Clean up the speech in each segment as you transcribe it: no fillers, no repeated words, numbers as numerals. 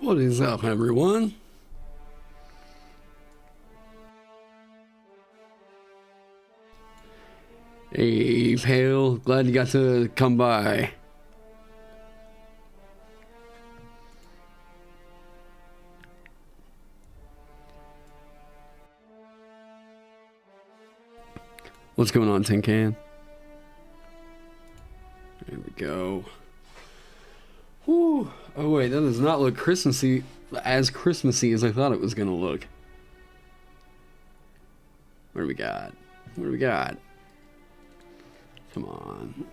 What is up, everyone? Hey, Pale. Glad you got to come by. What's going on, Tin Can? There we go. Whew. Oh wait, that does not look Christmassy as I thought it was gonna look. What do we got? What do we got? Come on.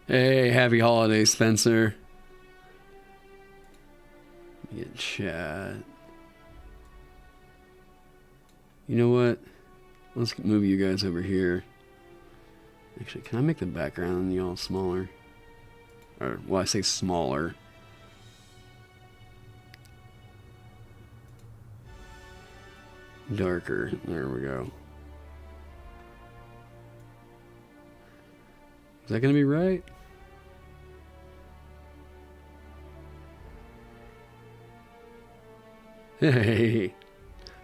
Hey, happy holidays, Spencer. Let me get chat. You know what? Let's move you guys over here. Actually, can I make the background on y'all smaller? Or, well, I say smaller. Darker. There we go. Is that gonna be right? Hey.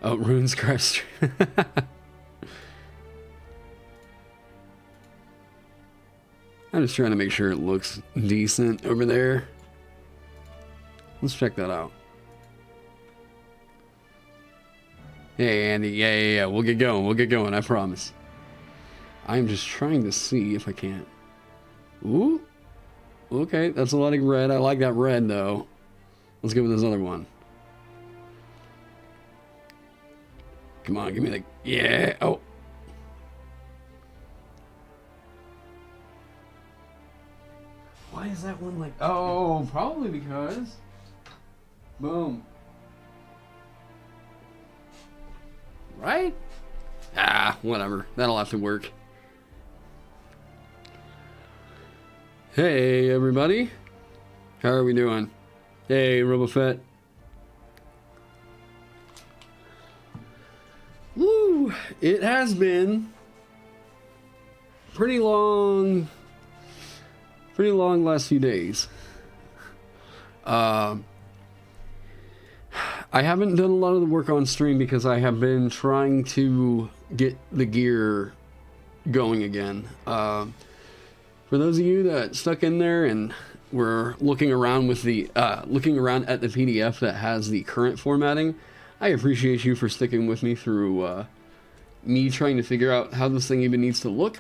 Oh, Rune's Crest. I'm just trying to make sure it looks decent over there. Let's check that out. Hey, Andy. Yeah. We'll get going. We'll get going. I promise. I'm just trying to see if I can't. Ooh. Okay, that's a lot of red. I like that red, though. Let's go with this other one. Come on, give me the... Yeah. Oh. Why is that one like... Oh, probably because... Boom. Right? Ah, whatever. That'll have to work. Hey, everybody. How are we doing? Hey, RoboFett. Woo! It has been pretty long last few days. I haven't done a lot of the work on stream because I have been trying to get the gear going again. For those of you that stuck in there and were looking around with the looking around at the PDF that has the current formatting, I appreciate you for sticking with me through me trying to figure out how this thing even needs to look.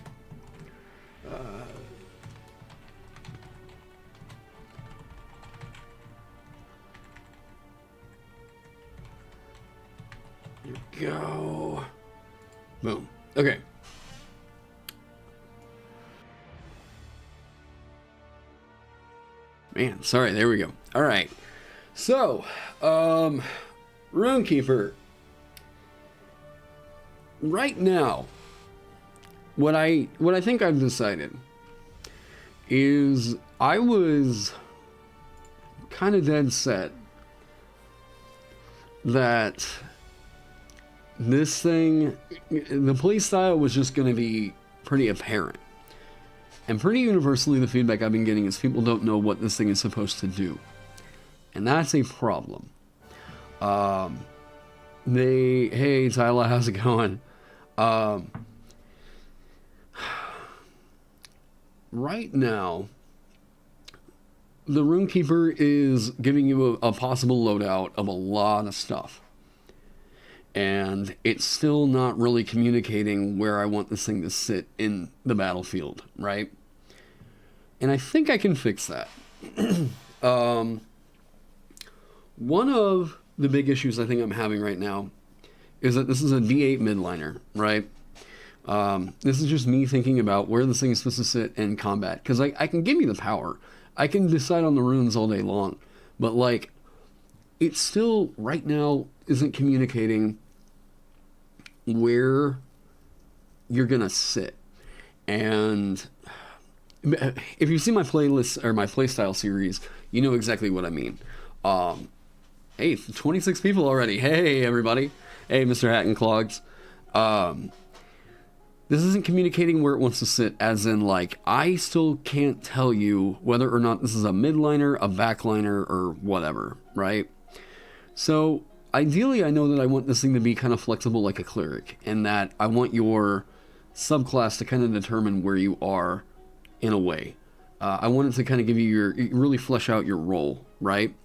Here we go. Boom. Okay. Man, sorry, there we go. All right. So, Runekeeper. Right now, what I think I've decided is I was kind of dead set that this thing, the playstyle was just going to be pretty apparent. And pretty universally, the feedback I've been getting is people don't know what this thing is supposed to do. And that's a problem. Hey, Tyler, how's it going? Right now, the Runekeeper is giving you a possible loadout of a lot of stuff. And it's still not really communicating where I want this thing to sit in the battlefield, right? And I think I can fix that. One of the big issues I think I'm having right now is that this is a D8 midliner, right? This is just me thinking about where this thing is supposed to sit in combat. Because I can give you the power. I can decide on the runes all day long. But, like, it still, right now, isn't communicating where you're going to sit. And if you see my playlist, or my playstyle series, you know exactly what I mean. Hey, 26 people already. Hey, everybody. Hey, Mr. Hat and Clogs. The this isn't communicating where it wants to sit, as in, like, I still can't tell you whether or not this is a midliner, a backliner, or whatever, right? So, ideally, I know that I want this thing to be kind of flexible like a cleric, and that I want your subclass to kind of determine where you are in a way. I want it to kind of give you really flesh out your role, right?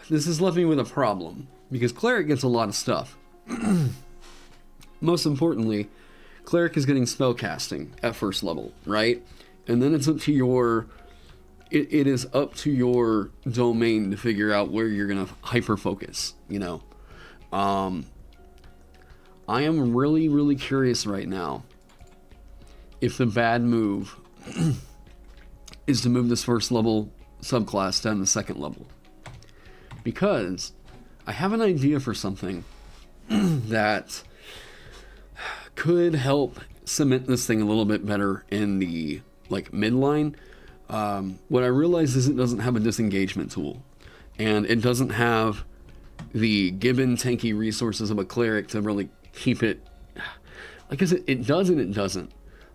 This has left me with a problem, because cleric gets a lot of stuff. Most importantly, cleric is getting spell casting at first level, right? And then it's up to your... It is up to your domain to figure out where you're going to hyper-focus, you know? I am really, really curious right now if the bad move is to move this first level subclass down to second level. Because I have an idea for something that could help cement this thing a little bit better in the, like, midline. What I realize is it doesn't have a disengagement tool, and it doesn't have the given tanky resources of a cleric to really keep it. Like I said, it does and it doesn't.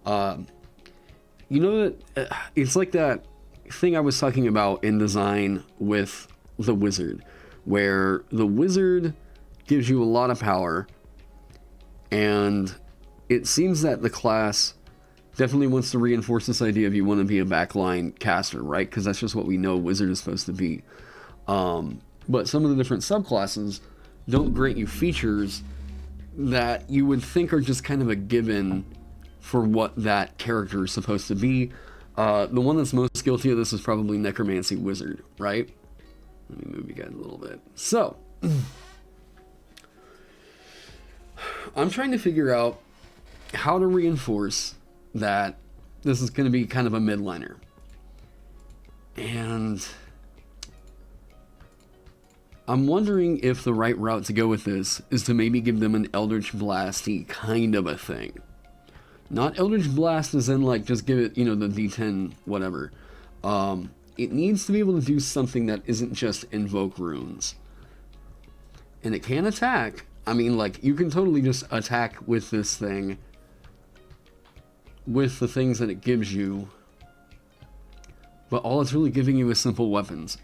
You know that it's like that thing I was talking about in design with the wizard, where the wizard gives you a lot of power, and it seems that the class definitely wants to reinforce this idea of you want to be a backline caster, right? Because that's just what we know wizard is supposed to be. But some of the different subclasses don't grant you features that you would think are just kind of a given for what that character is supposed to be. The one that's most guilty of this is probably necromancy wizard, right? Let me move you guys a little bit. So, I'm trying to figure out how to reinforce that this is going to be kind of a midliner. And I'm wondering if the right route to go with this is to maybe give them an Eldritch Blasty kind of a thing. Not Eldritch Blast as in, like, just give it, you know, the D10 whatever. It needs to be able to do something that isn't just invoke runes. And it can attack. I mean, like, you can totally just attack with this thing, with the things that it gives you, but all it's really giving you is simple weapons.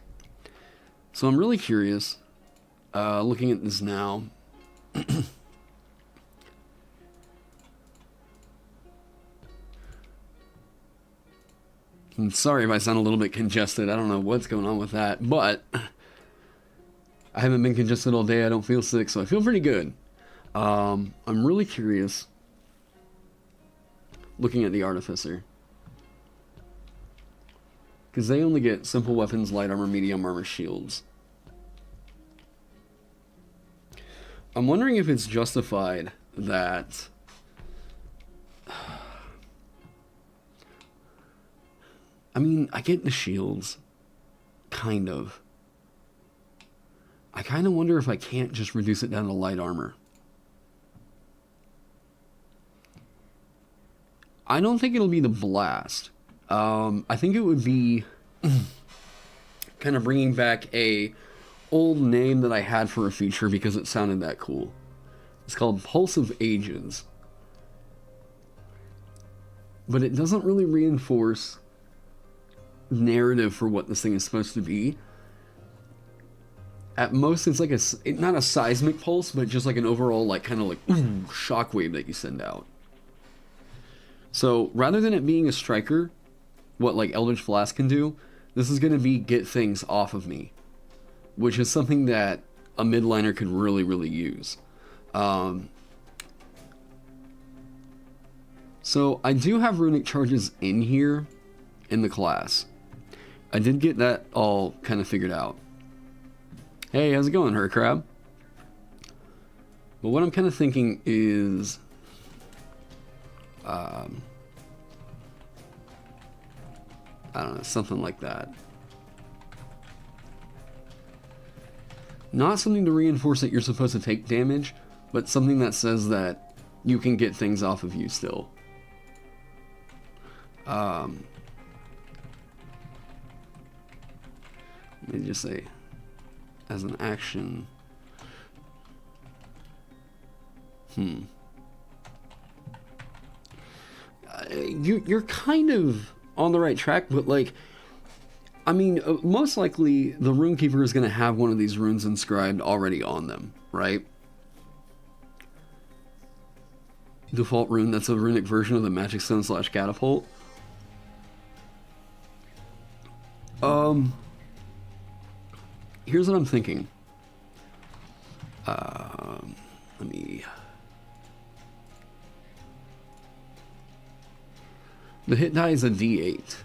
So I'm really curious, looking at this now. I'm sorry if I sound a little bit congested. I don't know what's going on with that, but I haven't been congested all day. I don't feel sick, so I feel pretty good. I'm really curious, looking at the Artificer, because they only get simple weapons, light armor, medium armor, shields. I'm wondering if it's justified that I mean, I get the shields, kind of. I kind of wonder if I can't just reduce it down to light armor. I don't think it'll be the blast. I think it would be kind of bringing back a old name that I had for a feature because it sounded that cool. It's called Pulse of Ages. But it doesn't really reinforce narrative for what this thing is supposed to be. At most, it's like not a seismic pulse, but just like an overall, like, kind of like shockwave that you send out. So rather than it being a striker, what like Eldritch Blast can do, this is going to be get things off of me, which is something that a midliner could really, really use. So I do have runic charges in here in the class. I did get that all kind of figured out. Hey, how's it going, Hercrab? But what I'm kind of thinking is I don't know, something like that. Not something to reinforce that you're supposed to take damage, but something that says that you can get things off of you still. Let me just say, as an action. You're kind of on the right track, but like, I mean, most likely the Runekeeper is going to have one of these runes inscribed already on them, right? Default rune, that's a runic version of the magic stone / catapult. Here's what I'm thinking. Let me... The hit die is a D8.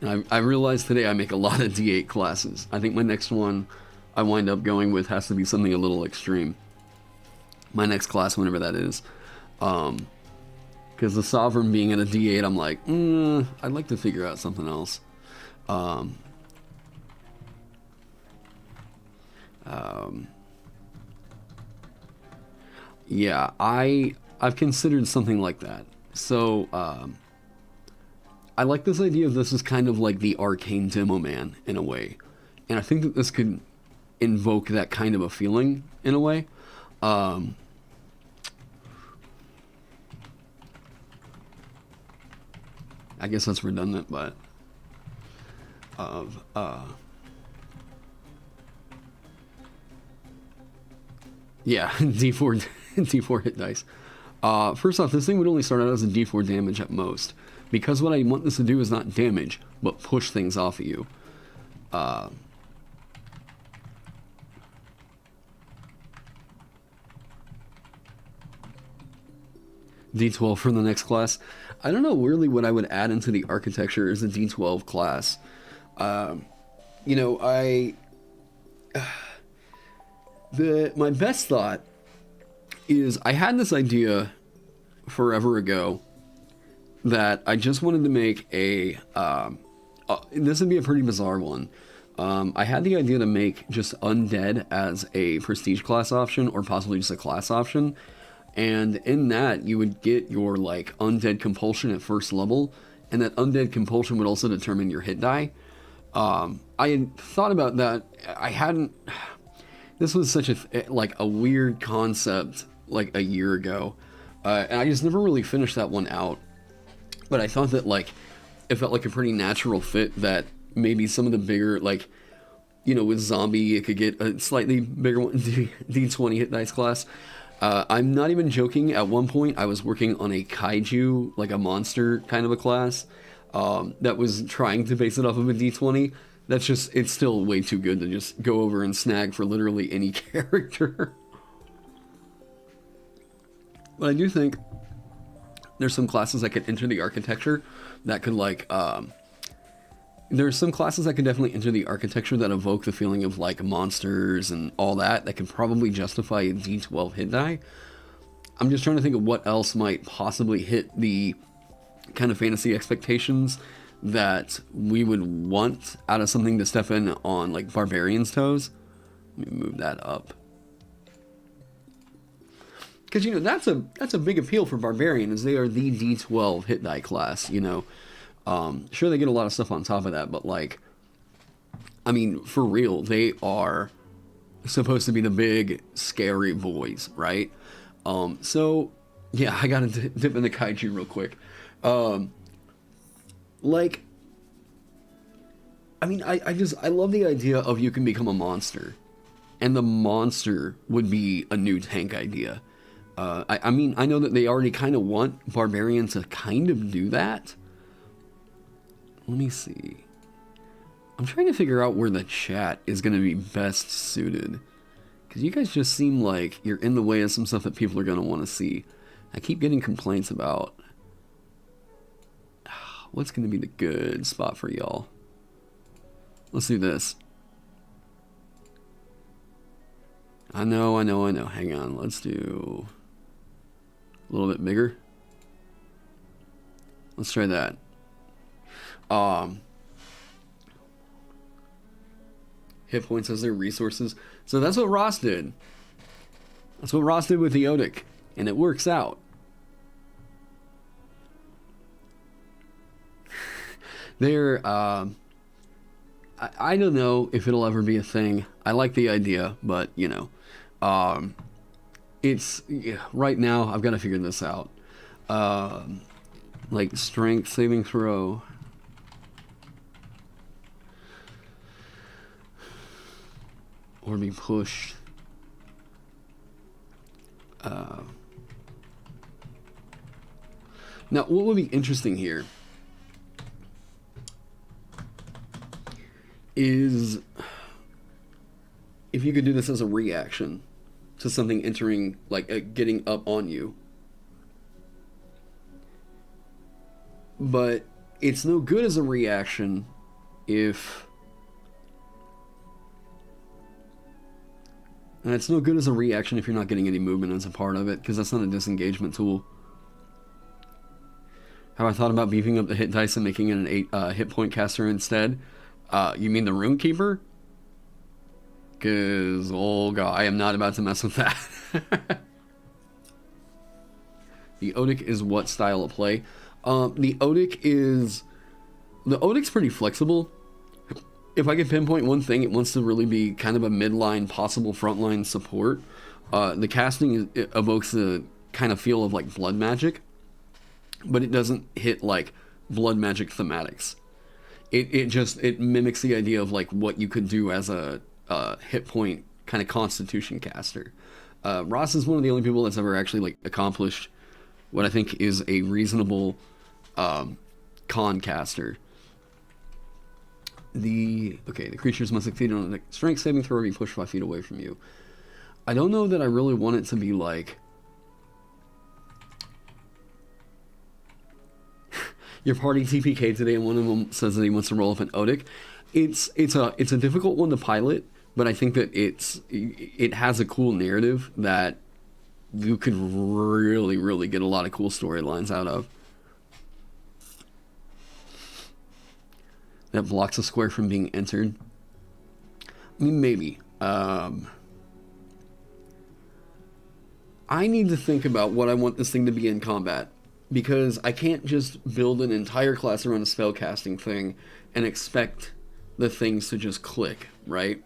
And I realized today I make a lot of D8 classes. I think my next one I wind up going with has to be something a little extreme. My next class, whenever that is. Because the Sovereign being at a D8, I'm like, I'd like to figure out something else. Yeah, I've considered something like that. So, I like this idea of this is kind of like the arcane demo man in a way. And I think that this could invoke that kind of a feeling in a way. I guess that's redundant, but yeah, D4 D4 hit dice. First off, this thing would only start out as a D4 damage at most, because what I want this to do is not damage, but push things off of you. D12 for the next class. I don't know really what I would add into the architecture as a D12 class. You know, my best thought is I had this idea forever ago that I just wanted to make a this would be a pretty bizarre one. I had the idea to make just undead as a prestige class option, or possibly just a class option, and in that you would get your like undead compulsion at first level, and that undead compulsion would also determine your hit die. I had thought about that. I hadn't. This was such a weird concept like a year ago, and I just never really finished that one out. But I thought that like it felt like a pretty natural fit that maybe some of the bigger, like, you know, with zombie it could get a slightly bigger one, D20 hit dice class. I'm not even joking. At one point I was working on a kaiju, like a monster kind of a class, that was trying to base it off of a D20. That's just, it's still way too good to just go over and snag for literally any character. But I do think there's some classes that could enter the architecture that could like, there's some classes that could definitely enter the architecture that evoke the feeling of like monsters and all that could probably justify a D12 hit die. I'm just trying to think of what else might possibly hit the kind of fantasy expectations that we would want out of something to step in on like Barbarian's toes. Let me move that up. Because, you know, that's a big appeal for Barbarian, is they are the D12 hit die class, you know. Sure, they get a lot of stuff on top of that, but like, I mean, for real, they are supposed to be the big, scary boys, right? So, yeah, I gotta dip into kaiju real quick. Like, I mean, I love the idea of you can become a monster, and the monster would be a new tank idea. I mean, I know that they already kind of want Barbarian to kind of do that. Let me see. I'm trying to figure out where the chat is going to be best suited, because you guys just seem like you're in the way of some stuff that people are going to want to see. I keep getting complaints about what's going to be the good spot for y'all. Let's do this. I know. Hang on. Let's do a little bit bigger. Let's try that. Hit points as their resources. So that's what Ross did. That's what Ross did with the Odic, and it works out. They're, I don't know if it'll ever be a thing. I like the idea, but, you know, it's yeah, right now I've got to figure this out. Like strength saving throw. Or be pushed. Now, what would be interesting here is if you could do this as a reaction to something entering, like getting up on you. But it's no good as a reaction if... And it's no good as a reaction if you're not getting any movement as a part of it, because that's not a disengagement tool. Have I thought about beefing up the hit dice and making it an 8 hit point caster instead? You mean the Rune Keeper? Because, oh god, I am not about to mess with that. The Odic is what style of play? The Odic's pretty flexible. If I could pinpoint one thing, it wants to really be kind of a midline, possible frontline support. The casting evokes the kind of feel of like blood magic, but it doesn't hit like blood magic thematics. It mimics the idea of like what you could do as a hit point kind of constitution caster. Ross is one of the only people that's ever actually like accomplished what I think is a reasonable con caster. The creatures must succeed on a strength saving throw or be pushed 5 feet away from you. I don't know that I really want it to be like your party TPK today and one of them says that he wants to roll up an Odic. It's a difficult one to pilot, but I think that it has a cool narrative that you could really, really get a lot of cool storylines out of. That blocks a square from being entered. I mean, maybe. I need to think about what I want this thing to be in combat. Because I can't just build an entire class around a spellcasting thing and expect the things to just click, right?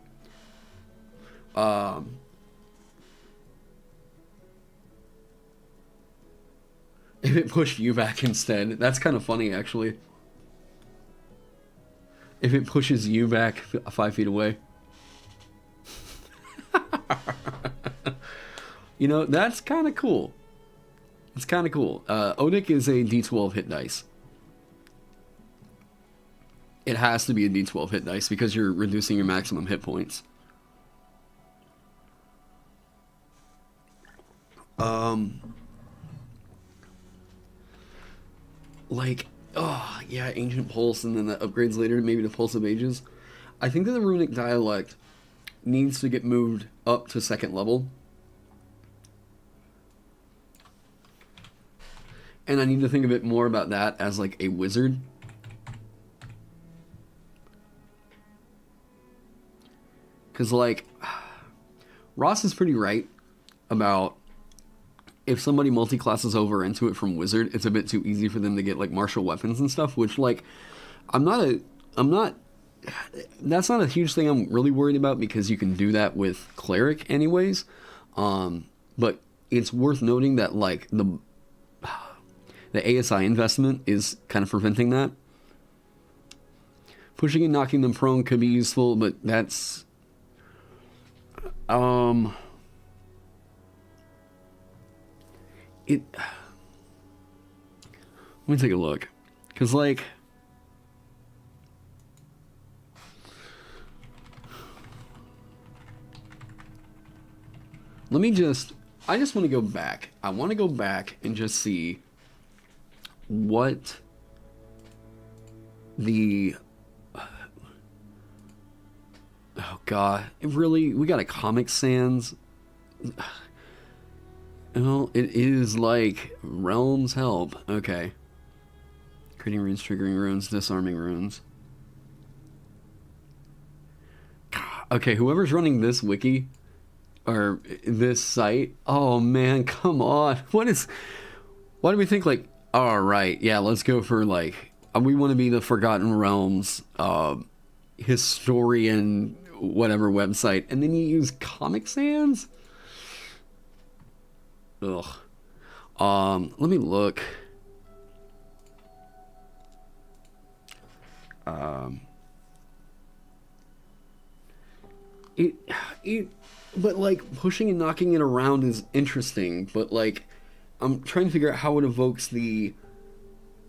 If it pushed you back instead, that's kind of funny, actually. If it pushes you back 5 feet away. You know, that's kind of cool. It's kind of cool. Odic is a D12 hit dice. It has to be a D12 hit dice because you're reducing your maximum hit points. Like... Oh, yeah, Ancient Pulse, and then that upgrades later, maybe to Pulse of Ages. I think that the Runic Dialect needs to get moved up to 2nd level. And I need to think a bit more about that as, like, a wizard. Because, like, Ross is pretty right about... If somebody multi-classes over into it from wizard, it's a bit too easy for them to get like martial weapons and stuff, which like that's not a huge thing I'm really worried about because you can do that with cleric anyways. But it's worth noting that like the ASI investment is kind of preventing that. Pushing and knocking them prone could be useful, but that's let me take a look. Because, like... I just want to go back. I want to go back and just see what the... Oh, God. We got a Comic Sans... Well, it is like Realms Help. Okay. Creating runes, triggering runes, disarming runes. Okay, whoever's running this wiki or this site, oh man, come on. Why do we think like, all right, yeah, let's go for like, we want to be the Forgotten Realms historian whatever website, and then you use Comic Sans? Ugh. Let me look. Um, it, but like pushing and knocking it around is interesting, but like I'm trying to figure out how it evokes the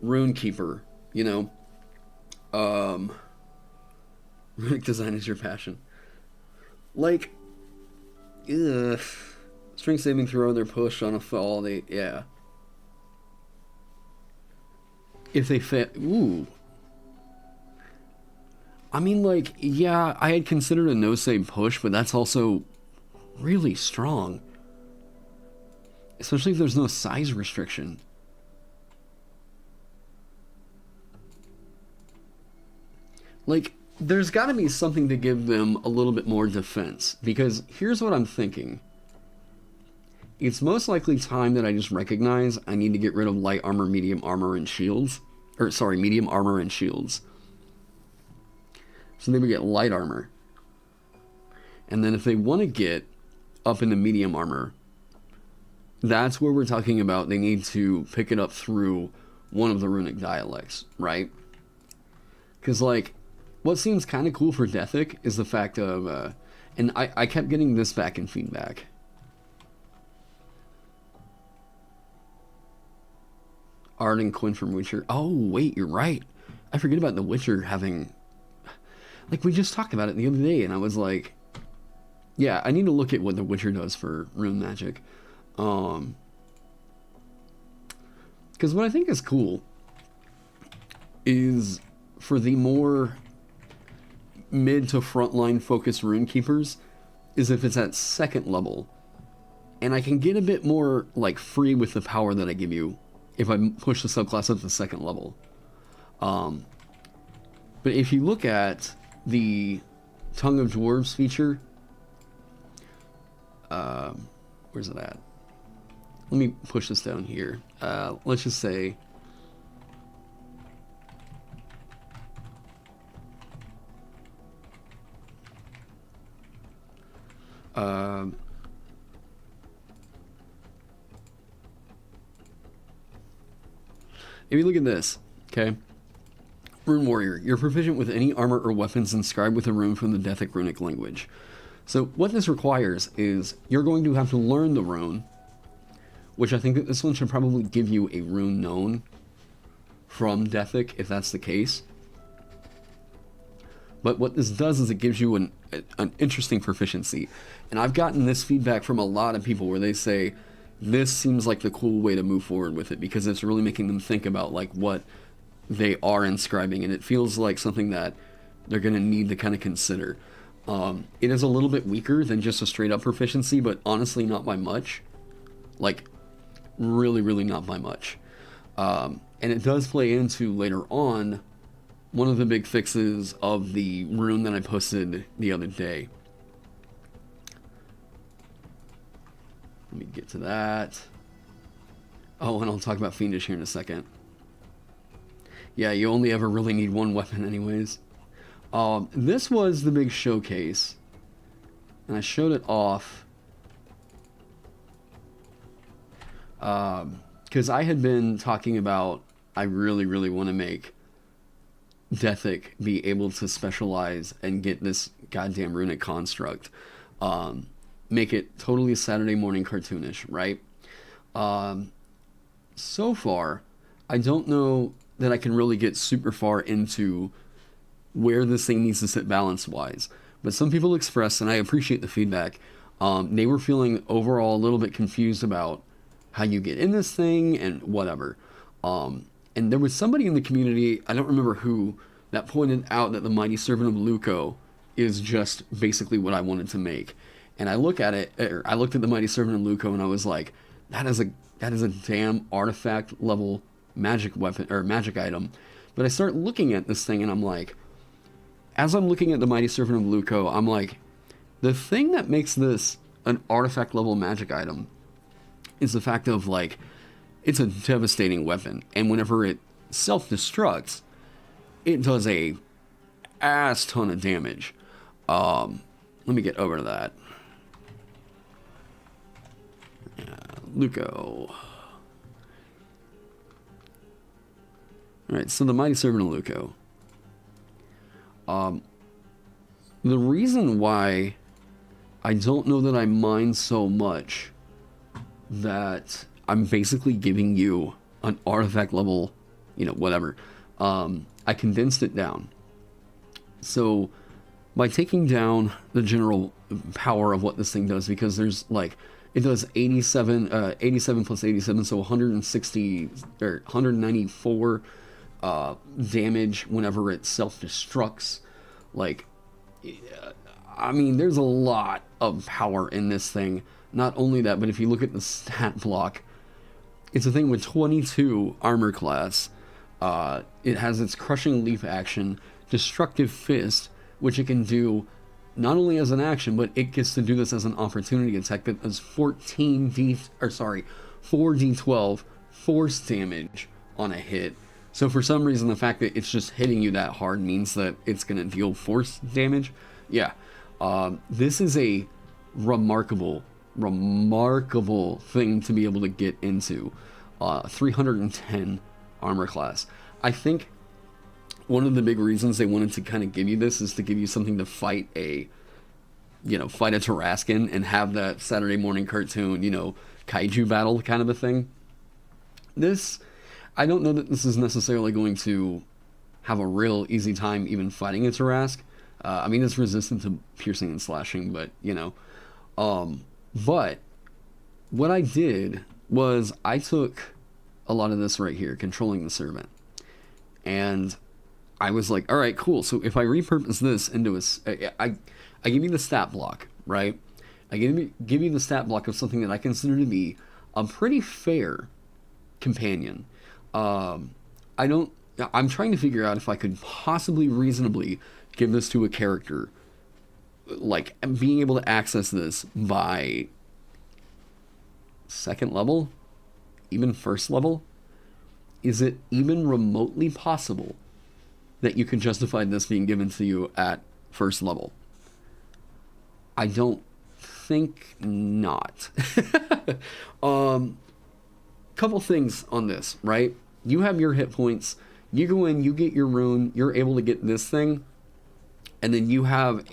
Rune Keeper, you know? Runic design is your passion. Like, ugh. Strength saving throw, they're pushed on a fall, yeah. If they fail, ooh. I mean, like, yeah, I had considered a no-save push, but that's also really strong. Especially if there's no size restriction. Like, there's got to be something to give them a little bit more defense. Because here's what I'm thinking. It's most likely time that I just recognize I need to get rid of light armor, medium armor, and shields. Or, sorry, medium armor and shields. So then we get light armor. And then if they want to get up into medium armor, that's where we're talking about they need to pick it up through one of the runic dialects, right? Because, like, what seems kind of cool for Dethic is the fact of, and I kept getting this back in feedback. Art and Quinn from Witcher. Oh, wait, you're right. I forget about The Witcher having... Like, we just talked about it the other day, and I was like... Yeah, I need to look at what The Witcher does for rune magic. Because what I think is cool is for the more mid to frontline focused rune keepers is if it's at second level. And I can get a bit more, like, free with the power that I give you if I push the subclass up to second level. But if you look at the Tongue of Dwarves feature, where's it at? Let me push this down here. Let's just say... if you look at this, okay? Rune Warrior, you're proficient with any armor or weapons inscribed with a rune from the Dethic runic language. So what this requires is you're going to have to learn the rune, which I think that this one should probably give you a rune known from Dethic, if that's the case. But what this does is it gives you an interesting proficiency. And I've gotten this feedback from a lot of people where they say, this seems like the cool way to move forward with it, because it's really making them think about like what they are inscribing, and it feels like something that they're going to need to kind of consider. It is a little bit weaker than just a straight up proficiency, but honestly not by much. Like, really, really not by much. And it does play into, later on, one of the big fixes of the rune that I posted the other day. Let me get to that. Oh, and I'll talk about Fiendish here in a second. Yeah, you only ever really need one weapon anyways. This was the big showcase. And I showed it off. Because I had been talking about, I really, really want to make Dethic be able to specialize and get this goddamn runic construct. Make it totally Saturday morning cartoonish, right? So far, I don't know that I can really get super far into where this thing needs to sit balance-wise. But some people expressed, and I appreciate the feedback, they were feeling overall a little bit confused about how you get in this thing and whatever. And there was somebody in the community, I don't remember who, that pointed out that the Mighty Servant of Luco is just basically what I wanted to make. And I looked at the Mighty Servant of Luco and I was like, that is a damn artifact level magic weapon or magic item. But I start looking at this thing and I'm like, as I'm looking at the Mighty Servant of Luco, I'm like, the thing that makes this an artifact level magic item is the fact of like, it's a devastating weapon, and whenever it self-destructs, it does a ass ton of damage. Let me get over to that. Luco. Alright, so the Mighty Servant of Luco. The reason why I don't know that I mind so much that I'm basically giving you an artifact level, you know, whatever. I condensed it down. So by taking down the general power of what this thing does, because there's like, it does 87 plus 87, so 160 or 194 damage whenever it self-destructs. Like, I mean, there's a lot of power in this thing. Not only that, but if you look at the stat block, it's a thing with 22 armor class. It has its Crushing Leaf action, Destructive Fist, which it can do not only as an action, but it gets to do this as an opportunity attack that does 4d12 force damage on a hit. So for some reason, the fact that it's just hitting you that hard means that it's going to deal force damage. Yeah. This is a remarkable thing to be able to get into. 310 armor class. I think one of the big reasons they wanted to kind of give you this is to give you something to fight a Tarrascan and have that Saturday morning cartoon, you know, kaiju battle kind of a thing. This, I don't know that this is necessarily going to have a real easy time even fighting a Tarrasque. I mean, it's resistant to piercing and slashing, but, you know. But what I did was I took a lot of this right here, Controlling the Servant. And I was like, all right, cool. So if I repurpose this into I give you the stat block, right? I give you the stat block of something that I consider to be a pretty fair companion. I'm trying to figure out if I could possibly reasonably give this to a character, like being able to access this by second level, even first level. Is it even remotely possible that you can justify this being given to you at first level? I don't think not. Couple things on this, right? You have your hit points. You go in, you get your rune, you're able to get this thing, and then you have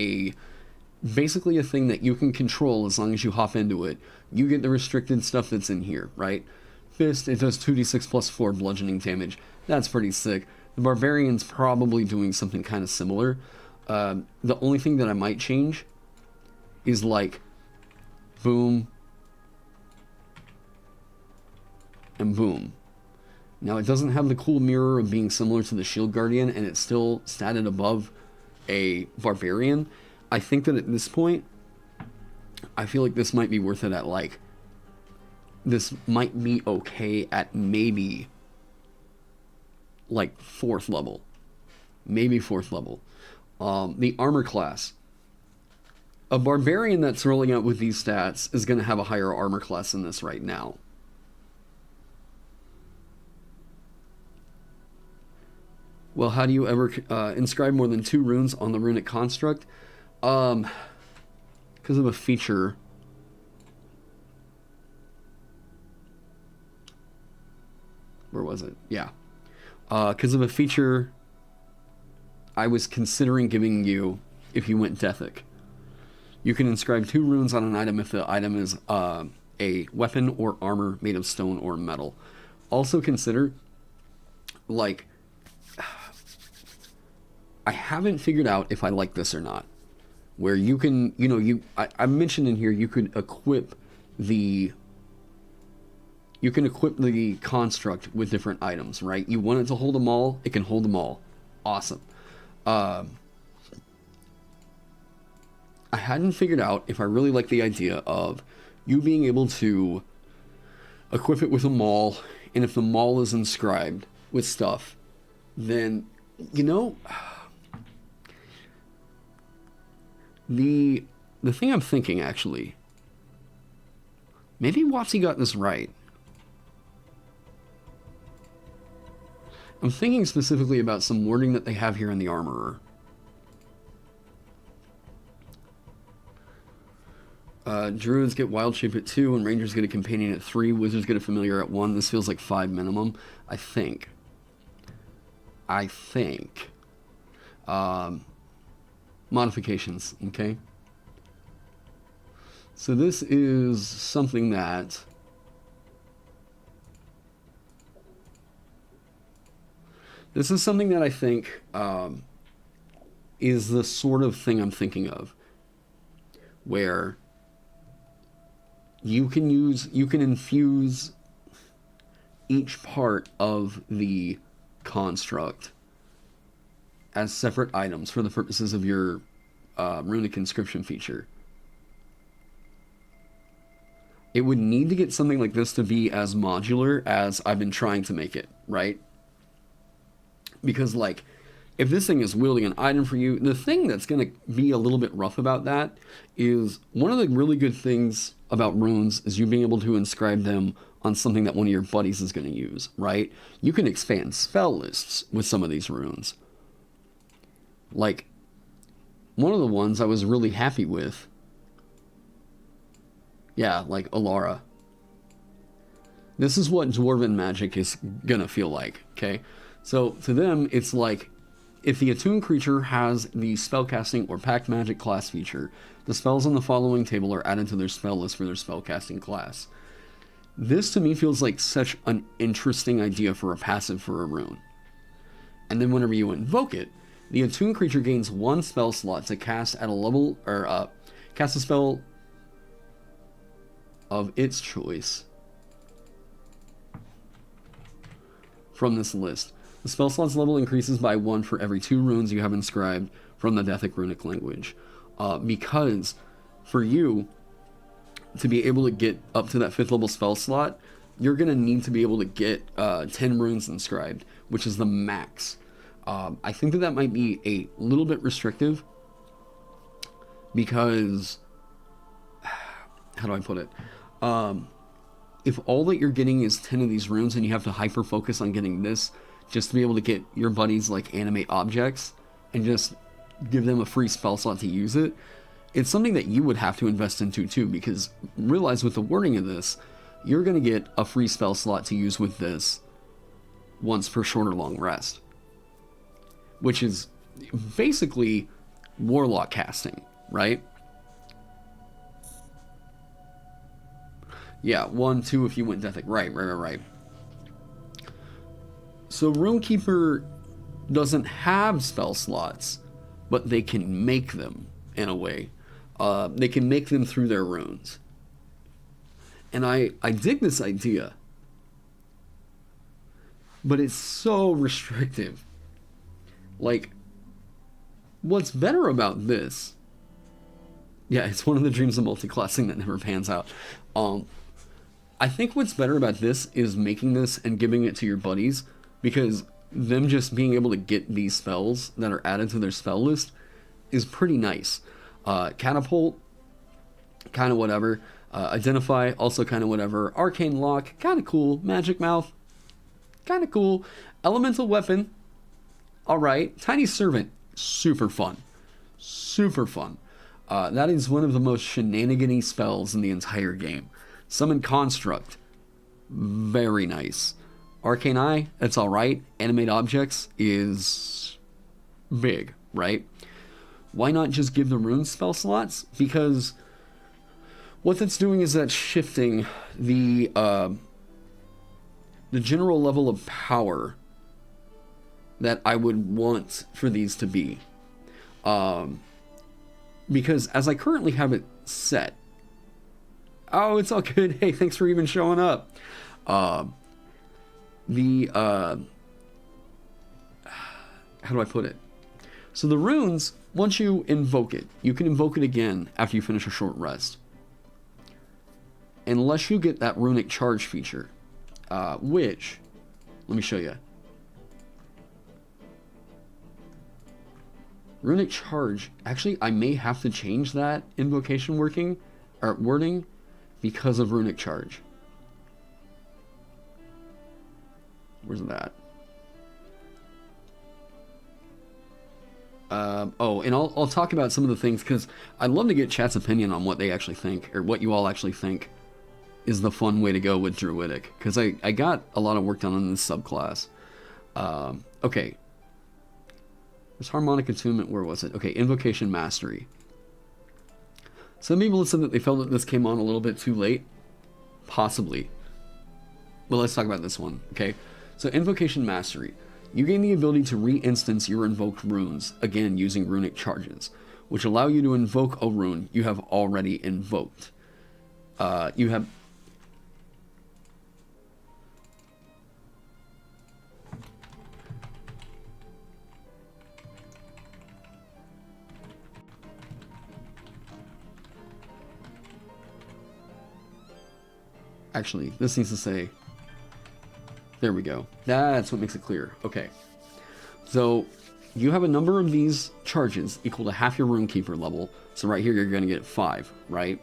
basically a thing that you can control as long as you hop into it. You get the restricted stuff that's in here, right? Fist, it does 2d6 plus 4 bludgeoning damage. That's pretty sick. The Barbarian's probably doing something kind of similar. The only thing that I might change is like boom and boom. Now, it doesn't have the cool mirror of being similar to the Shield Guardian, and it's still statted above a Barbarian. I think that at this point, I feel like this might be worth it at like, this might be okay at maybe like 4th level. Maybe 4th level. The armor class. A Barbarian that's rolling out with these stats is going to have a higher armor class than this right now. Well, how do you ever inscribe more than 2 runes on the runic construct? Because of a feature. Where was it? Yeah. Because of a feature I was considering giving you if you went Dethic. You can inscribe 2 runes on an item if the item is a weapon or armor made of stone or metal. Also consider, like, I haven't figured out if I like this or not. Where you can, you know, I mentioned in here you could equip the construct with different items, right? You want it to hold them all, it can hold them all. Awesome. I hadn't figured out if I really like the idea of you being able to equip it with a maul, and if the maul is inscribed with stuff, then, you know, the thing I'm thinking, actually, maybe Watsy got this right. I'm thinking specifically about some wording that they have here in the Armorer. Druids get Wild Shape at 2, and Rangers get a Companion at 3. Wizards get a Familiar at 1. This feels like 5 minimum, I think. Modifications, okay? So this is something that... This is something that I think is the sort of thing I'm thinking of, where you can infuse each part of the construct as separate items for the purposes of your runic inscription feature. It would need to get something like this to be as modular as I've been trying to make it, right? Because, like, if this thing is wielding an item for you, the thing that's going to be a little bit rough about that is one of the really good things about runes is you being able to inscribe them on something that one of your buddies is going to use, right? You can expand spell lists with some of these runes. Like, one of the ones I was really happy with, yeah, like Alara. This is what Dwarven magic is going to feel like, okay? So, to them, it's like, if the attuned creature has the spellcasting or pact magic class feature, the spells on the following table are added to their spell list for their spellcasting class. This, to me, feels like such an interesting idea for a passive for a rune. And then whenever you invoke it, the attuned creature gains 1 spell slot to cast at a level, or cast a spell of its choice from this list. The spell slot's level increases by 1 for every 2 runes you have inscribed from the Dethic runic language. Because for you to be able to get up to that 5th level spell slot, you're going to need to be able to get 10 runes inscribed, which is the max. I think that might be a little bit restrictive because, how do I put it? If all that you're getting is 10 of these runes and you have to hyper focus on getting this just to be able to get your buddies like animate objects and just give them a free spell slot to use it, it's something that you would have to invest into too, because realize with the wording of this, you're going to get a free spell slot to use with this once per short or long rest, which is basically warlock casting, right? Yeah, 1, 2 if you went Dethic. Right. So Runekeeper doesn't have spell slots, but they can make them in a way. They can make them through their runes. And I dig this idea. But it's so restrictive. Like, what's better about this... Yeah, it's one of the dreams of multiclassing that never pans out. I think what's better about this is making this and giving it to your buddies, because them just being able to get these spells that are added to their spell list is pretty nice. Catapult, kind of whatever. Identify, also kind of whatever. Arcane Lock, kind of cool. Magic Mouth, kind of cool. Elemental Weapon, alright. Tiny Servant, super fun. Super fun. That is one of the most shenanigan-y spells in the entire game. Summon Construct, very nice. Arcane Eye, that's alright. Animate Objects is big, right? Why not just give the rune spell slots? Because what that's doing is that's shifting the general level of power that I would want for these to be. Because as I currently have it set... Oh, it's all good. Hey, thanks for even showing up. How do I put it? So the runes, once you invoke it, you can invoke it again after you finish a short rest. Unless you get that runic charge feature, which, let me show you. Runic charge, actually, I may have to change that invocation wording because of runic charge. Where's that? Oh, and I'll talk about some of the things, because I'd love to get chat's opinion on what they actually think, or what you all actually think is the fun way to go with Druidic, because I got a lot of work done on this subclass. Okay. There's Harmonic Attunement, where was it? Okay, Invocation Mastery. Some people have said that they felt that this came on a little bit too late. Possibly. But let's talk about this one, okay? So, Invocation Mastery. You gain the ability to re-instance your invoked runes, again using runic charges, which allow you to invoke a rune you have already invoked. You have... Actually, this needs to say... There we go. That's what makes it clear. Okay. So, you have a number of these charges equal to half your Runekeeper level. So right here, you're going to get 5, right?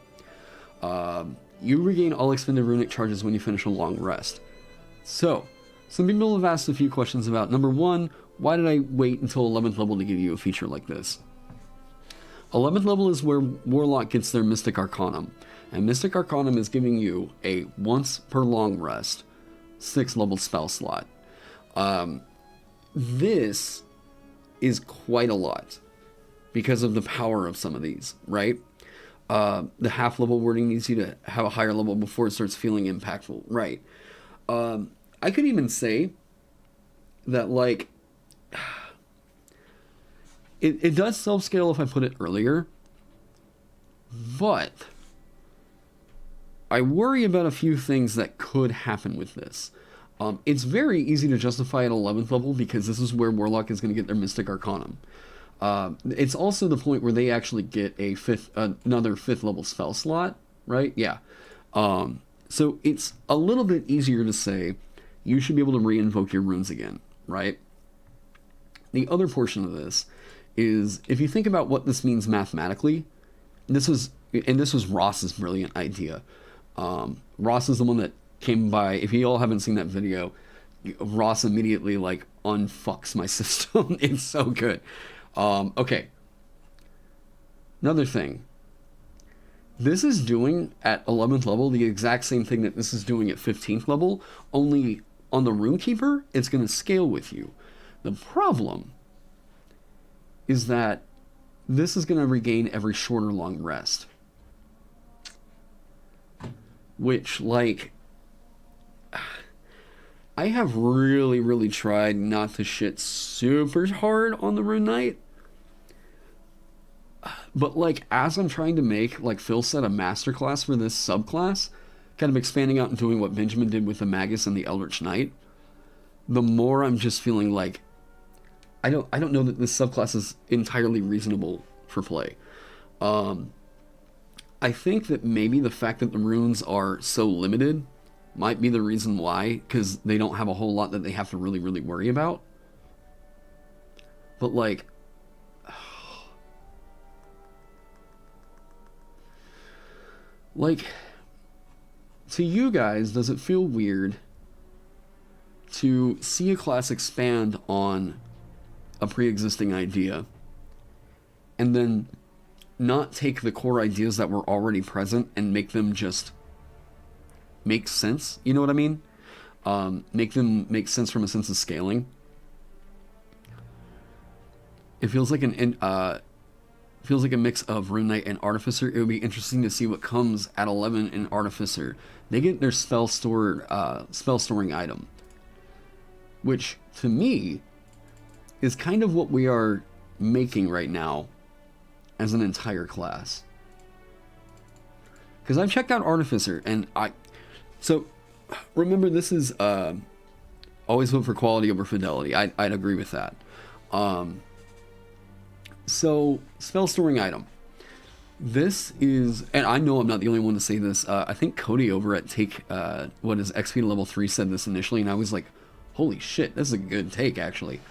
You regain all expended runic charges when you finish a long rest. So, some people have asked a few questions about, number 1, why did I wait until 11th level to give you a feature like this? 11th level is where Warlock gets their Mystic Arcanum. And Mystic Arcanum is giving you a once per long rest 6th level spell slot. This is quite a lot because of the power of some of these, right? The half level wording needs you to have a higher level before it starts feeling impactful, right? I could even say that, like, it does self-scale if I put it earlier, but I worry about a few things that could happen with this. It's very easy to justify at 11th level because this is where Warlock is going to get their Mystic Arcanum. It's also the point where they actually get a another 5th level spell slot, right? Yeah. So it's a little bit easier to say you should be able to re-invoke your runes again, right? The other portion of this is, if you think about what this means mathematically, this was Ross's brilliant idea. Ross is the one that came by. If you all haven't seen that video, Ross immediately, like, unfucks my system. It's so good. Okay. Another thing. This is doing at 11th level the exact same thing that this is doing at 15th level, only on the Runekeeper, it's going to scale with you. The problem is that this is going to regain every short or long rest. Which, like, I have really, really tried not to shit super hard on the Rune Knight. But, like, as I'm trying to make, like Phil said, a masterclass for this subclass, kind of expanding out and doing what Benjamin did with the Magus and the Eldritch Knight, the more I'm just feeling like I don't know that this subclass is entirely reasonable for play. I think that maybe the fact that the runes are so limited might be the reason why, because they don't have a whole lot that they have to really, really worry about. But, like, to you guys, does it feel weird to see a class expand on a pre-existing idea and then not take the core ideas that were already present and make them just make sense? You know what I mean? Make them make sense from a sense of scaling. It feels like a mix of Rune Knight and Artificer. It would be interesting to see what comes at 11 in Artificer. They get their spell storing item, which to me is kind of what we are making right now as an entire class. Because I've checked out Artificer, and so remember, this is always vote for quality over fidelity. I'd agree with that. So, spell storing item. This is, and I know I'm not the only one to say this. I think Cody over at XP to level 3 said this initially, and I was like, holy shit, this is a good take, actually.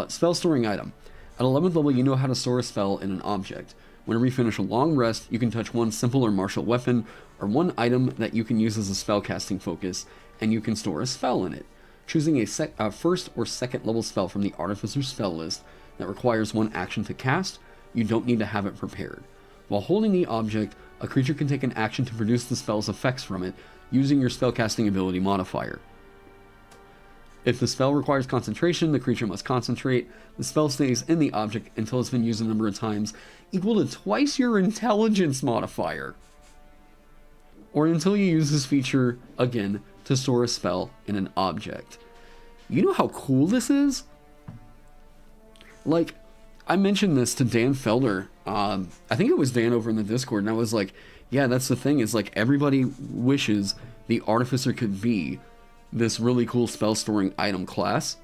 Spell storing item. At 11th level, you know how to store a spell in an object. Whenever you finish a long rest, you can touch one simple or martial weapon, or one item that you can use as a spellcasting focus, and you can store a spell in it. Choosing a first or second level spell from the Artificer spell list, that requires one action to cast, you don't need to have it prepared. While holding the object, a creature can take an action to produce the spell's effects from it, using your spellcasting ability modifier. If the spell requires concentration, the creature must concentrate. The spell stays in the object until it's been used a number of times, equal to twice your intelligence modifier. Or until you use this feature again to store a spell in an object. You know how cool this is? Like, I mentioned this to Dan Felder. I think it was Dan over in the Discord, and I was like, yeah, that's the thing, is like everybody wishes the Artificer could be this really cool spell storing item class.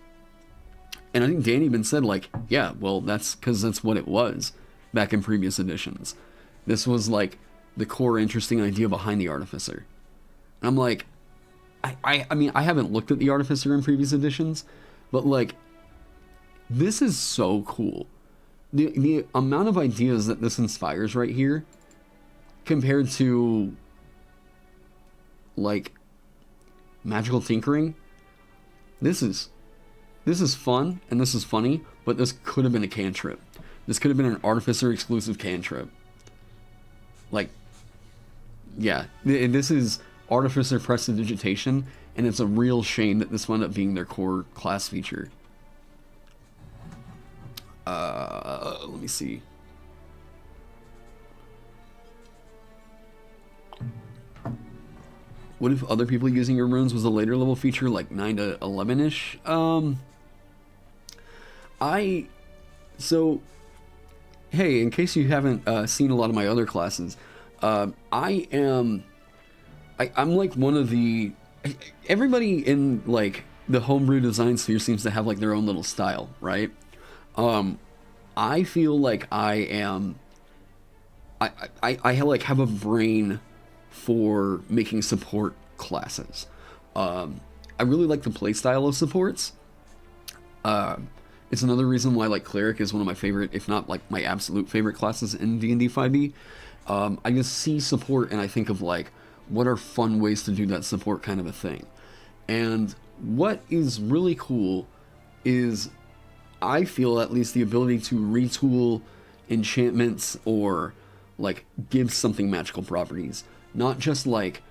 And I think Dan even said, like, yeah, well, that's because that's what it was back in previous editions. This was like the core interesting idea behind the Artificer. And I'm like, I mean, I haven't looked at the Artificer in previous editions, but like, this is so cool. The amount of ideas that this inspires right here compared to like magical tinkering, this is fun and this is funny, but this could have been a cantrip. This could have been an Artificer exclusive cantrip. Like, yeah, this is Artificer Prestidigitation, and it's a real shame that this wound up being their core class feature. Let me see. What if other people using your runes was a later level feature, like 9 to 11-ish? So, hey, in case you haven't seen a lot of my other classes, I'm like one of the... Everybody in, like, the homebrew design sphere seems to have, like, their own little style, right? I feel like I am... I like, have a brain for making support classes. I really like the playstyle of supports. It's another reason why, like, Cleric is one of my favorite, if not, like, my absolute favorite classes in D&D 5e. I just see support and I think of, like, what are fun ways to do that support kind of a thing. And what is really cool is, I feel at least, the ability to retool enchantments or, like, give something magical properties. Not just, like,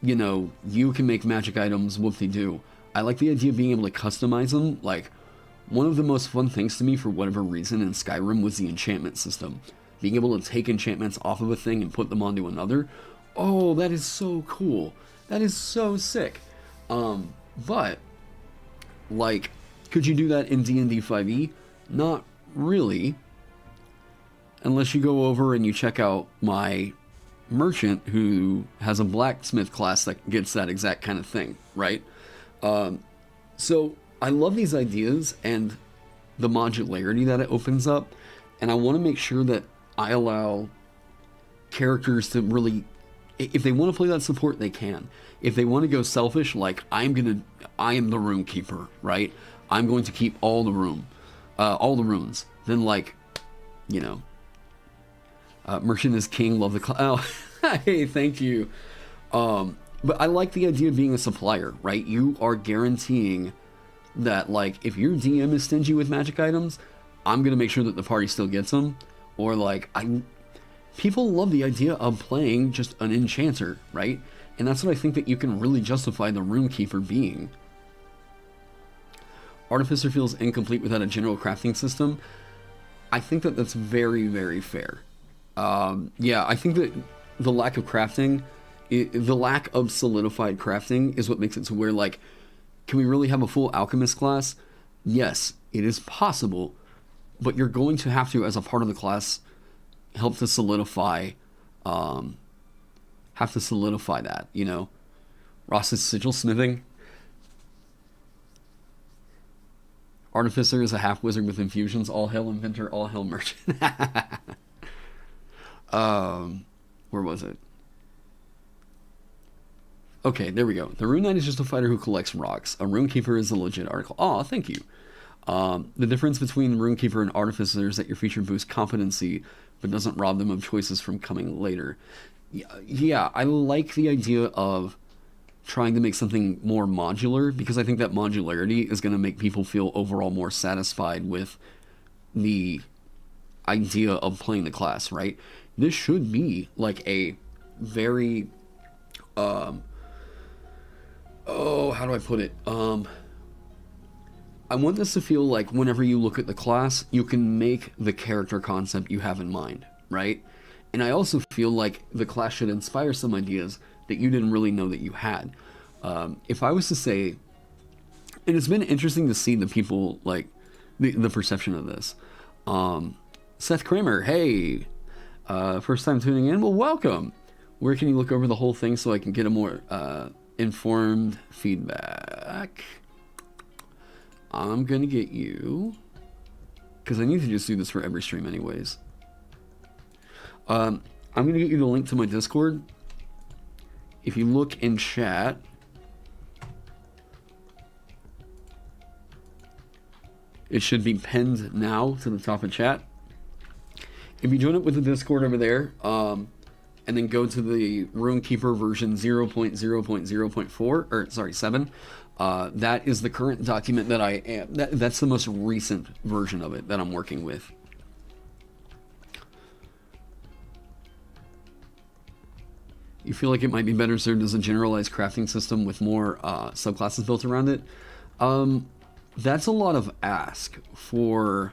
you know, you can make magic items, whoop-de-doo. I like the idea of being able to customize them. Like, one of the most fun things to me, for whatever reason, in Skyrim was the enchantment system. Being able to take enchantments off of a thing and put them onto another. Oh, that is so cool. That is so sick. But, like, could you do that in D&D 5e? Not really. Unless you go over and you check out my merchant who has a blacksmith class that gets that exact kind of thing, right? So I love these ideas and the modularity that it opens up, and I want to make sure that I allow characters to really, if they want to play that support, they can. If they want to go selfish, like, I am the Rune Keeper, right? I'm going to keep all the runes. Then, like, you know, merchant is king, love the oh, hey, thank you. But I like the idea of being a supplier, right? You are guaranteeing that, like, if your DM is stingy with magic items, I'm going to make sure that the party still gets them. Or, like, people love the idea of playing just an enchanter, right? And that's what I think that you can really justify the Runekeeper being. Artificer feels incomplete without a general crafting system. I think that that's very, very fair. Yeah, I think that the lack of crafting, the lack of solidified crafting is what makes it to where, like, can we really have a full alchemist class? Yes, it is possible, but you're going to have to, as a part of the class, help to solidify, that, you know? Ross's sigil smithing. Artificer is a half wizard with infusions. All hail inventor, all hail merchant. Where was it? Okay, there we go. The Rune Knight is just a fighter who collects rocks. A Runekeeper is a legit article. Oh, thank you. The difference between Runekeeper and Artificer is that your feature boosts competency, but doesn't rob them of choices from coming later. Yeah, I like the idea of trying to make something more modular, because I think that modularity is going to make people feel overall more satisfied with the idea of playing the class, right? This should be like a very, oh, how do I put it? I want this to feel like whenever you look at the class, you can make the character concept you have in mind, right? And I also feel like the class should inspire some ideas that you didn't really know that you had. If I was to say, and it's been interesting to see the people, like, the perception of this. Seth Kramer, hey, first time tuning in? Well, welcome. Where can you look over the whole thing so I can get a more informed feedback? I'm going to get you, because I need to just do this for every stream anyways. I'm going to get you the link to my Discord. If you look in chat, it should be pinned now to the top of chat. If you join up with the Discord over there, and then go to the Runekeeper version 0.0.0.4, or sorry, 7, that is the current document that I am. That's the most recent version of it that I'm working with. You feel like it might be better served as a generalized crafting system with more subclasses built around it? That's a lot of ask for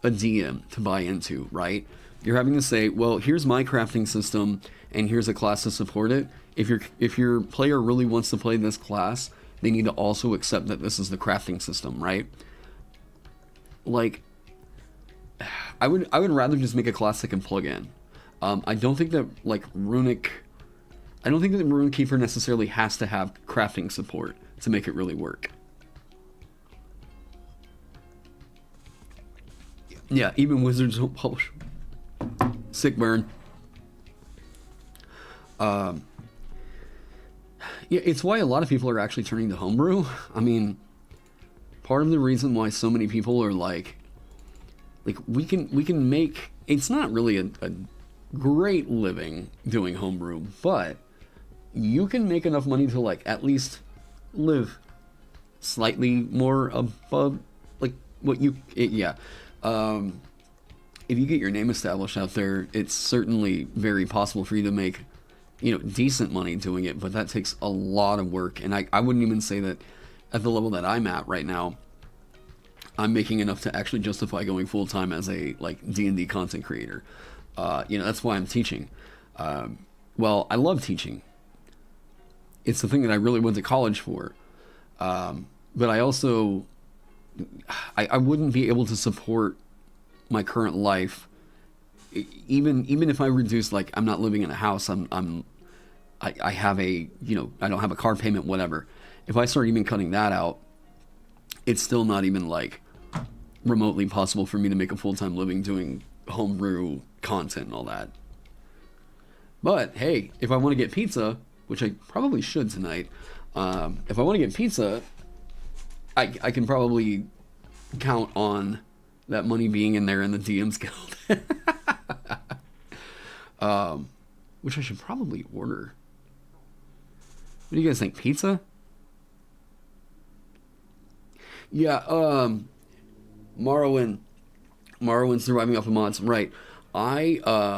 a DM to buy into, right? You're having to say, well, here's my crafting system, and here's a class to support it. If your player really wants to play this class, they need to also accept that this is the crafting system, right? Like, I would rather just make a class that can plug in. I don't think that I don't think that Runekeeper necessarily has to have crafting support to make it really work. Yeah, even Wizards don't publish. Sick burn. Yeah, it's why a lot of people are actually turning to homebrew. I mean, part of the reason why so many people are like we can make, it's not really a great living doing homebrew, but you can make enough money to like at least live slightly more above like what you if you get your name established out there, it's certainly very possible for you to make, decent money doing it, but that takes a lot of work. And I wouldn't even say that at the level that I'm at right now, I'm making enough to actually justify going full time as a D&D content creator. That's why I'm teaching. Well, I love teaching. It's the thing that I really went to college for. But I also, I wouldn't be able to support my current life, even if I reduce, I'm not living in a house, I have a, I don't have a car payment, whatever. If I start even cutting that out, it's still not even remotely possible for me to make a full-time living doing homebrew content and all that. But hey, if I want to get pizza, which I probably should tonight, if I want to get pizza, I can probably count on that money being in there in the DM's Guild. Which I should probably order. What do you guys think? Pizza? Yeah, Morrowind surviving off of mods. Right. I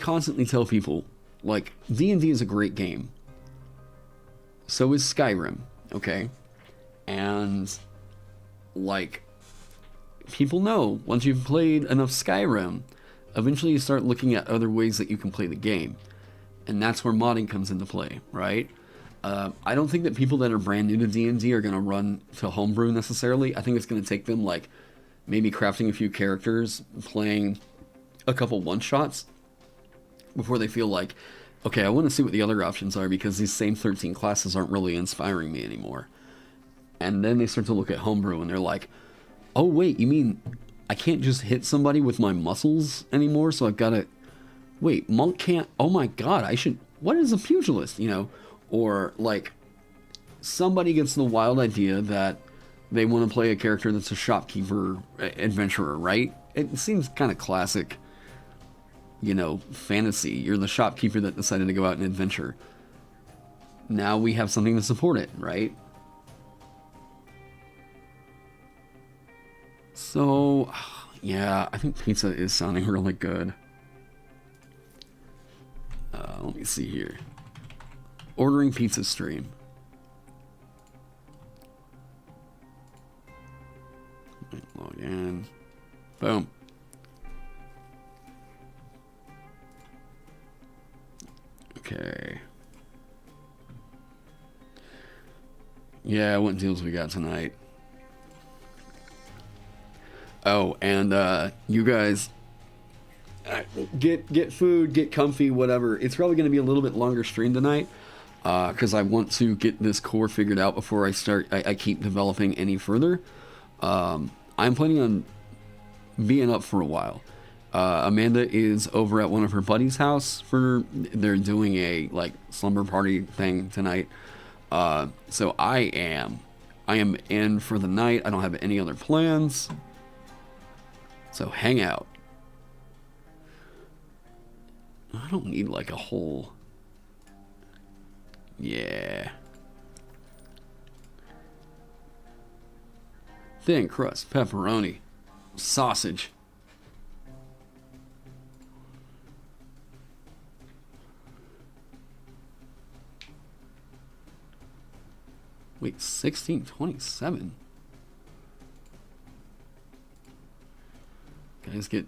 constantly tell people, D&D is a great game. So is Skyrim, okay? And people know once you've played enough Skyrim, eventually you start looking at other ways that you can play the game. And that's where modding comes into play, right? I don't think that people that are brand new to D&D are going to run to homebrew necessarily. I think it's going to take them maybe crafting a few characters, playing a couple one-shots before they feel okay, I want to see what the other options are because these same 13 classes aren't really inspiring me anymore. And then they start to look at homebrew and they're like, oh wait, you mean I can't just hit somebody with my muscles anymore, so I've got to... Wait, monk can't... Oh my god, I should... What is a pugilist, Or, somebody gets the wild idea that they want to play a character that's a shopkeeper adventurer, right? It seems kind of classic, fantasy. You're the shopkeeper that decided to go out and adventure. Now we have something to support it, right? So, yeah, I think pizza is sounding really good. Let me see here. Ordering pizza stream. Log in. Boom. Okay. Yeah, what deals we got tonight? Oh, and you guys get food, get comfy, whatever. It's probably going to be a little bit longer stream tonight because I want to get this core figured out before I keep developing any further. I'm planning on being up for a while. Amanda is over at one of her buddies' house they're doing a like slumber party thing tonight. So I am in for the night. I don't have any other plans. So hang out. I don't need like a whole... Yeah. Thin crust, pepperoni, sausage. Wait, 1627? Guys get...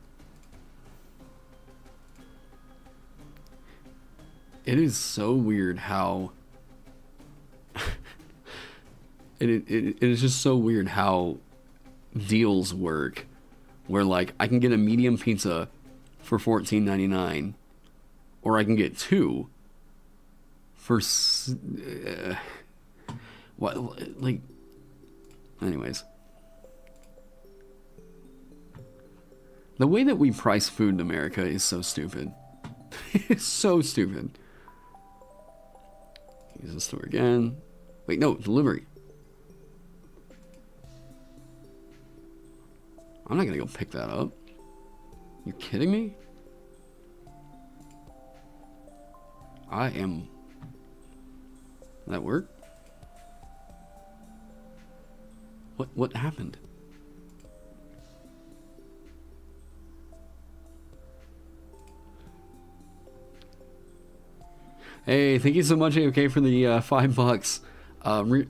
It is so weird how... it is just so weird how deals work. Where, like, I can get a medium pizza for $14.99. Or I can get two for... what, like... Anyways. The way that we price food in America is so stupid. It's so stupid. Use the store again. Wait, no, delivery. I'm not gonna go pick that up. You kidding me? I am... That work? What happened? Hey, thank you so much, AOK, for the $5.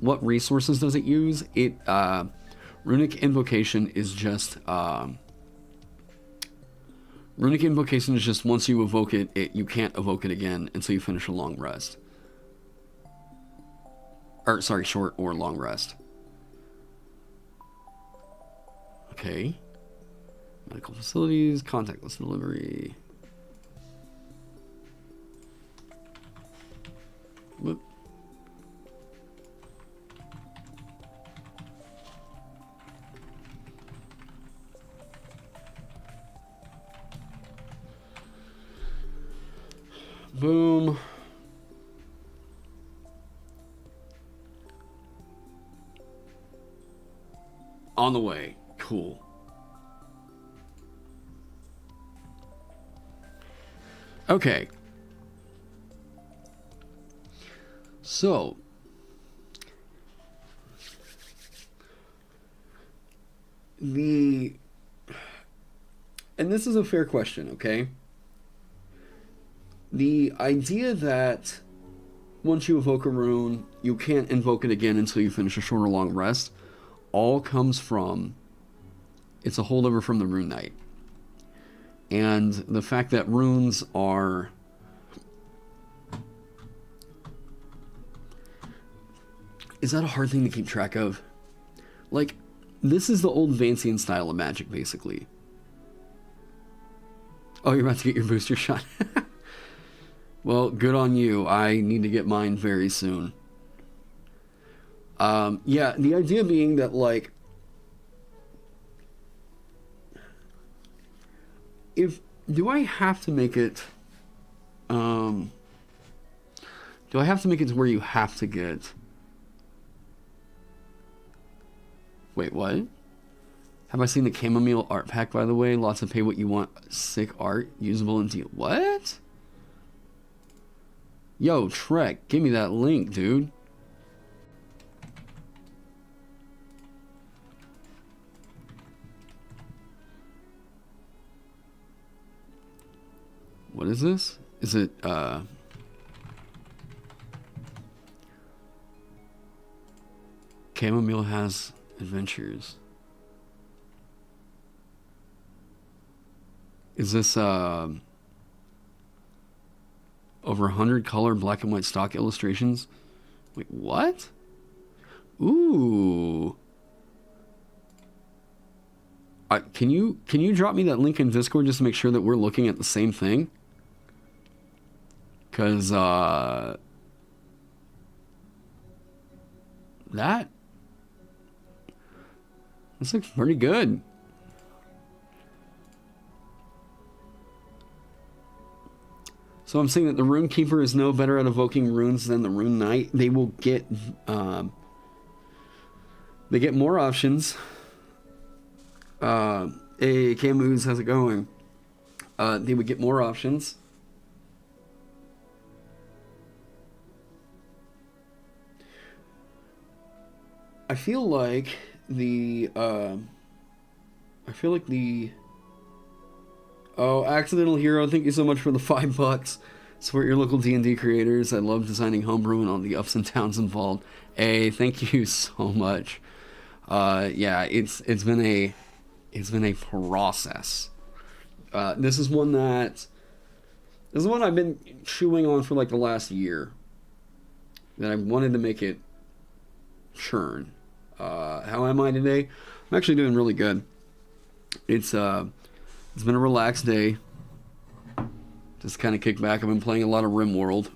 What resources does it use? Runic Invocation is just... Runic Invocation is just once you evoke it, you can't evoke it again until you finish a long rest. Or, sorry, short or long rest. Okay. Medical facilities, contactless delivery. Whoop. Boom. On the way. Cool. Okay. So, and this is a fair question, okay? The idea that once you evoke a rune, you can't invoke it again until you finish a short or long rest, all comes from, it's a holdover from the Rune Knight. And the fact that runes are... Is that a hard thing to keep track of? Like, this is the old Vancian style of magic, basically. Oh, you're about to get your booster shot. Well, good on you. I need to get mine very soon. Yeah, the idea being that, like... Do I have to make it... do I have to make it to where you have to get... Wait, what? Have I seen the chamomile art pack, by the way? Lots of pay what you want. Sick art. Usable in deal. What? Yo, Trek, give me that link, dude. What is this? Is it, Chamomile has adventures. Is this, over 100 color black and white stock illustrations? Wait, what? Ooh. Can you drop me that link in Discord just to make sure that we're looking at the same thing? Because, this looks pretty good. So I'm saying that the Rune Keeper is no better at evoking runes than the Rune Knight. They will get, they get more options. Hey, Camus, how's it going? They would get more options. I feel like the, oh, Accidental Hero, thank you so much for the $5. Support your local D&D creators. I love designing homebrew and all the ups and downs involved. Hey, thank you so much. Yeah, it's been a process. This is one I've been chewing on for like the last year. That I wanted to make it churn. How am I today? I'm actually doing really good. It's been a relaxed day. Just kind of kick back. I've been playing a lot of RimWorld.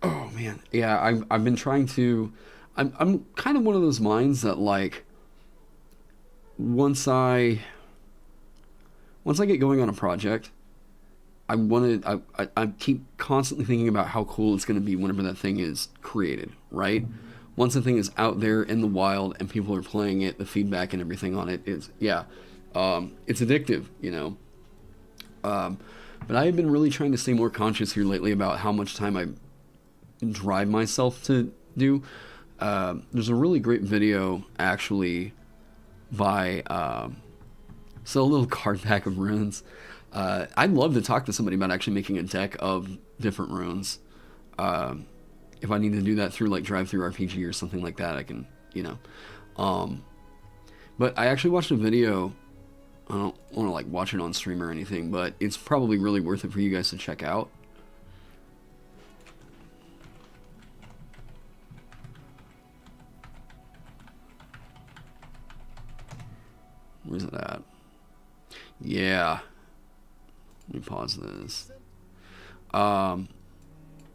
Oh man, yeah. I've been trying to. I'm kind of one of those minds that like. Once I get going on a project, I keep constantly thinking about how cool it's going to be whenever that thing is created, right? Once the thing is out there in the wild and people are playing it, the feedback and everything on it is, it's addictive, you know. But I have been really trying to stay more conscious here lately about how much time I drive myself to do. There's a really great video, actually, by a little card pack of runes. I'd love to talk to somebody about actually making a deck of different runes. If I need to do that through like Drive-Thru RPG or something like that, I can, you know. But I actually watched a video. I don't want to like watch it on stream or anything, but it's probably really worth it for you guys to check out. Where's it at? Yeah. Let me pause this.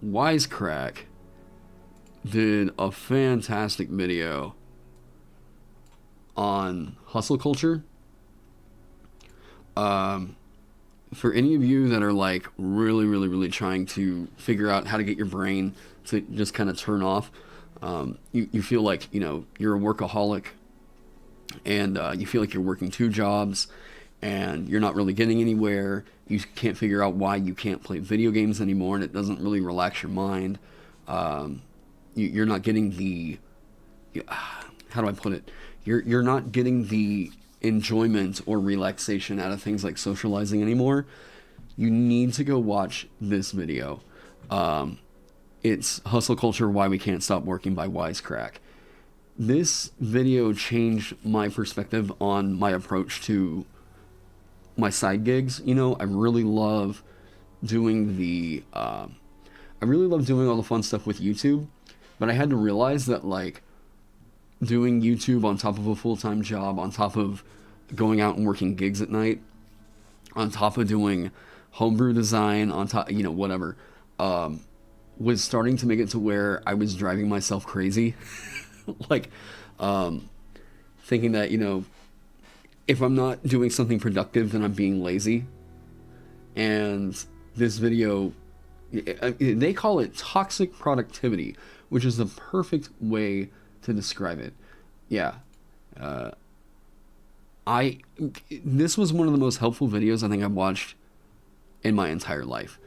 Wisecrack did a fantastic video on hustle culture. For any of you that are like really trying to figure out how to get your brain to just kind of turn off, you feel like, you know, you're a workaholic and you feel like you're working 2 jobs and you're not really getting anywhere. You can't figure out why you can't play video games anymore and it doesn't really relax your mind. You're not getting the, how do I put it? You're not getting the enjoyment or relaxation out of things like socializing anymore. You need to go watch this video. It's Hustle Culture, Why We Can't Stop Working by Wisecrack. This video changed my perspective on my approach to my side gigs. You know, I really love doing all the fun stuff with YouTube, but I had to realize that like doing YouTube on top of a full-time job, on top of going out and working gigs at night, on top of doing homebrew design, on top, you know, whatever, was starting to make it to where I was driving myself crazy. Like, thinking that, you know, if I'm not doing something productive, then I'm being lazy. And this video, they call it toxic productivity, which is the perfect way to describe it. Yeah. This was one of the most helpful videos I think I've watched in my entire life.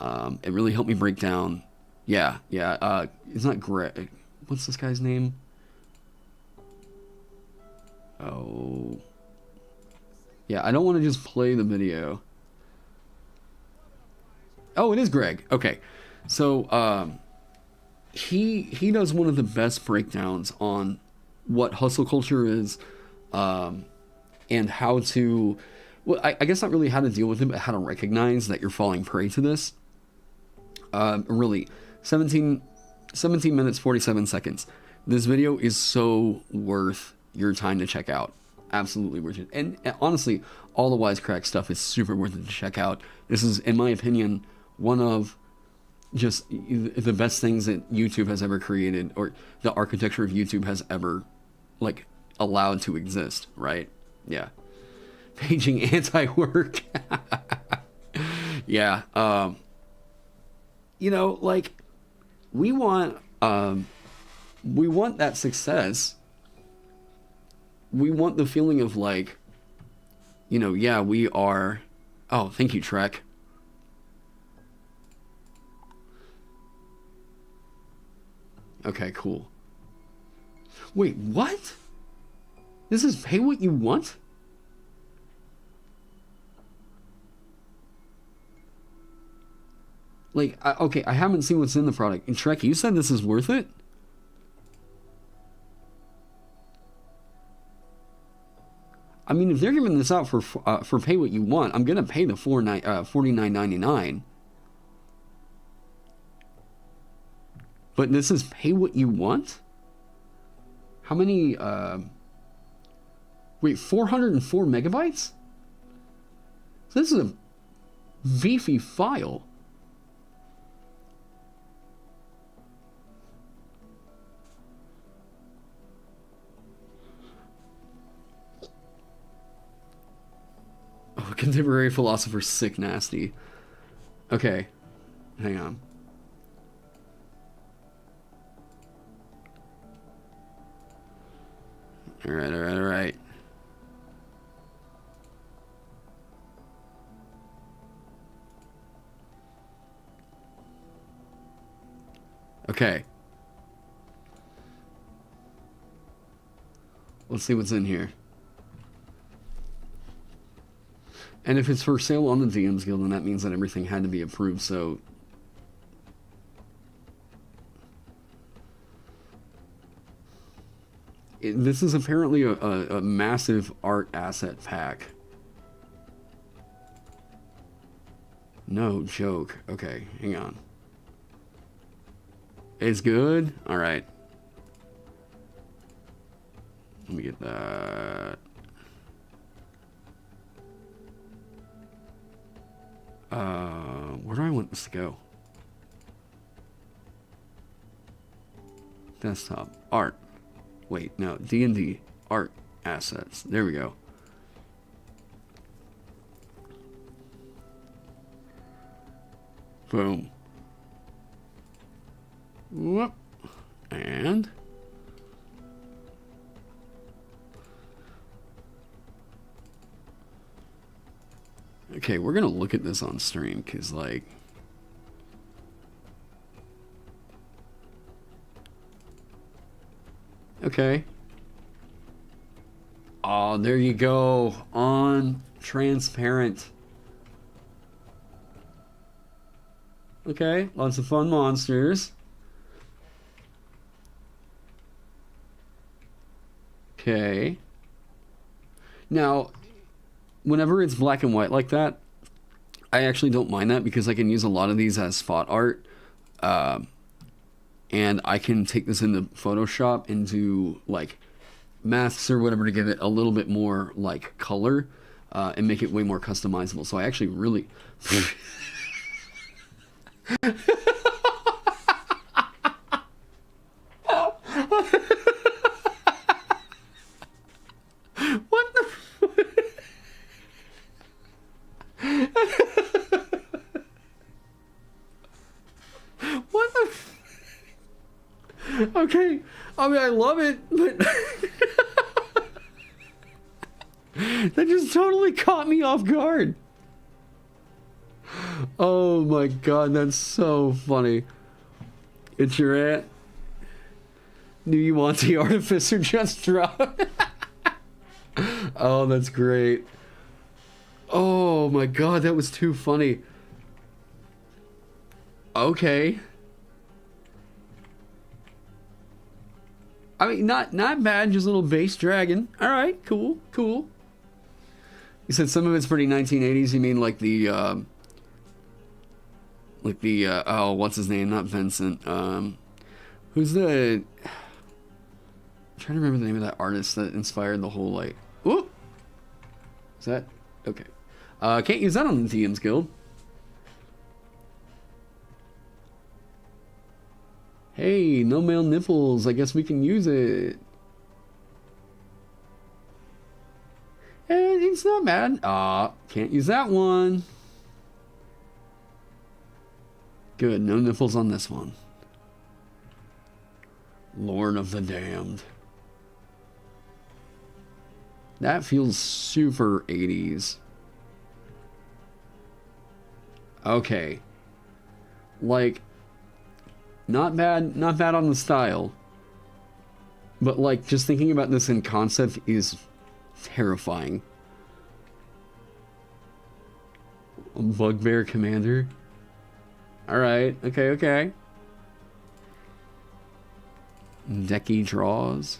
It really helped me break down. Yeah. It's not Greg. What's this guy's name? Oh. Yeah, I don't want to just play the video. Oh, it is Greg. Okay. So, he does one of the best breakdowns on what hustle culture is, and how to, well, I guess not really how to deal with it, but how to recognize that you're falling prey to this. Really, 17 minutes, 47 seconds. This video is so worth your time to check out. Absolutely worth it. And honestly, all the wisecrack stuff is super worth it to check out. This is, in my opinion, one of just the best things that YouTube has ever created, or the architecture of YouTube has ever, like, allowed to exist, right? Yeah. Paging anti-work. Yeah. You know, like, we want that success. We want the feeling of, like, you know, yeah, we are... Oh, thank you, Trek. Okay, cool. Wait, what? This is pay what you want? Like, okay, I haven't seen what's in the product. And Trek, you said this is worth it? I mean, if they're giving this out for pay what you want, I'm gonna pay the $49.99. But this is pay what you want? How many, wait, 404 megabytes? So this is a beefy file. Oh, contemporary philosopher, sick nasty. Okay, hang on. Alright. Okay. Let's see what's in here. And if it's for sale on the DMs Guild, then that means that everything had to be approved, so... This is apparently a massive art asset pack. No joke. Okay, hang on. It's good? Alright. Let me get that. Where do I want this to go? Desktop. Art. Wait, no. D&D. Art. Assets. There we go. Boom. Whoop. And... Okay, we're gonna look at this on stream, because, like... Okay. Oh, there you go. On transparent. Okay, lots of fun monsters. Okay. Now, whenever it's black and white like that, I actually don't mind that, because I can use a lot of these as spot art. And I can take this into Photoshop and do, like, masks or whatever to give it a little bit more, like, color, and make it way more customizable. So I actually really... What the... What the... Okay, I mean, I love it, but... That just totally caught me off guard. Oh my god, that's so funny. It's your aunt. Do you want the artificer just drop? Oh, that's great. Oh my god, that was too funny. Okay. I mean, not bad, just a little base dragon. Alright, cool, cool. You said some of it's pretty 1980s, you mean like the, oh, what's his name? Not Vincent. Who's the... I'm trying to remember the name of that artist that inspired the whole, like... Whoop! Is that... Okay. Can't use that on the DM's Guild. Hey, no male nipples. I guess we can use it. It's not bad. Can't use that one. Good, no nipples on this one. Lord of the Damned. That feels super 80s. Okay. Like, not bad on the style. But like, just thinking about this in concept is terrifying. Bugbear Commander. Alright, okay. Decky draws.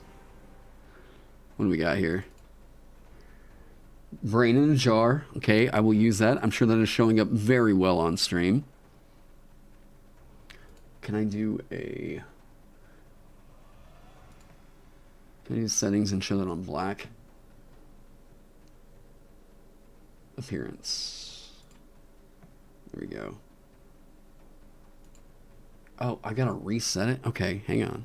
What do we got here? Brain in a jar. Okay, I will use that. I'm sure that is showing up very well on stream. Can I do a... Can I use settings and show that on black? Appearance. There we go. Oh, I gotta reset it? Okay, hang on.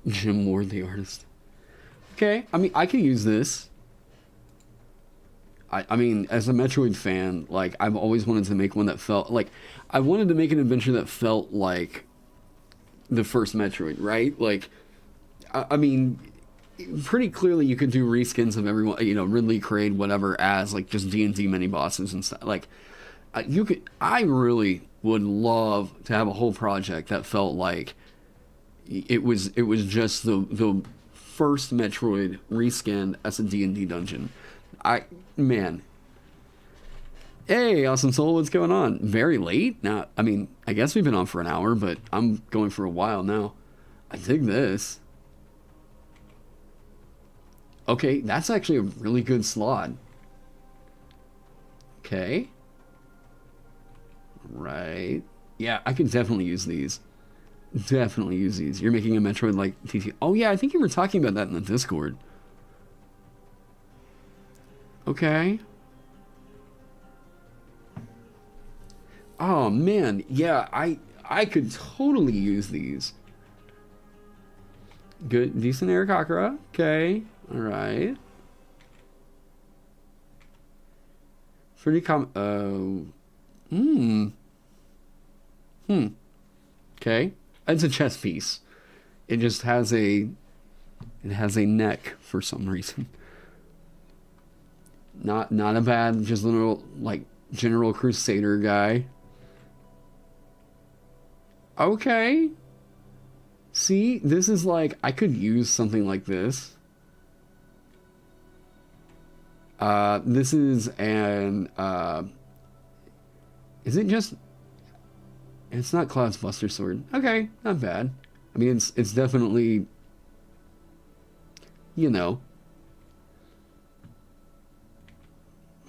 Jim Ward, the artist. Okay, I mean, I can use this. I mean, as a Metroid fan, like, I've always wanted to make one that felt like... I wanted to make an adventure that felt like the first Metroid, right? Like, I mean, pretty clearly you could do reskins of everyone, you know, Ridley, Kraid, whatever, as, like, just D&D mini-bosses and stuff. Like, you could... I really would love to have a whole project that felt like it was just the first Metroid reskinned as a D&D dungeon. Man. Hey, Awesome Soul, what's going on? Very late? Now, I mean, I guess we've been on for an hour, but I'm going for a while now. I dig this. Okay, that's actually a really good slot. Okay. Right. Yeah, I can definitely use these. Definitely use these. You're making a Metroid like TT. Oh yeah, I think you were talking about that in the Discord. Okay. Oh man, yeah, I could totally use these. Good, decent Eric Akira. Okay, all right. Pretty Okay, it's a chess piece. It just has a neck for some reason. Not a bad, just little, like, General Crusader guy. Okay. See, this is like, I could use something like this. This is an, is it just, it's not Cloud's Buster Sword. Okay, not bad. I mean, it's definitely, you know.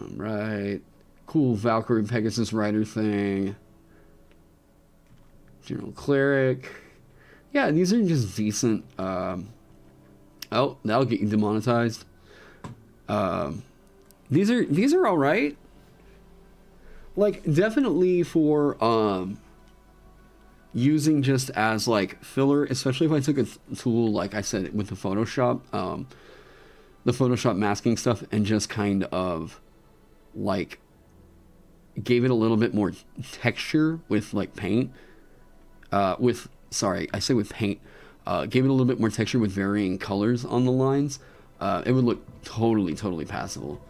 Alright. Cool Valkyrie Pegasus Rider thing. General Cleric. Yeah, these are just decent. Oh, that'll get you demonetized. These are alright. Like, definitely for using just as like filler, especially if I took a tool, like I said, with the Photoshop masking stuff, and just kind of like gave it a little bit more texture with like paint, gave it a little bit more texture with varying colors on the lines, it would look totally passable.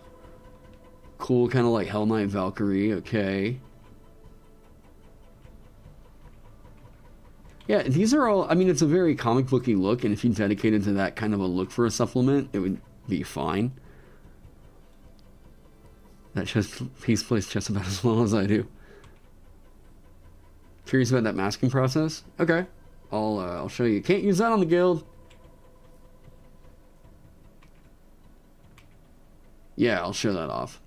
Cool, kind of like Hell Knight Valkyrie. Okay. Yeah, these are all, I mean, it's a very comic booky look, and if you dedicated to that kind of a look for a supplement, it would be fine. That chess piece plays chess about as well as I do. Curious about that masking process? Okay, I'll show you. Can't use that on the guild. Yeah, I'll show that off.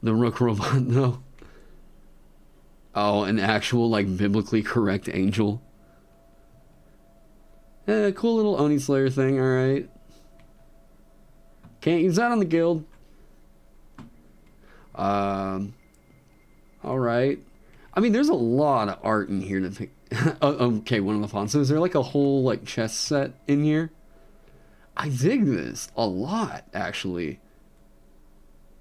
The Rook robot, no. Oh, an actual, like, biblically correct angel. Cool little Oni Slayer thing, alright. Can't use that on the guild. Alright. I mean, there's a lot of art in here to pick. Okay, one of the fonts. So is there, like, a whole, like, chess set in here? I dig this a lot, actually.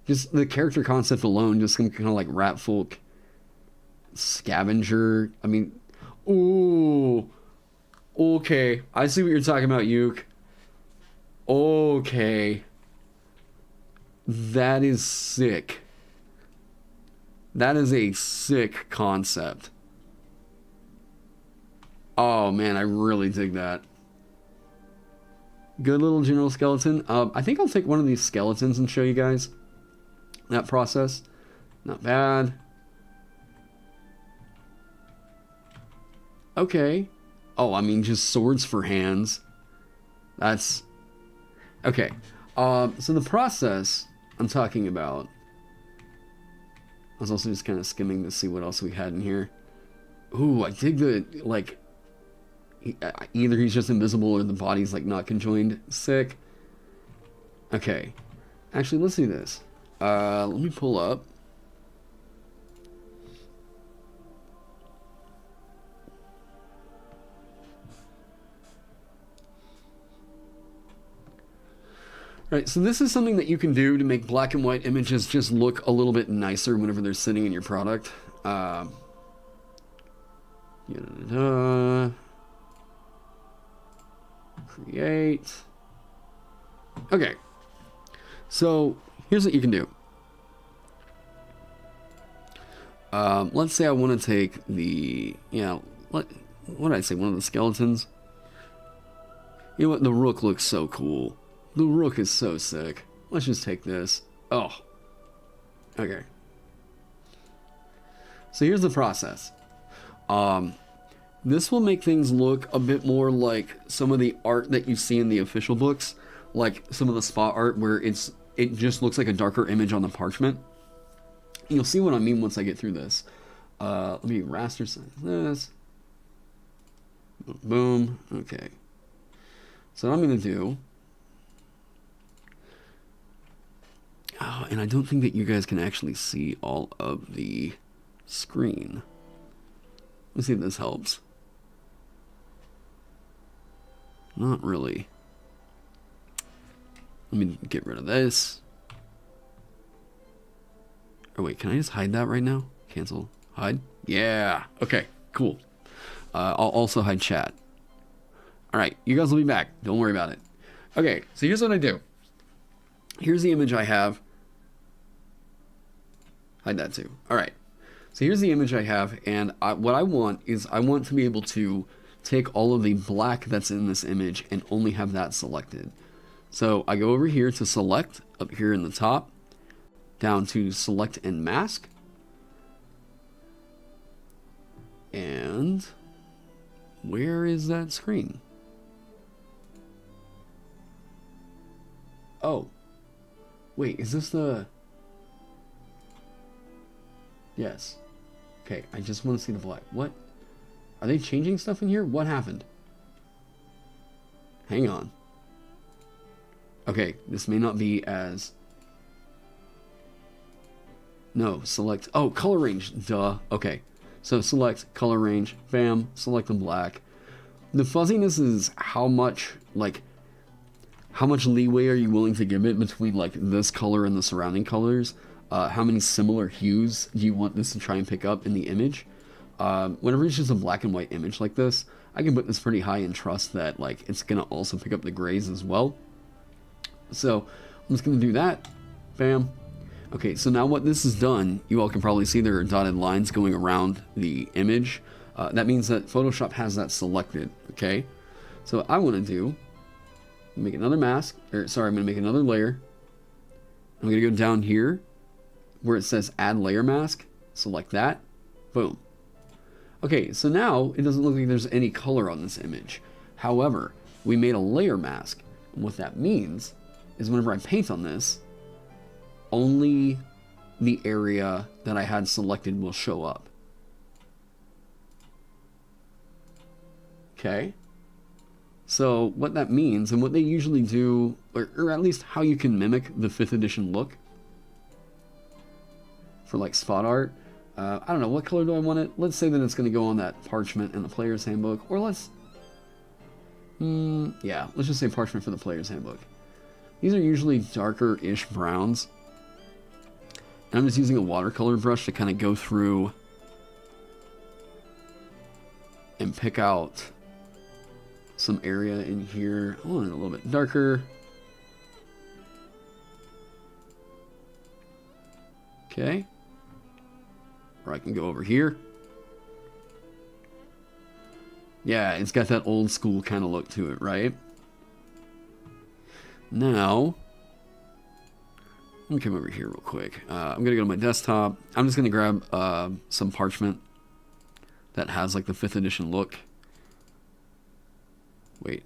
Just the character concept alone, just some kind of, like, rat folk scavenger. I mean, ooh, okay, I see what you're talking about, Yuke. Okay, that is sick. That is a sick concept. Oh man, I really dig that. Good little general skeleton. I think I'll take one of these skeletons and show you guys that process. Not bad. Okay. Oh, I mean, just swords for hands. That's... Okay. So the process I'm talking about... I was also just kind of skimming to see what else we had in here. Ooh, I dig the, like... Either he's just invisible or the body's, like, not conjoined. Sick. Okay. Actually, let's do this. Let me pull up. Right, so this is something that you can do to make black and white images just look a little bit nicer whenever they're sitting in your product. Create. Okay, so here's what you can do. Let's say I want to take the, what did I say, one of the skeletons? You know what, the Rook looks so cool. The Rook is so sick. Let's just take this. Oh. Okay. So here's the process. This will make things look a bit more like some of the art that you see in the official books. Like some of the spot art where it just looks like a darker image on the parchment. You'll see what I mean once I get through this. Let me raster size this. Boom. Okay. So what I'm going to do... Oh, and I don't think that you guys can actually see all of the screen. Let's see if this helps. Not really. Let me get rid of this. Oh wait, can I just hide that right now? Cancel. Hide? Yeah. Okay, cool. I'll also hide chat. Alright, you guys will be back. Don't worry about it. Okay, so here's what I do. Here's the image I have. Hide that too. Alright, so here's the image I have, and what I want is I want to be able to take all of the black that's in this image and only have that selected. So I go over here to select, up here in the top, down to select and mask, and where is that screen? Oh, wait, is this the... Yes. Okay, I just want to see the black. What? Are they changing stuff in here? What happened? Hang on. Okay, this may not be as... No, select... Oh, color range. Duh. Okay. So select color range. Bam. Select the black. The fuzziness is how much, like... How much leeway are you willing to give it between, like, this color and the surrounding colors? How many similar hues do you want this to try and pick up in the image? Whenever it's just a black and white image like this, I can put this pretty high and trust that, like, it's going to also pick up the grays as well. So, I'm just going to do that. Bam. Okay, so now what this has done, you all can probably see there are dotted lines going around the image. That means that Photoshop has that selected, okay? So what I want to do, make another mask, or sorry, I'm going to make another layer. I'm going to go down here where it says add layer mask, select that, boom. Okay, so now it doesn't look like there's any color on this image. However, we made a layer mask, and what that means is whenever I paint on this, only the area that I had selected will show up. Okay? So what that means, and what they usually do, or at least how you can mimic the 5th edition look for like spot art, I don't know, what color do I want it? Let's say that it's going to go on that parchment in the player's handbook, or let's just say parchment for the player's handbook. These are usually darker-ish browns. And I'm just using a watercolor brush to kind of go through and pick out some area in here. I want it a little bit darker. Okay. Or I can go over here. Yeah, it's got that old school kind of look to it, right? Now, let me come over here real quick. I'm going to go to my desktop. I'm just going to grab some parchment that has like the 5th edition look. Wait,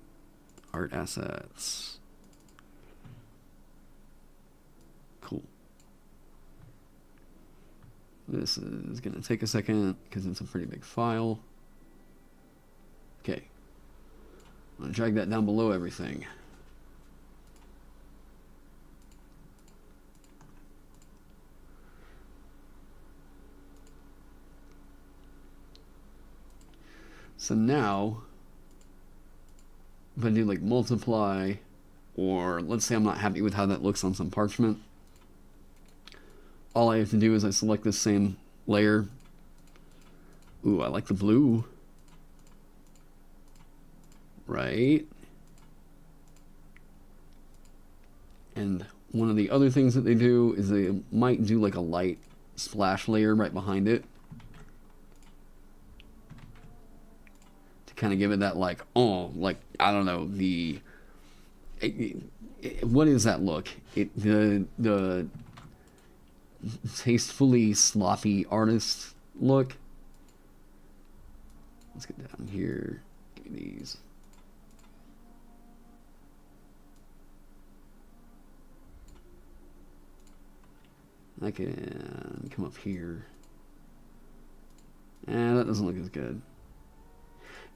art assets. Cool. This is going to take a second because it's a pretty big file. Okay. I'm going to drag that down below everything. So now, if I do like multiply, or let's say I'm not happy with how that looks on some parchment, all I have to do is I select this same layer. Ooh, I like the blue. Right. And one of the other things that they do is they might do like a light splash layer right behind it. Kind of give it that like, oh, like, I don't know, what is that look? The tastefully sloppy artist look. Let's get down here. Give me these. I can come up here. That doesn't look as good.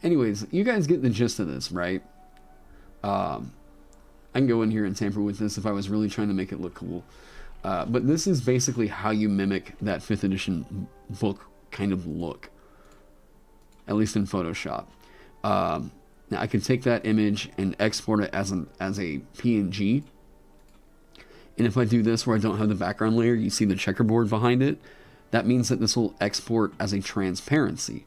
Anyways, you guys get the gist of this, right? I can go in here and tamper with this if I was really trying to make it look cool. But this is basically how you mimic that 5th edition book kind of look. At least in Photoshop. Now I can take that image and export it as a PNG. And if I do this where I don't have the background layer, you see the checkerboard behind it. That means that this will export as a transparency.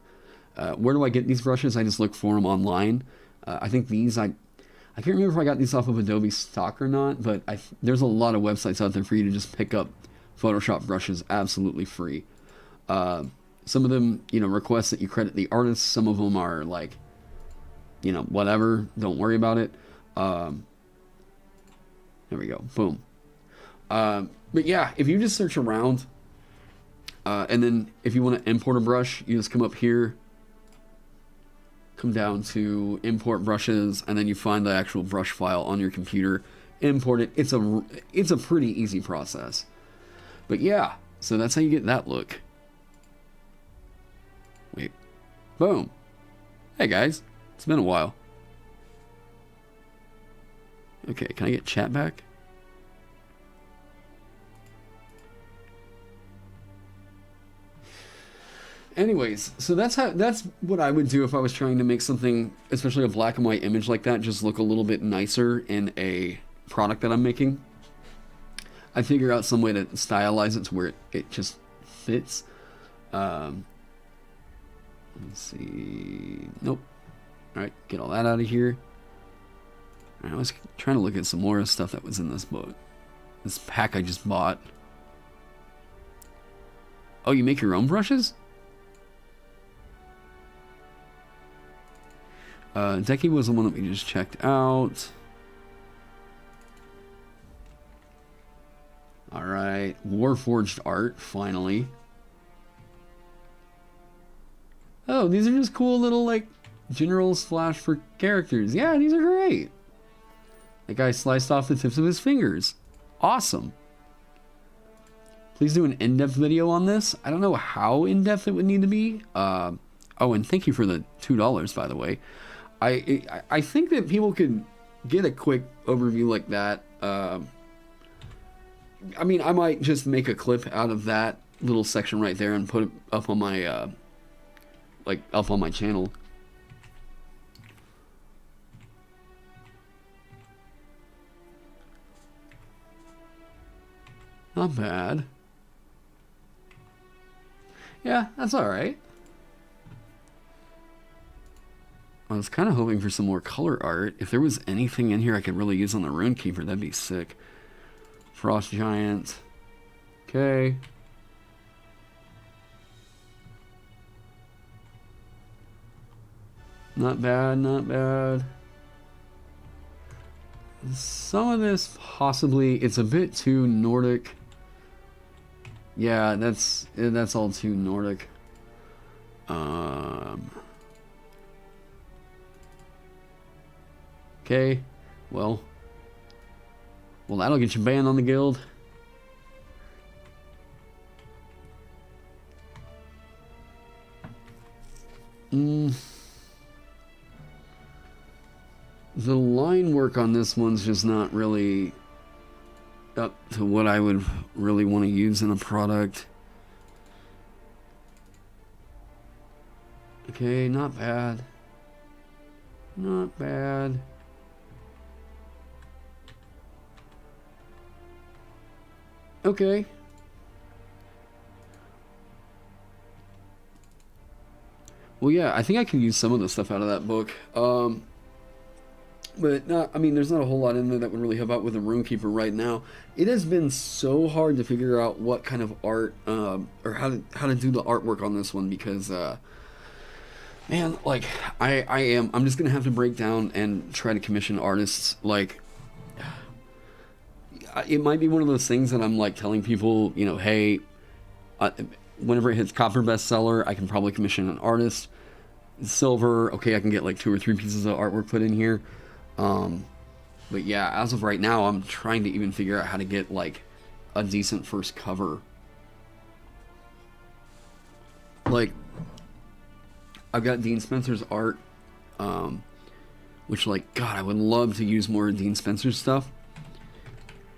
Where do I get these brushes? I just look for them online. I think these, I can't remember if I got these off of Adobe stock or not, but there's a lot of websites out there for you to just pick up Photoshop brushes absolutely free. Some of them, request that you credit the artist. Some of them are like, whatever, don't worry about it. There we go, boom. But yeah, if you just search around, and then if you want to import a brush, you just come up here, come down to import brushes, and then you find the actual brush file on your computer, import it. It's a pretty easy process. But yeah, so that's how you get that look. Wait, boom. Hey guys, it's been a while. Okay, can I get chat back? Anyways, so that's what I would do if I was trying to make something, especially a black and white image like that, just look a little bit nicer in a product that I'm making. I figure out some way to stylize it to where it just fits. Let's see. Nope. All right, get all that out of here. All right, I was trying to look at some more stuff that was in this book. This pack I just bought. Oh, you make your own brushes? Deki was the one that we just checked out. Alright, Warforged art, finally. Oh, these are just cool little, like, generals flash for characters. Yeah, these are great. That guy sliced off the tips of his fingers. Awesome. Please do an in-depth video on this. I don't know how in-depth it would need to be. Oh, and thank you for the $2, by the way. I think that people could get a quick overview like that. I mean, I might just make a clip out of that little section right there and put it up on my, up on my channel. Not bad. Yeah, that's alright. I was kind of hoping for some more color art. If there was anything in here I could really use on the Runekeeper, that'd be sick. Frost Giant. Okay. Not bad, not bad. Some of this possibly, it's a bit too Nordic. Yeah, that's all too Nordic. Okay, well, that'll get you banned on the guild. The line work on this one's just not really up to what I would really want to use in a product. Okay, not bad. Not bad. Okay. Well, yeah, I think I can use some of the stuff out of that book. But not, I mean, there's not a whole lot in there that would really help out with the Runekeeper right now. It has been so hard to figure out what kind of art, or how to do the artwork on this one because, man, like, I'm just gonna have to break down and try to commission artists. Like, it might be one of those things that I'm like telling people, you know, hey, whenever it hits copper bestseller, I can probably commission an artist. Silver, okay, I can get like 2 or 3 pieces of artwork put in here. But yeah, as of right now, I'm trying to even figure out how to get like a decent first cover. Like, I've got Dean Spencer's art, which, like, God, I would love to use more of Dean Spencer's stuff.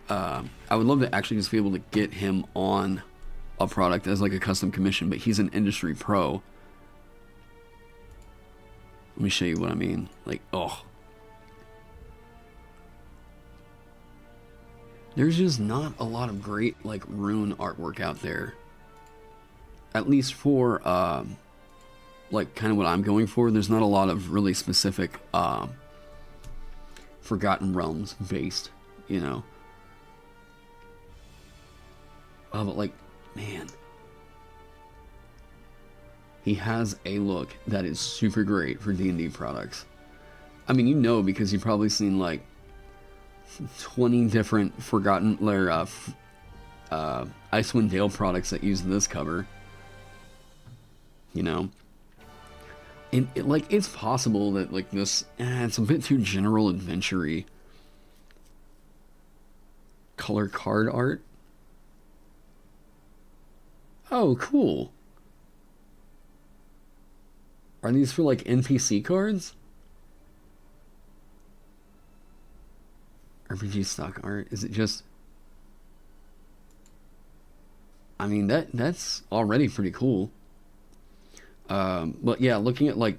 I would love to actually just be able to get him on a product as like a custom commission, but he's an industry pro. Let me show you what I mean. Like, oh. There's just not a lot of great, like, rune artwork out there. At least for, like, kind of what I'm going for. There's not a lot of really specific, Forgotten Realms based, you know. But, like, man. He has a look that is super great for D&D products. I mean, you know, because you've probably seen, like, 20 different Forgotten Icewind Dale products that use this cover. You know, and like, it's possible that like this, it's a bit too general adventure-y. Color card art. Oh, cool. Are these for like NPC cards? RPG stock art. Is it just... I mean, that's already pretty cool. But yeah, looking at like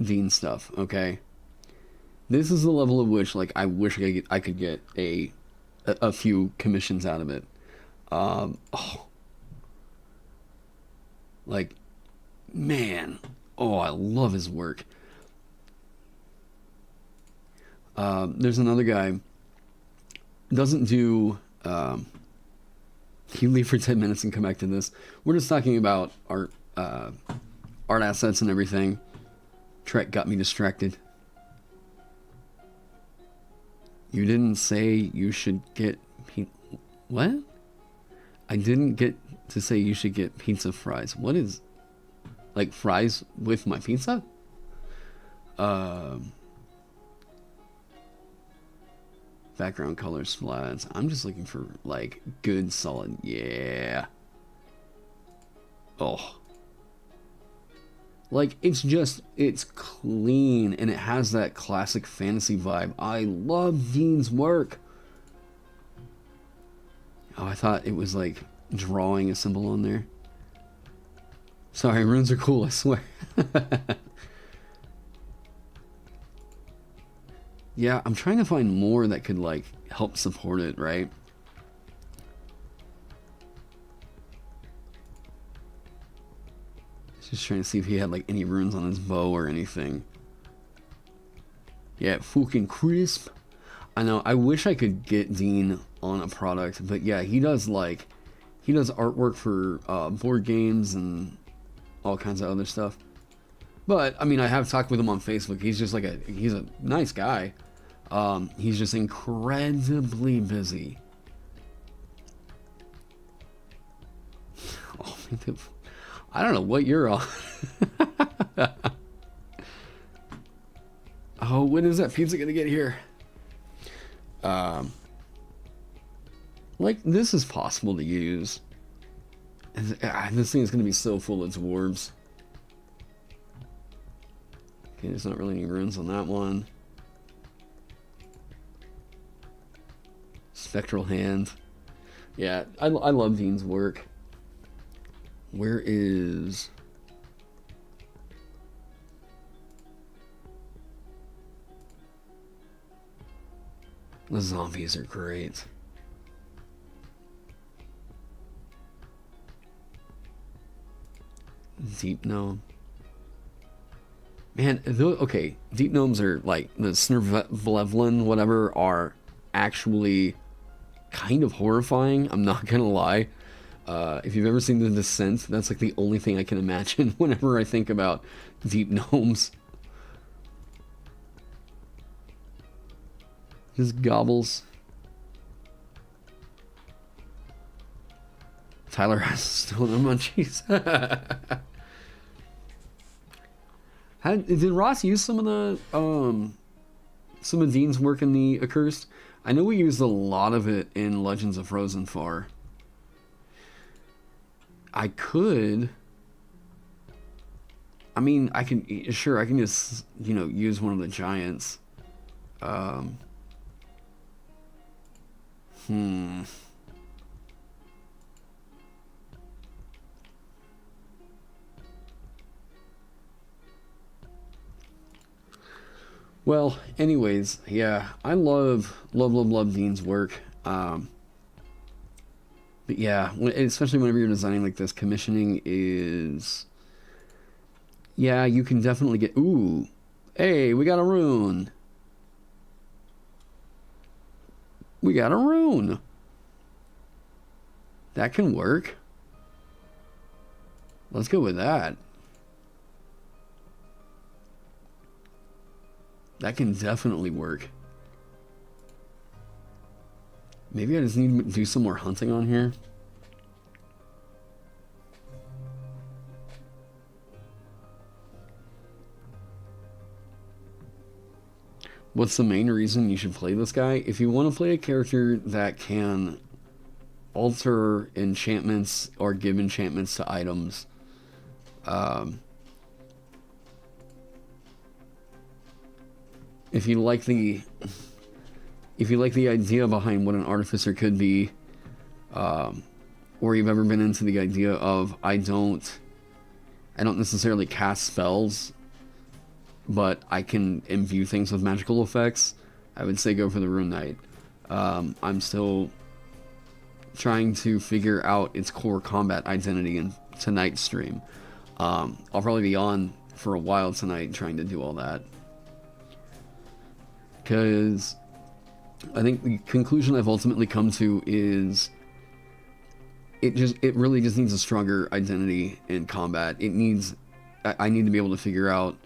Dean stuff, okay? This is the level of which, like, I wish I could get a few commissions out of it. Oh. Like, man. Oh, I love his work. There's another guy, doesn't do, can you leave for 10 minutes and come back to this? We're just talking about art assets and everything. Trek got me distracted. You didn't say you should get... What? I didn't get to say you should get pizza fries. What is... Like, fries with my pizza? Background color splats. I'm just looking for, like, good, solid... Yeah. Oh. Like, it's clean, and it has that classic fantasy vibe. I love Dean's work. Oh, I thought it was, like, drawing a symbol on there. Sorry, runes are cool, I swear. Yeah, I'm trying to find more that could, like, help support it, right? Just trying to see if he had, like, any runes on his bow or anything. Yeah, fucking crisp. I know, I wish I could get Dean on a product, but yeah, he does, like, he does artwork for board games and all kinds of other stuff. But, I mean, I have talked with him on Facebook. He's just, like, he's a nice guy. He's just incredibly busy. Oh, I don't know what you're on. Oh, when is that pizza gonna get here? Like, this is possible to use. This thing is gonna be so full of dwarves. Okay, there's not really any runes on that one. Spectral hand. Yeah, I love Dean's work. Where is... The zombies are great. Deep gnome. Man, okay, deep gnomes are like the Snervlevlin, whatever, are actually kind of horrifying. I'm not gonna lie. If you've ever seen The Descent, that's like the only thing I can imagine whenever I think about deep gnomes. His gobbles. Tyler has stolen the munchies. Did Ross use some of the some of Dean's work in the Accursed? I know we used a lot of it in Legends of Rosenfar. I could... I mean, I can... Sure, I can just, you know, use one of the giants. Well, anyways, yeah, I love Dean's work. But yeah, especially whenever you're designing like this, commissioning is... Yeah, you can definitely get... Ooh, hey, we got a rune. We got a rune. That can work. Let's go with that. That can definitely work. Maybe I just need to do some more hunting on here. What's the main reason you should play this guy? If you want to play a character that can alter enchantments or give enchantments to items, if you like the idea behind what an artificer could be, or you've ever been into the idea of I don't necessarily cast spells, but I can imbue things with magical effects, I would say go for the Rune Knight. I'm still trying to figure out its core combat identity in tonight's stream. I'll probably be on for a while tonight trying to do all that. Because I think the conclusion I've ultimately come to is it really just needs a stronger identity in combat. I need to be able to figure out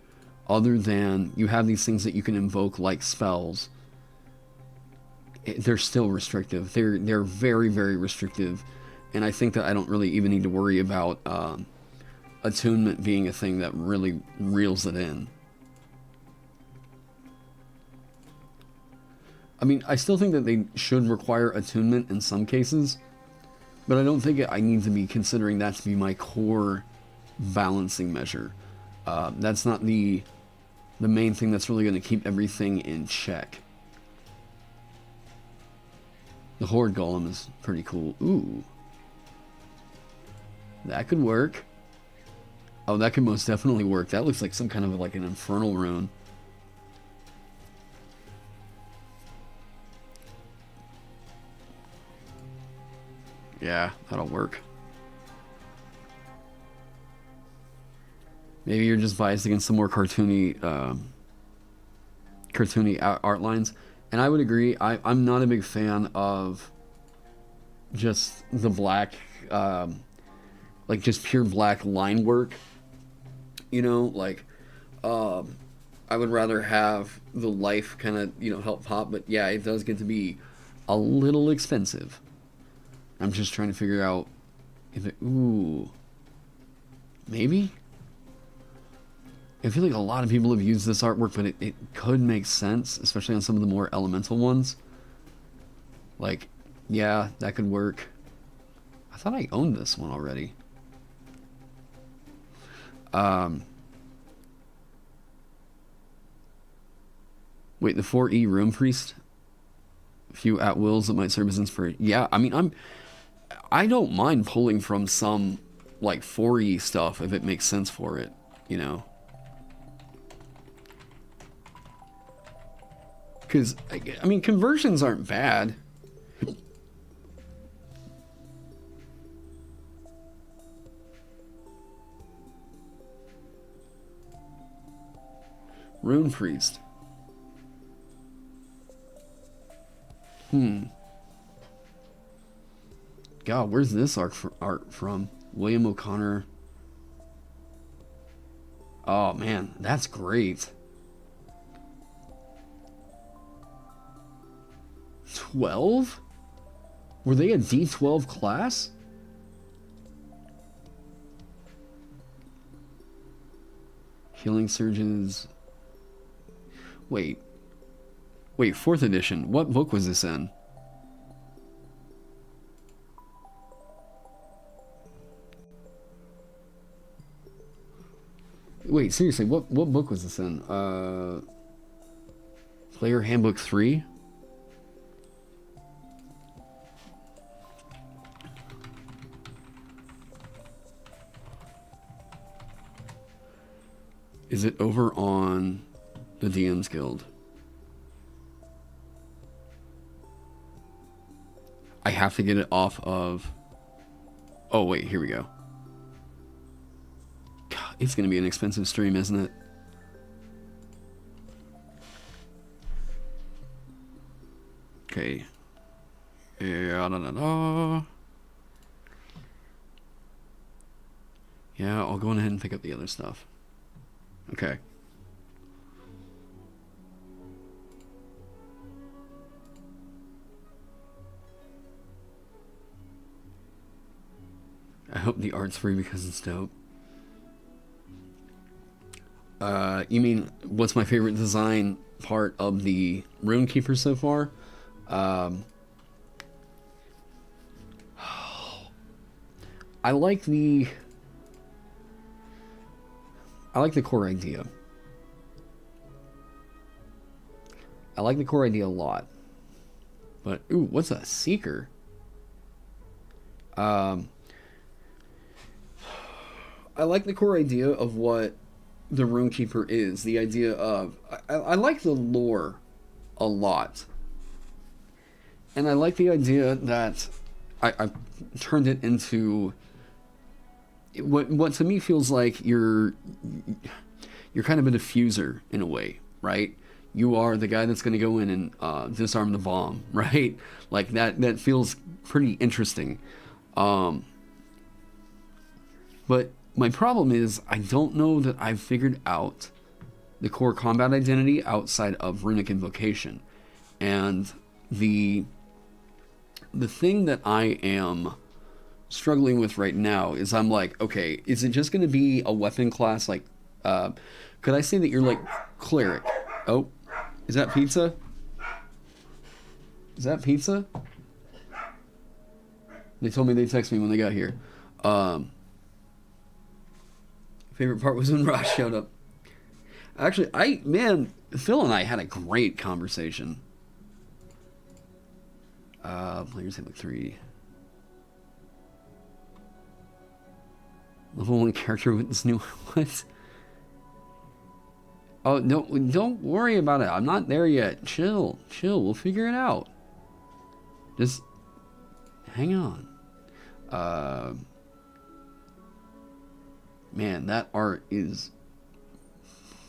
other than you have these things that you can invoke like spells, they're still restrictive. They're very, very restrictive. And I think that I don't really even need to worry about attunement being a thing that really reels it in. I mean, I still think that they should require attunement in some cases, but I don't think I need to be considering that to be my core balancing measure. That's not the main thing that's really going to keep everything in check. The Horde Golem is pretty cool. Ooh. That could work. Oh, that could most definitely work. That looks like some kind of like an infernal rune. Yeah, that'll work. Maybe you're just biased against some more cartoony art lines. And I would agree. I'm not a big fan of just the black, like just pure black line work. You know, like, I would rather have the life kind of, you know, help pop. But yeah, it does get to be a little expensive. I'm just trying to figure out if it... Ooh. Maybe? I feel like a lot of people have used this artwork, but it could make sense, especially on some of the more elemental ones. Like, yeah, that could work. I thought I owned this one already. Wait, the 4E Room Priest? A few at-wills that might serve as inspiration. Yeah, I mean, I don't mind pulling from some, like, 4E stuff if it makes sense for it, you know? Because, I mean, conversions aren't bad. Rune Priest. God, where's this art from? William O'Connor. Oh, man, that's great. 12? Were they a D12 class? Healing Surgeons. Wait, 4th edition. What book was this in? Wait, seriously, what book was this in? Player Handbook 3? Is it over on the DM's Guild? I have to get it off of... Oh, wait, here we go. God, it's going to be an expensive stream, isn't it? Okay. Yeah, yeah, I'll go ahead and pick up the other stuff. Okay. I hope the art's free because it's dope. You mean, what's my favorite design part of the Runekeeper so far? I like the core idea. I like the core idea a lot. But, ooh, what's a Seeker? I like the core idea of what the Runekeeper is. The idea of... I like the lore a lot. And I like the idea that I turned it into... What to me feels like you're kind of a diffuser in a way, right? You are the guy that's going to go in and disarm the bomb, right? Like that feels pretty interesting. But my problem is I don't know that I've figured out the core combat identity outside of runic invocation. And the thing that I am struggling with right now is I'm like, okay, is it just going to be a weapon class? Like, could I say that you're like cleric? Oh, is that pizza? Is that pizza? They told me they texted me when they got here. Favorite part was when Ross showed up. Actually, Phil and I had a great conversation. Players hit like 3. Level 1 character with this new what? Oh, no, don't worry about it. I'm not there yet. Chill. We'll figure it out. Just hang on. Man, that art is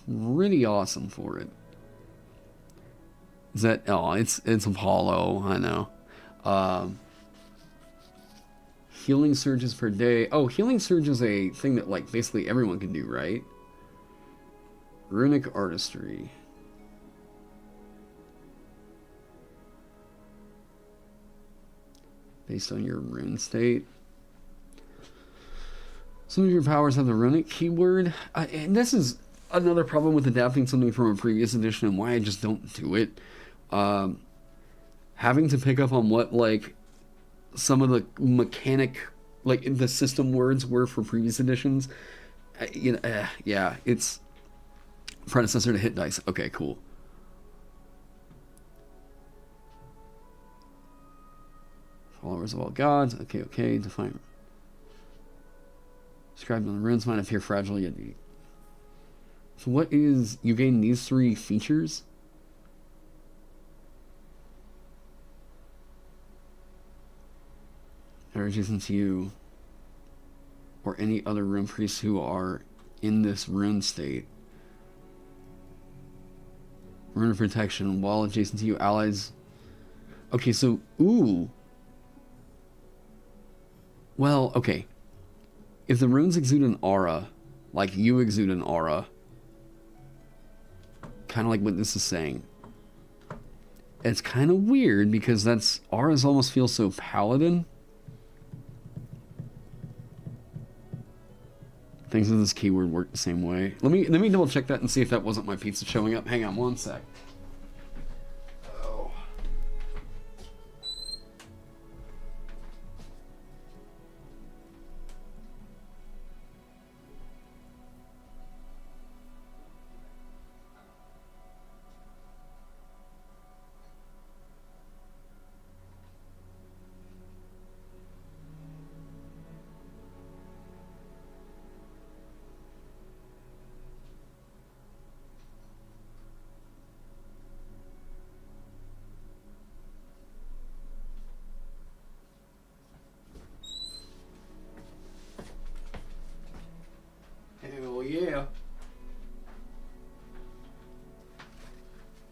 pretty awesome for it. Is that... Oh, it's Apollo. I know. Healing surges per day. Oh, healing surge is a thing that, like, basically everyone can do, right? Runic artistry. Based on your rune state. Some of your powers have the runic keyword. And this is another problem with adapting something from a previous edition and why I just don't do it. Having to pick up on what, like, some of the mechanic, like, the system words were for previous editions. Yeah, it's predecessor to hit dice. Okay, cool. Followers of all gods. Okay. Define. Described on the runes might appear fragile yet deep. So what is... You gain these 3 features? Are adjacent to you or any other rune priests who are in this rune state. Rune of protection while adjacent to you, allies. Okay, so ooh. Well, okay. If the runes exude an aura, like you exude an aura, kind of like what this is saying, it's kind of weird because that's... Auras almost feel so paladin. Things in this keyword work the same way. Let me double check that and see if that wasn't my pizza showing up. Hang on one sec. Oh. Hell yeah.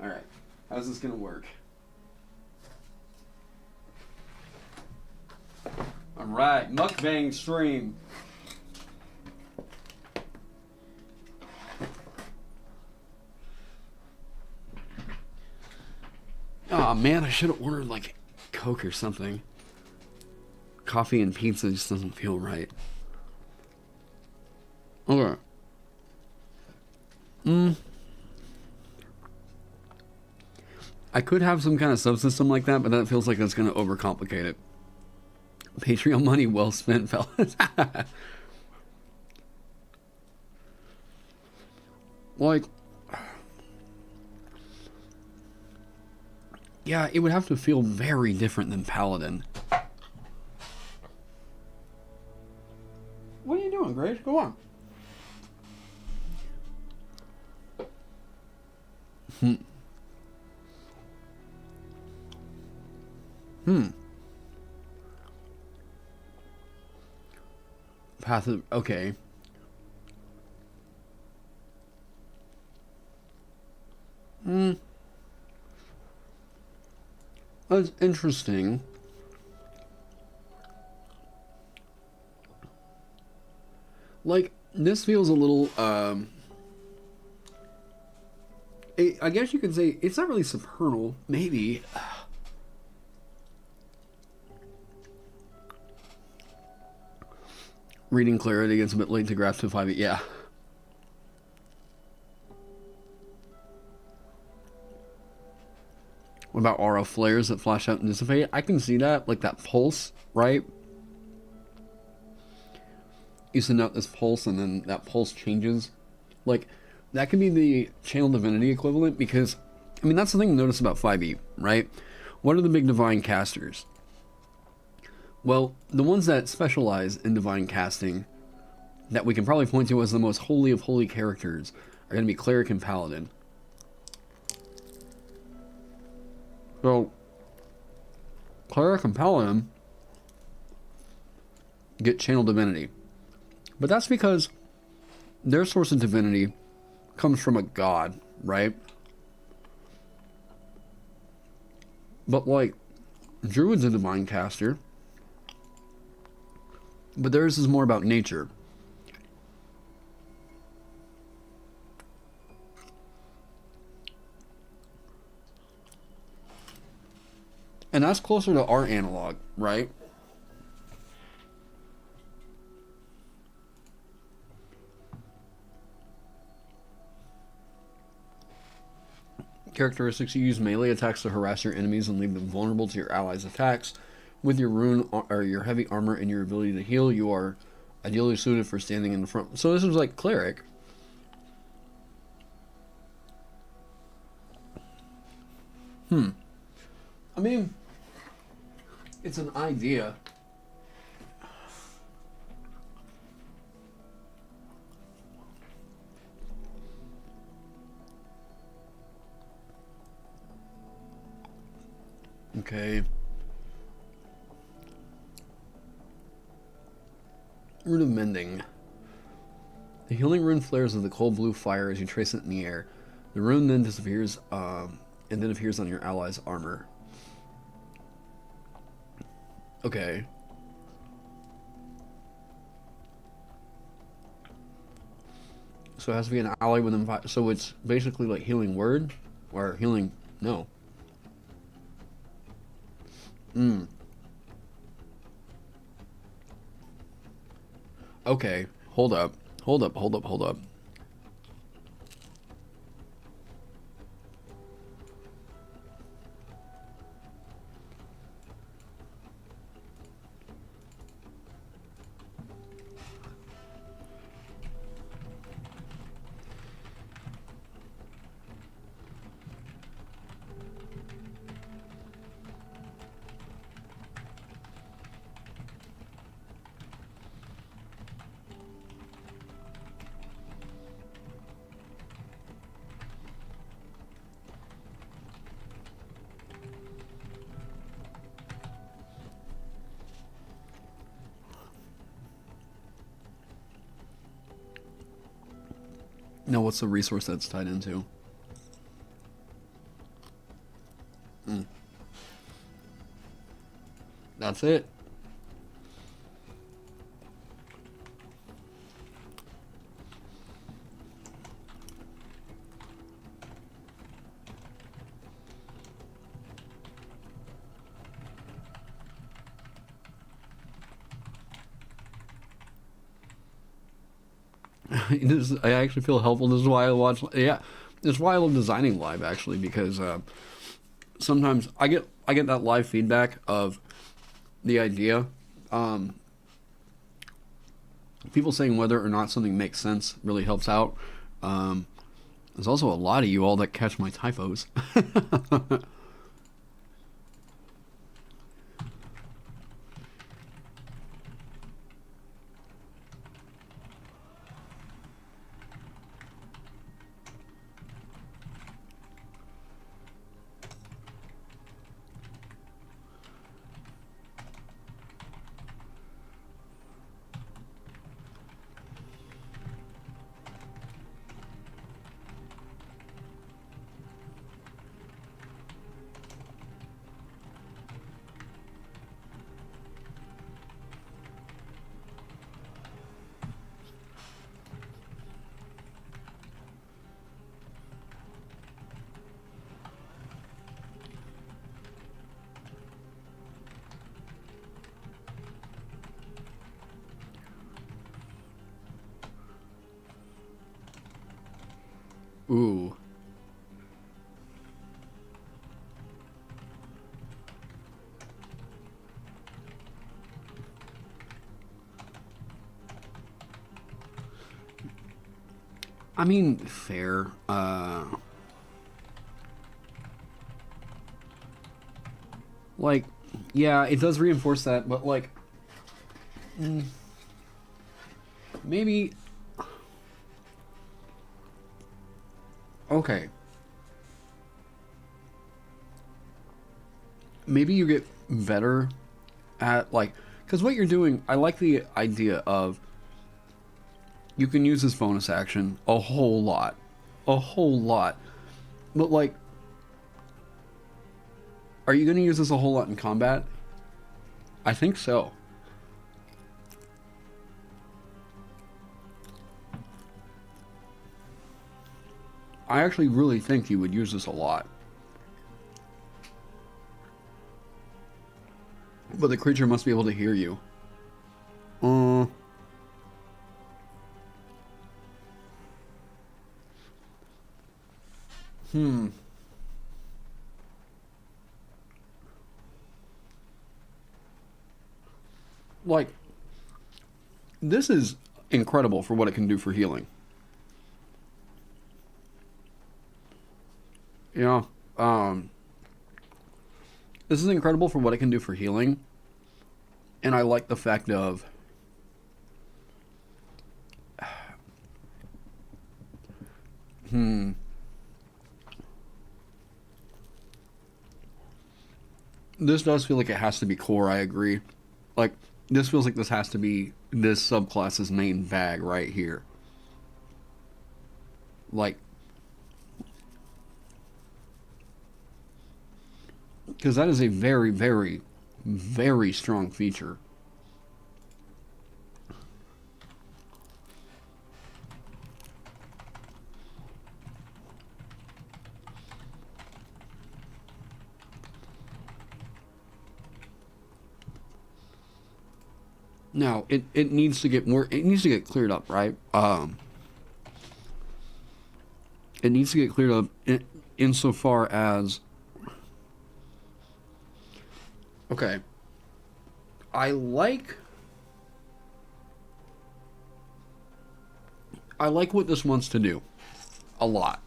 Alright. How's this gonna work? Alright, mukbang stream. Oh man, I should have ordered like Coke or something. Coffee and pizza just doesn't feel right. Okay. I could have some kind of subsystem like that, but that feels like that's going to overcomplicate it. Patreon money well spent, fellas. Like, yeah, it would have to feel very different than Paladin. What are you doing, Grace? Go on. Passive, okay. That's interesting. Like, this feels a little, I guess you could say it's not really supernal. Maybe. Reading clarity gets a bit late to grasp to 5e. Yeah. What about aura flares that flash out and dissipate? I can see that, like that pulse, right? You send out this pulse and then that pulse changes. Like, that could be the channel divinity equivalent because, I mean, that's the thing to notice about 5e, right? What are the big divine casters? Well, the ones that specialize in divine casting that we can probably point to as the most holy of holy characters are going to be cleric and paladin. So, cleric and paladin get channel divinity. But that's because their source of divinity comes from a god, right? But like, druid's a divine caster. But theirs is more about nature. And that's closer to our analog, right? Characteristics: you use melee attacks to harass your enemies and leave them vulnerable to your allies' attacks. With your rune or your heavy armor and your ability to heal, you are ideally suited for standing in the front. So this is like cleric. I mean, it's an idea. Okay. Rune of Mending. The healing rune flares with a cold blue fire as you trace it in the air. The rune then disappears, and then appears on your ally's armor. Okay. So it has to be an ally within 5. So it's basically like healing word? Or healing... No. Okay. Hold up. Hold up, hold up, hold up. Now, what's the resource that's tied into? That's it. I actually feel helpful. This is why I watch. Yeah, this is why I love designing live, actually, because sometimes I get that live feedback of the idea. People saying whether or not something makes sense really helps out. There's also a lot of you all that catch my typos. Ooh. I mean, fair. Like, yeah, it does reinforce that, but like, maybe. Okay. Maybe you get better at like, because what you're doing, I like the idea of you can use this bonus action a whole lot. A whole lot. But like, are you going to use this a whole lot in combat? I think so. I actually really think you would use this a lot. But the creature must be able to hear you. Like, this is incredible for what it can do for healing. Yeah. This is incredible for what it can do for healing. And I like the fact of this does feel like it has to be core, I agree. Like, this feels like this has to be this subclass's main bag right here. Like, because that is a very, very, very strong feature. Now, it needs to get more, it needs to get cleared up, right? It needs to get cleared up insofar as, okay, I like what this wants to do a lot.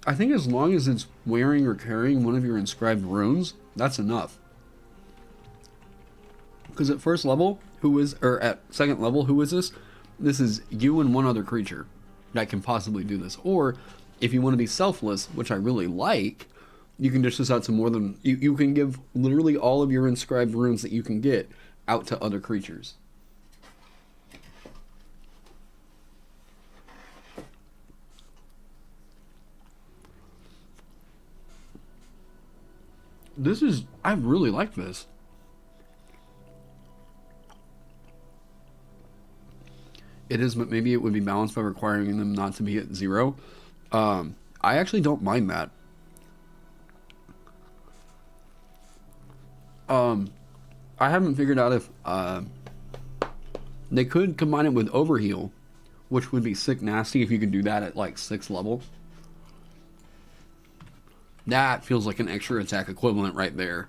I think as long as it's wearing or carrying one of your inscribed runes, that's enough. Because at first level, at second level, who is this? This is you and one other creature that can possibly do this. Or, if you want to be selfless, which I really like, you can dish this out to more than, you can give literally all of your inscribed runes that you can get out to other creatures. I really like this. It is, but maybe it would be balanced by requiring them not to be at 0. I actually don't mind that. I haven't figured out if they could combine it with Overheal, which would be sick nasty if you could do that at like 6th level. That feels like an extra attack equivalent right there.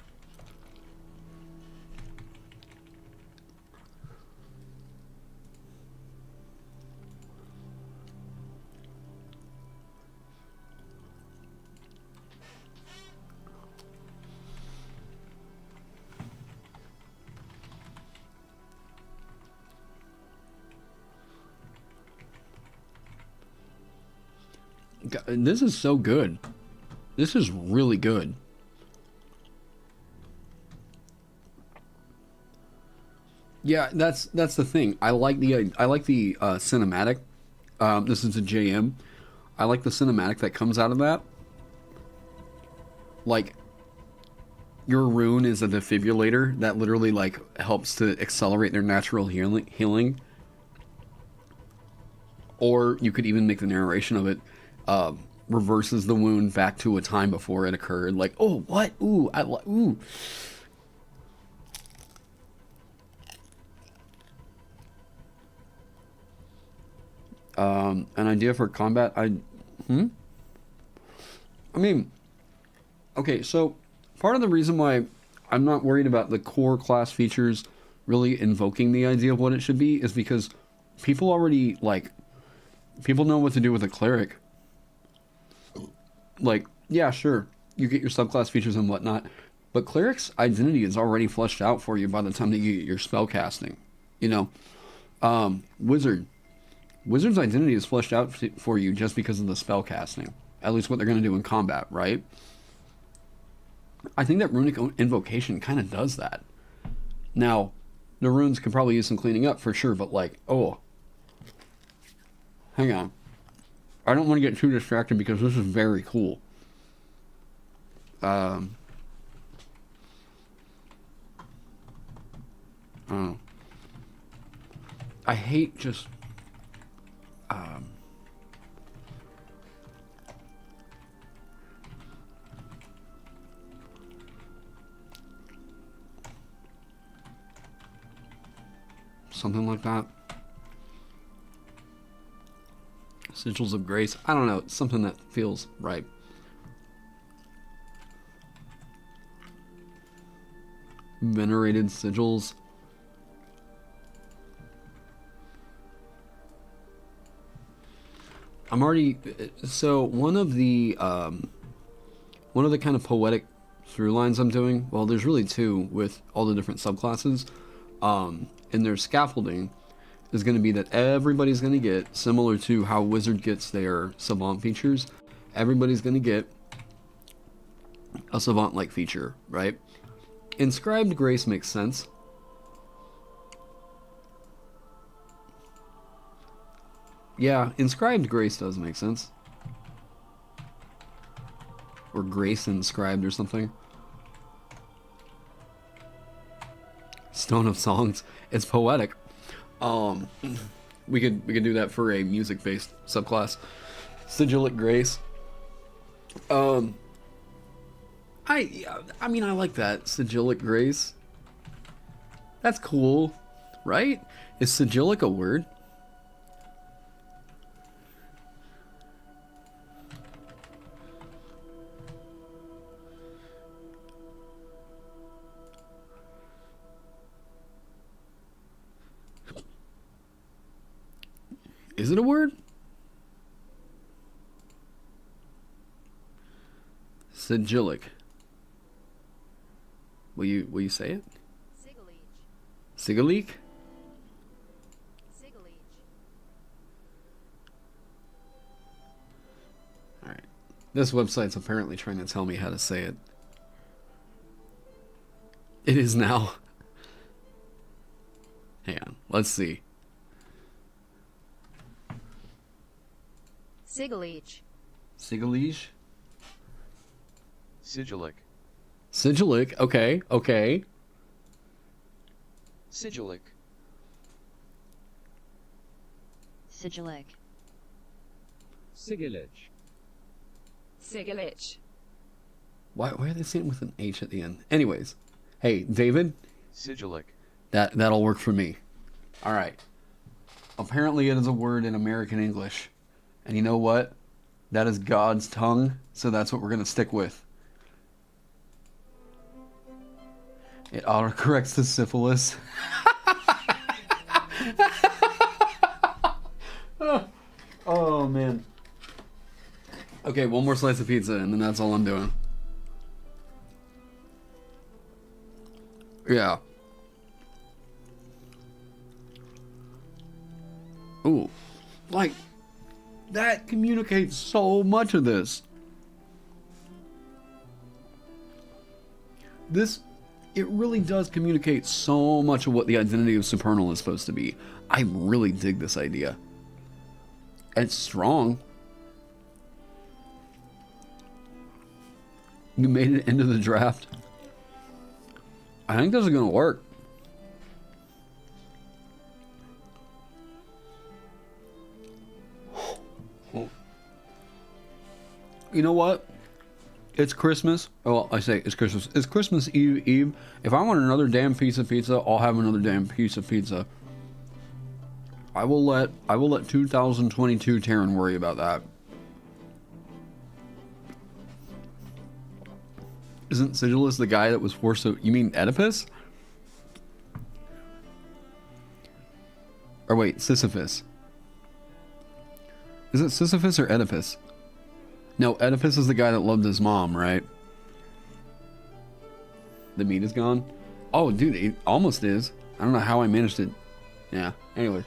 This is so good. This is really good. Yeah, that's the thing. I like the cinematic. This is a JM. I like the cinematic that comes out of that. Like, your rune is a defibrillator that literally like helps to accelerate their natural healing. Or you could even make the narration of it reverses the wound back to a time before it occurred. Like, oh, what? Ooh, ooh. An idea for combat. I mean, okay, so part of the reason why I'm not worried about the core class features really invoking the idea of what it should be is because people already, like, people know what to do with a cleric. Like, yeah, sure, you get your subclass features and whatnot, but cleric's identity is already fleshed out for you by the time that you get your spell casting. You know, wizard's identity is fleshed out for you just because of the spell casting. At least what they're going to do in combat, right? I think that runic invocation kind of does that. Now, the runes could probably use some cleaning up for sure, but like, oh, hang on. I don't want to get too distracted because this is very cool. Oh. I hate just something like that. Sigils of Grace. I don't know. It's something that feels right. Venerated sigils. I'm already... So, one of the kind of poetic through lines I'm doing, well, there's really two with all the different subclasses, in their scaffolding, is going to be that everybody's going to get, similar to how Wizard gets their Savant features, everybody's going to get a Savant-like feature, right? Inscribed Grace makes sense. Yeah, Inscribed Grace does make sense. Or Grace Inscribed or something. Stone of Songs. It's poetic. We could do that for a music-based subclass. Sigillic Grace. I mean, I like that. Sigillic Grace. That's cool, right? Is sigillic a word? Is it a word? Sigillic. Will you say it? Sigillic. Sigillic? Alright. This website's apparently trying to tell me how to say it. It is now. Hang on. Let's see. Sigillic. Sigillic? Sigillic. Sigillic. Okay. Okay. Sigillic. Sigillic. Sigillic. Sigillic. Why are they saying it with an H at the end? Anyways. Hey, David. Sigillic. That'll work for me. All right. Apparently it is a word in American English. And you know what? That is God's tongue, so that's what we're going to stick with. It autocorrects the syphilis. Oh, man. Okay, one more slice of pizza, and then that's all I'm doing. Yeah. Ooh. Like... that communicates so much of this. It really does communicate so much of what the identity of Supernal is supposed to be. I really dig this idea. It's strong. You made it into the draft. I think this is going to work. You know what? It's Christmas. Well, I say it's Christmas. It's Christmas Eve. If I want another damn piece of pizza, I'll have another damn piece of pizza. I will let 2022 Terran worry about that. Isn't Sigillus the guy that was forced to... You mean Oedipus? Or wait, Sisyphus. Is it Sisyphus or Oedipus? No, Oedipus is the guy that loved his mom, right? The meat is gone? Oh, dude, it almost is. I don't know how I managed it. Yeah, anyway.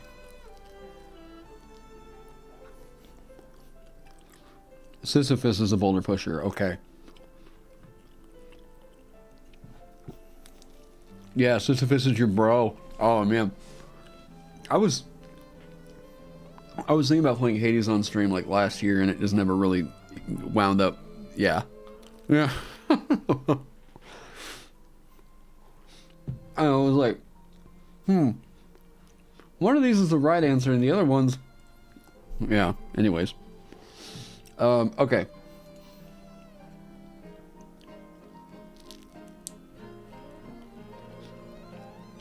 Sisyphus is a boulder pusher, okay. Yeah, Sisyphus is your bro. Oh, man. I was thinking about playing Hades on stream like last year, and it just never really wound up. Yeah. Yeah. I was like, one of these is the right answer, and the other one's... Yeah, anyways. Okay.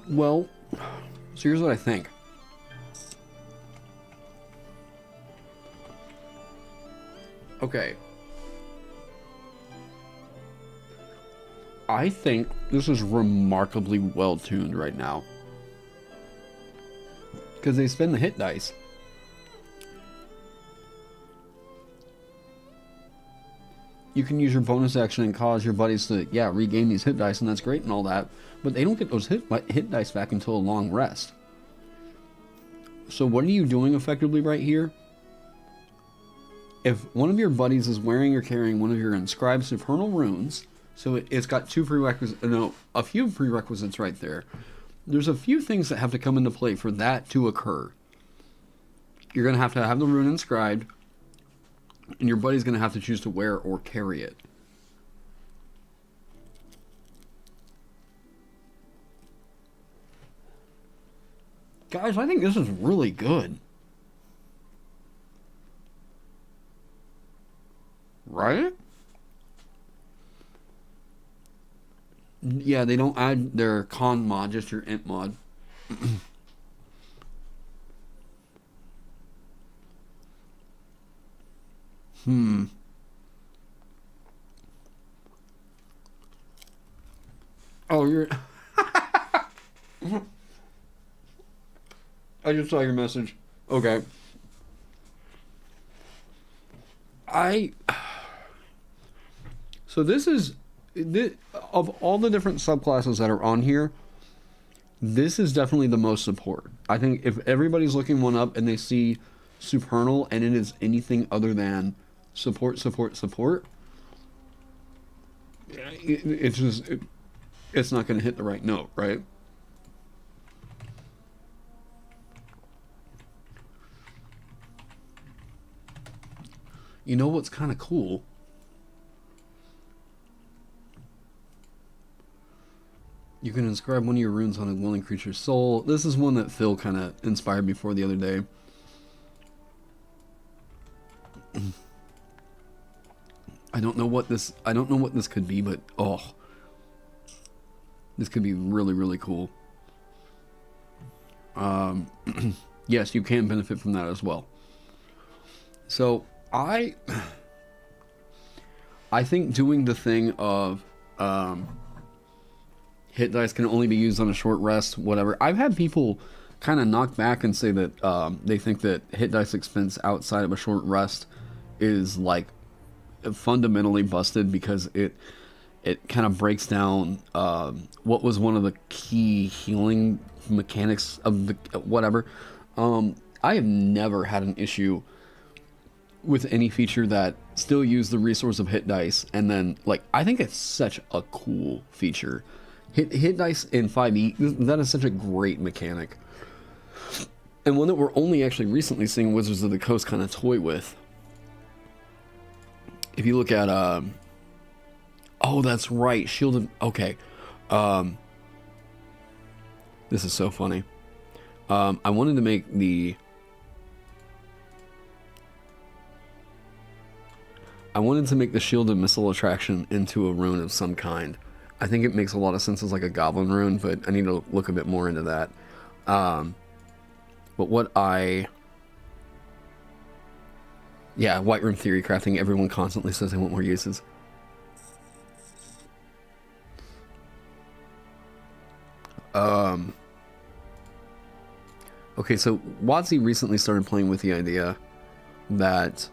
Well, so here's what I think. Okay. I think this is remarkably well tuned right now. Because they spin the hit dice. You can use your bonus action and cause your buddies to, yeah, regain these hit dice, and that's great and all that. But they don't get those hit dice back until a long rest. So what are you doing effectively right here? If one of your buddies is wearing or carrying one of your inscribed supernal runes, so it's got a few prerequisites right there. There's a few things that have to come into play for that to occur. You're going to have the rune inscribed, and your buddy's going to have to choose to wear or carry it. Guys, I think this is really good. Right? Yeah, they don't add their con mod, just your int mod. Oh, you're... I just saw your message. Okay. So this is... Of all the different subclasses that are on here, this is definitely the most support. I think if everybody's looking one up and they see supernal and it is anything other than support, it's not going to hit the right note, right? You know what's kind of cool? You can inscribe one of your runes on a willing creature's soul. This is one that Phil kind of inspired me for the other day. I don't know what this could be, but this could be really, really cool. Yes, you can benefit from that as well. So I think doing the thing of hit dice can only be used on a short rest, whatever. I've had people kind of knock back and say that they think that hit dice expense outside of a short rest is like fundamentally busted because it kind of breaks down what was one of the key healing mechanics of the whatever. I have never had an issue with any feature that still use the resource of hit dice, and then like I think it's such a cool feature. Hit dice in 5e, that is such a great mechanic. And one that we're only actually recently seeing Wizards of the Coast kind of toy with. If you look at, oh, that's right, Shield of, okay. This is so funny. I wanted to make the Shield of Missile Attraction into a rune of some kind. I think it makes a lot of sense as like a goblin rune, but I need to look a bit more into that. But what I... Yeah, White Room Theory crafting. Everyone constantly says they want more uses. Okay, so Watsy recently started playing with the idea that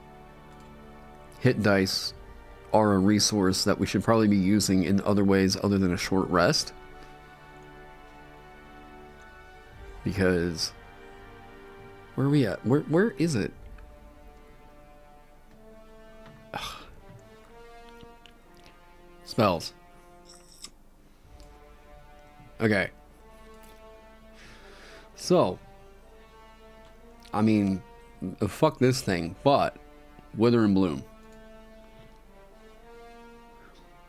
hit dice are a resource that we should probably be using in other ways other than a short rest. Because... Where are we at? Where is it? Ugh. Spells. Okay. So, I mean, fuck this thing, but Wither and Bloom.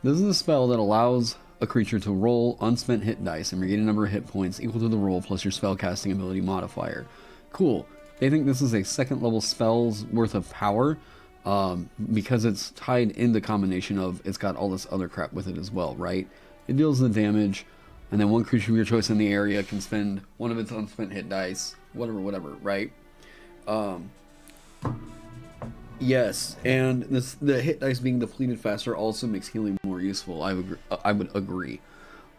This is a spell that allows a creature to roll unspent hit dice and regain a number of hit points equal to the roll plus your spellcasting ability modifier. Cool. They think this is a second level spell's worth of power because it's tied in the combination of it's got all this other crap with it as well, right? It deals the damage, and then one creature of your choice in the area can spend one of its unspent hit dice, whatever, right? Yes, and the hit dice being depleted faster also makes healing more useful. I would agree.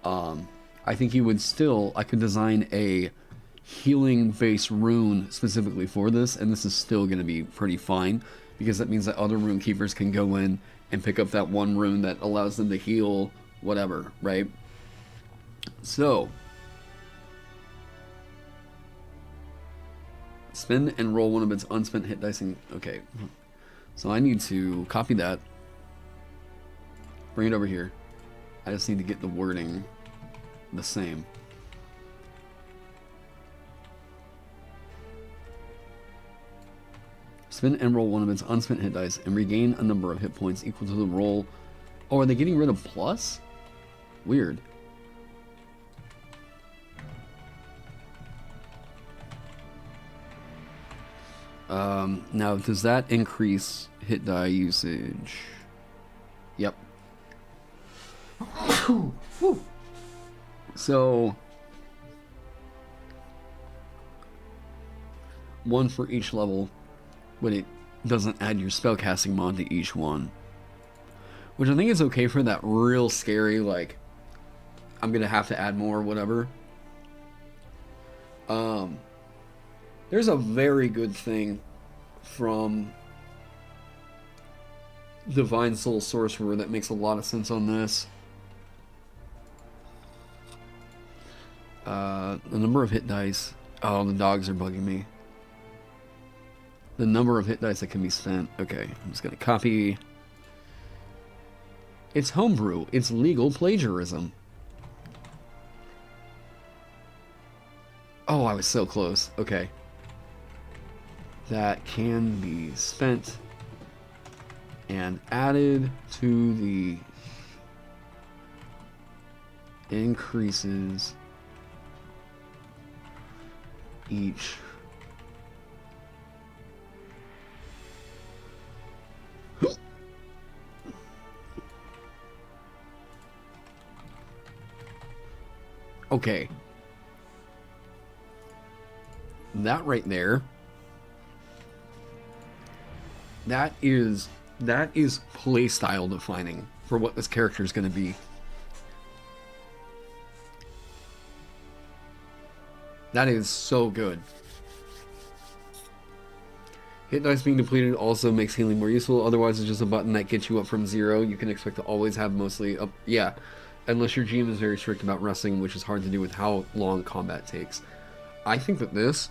I think I could design a healing-based rune specifically for this, and this is still going to be pretty fine, because that means that other rune keepers can go in and pick up that one rune that allows them to heal whatever, right? So, spend and roll one of its unspent hit dice. Okay, so I need to copy that, bring it over here. I just need to get the wording the same. Spend and roll one of its unspent hit dice and regain a number of hit points equal to the roll. Oh, are they getting rid of plus? Weird. Now, does that increase hit die usage? Yep. So, one for each level, but it doesn't add your spellcasting mod to each one. Which I think is okay for that real scary, like, I'm gonna have to add more, whatever. There's a very good thing from Divine Soul Sorcerer that makes a lot of sense on this. The number of hit dice. Oh, the dogs are bugging me. The number of hit dice that can be spent. Okay, I'm just gonna copy. It's homebrew. It's legal plagiarism. Oh, I was so close. Okay. That can be spent and added to the increases each okay. That right there, that is playstyle defining for what this character is going to be. That is so good. Hit dice being depleted also makes healing more useful. Otherwise, it's just a button that gets you up from 0. You can expect to always have mostly up. Yeah, unless your GM is very strict about resting, which is hard to do with how long combat takes. I think that this...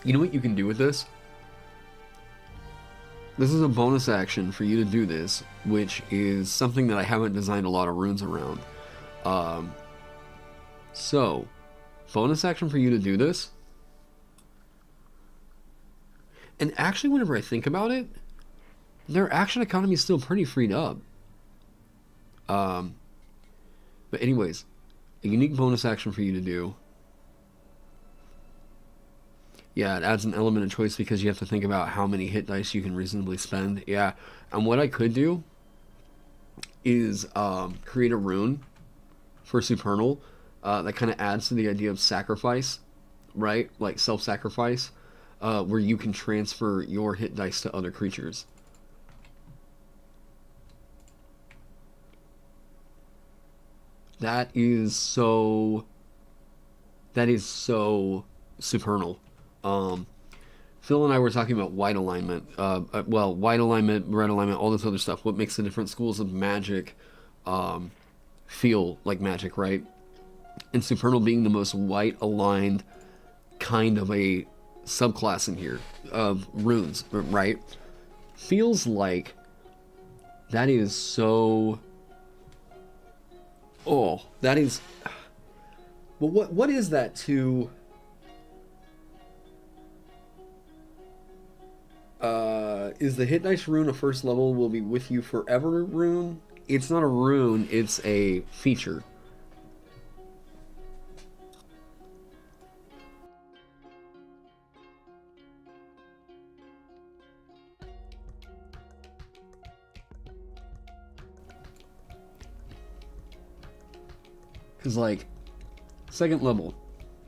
You know what you can do with this? This is a bonus action for you to do this, which is something that I haven't designed a lot of runes around. So, bonus action for you to do this. And actually, whenever I think about it, their action economy is still pretty freed up. But anyways, a unique bonus action for you to do. Yeah, it adds an element of choice because you have to think about how many hit dice you can reasonably spend. Yeah, and what I could do is create a rune for Supernal that kind of adds to the idea of sacrifice, right? Like self-sacrifice, where you can transfer your hit dice to other creatures. That is so. That is so supernal. Um, Phil and I were talking about white alignment. Well, white alignment, red alignment, all this other stuff. What makes the different schools of magic feel like magic, right? And supernal being the most white aligned kind of a subclass in here of runes, right? Feels like that is so. Oh, that is. Well, what is that to? Is the hit dice rune a first level will be with you forever rune? It's not a rune, it's a feature. Because, like, second level,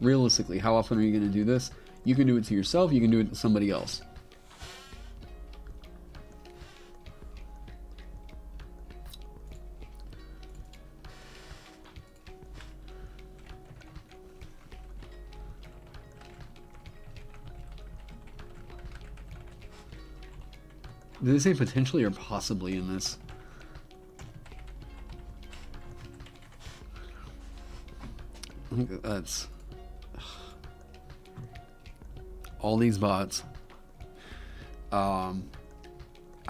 realistically, how often are you going to do this? You can do it to yourself, you can do it to somebody else. Did they say potentially or possibly in this? I think that's all these bots. I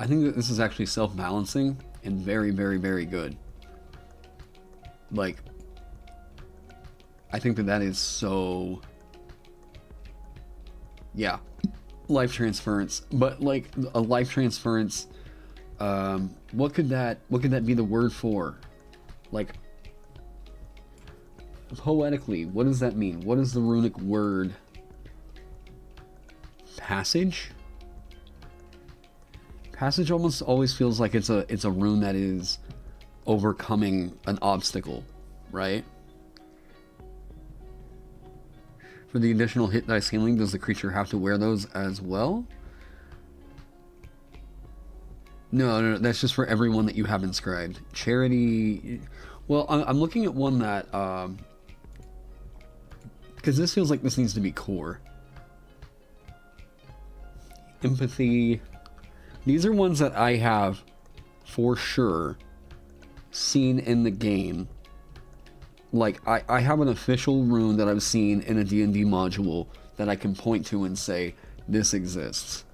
think that this is actually self-balancing and very, very, very good. Like, I think that that is so. Yeah, life transference, but like a life transference. What could that be the word for? Like, poetically, what does that mean? What is the runic word? Passage? Passage almost always feels like it's a rune that is overcoming an obstacle, right? For the additional hit dice healing, does the creature have to wear those as well? No, that's just for everyone that you have inscribed. Charity. Well, I'm looking at one that because this feels like this needs to be core. Empathy. These are ones that I have for sure seen in the game. Like, I have an official rune that I've seen in a D&D module that I can point to and say, this exists.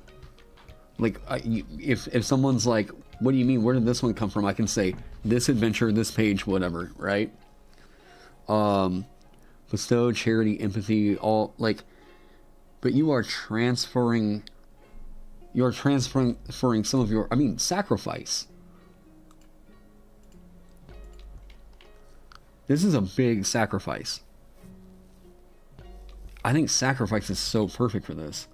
Like, if someone's like, what do you mean, where did this one come from? I can say, this adventure, this page, whatever, right? Bestow, charity, empathy, all, like, but you are transferring some of your, sacrifice. This is a big sacrifice. I think sacrifice is so perfect for this.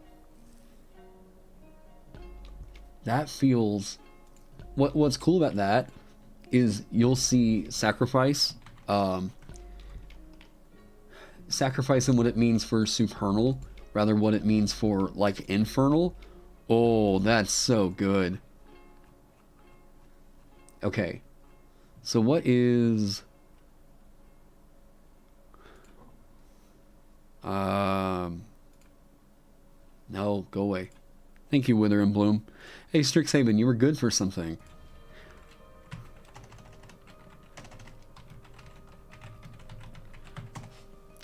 That feels... What's cool about that is you'll see sacrifice. Sacrifice and what it means for supernal, rather what it means for, like, infernal. Oh, that's so good. Okay. So what is... No, go away. Thank you, Wither and Bloom. Hey, Strixhaven, you were good for something.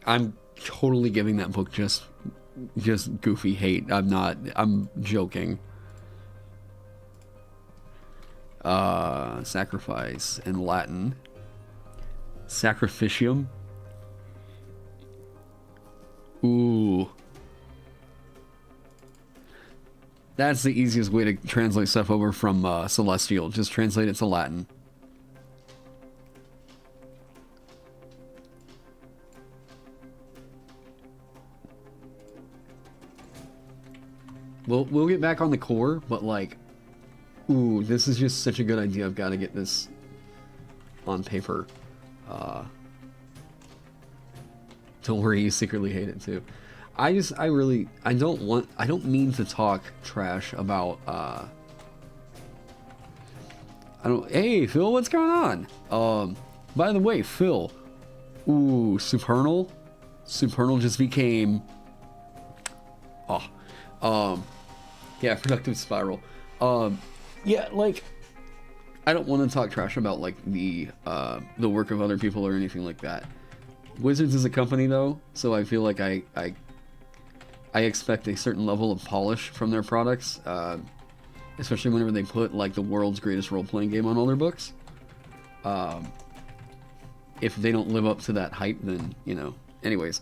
I'm totally giving that book just goofy hate. I'm joking. Sacrifice in Latin. Sacrificium. Ooh. That's the easiest way to translate stuff over from Celestial. Just translate it to Latin. We'll get back on the core, but like, ooh, this is just such a good idea. I've got to get this on paper. Don't worry, you secretly hate it too. I don't mean to talk trash about, hey, Phil, what's going on? By the way, Phil, ooh, Supernal just became, yeah, Productive Spiral. Yeah, like, I don't want to talk trash about, like, the work of other people or anything like that. Wizards is a company, though, so I feel like I expect a certain level of polish from their products, especially whenever they put, like, the world's greatest role-playing game on all their books. If they don't live up to that hype, then, you know. Anyways.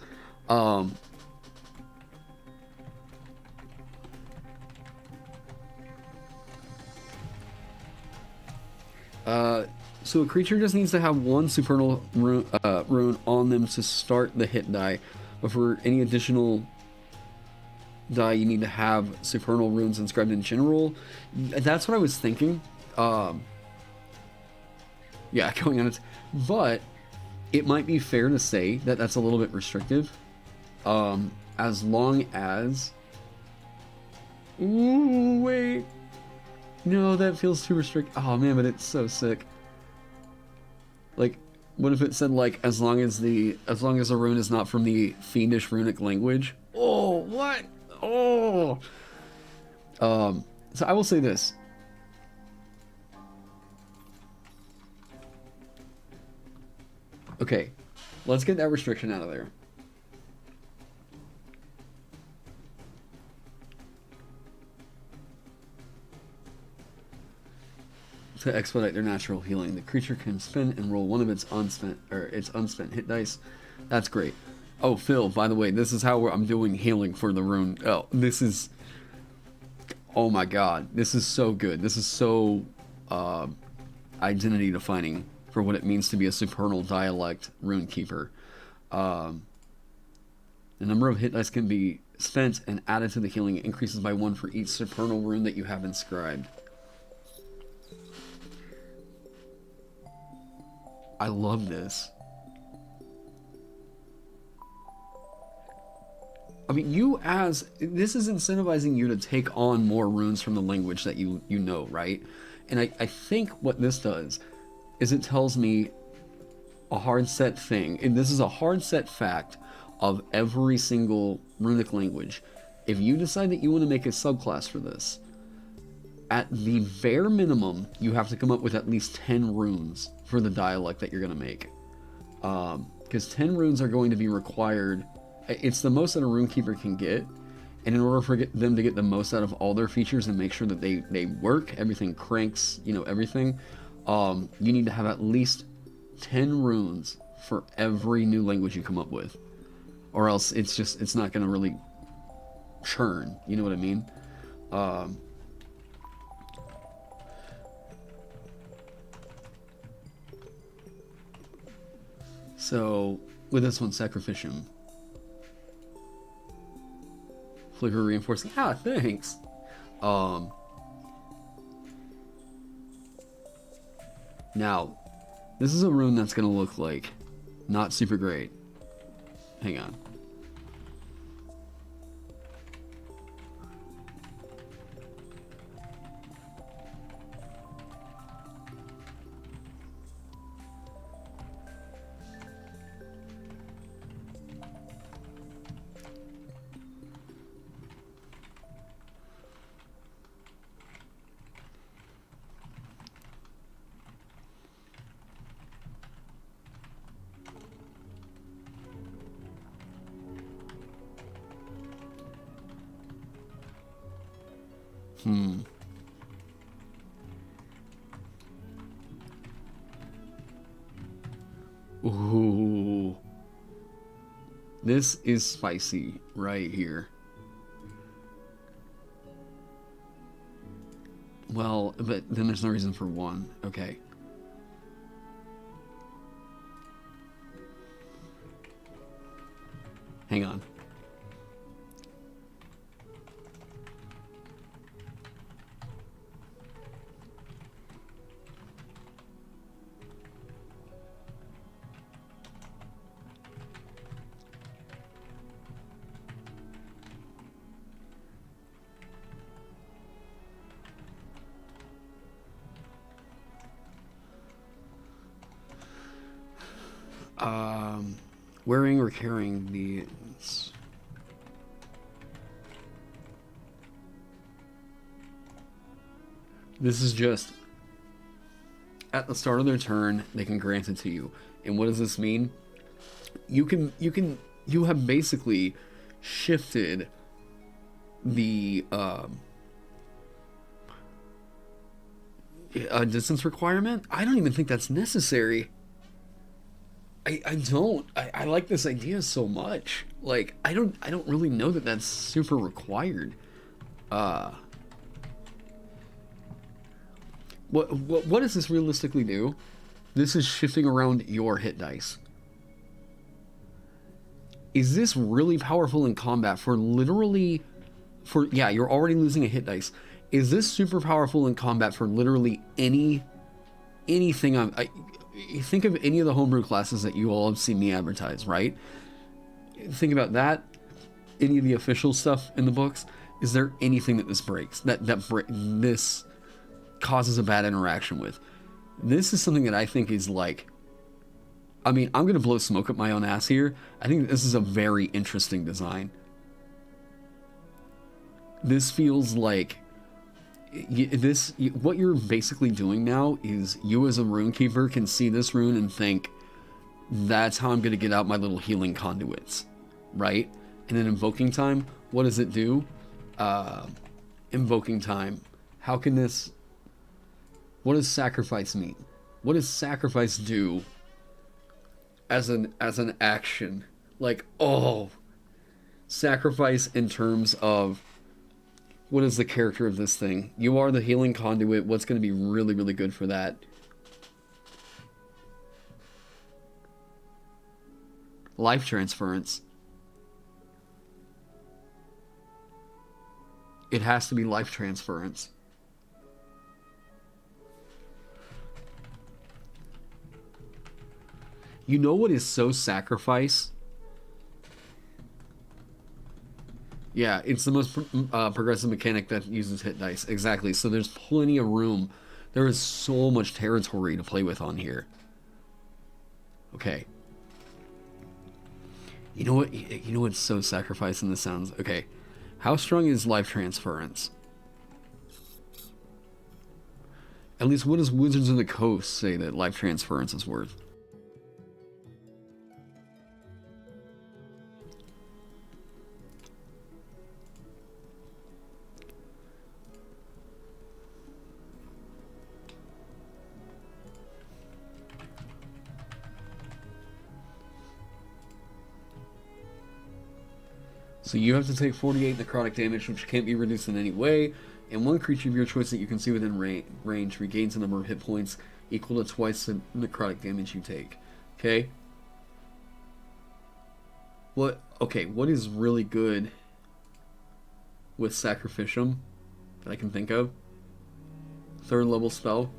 So a creature just needs to have one supernal rune on them to start the hit die. But for any additional die, you need to have supernal runes inscribed in general. That's what I was thinking. Yeah, going on it. But it might be fair to say that that's a little bit restrictive. As long as... Ooh, wait. No, that feels too restrictive. Oh man, but it's so sick. Like, what if it said, like, as long as a rune is not from the fiendish runic language? Oh, what? Oh. So I will say this. Okay, let's get that restriction out of there. To expedite their natural healing, the creature can spin and roll one of its unspent hit dice. That's great. Oh, Phil, by the way, this is how I'm doing healing for the rune. Oh, this is... Oh my god, this is so good. This is so identity defining for what it means to be a supernal dialect Runekeeper. The number of hit dice can be spent and added to the healing. It increases by 1 for each supernal rune that you have inscribed. I love this. I mean, this is incentivizing you to take on more runes from the language that you know, right? And I think what this does is it tells me a hard set thing, and this is a hard set fact of every single runic language. If you decide that you want to make a subclass for this, at the bare minimum, you have to come up with at least 10 runes for the dialect that you're going to make. Because 10 runes are going to be required. It's the most that a Runekeeper can get. And in order for them to get the most out of all their features and make sure that they work, everything cranks, you know, everything, you need to have at least 10 runes for every new language you come up with. Or else it's not going to really churn. You know what I mean? So, with this one, Sacrificium. Flicker reinforcing. Ah, thanks. Now, this is a rune that's gonna look like not super great. Hang on. Ooh. This is spicy right here. Well, but then there's no reason for one. Okay. Hang on. Wearing or carrying the... This is just... At the start of their turn, they can grant it to you. And what does this mean? You have basically shifted the distance requirement. I don't even think that's necessary. I don't. I like this idea so much. Like, I don't really know that that's super required. What does this realistically do? This is shifting around your hit dice. Is this really powerful in combat for literally... yeah, you're already losing a hit dice. Is this super powerful in combat for literally anything? Think of any of the homebrew classes that you all have seen me advertise, right? Think about that. Any of the official stuff in the books. Is there anything that this breaks? This causes a bad interaction with? This is something that I think is like... I mean, I'm going to blow smoke up my own ass here. I think this is a very interesting design. This feels like... what you're basically doing now is you as a Runekeeper can see this rune and think, that's how I'm going to get out my little healing conduits, right? And then invoking time, what does it do? Invoking time. How can this... What does sacrifice mean? What does sacrifice do as an action? Like, oh, sacrifice in terms of what is the character of this thing? You are the healing conduit. What's going to be really, really good for that? Life transference. It has to be life transference. You know what is so sacrifice? Yeah, it's the most progressive mechanic that uses hit dice. Exactly. So there's plenty of room. There is so much territory to play with on here. Okay. You know what? You know what's so sacrifice in this sounds? Okay. How strong is life transference? At least what does Wizards of the Coast say that life transference is worth? So you have to take 48 necrotic damage, which can't be reduced in any way, and one creature of your choice that you can see within range regains a number of hit points equal to twice the necrotic damage you take. Okay? What is really good with Sacrificium that I can think of? 3rd level spell.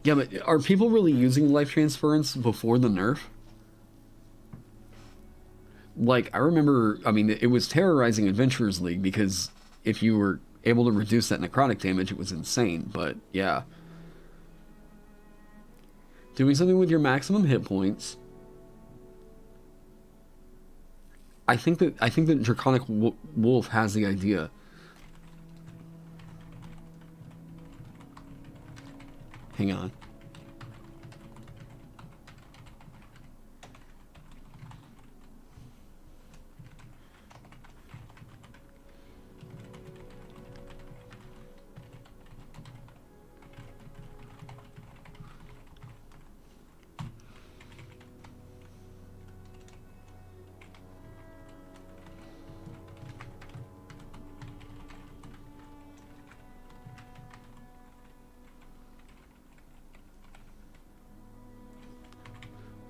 Yeah, but are people really using life transference before the nerf? Like, I remember, I mean, it was terrorizing Adventurers League because if you were able to reduce that necrotic damage, it was insane, but yeah. Doing something with your maximum hit points. I think that Draconic Wolf has the idea. Hang on.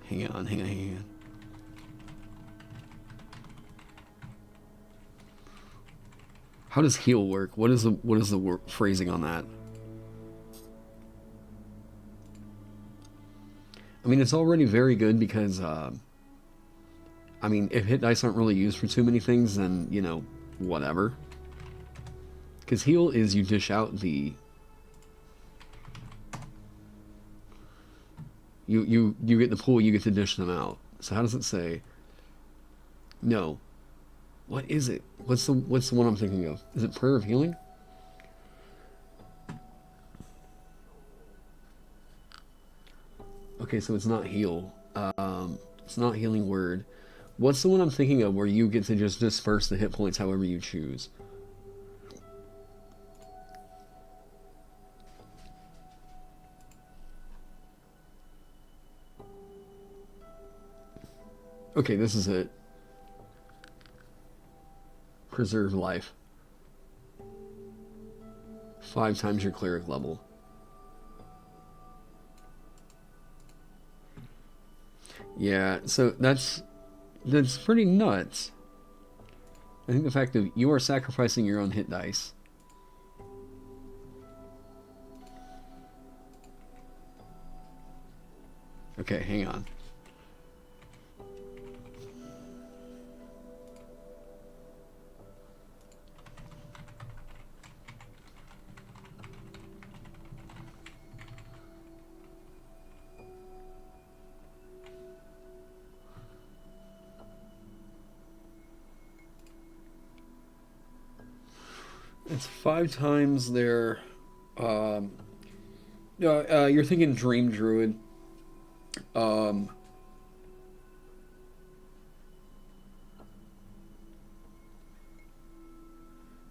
Hang on. How does heal work? What is the phrasing on that? I mean, it's already very good because, I mean, if hit dice aren't really used for too many things, then, you know, whatever. Because heal is you dish out the... You get the pool, you get to dish them out. So how does it say? No. What is it? What's the one I'm thinking of? Is it Prayer of Healing? Okay, so it's not heal. It's not healing word. What's the one I'm thinking of where you get to just disperse the hit points however you choose? Okay, this is it. Preserve life. 5 times your cleric level. Yeah, so that's pretty nuts. I think the fact that you are sacrificing your own hit dice. Okay, hang on. It's 5 times their. You're thinking Dream Druid. For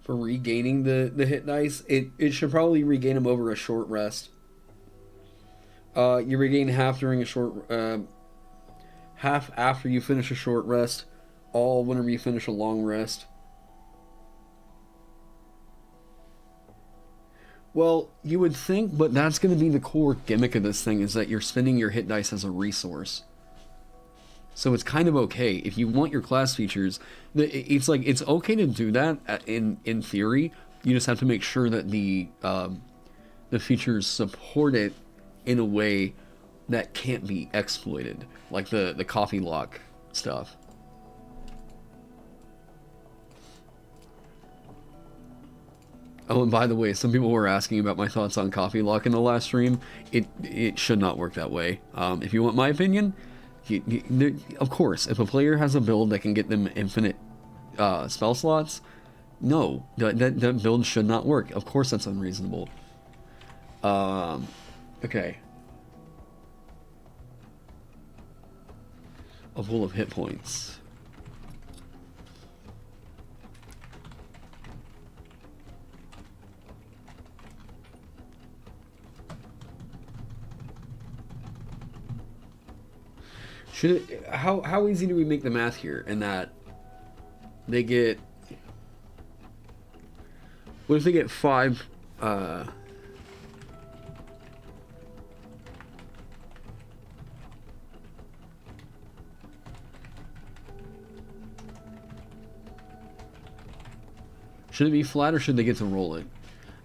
regaining the hit dice, it should probably regain them over a short rest. You regain half during a short. Half after you finish a short rest, all whenever you finish a long rest. Well, you would think, but that's going to be the core gimmick of this thing, is that you're spending your hit dice as a resource. So it's kind of okay. If you want your class features, it's like, it's okay to do that in theory. You just have to make sure that the features support it in a way that can't be exploited. Like the coffee lock stuff. Oh, and by the way, some people were asking about my thoughts on Coffee Lock in the last stream. It should not work that way. If you want my opinion, of course, if a player has a build that can get them infinite spell slots, no, that build should not work. Of course, that's unreasonable. Okay. A pool of hit points. Should it, how easy do we make the math here? In that they get, what if they get 5? Should it be flat or should they get to roll it?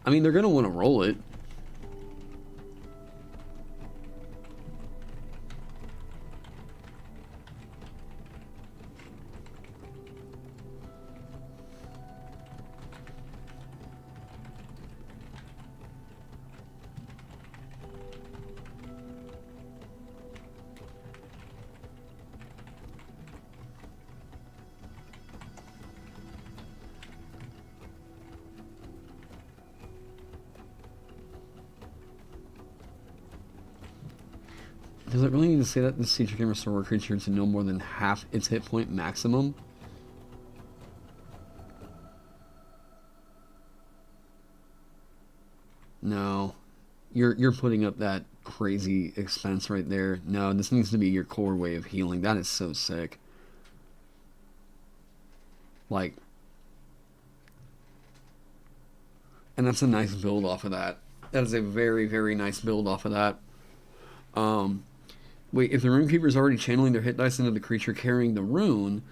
I mean, they're gonna want to roll it. Does it really need to say that this feature can restore a creature to no more than half its hit point maximum? No. You're putting up that crazy expense right there. No, this needs to be your core way of healing. That is so sick. Like, and that's a nice build off of that. That is a very, very nice build off of that. Wait, if the Runekeeper is already channeling their hit dice into the creature carrying the rune,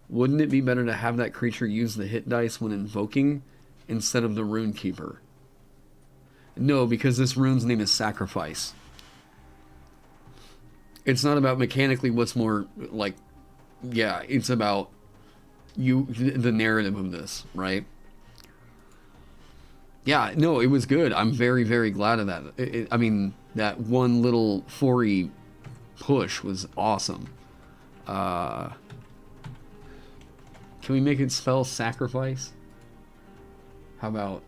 wouldn't it be better to have that creature use the hit dice when invoking instead of the Runekeeper? No, because this rune's name is Sacrifice. It's not about mechanically what's more, like, yeah, it's about the narrative of this, right? Yeah, no, it was good. I'm very, very glad of that. I mean, that one little 4E push was awesome. Can we make it spell sacrifice? How about...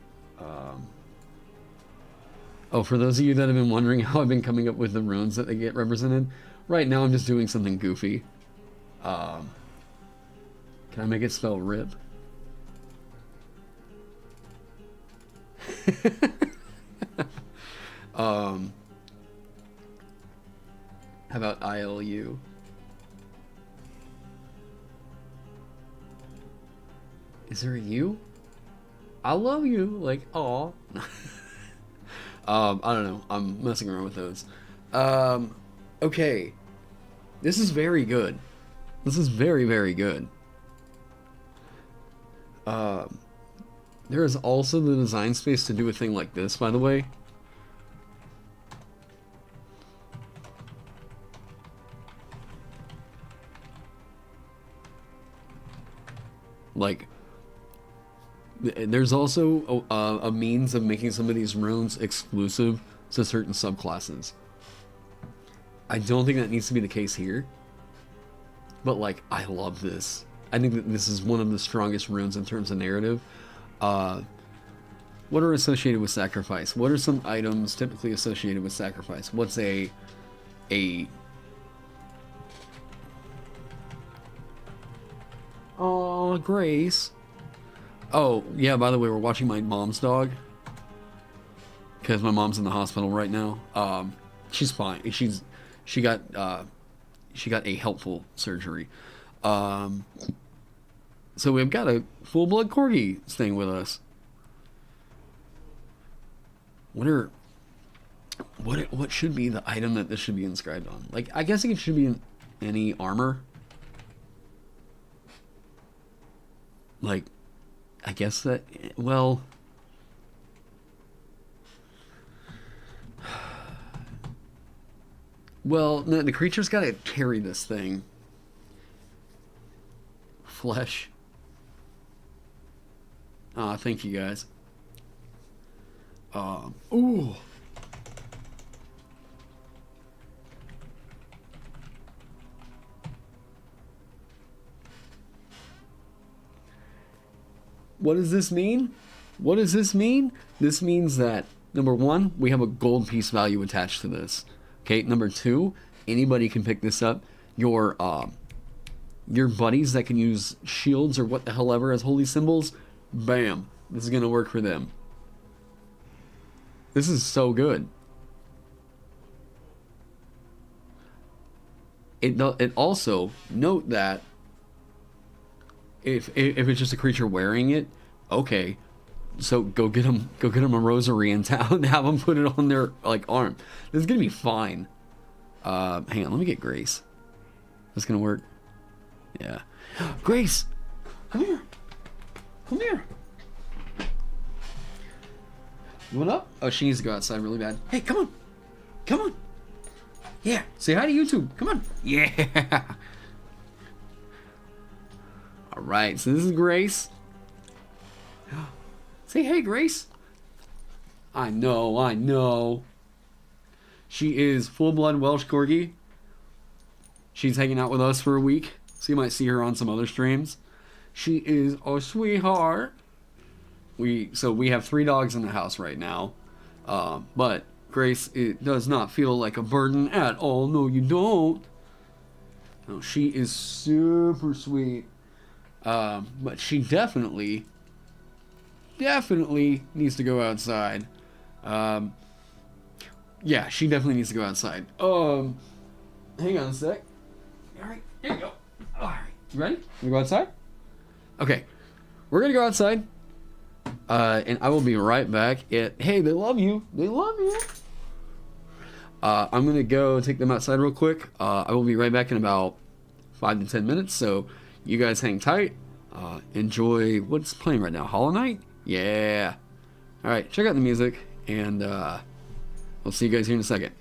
Oh, for those of you that have been wondering how I've been coming up with the runes that they get represented, right now I'm just doing something goofy. Can I make it spell rip? How about ILU? Is there a U? I love you. Like, aw. I don't know. I'm messing around with those. Okay. This is very good. This is very, very good. There is also the design space to do a thing like this, by the way. Like, there's also a means of making some of these runes exclusive to certain subclasses. I don't think that needs to be the case here. But, like, I love this. I think that this is one of the strongest runes in terms of narrative. What are associated with sacrifice? What are some items typically associated with sacrifice? What's a... Oh, Grace. Oh, yeah, by the way, we're watching my mom's dog. Because my mom's in the hospital right now. She's fine. She got a helpful surgery. So we've got a full-blood corgi staying with us. What should be the item that this should be inscribed on? Like, I guess it should be in any armor. Like, I guess that, well... Well, no, the creature's gotta carry this thing. Flesh. Ah, thank you guys. Ooh. What does this mean? What does this mean? This means that, number one, we have a gold piece value attached to this. Okay, number two, anybody can pick this up. Your buddies that can use shields or what the hell ever as holy symbols, bam, this is gonna work for them. This is so good. It also, note that if it's just a creature wearing it, okay, so go get them a rosary in town, have them put it on their like arm. This is gonna be fine. Hang on, let me get Grace. This gonna work? Yeah. Grace, come here. Come here. You want up? Oh, she needs to go outside really bad. Hey, come on. Come on. Yeah. Say hi to YouTube. Come on. Yeah. All right. So this is Grace. Say hey, Grace. I know. She is full-blood Welsh Corgi. She's hanging out with us for a week, so you might see her on some other streams. She is a sweetheart. We have 3 dogs in the house right now, but Grace, it does not feel like a burden at all. No, you don't. No, she is super sweet, but she definitely needs to go outside. Yeah, she definitely needs to go outside. Hang on a sec. All right, there you go. All right, you ready? You go outside? Okay, we're gonna go outside. And I will be right back. Hey, they love you. They love you. I'm gonna go take them outside real quick. I will be right back in about 5 to 10 minutes. So you guys hang tight. Enjoy what's playing right now. Hollow Knight? Yeah. All right, check out the music, and we'll see you guys here in a second.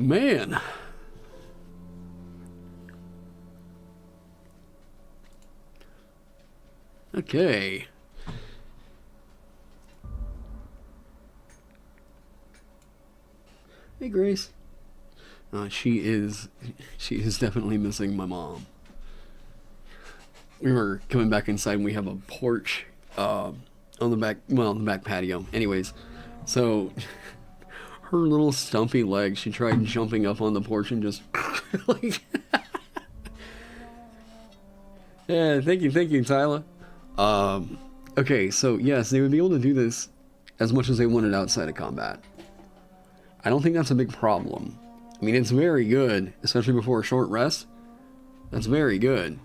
man. Okay. Hey, Grace. She is definitely missing my mom. We were coming back inside and we have a porch on the back patio. Anyways, so her little stumpy leg, she tried jumping up on the porch and just like yeah, thank you, Tyler. Okay, so yes, they would be able to do this as much as they wanted outside of combat. I don't think that's a big problem. I mean, it's very good, especially before a short rest. That's very good.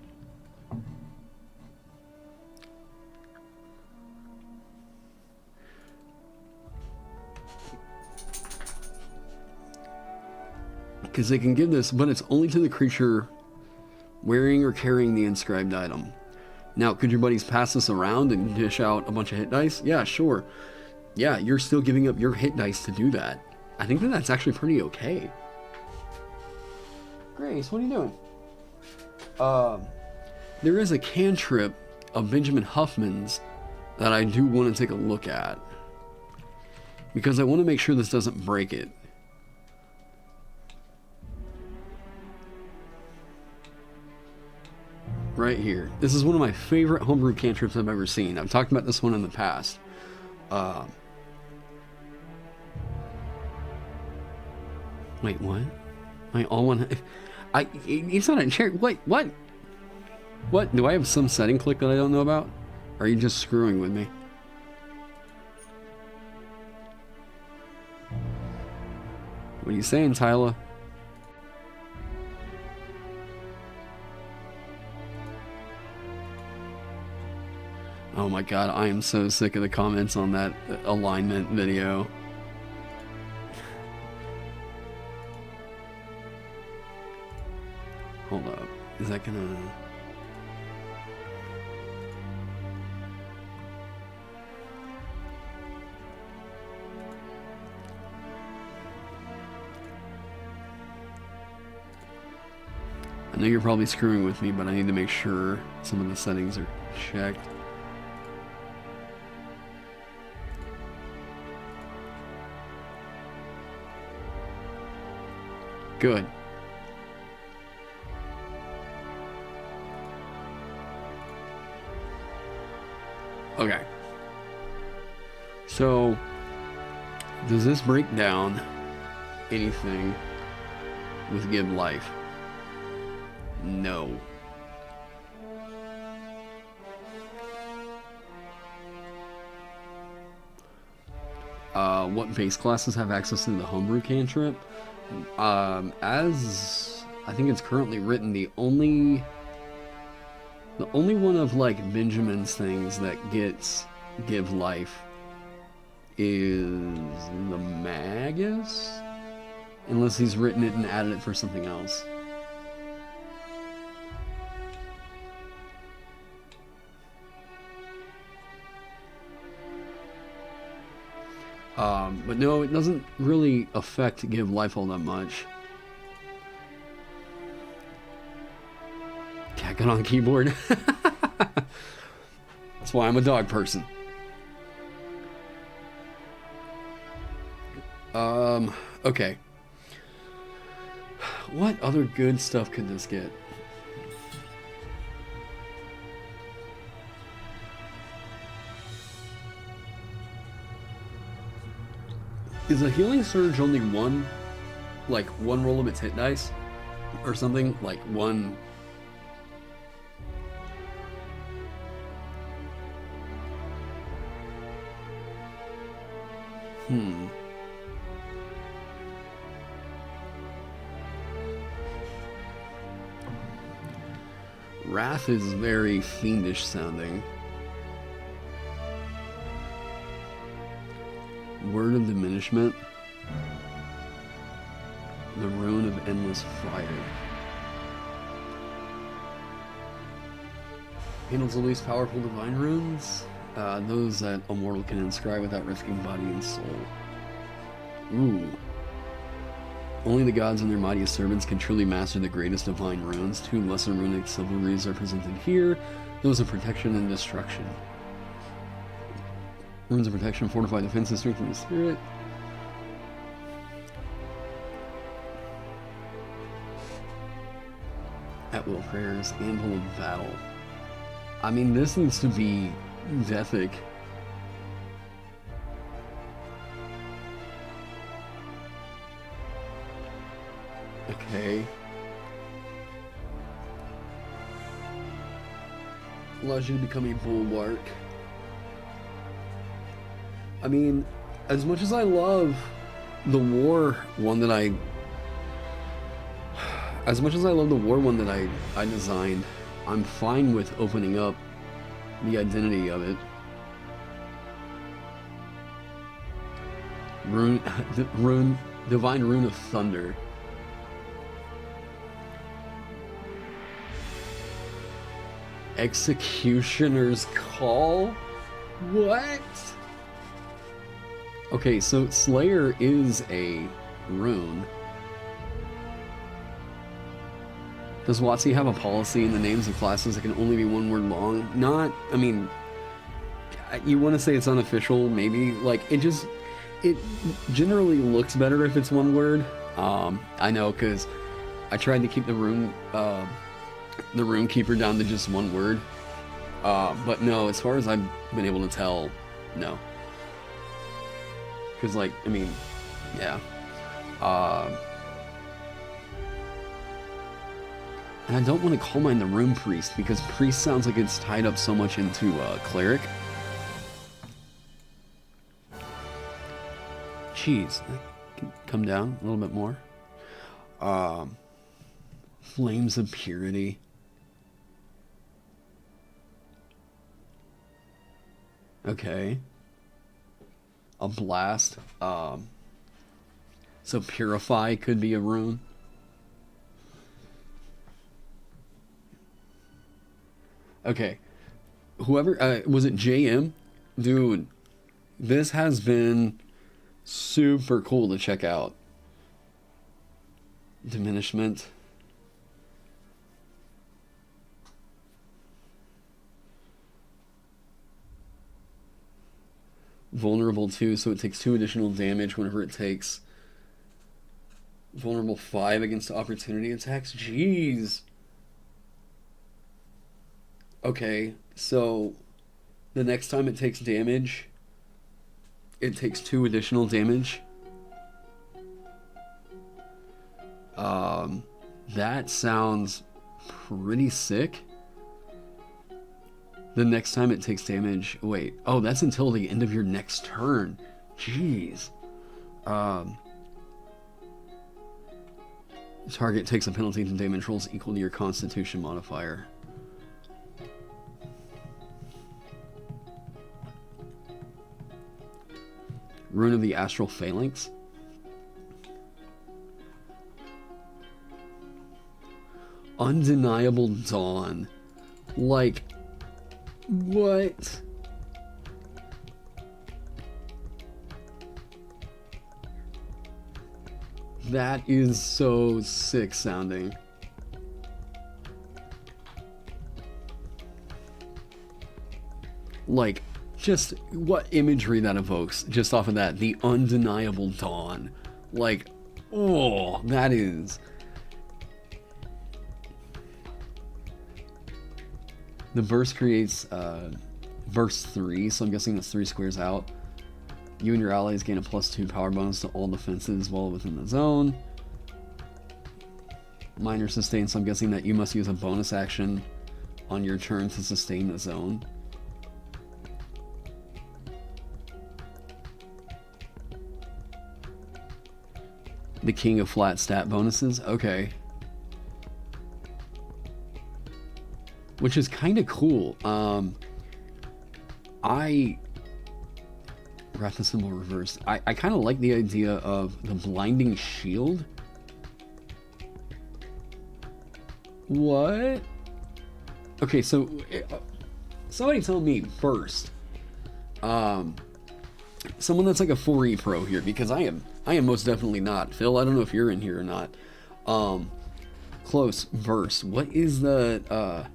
Because they can give this, but it's only to the creature wearing or carrying the inscribed item. Now, could your buddies pass this around and dish out a bunch of hit dice? Yeah, sure. Yeah, you're still giving up your hit dice to do that. I think that that's actually pretty okay. Grace, what are you doing? There is a cantrip of Benjamin Huffman's that I do want to take a look at. Because I want to make sure this doesn't break it. Right here. This is one of my favorite homebrew cantrips I've ever seen. I've talked about this one in the past. Wait, what? I all want. It's not a chair. Wait, what? What? Do I have some setting click that I don't know about? Or are you just screwing with me? What are you saying, Tyler? Oh my god, I am so sick of the comments on that alignment video. Hold up. Is that gonna... I know you're probably screwing with me, but I need to make sure some of the settings are checked. Good. Okay. So, does this break down anything with Give Life? No. What base classes have access to the homebrew cantrip? As I think it's currently written, the only one of like Benjamin's things that gets Give Life is the Magus, unless he's written it and added it for something else. But no, it doesn't really affect Give Life all that much. Cat got on keyboard. That's why I'm a dog person. Okay. What other good stuff could this get? Is a Healing Surge only one roll of its hit dice? Or something? Like one... Wrath is very fiendish sounding. Word of Diminishment. The Rune of Endless Fire. Handles the least powerful divine runes. Those that a mortal can inscribe without risking body and soul. Ooh. Only the gods and their mightiest servants can truly master the greatest divine runes. 2 lesser runic silveries are presented here, those of protection and destruction. Runes of protection fortify defenses, strengthen the spirit. At will prayers, anvil of battle. I mean, this needs to be Deathic. Okay. Allows you to become a bulwark. I mean, as much as I love the war one that I designed, I'm fine with opening up the identity of it. Divine Rune of Thunder. Executioner's Call? What? Okay, so Slayer is a rune. Does WotC have a policy in the names of classes that can only be 1 word long? Not, I mean, you want to say it's unofficial, maybe. Like, it generally looks better if it's 1 word. I know, because I tried to keep the Rune Keeper down to just 1 word. But no, as far as I've been able to tell, no. Because, like, I mean, yeah. And I don't want to call mine the Rune Priest, because Priest sounds like it's tied up so much into Cleric. Jeez. Come down a little bit more. Flames of Purity. Okay. A blast. So Purify could be a rune. Okay. Whoever, was it JM? Dude, this has been super cool to check out. Diminishment. Vulnerable too, so it takes 2 additional damage whenever it takes. Vulnerable 5 against opportunity attacks. Jeez. Okay, so the next time it takes damage, it takes 2 additional damage. That sounds pretty sick. The next time it takes damage... Wait. Oh, that's until the end of your next turn. Jeez. Target takes a penalty to damage rolls equal to your Constitution modifier. Rune of the Astral Phalanx. Undeniable Dawn. Like... What? That is so sick sounding. Like, just what imagery that evokes just off of that. The Undeniable Dawn. Like, oh, that is... The burst creates burst 3, so I'm guessing that's 3 squares out. You and your allies gain a +2 power bonus to all defenses while within the zone. Minor sustain, so I'm guessing that you must use a bonus action on your turn to sustain the zone. The King of Flat Stat bonuses? Okay. Which is kind of cool. Wrath of Symbol reversed. I kind of like the idea of the Blinding Shield. What? Okay, so somebody tell me first. someone that's like a 4E pro here, because I am most definitely not. Phil, I don't know if you're in here or not. Close verse. What is the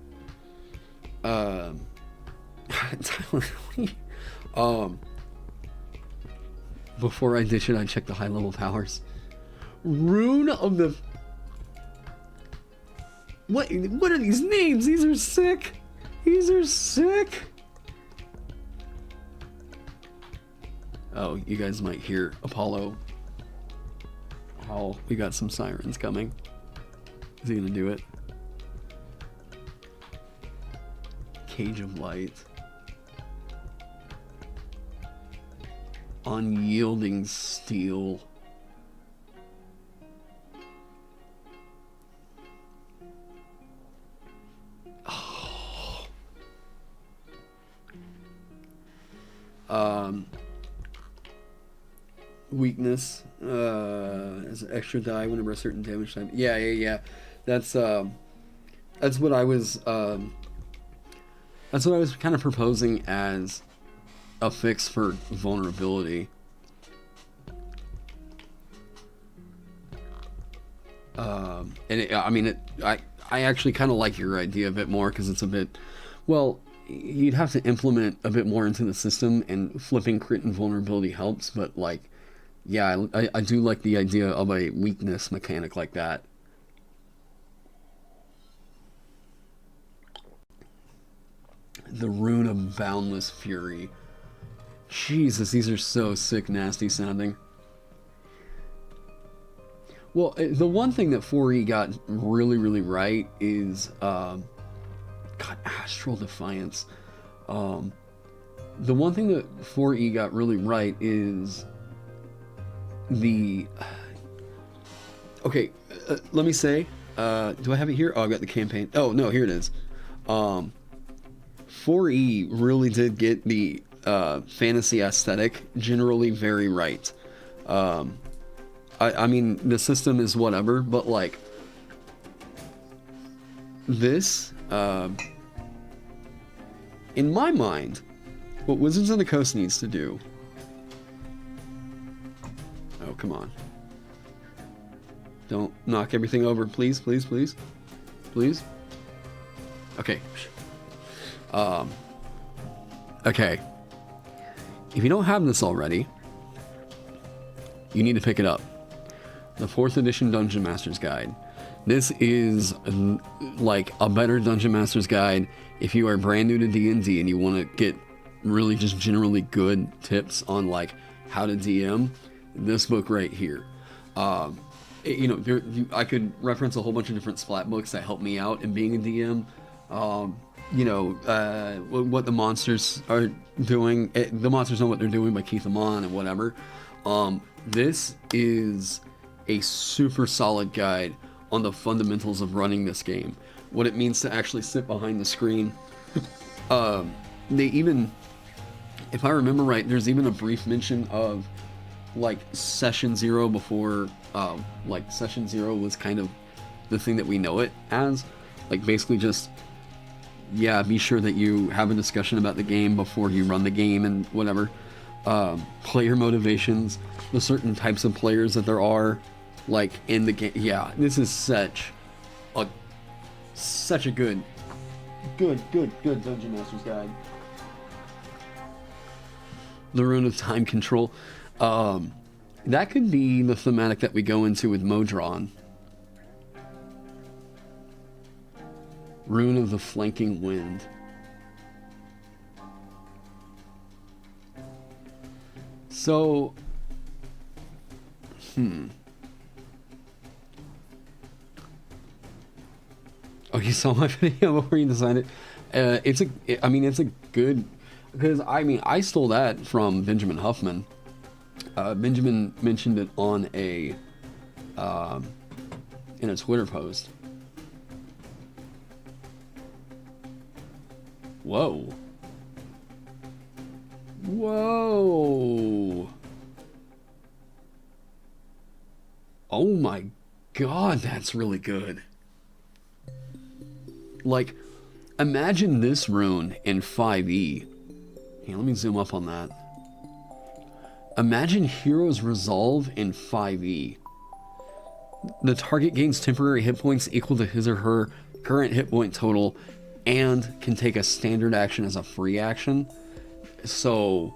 before I ditch it, I check the high level powers. Rune of the... What are these names? These are sick. These are sick. Oh, you guys might hear Apollo. We got some sirens coming. Is he gonna do it? Cage of Light. Unyielding Steel. Weakness as an extra die whenever a certain damage time. Yeah. That's what I was kind of proposing as a fix for vulnerability. I actually kind of like your idea a bit more, because it's a bit, well, you'd have to implement a bit more into the system, and flipping crit and vulnerability helps, but like, yeah, I do like the idea of a weakness mechanic like that. The Rune of Boundless Fury. Jesus, these are so sick, nasty sounding. Well, the one thing that 4E got really, really right is, God, Astral Defiance. The one thing that 4E got really right is okay, let me say, do I have it here? Oh, I've got the campaign. Oh, no, here it is. 4E really did get the fantasy aesthetic generally very right. I mean, the system is whatever, but like, this, in my mind, what Wizards of the Coast needs to do... Oh, come on. Don't knock everything over, please, please, please. Please. Okay. Okay. If you don't have this already, you need to pick it up. The 4th edition Dungeon Master's Guide. This is like a better Dungeon Master's Guide if you are brand new to D&D and you want to get really just generally good tips on like how to DM. This book right here. I could reference a whole bunch of different splat books that help me out in being a DM. What the monsters are doing. The Monsters Know What They're Doing by Keith Amon and whatever. This is a super solid guide on the fundamentals of running this game. What it means to actually sit behind the screen. They even, if I remember right, there's even a brief mention of like session 0 before, like session 0 was kind of the thing that we know it as. Like basically just, yeah, be sure that you have a discussion about the game before you run the game and whatever. Player motivations, the certain types of players that there are, like in the game. Yeah, this is such a good Dungeon Master's Guide. The Rune of Time Control. That could be the thematic that we go into with Modron. Rune of the Flanking Wind. So, Oh, you saw my video before you designed it. It's a good, because I stole that from Benjamin Huffman. Benjamin mentioned it on in a Twitter post. Whoa. Oh my god, that's really good. Like, imagine this rune in 5e. Here, let me zoom up on that. Imagine Hero's Resolve in 5e. The target gains temporary hit points equal to his or her current hit point total and can take a standard action as a free action. So,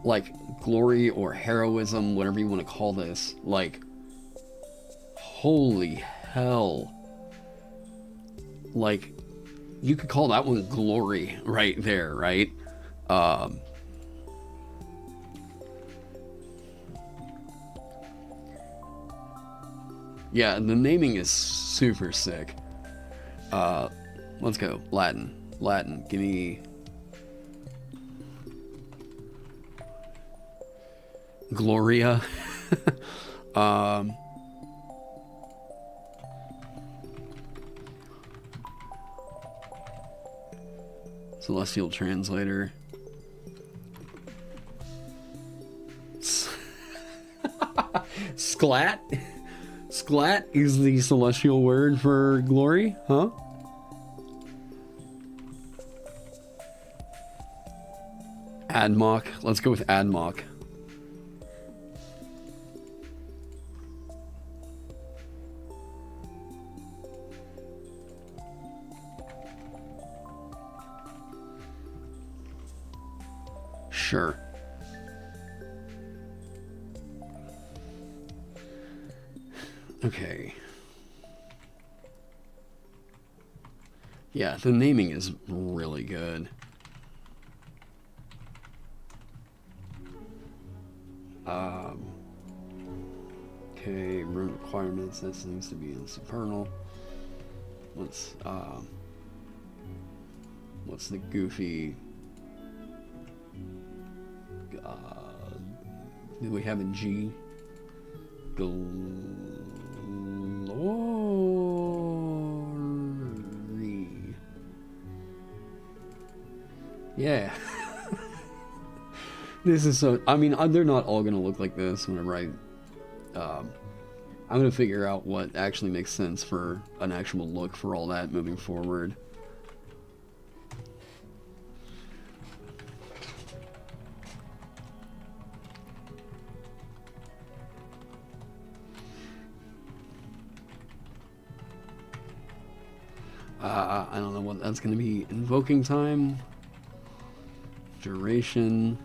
like, glory or heroism, whatever you want to call this, like, holy hell. Like, you could call that one glory right there, right? Yeah, the naming is super sick. Let's go. Latin. Latin. Give me... Gloria. Celestial Translator. Sklat? Sklat is the celestial word for glory, huh? Admok. Let's go with Admok. Sure. Okay. Yeah, the naming is really good. Okay, rune requirements. This needs to be in Supernal. What's the goofy? Do we have a G? Glory. Yeah. This is so... I mean, they're not all going to look like this whenever I'm going to figure out what actually makes sense for an actual look for all that moving forward. I don't know what that's going to be. Invoking time, duration.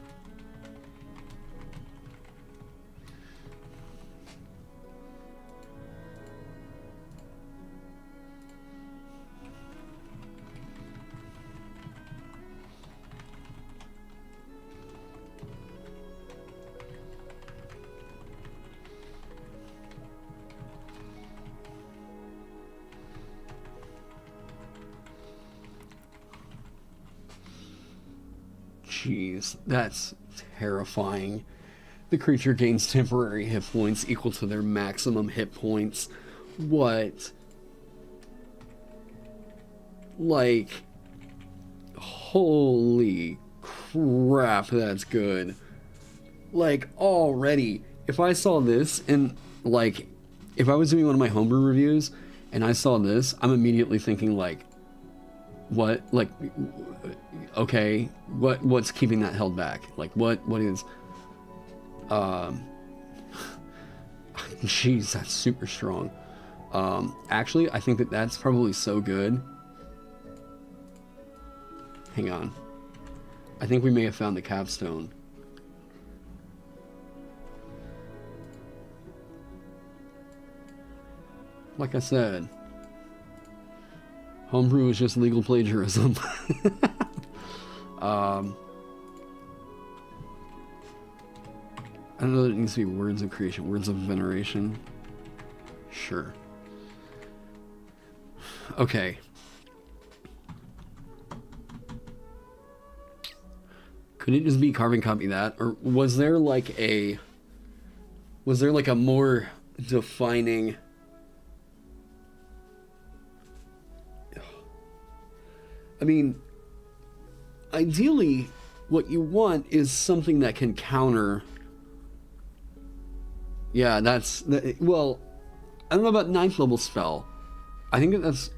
Jeez, that's terrifying. The creature gains temporary hit points equal to their maximum hit points. What? Like, holy crap, that's good. Like, already, if I saw this and, like, if I was doing one of my homebrew reviews and I saw this, I'm immediately thinking, like, what, like, okay, what's keeping that held back? Like, what is, jeez, that's super strong. Actually, I think that's probably so good. Hang on. I think we may have found the capstone. Like I said, homebrew is just legal plagiarism. I don't know that it needs to be words of creation, words of veneration. Sure. Okay. Could it just be carbon copy that? Or was there like a more defining... I mean, ideally, what you want is something that can counter... Yeah, that's... Well, I don't know about 9th level spell. I think that's...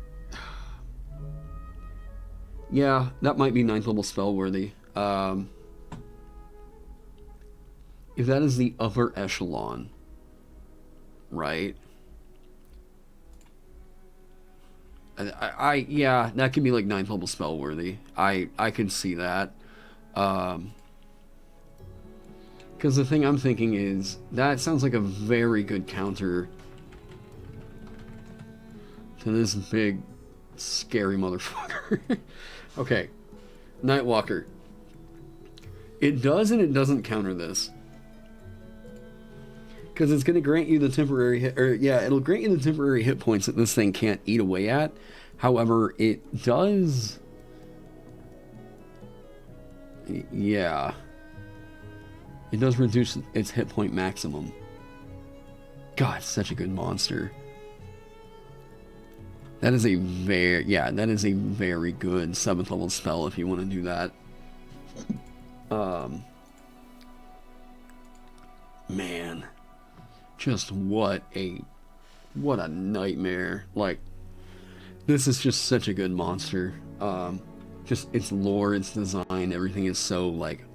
Yeah, that might be 9th level spell worthy. if that is the upper echelon, right? Yeah, that could be like 9th level spell worthy. I could see that. Because the thing I'm thinking is that sounds like a very good counter to this big scary motherfucker. Okay, Nightwalker. It does and it doesn't counter this. Because it's going to grant you the temporary hit, or yeah, it'll grant you the temporary hit points that this thing can't eat away at. However, it does. Yeah. It does reduce its hit point maximum. God, it's such a good monster. That is a very, yeah, that is a very good 7th level spell if you want to do that. Man. Just what a nightmare. Like, this is just such a good monster. Just its lore, its design, everything is so like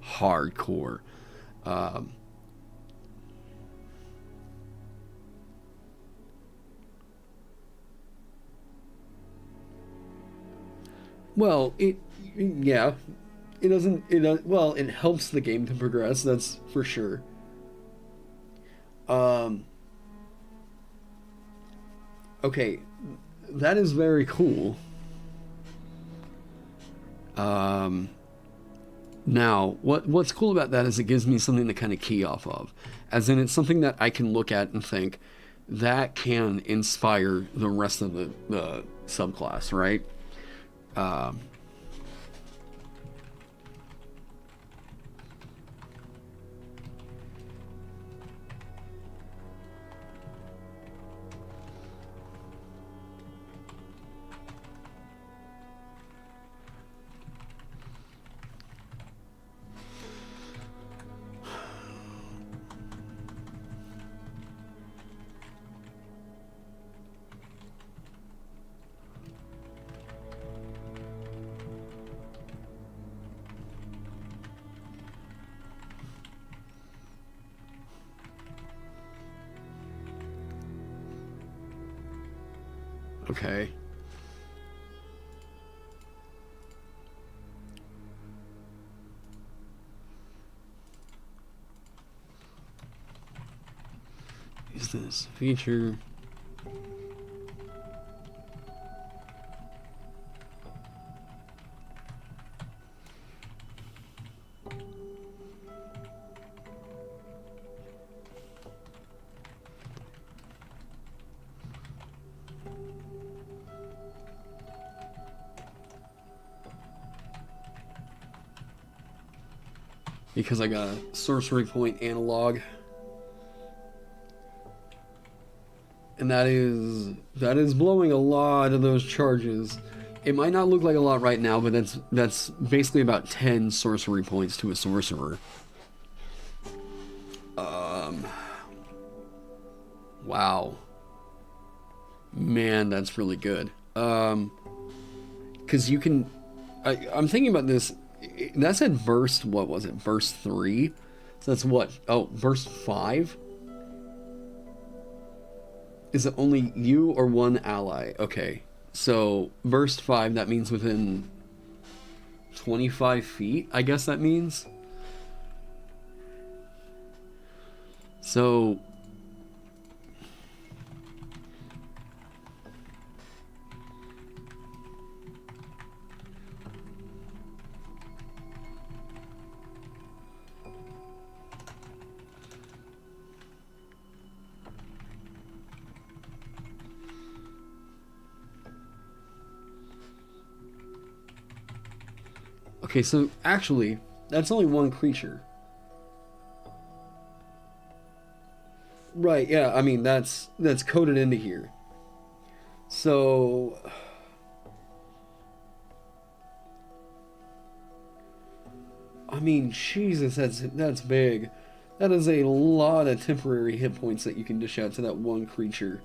hardcore. Well, yeah, it doesn't, well, it helps the game to progress, that's for sure. Okay, that is very cool. Now, what's cool about that is it gives me something to kind of key off of. As in, it's something that I can look at and think, that can inspire the rest of the subclass, right? Okay. Is this feature? Because I got a sorcery point analog. And that is blowing a lot of those charges. It might not look like a lot right now, but that's basically about 10 sorcery points to a sorcerer. Wow. Man, that's really good. Because you can... I'm thinking about this. That said burst, what was it? Burst 3? So that's what? Oh, burst 5? Is it only you or one ally? Okay. So, burst 5, that means within 25 feet, I guess that means. So... Okay, so actually, that's only one creature. Right, yeah, I mean, that's coded into here. So... I mean, Jesus, that's big. That is a lot of temporary hit points that you can dish out to that one creature.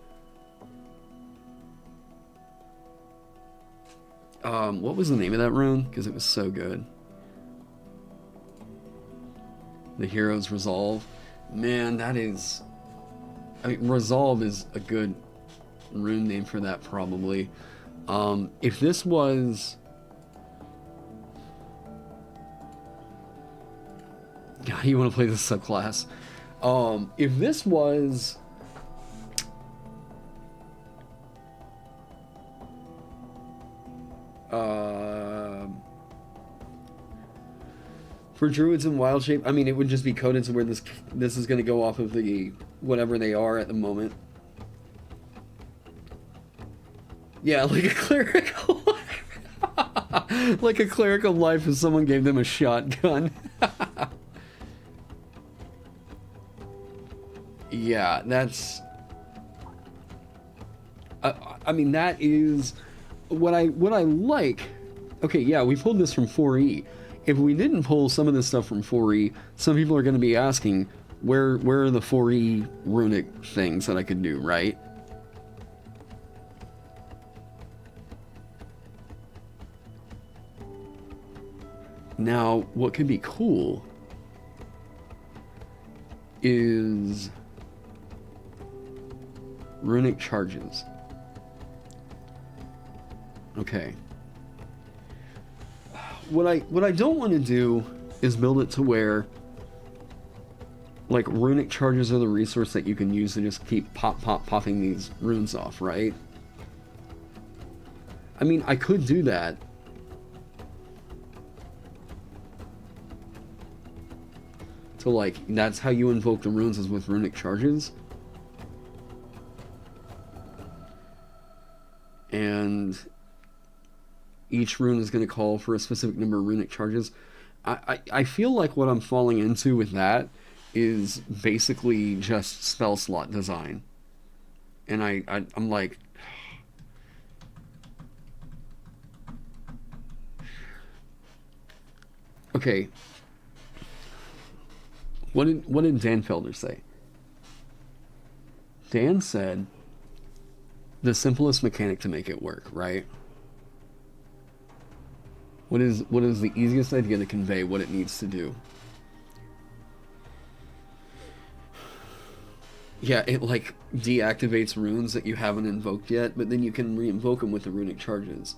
What was the name of that rune? Because it was so good. The hero's resolve. Man, that is... I mean, resolve is a good rune name for that, probably. If this was... God, you want to play this subclass. If this was... for druids and wild shape, I mean, it would just be coded to where this is going to go off of the whatever they are at the moment. Yeah, like a clerical life. Like a clerical life if someone gave them a shotgun. Yeah, that's... I mean, that is... What I like... Okay, yeah, we pulled this from 4E. If we didn't pull some of this stuff from 4E, some people are going to be asking, where are the 4E runic things that I could do, right? Now, what could be cool is runic charges. Okay. What I don't want to do is build it to where like runic charges are the resource that you can use to just keep popping these runes off, right? I mean, I could do that. So like that's how you invoke the runes, is with runic charges. And each rune is going to call for a specific number of runic charges. I feel like what I'm falling into with that is basically just spell slot design. And I'm like... Okay. What did Dan Felder say? Dan said the simplest mechanic to make it work, right? What is the easiest idea to convey what it needs to do? Yeah, it like deactivates runes that you haven't invoked yet, but then you can re-invoke them with the runic charges.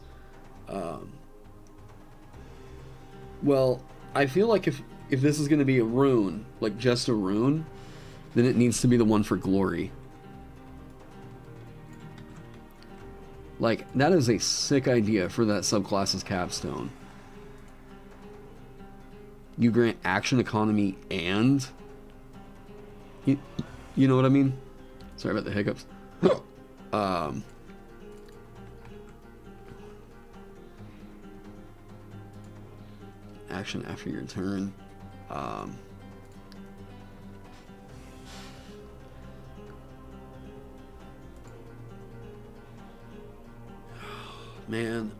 Well, I feel like if this is going to be a rune, like just a rune, then it needs to be the one for glory. Like, that is a sick idea for that subclass's capstone. You grant action economy and... You know what I mean? Sorry about the hiccups. Action after your turn. Man,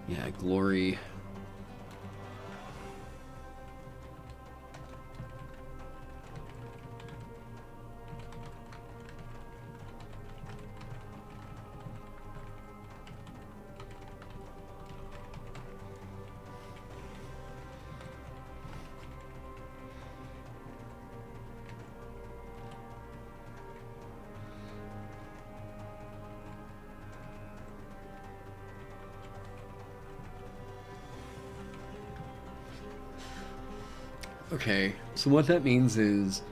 yeah, glory. Okay, so what that means is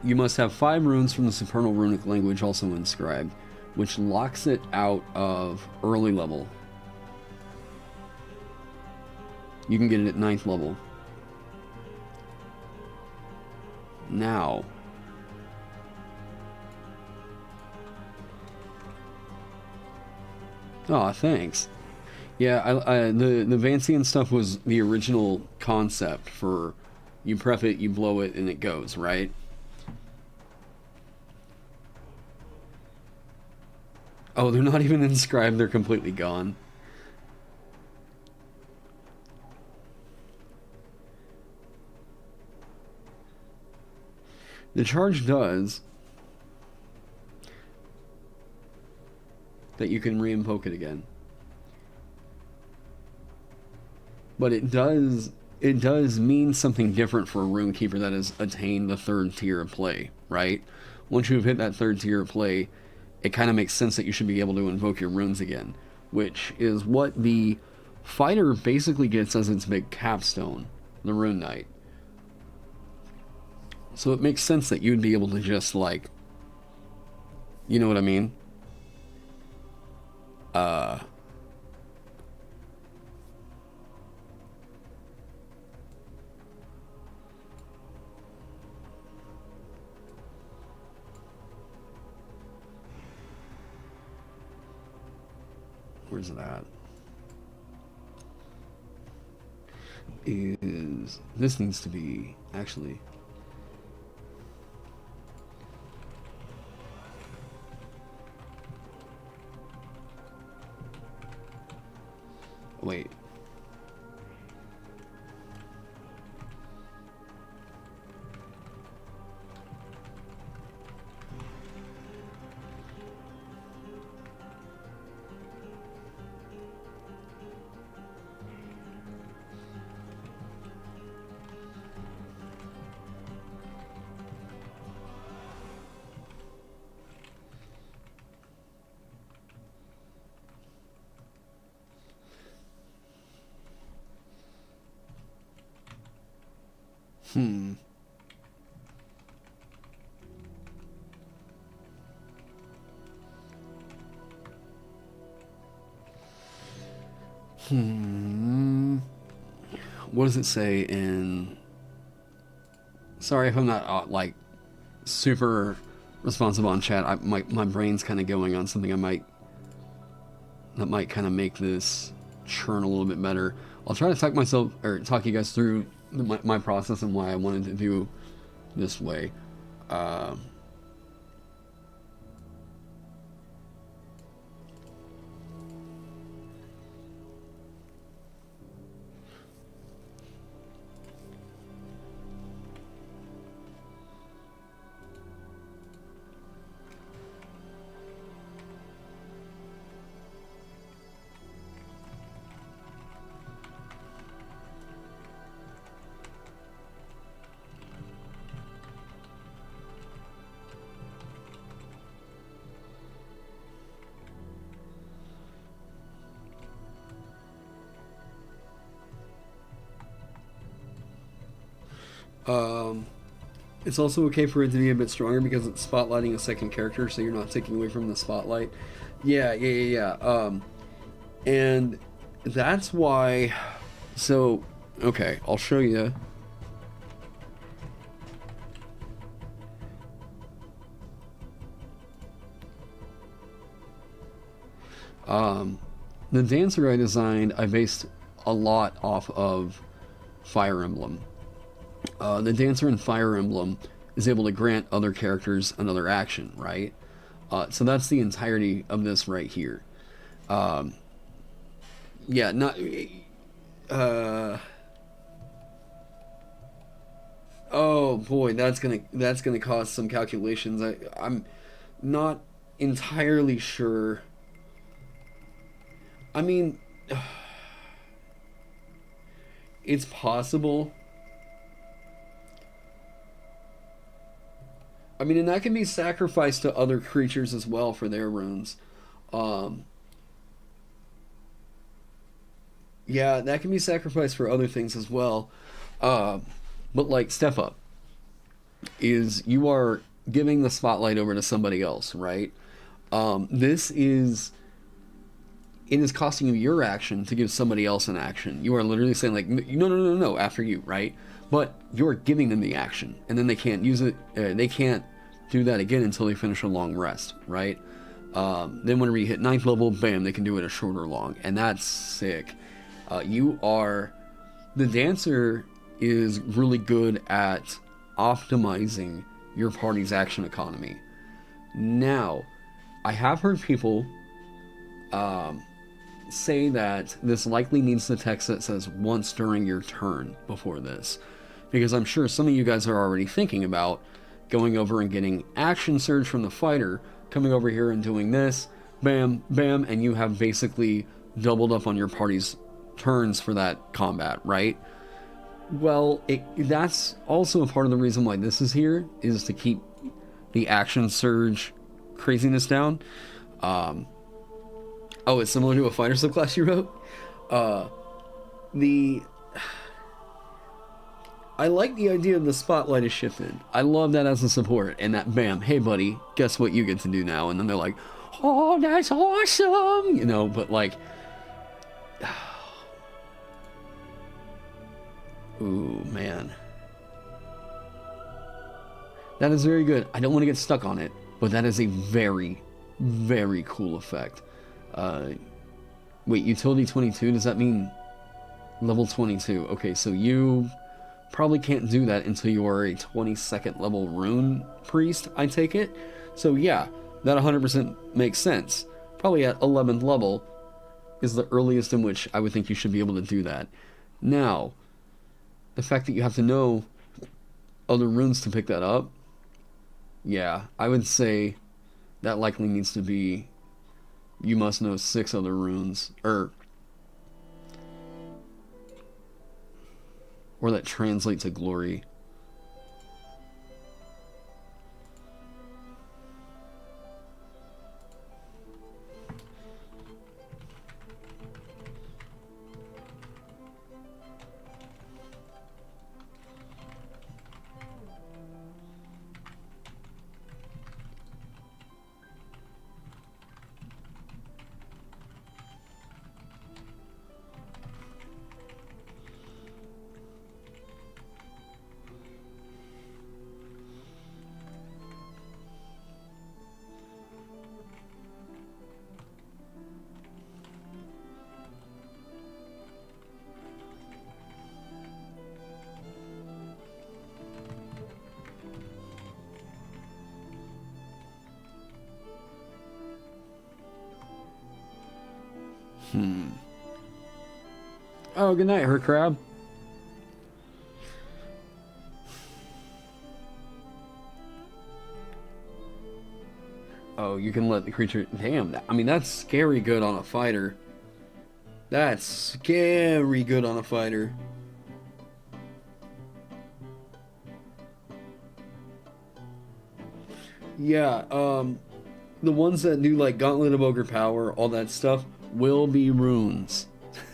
you must have 5 runes from the supernal runic language also inscribed, which locks it out of early level. You can get it at 9th level. Now, aw, thanks. Yeah, the Vancian stuff was the original concept for you prep it, you blow it, and it goes, right? Oh, they're not even inscribed, they're completely gone. The charge does that you can re-invoke it again. but it does mean something different for a Runekeeper that has attained the third tier of play, right? Once you've hit that third tier of play, it kind of makes sense that you should be able to invoke your runes again, which is what the fighter basically gets as its big capstone, the Rune Knight. So it makes sense that you'd be able to just, like, you know what I mean? Where's it at? This needs to be, actually. Wait. Hmm. What does it say in... Sorry if I'm not, like, super responsive on chat. My brain's kind of going on something that might kind of make this churn a little bit better. I'll try to talk you guys through my process and why I wanted to do this way. It's also okay for it to be a bit stronger because it's spotlighting a second character, so you're not taking away from the spotlight. Yeah. And that's why... So, okay, I'll show you. The dancer I designed, I based a lot off of Fire Emblem. The dancer in Fire Emblem is able to grant other characters another action, right? So that's the entirety of this right here. Yeah, not... oh boy, that's gonna cause some calculations. I'm not entirely sure. I mean, it's possible. I mean, and that can be sacrificed to other creatures as well for their runes. Yeah, that can be sacrificed for other things as well. But like, step up is you are giving the spotlight over to somebody else, right? It is costing you your action to give somebody else an action. You are literally saying, like, no, after you, right? But you're giving them the action, and then they can't use it. They can't do that again until they finish a long rest, right? Then whenever you hit 9th level, bam, they can do it a shorter long, and that's sick. The dancer is really good at optimizing your party's action economy. Now, I have heard people say that this likely needs the text that says once during your turn before this, because I'm sure some of you guys are already thinking about going over and getting action surge from the fighter, coming over here and doing this, bam, bam, and you have basically doubled up on your party's turns for that combat, right? Well, that's also a part of the reason why this is here, is to keep the action surge craziness down. Oh, it's similar to a fighter subclass you wrote? I like the idea of the spotlight is shifted. I love that as a support, and that bam, hey buddy, guess what you get to do now? And then they're like, oh, that's awesome, you know, but like, ooh, man. That is very good. I don't want to get stuck on it, but that is a very, very cool effect. Wait, utility 22, does that mean level 22? Okay, so you probably can't do that until you are a 22nd level rune priest, I take it. So yeah, that 100% makes sense. Probably at 11th level is the earliest in which I would think you should be able to do that. Now, the fact that you have to know other runes to pick that up, yeah, I would say that likely needs to be, you must know 6 other runes, or that translate to glory. Oh, good night, her crab. Oh, you can let the creature... Damn, I mean, that's scary good on a fighter. That's scary good on a fighter. Yeah, the ones that do, like, Gauntlet of Ogre Power, all that stuff, will be runes.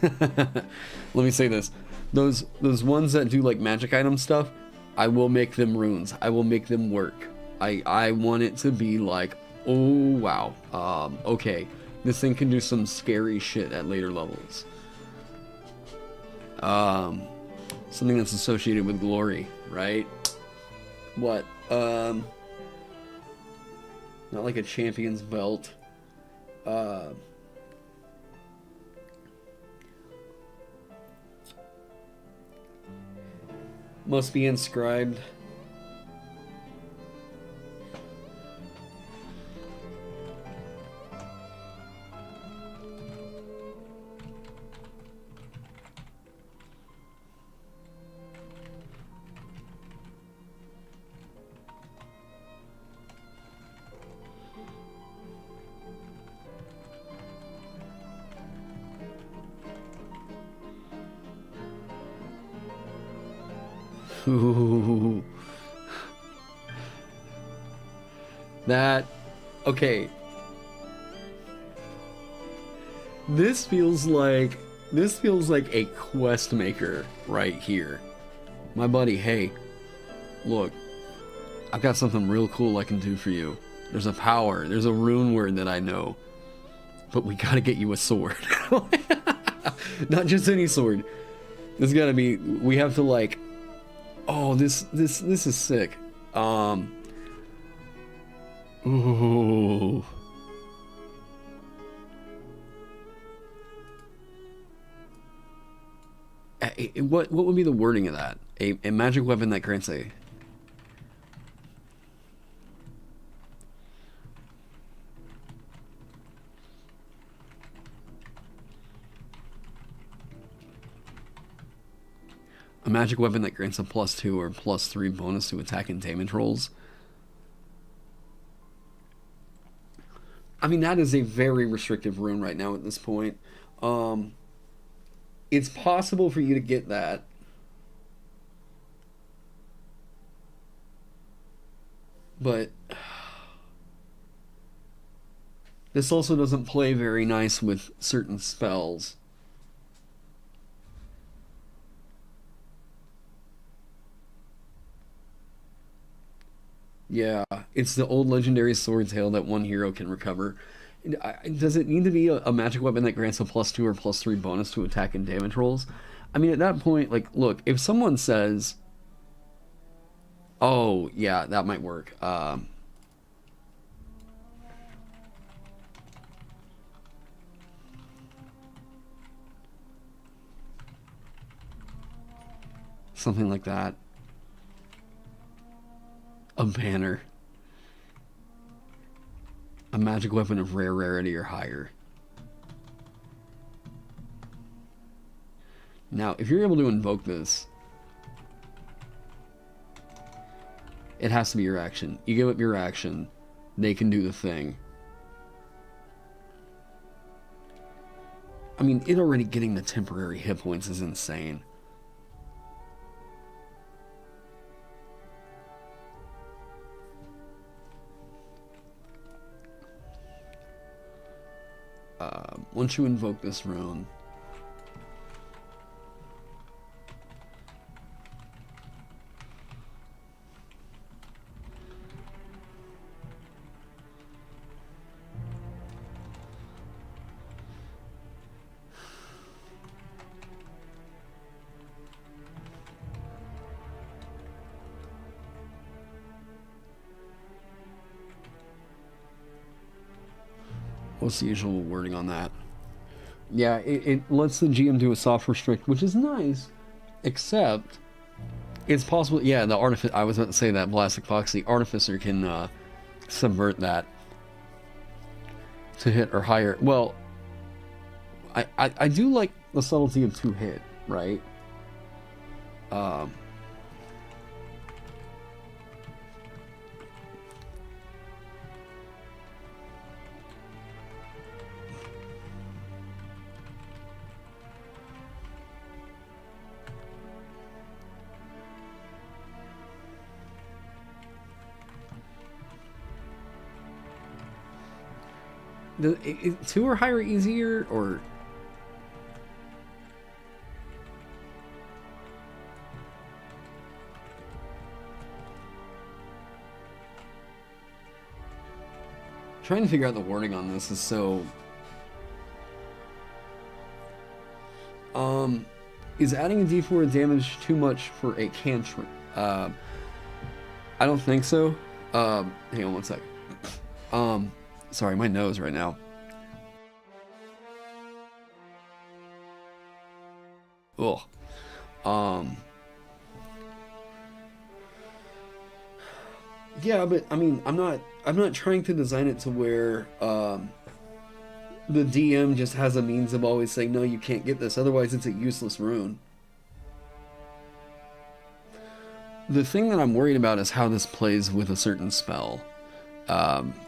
Let me say this. Those ones that do, like, magic item stuff, I will make them runes. I will make them work. I want it to be like, oh, wow. Okay. This thing can do some scary shit at later levels. Something that's associated with glory, right? What? Not like a champion's belt. Must be inscribed. Ooh. That, okay. This feels like a quest maker right here. My buddy, hey, look, I've got something real cool I can do for you. There's a power, there's a rune word that I know, but we gotta get you a sword. Not just any sword. There's gotta be, we have to like, oh, this is sick. Ooh. What would be the wording of that? A magic weapon that grants a magic weapon that grants a +2 or +3 bonus to attack and damage rolls. I mean, that is a very restrictive rune right now at this point. It's possible for you to get that. But this also doesn't play very nice with certain spells. Yeah, it's the old legendary sword tail that one hero can recover. Does it need to be a magic weapon that grants a +2 or +3 bonus to attack and damage rolls? I mean, at that point, like, look, if someone says, "Oh, yeah, that might work," something like that, a banner, a magic weapon of rare rarity or higher. Now, if you're able to invoke this, it has to be your action. You give up your action, they can do the thing. I mean, it already getting the temporary hit points is insane. Once you invoke this rune, what's the usual wording on that? Yeah, it lets the GM do a soft restrict, which is nice, except it's possible. Yeah, the artificer. I was about to say that Blastic Fox, the artificer, can subvert that to hit or higher. Well, I do like the subtlety of 2-hit, right? Um, is 2 or higher easier, or trying to figure out the wording on this is so. Is adding a D4 of damage too much for a cantrip? I don't think so. Hang on one sec. Sorry, my nose right now. Ugh. Yeah, but I mean, I'm not trying to design it to where the DM just has a means of always saying, no, you can't get this, otherwise it's a useless rune. The thing that I'm worried about is how this plays with a certain spell.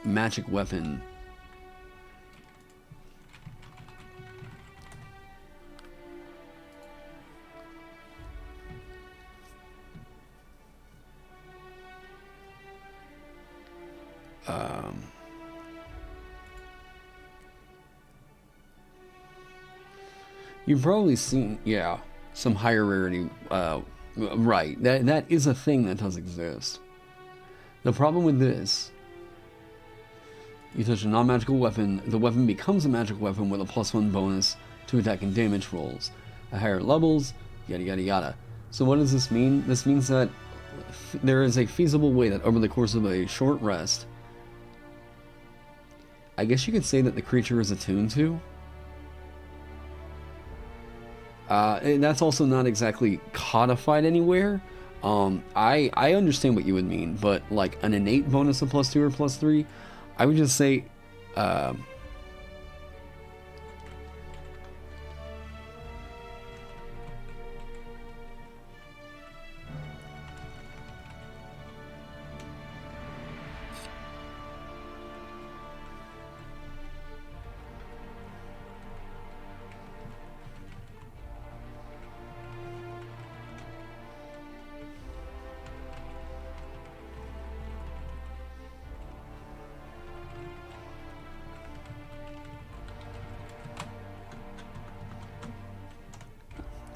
Magic weapon. You've probably seen, yeah, some higher rarity. Right, that is a thing that does exist. The problem with this, you touch a non-magical weapon, the weapon becomes a magic weapon with a +1 bonus to attack and damage rolls. At higher levels, yada yada yada. So what does this mean? This means that there is a feasible way that over the course of a short rest, I guess you could say that the creature is attuned to. And that's also not exactly codified anywhere. I understand what you would mean, but like an innate bonus of +2 or +3, I would just say,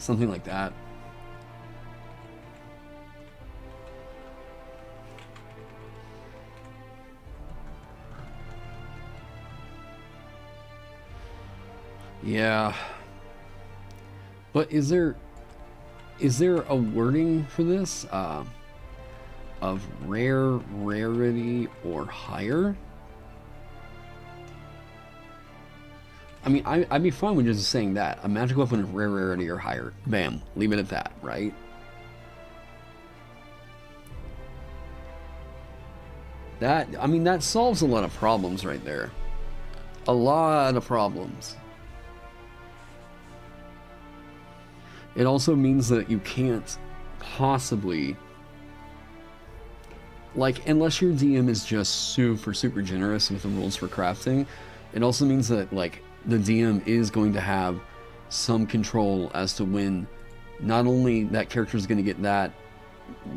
Something like that. Yeah. But is there a wording for this? Of rarity, or higher? I mean, I'd be fine with just saying that. A magic weapon of rarity or higher. Bam. Leave it at that, right? That, I mean, that solves a lot of problems right there. A lot of problems. It also means that you can't possibly, like, unless your DM is just super generous with the rules for crafting, it also means that, like, the DM is going to have some control as to when not only that character is going to get that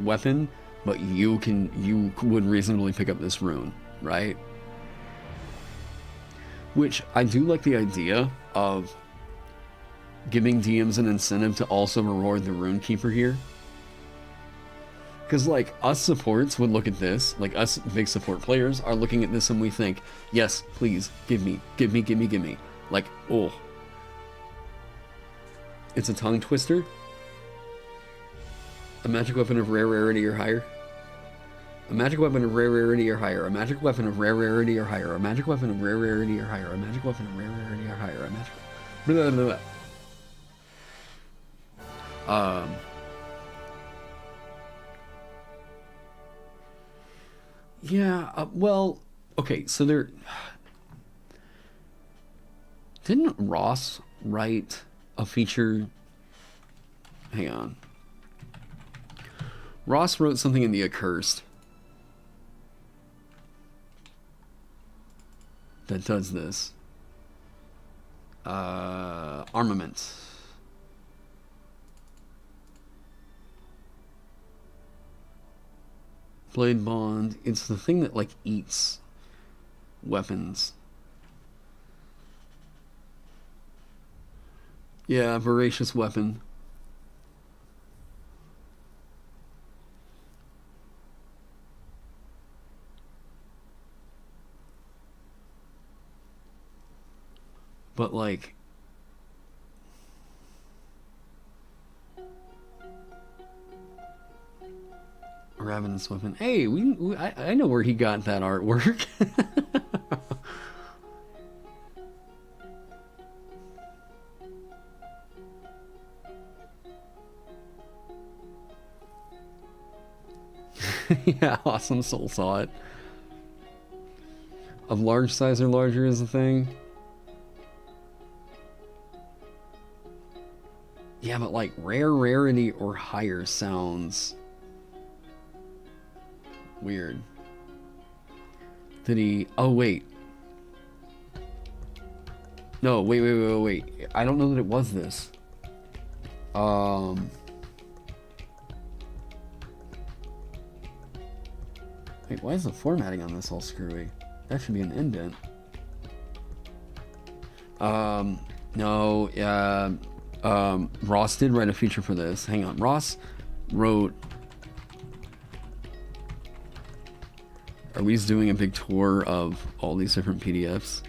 weapon, but you would reasonably pick up this rune, right? Which I do like the idea of giving DMs an incentive to also reward the Runekeeper here. Because, like, us supports would look at this, like, us big support players are looking at this and we think, yes, please, give me. Like, oh. It's a tongue twister. A magic weapon of rarity or higher. A magic weapon of rarity or higher. A magic weapon of rarity or higher. A magic weapon of rarity or higher. A magic weapon of rarity or higher. A magic... Blah, blah, blah. Yeah, well, okay, so there... Didn't Ross write a feature... Hang on. Ross wrote something in the Accursed that does this. Armament. Blade Bond. It's the thing that, like, eats weapons. Yeah, voracious weapon. But, like... Ravenous weapon. Hey, I know where he got that artwork. Yeah, Awesome Soul saw it. Of large size or larger is the thing. Yeah, but like rarity or higher sounds weird. Did he... Oh, wait. No, wait. I don't know that it was this. Wait, why is the formatting on this all screwy? That should be an indent. No, Ross did write a feature for this. Hang on. Ross wrote... Are we just doing a big tour of all these different PDFs?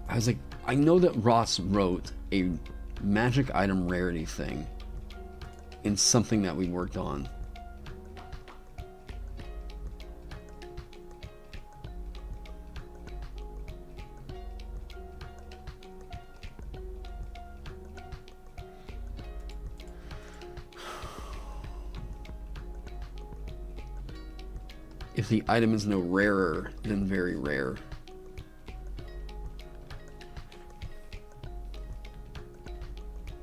I was like, I know that Ross wrote a magic item rarity thing in something that we worked on. If the item is no rarer than very rare.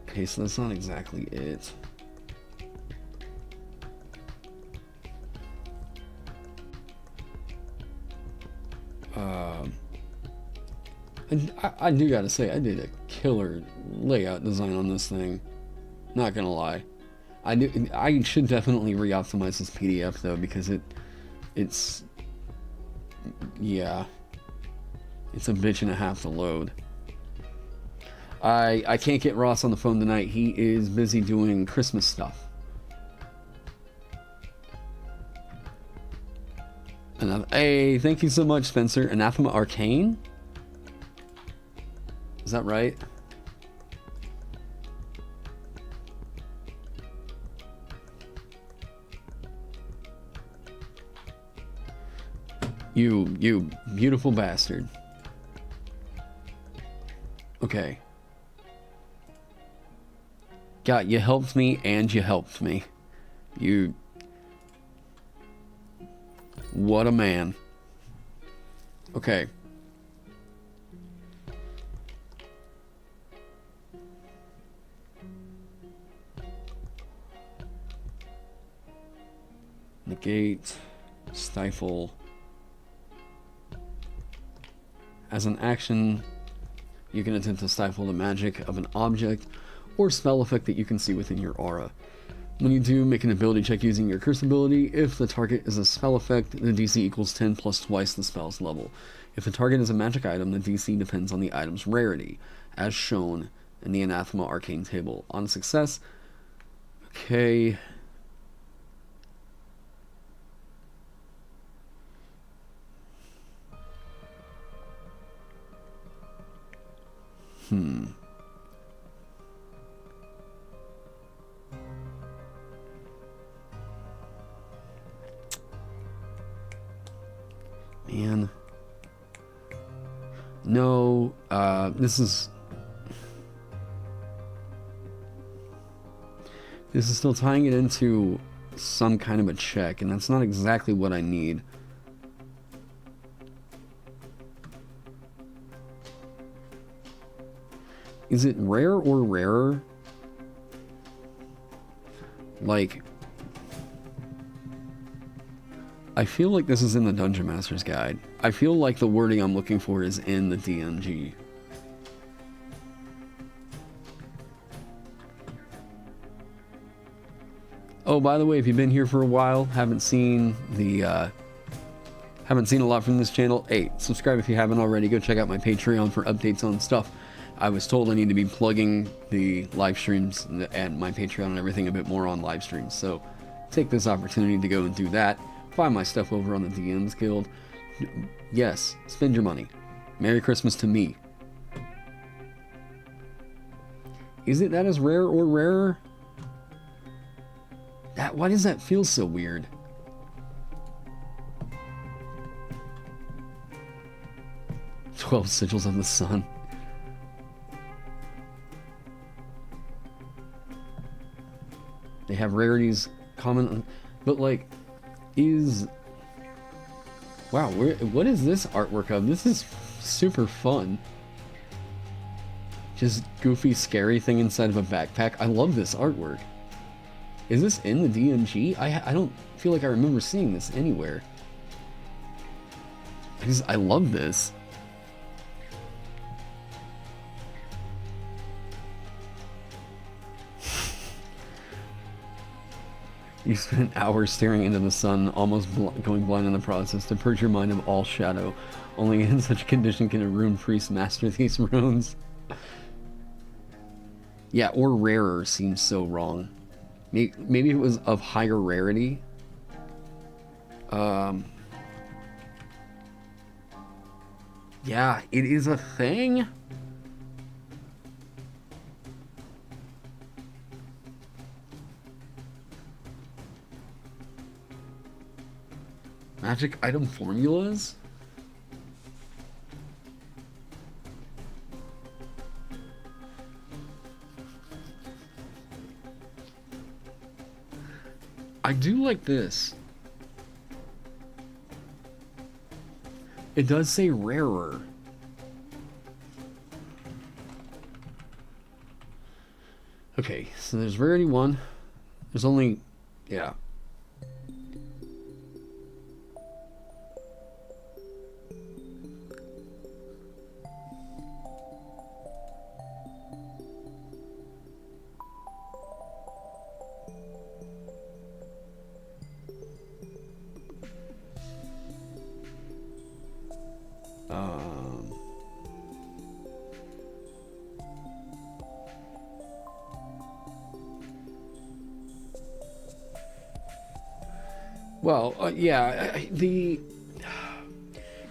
Okay, so that's not exactly it. I do gotta say, I did a killer layout design on this thing. Not gonna lie. I should definitely re-optimize this PDF though, because yeah, it's a bitch and a half to load. I can't get Ross on the phone tonight. He is busy doing Christmas stuff. Hey, thank you so much, Spencer. Anathema Arcane? Is that right? You beautiful bastard. Okay. God, you helped me and you helped me. You... What a man. Okay. Negate. Stifle. As an action, you can attempt to stifle the magic of an object or spell effect that you can see within your aura. When you do, make an ability check using your curse ability. If the target is a spell effect, the DC equals 10 plus twice the spell's level. If the target is a magic item, the DC depends on the item's rarity, as shown in the Anathema Arcane table. On success, okay... Man. No, this is still tying it into some kind of a check, and that's not exactly what I need. Is it rare or rarer? Like, I feel like this is in the Dungeon Master's Guide. I feel like the wording I'm looking for is in the DMG. Oh, by the way, if you've been here for a while, haven't seen a lot from this channel, hey, subscribe if you haven't already. Go check out my Patreon for updates on stuff. I was told I need to be plugging the live streams and my Patreon and everything a bit more on live streams. So take this opportunity to go and do that. Find my stuff over on the DMs Guild. Yes, spend your money. Merry Christmas to me. Is it that is rare or rarer? Why does that feel so weird? "12 Sigils of the Sun." They have rarities common, but like, wow, what is this artwork of? This is super fun. Just goofy, scary thing inside of a backpack. I love this artwork. Is this in the DMG? I don't feel like I remember seeing this anywhere. I love this. You spent hours staring into the sun, almost going blind in the process, to purge your mind of all shadow. Only in such a condition can a rune priest master these runes. Yeah, or rarer seems so wrong. Maybe it was of higher rarity. Yeah, it is a thing. Magic item formulas? I do like this. It does say rarer. Okay, so there's rarity 1. There's only... yeah. Well, yeah,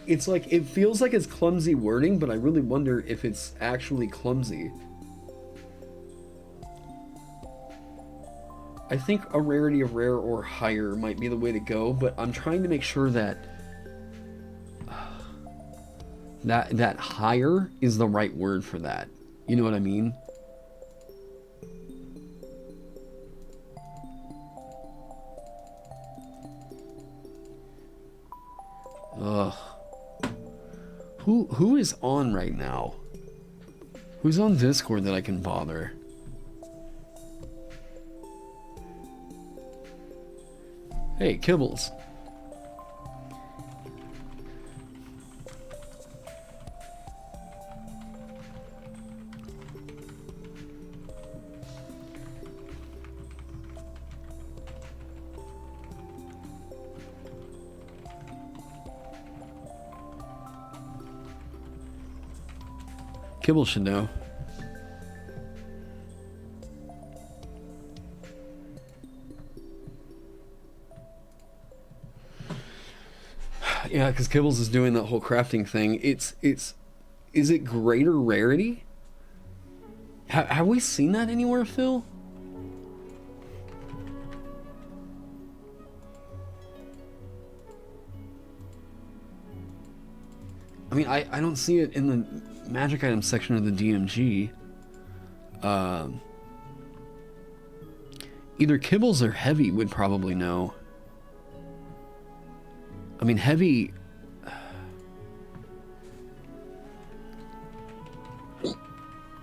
it's like, it feels like it's clumsy wording, but I really wonder if it's actually clumsy. I think a rarity of rare or higher might be the way to go, but I'm trying to make sure that that higher is the right word for that. You know what I mean? Ugh. Who is on right now? Who's on Discord that I can bother? Hey, Kibbles. Kibble should know. Yeah, because Kibbles is doing that whole crafting thing. Is it greater rarity? Have we seen that anywhere, Phil? I mean, I don't see it in the magic item section of the DMG. Either Kibbles or Heavy would probably know. I mean, Heavy...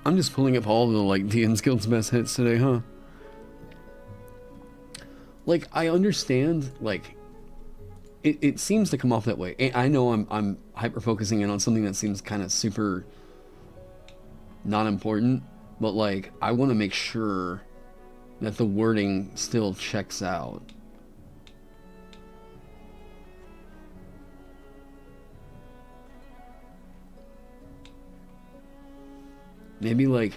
I'm just pulling up all the, like, DN's Guild's best hits today, huh? Like, I understand, like... It seems to come off that way. I know I'm hyper-focusing in on something that seems kind of super... not important, but, like, I want to make sure that the wording still checks out. Maybe, like,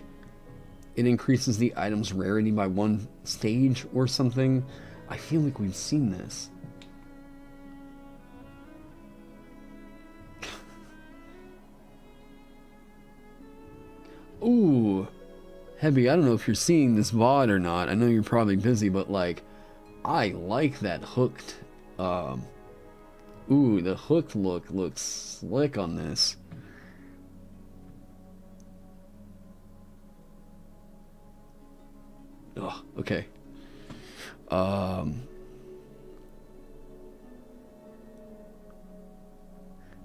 it increases the item's rarity by 1 stage or something. I feel like we've seen this. Ooh. Heavy, I don't know if you're seeing this VOD or not. I know you're probably busy, but, like, I like that hooked, ooh, the hooked look looks slick on this. Oh, okay.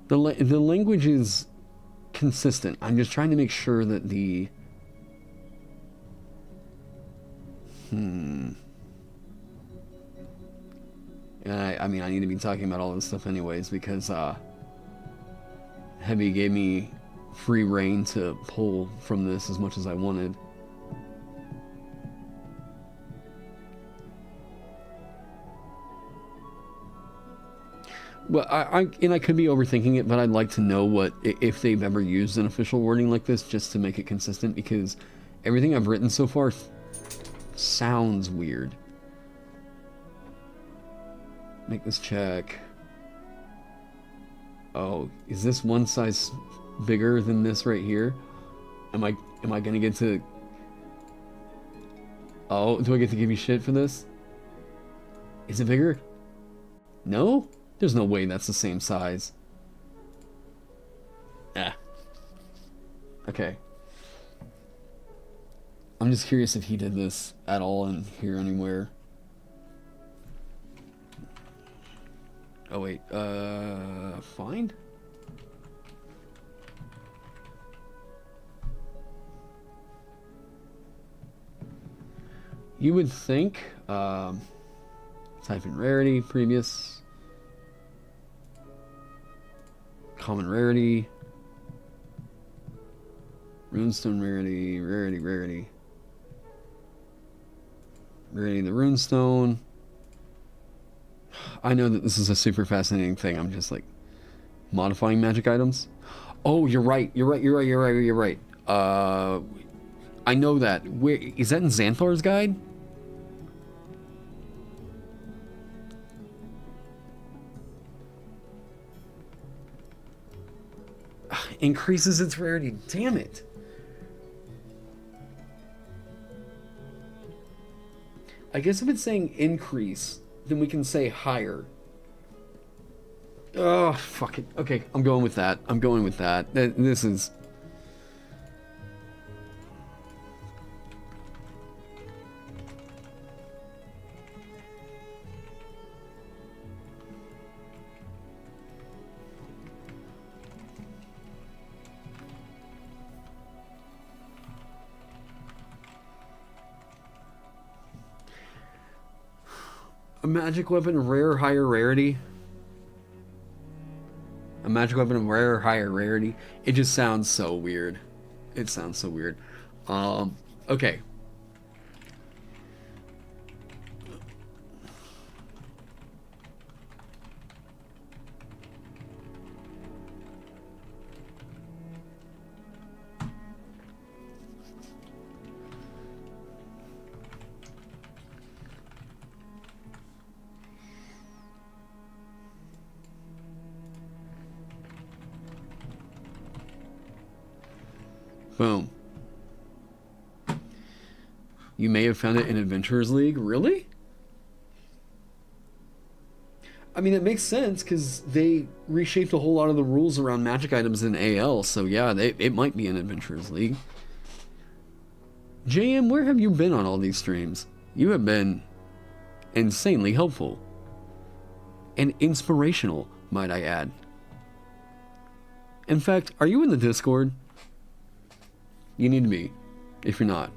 The language is consistent. I'm just trying to make sure that the... And I mean, I need to be talking about all this stuff anyways, because Heavy gave me free reign to pull from this as much as I wanted. Well, I could be overthinking it, but I'd like to know what, if they've ever used an official wording like this, just to make it consistent, because everything I've written so far sounds weird. Make this check. Oh, is this one size bigger than this right here? Am I gonna get to... Oh, do I get to give you shit for this? Is it bigger? No? There's no way that's the same size. Ah. Okay. I'm just curious if he did this at all in here anywhere. Oh wait, find? You would think, type in rarity, previous, common rarity, runestone rarity, rarity of the runestone. I know that this is a super fascinating thing. I'm just like modifying magic items. Oh, you're right. I know that. Where is that in Xanthar's guide? increases its rarity. Damn it. I guess if it's saying increase, then we can say higher. Oh, fuck it. Okay, I'm going with that. I'm going with that. This is... A magic weapon, rare, higher rarity. A magic weapon of rare, higher rarity. It just sounds so weird. It sounds so weird. Okay. Boom. You may have found it in Adventurers League. Really? I mean, it makes sense because they reshaped a whole lot of the rules around magic items in AL. So yeah, it might be in Adventurers League. JM, where have you been on all these streams? You have been insanely helpful. And inspirational, might I add. In fact, are you in the Discord? You need to be, if you're not.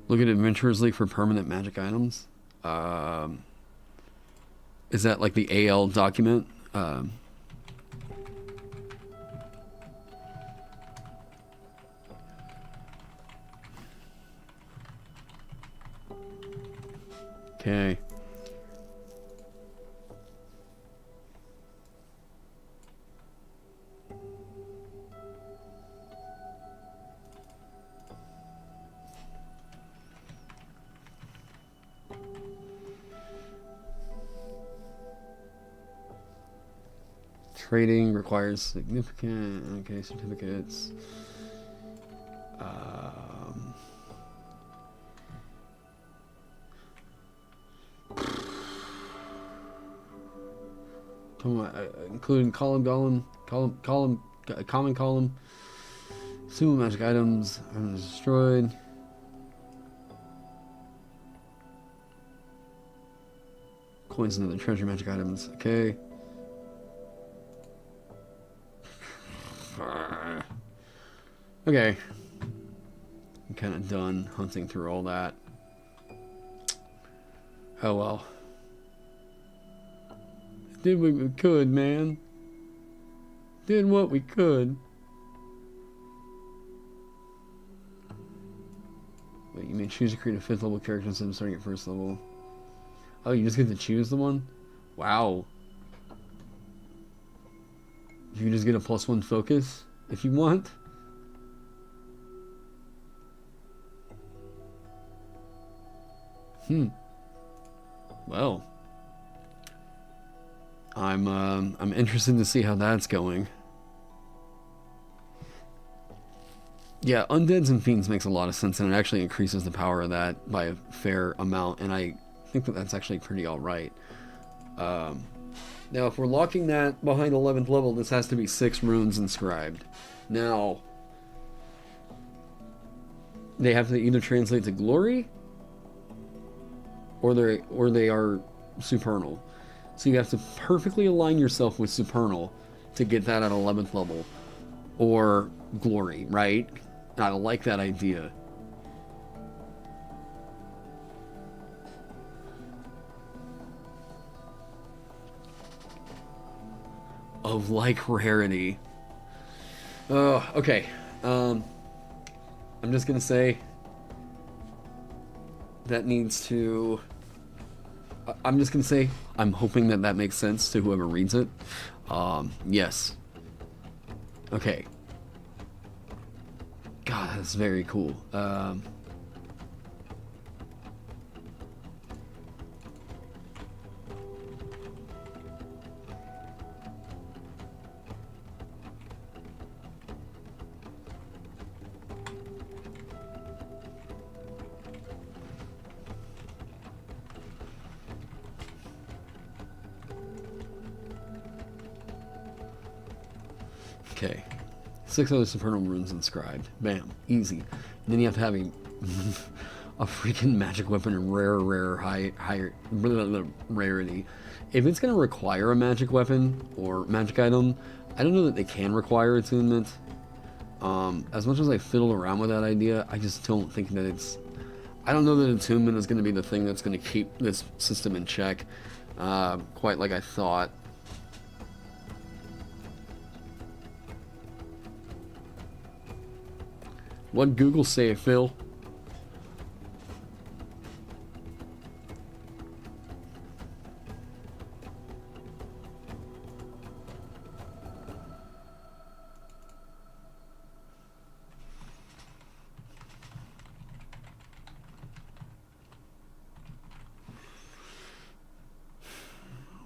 Look at Adventurers League for permanent magic items. Is that like the AL document? Okay. Trading requires significant, okay, certificates. Including common column, sumo magic items, items destroyed. Coins and other treasure magic items, okay. Okay. I'm kind of done hunting through all that. Oh well. Did what we could, man. Did what we could. Wait, you may choose to create a 5th level character instead of starting at 1st level. Oh, you just get to choose the one? Wow. You just get a +1 focus if you want. Well, I'm interested to see how that's going. Yeah, Undeads and Fiends makes a lot of sense, and it actually increases the power of that by a fair amount, and I think that that's actually pretty alright. Now, if we're locking that behind 11th level, this has to be 6 runes inscribed. Now, they have to either translate to glory, or they are supernal. So you have to perfectly align yourself with supernal to get that at 11th level, or glory, right? I like that idea. Of like rarity. Okay. I'm just gonna say that needs to. I'm just gonna say I'm hoping that that makes sense to whoever reads it. Yes. Okay. God, that's very cool. Okay. 6 other supernal runes inscribed. Bam. Easy. And then you have to have a freaking magic weapon in rare, higher rarity. If it's going to require a magic weapon or magic item, I don't know that they can require attunement. As much as I fiddled around with that idea, I just don't think that it's... I don't know that attunement is going to be the thing that's going to keep this system in check, quite like I thought. What'd Google say, Phil?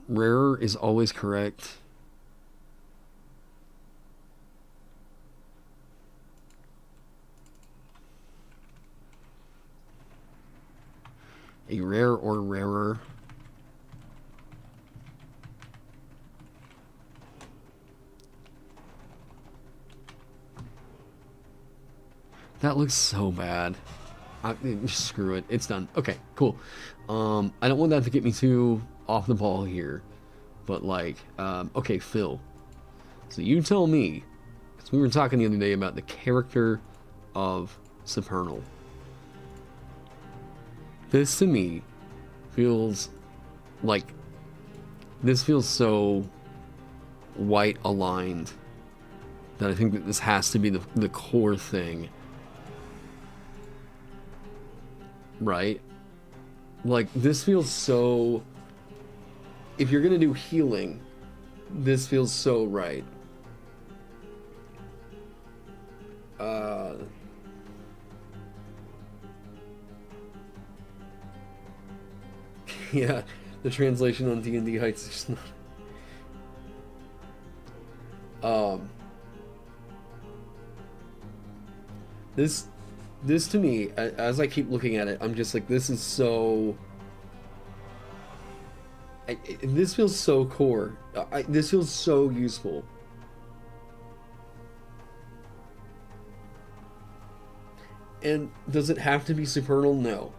Rarer is always correct. A rare or rarer. That looks so bad. Screw it. It's done. Okay, cool. I don't want that to get me too off the ball here. But like, okay, Phil. So you tell me, because we were talking the other day about the character of Supernal. This to me feels like this feels so white aligned that I think that this has to be the core thing, right? Like this feels so, if you're gonna do healing, this feels so right. Yeah, the translation on D&D Heights is just not. This to me, as I keep looking at it, I'm just like, this is so. This feels so core. This feels so useful. And does it have to be supernal? No.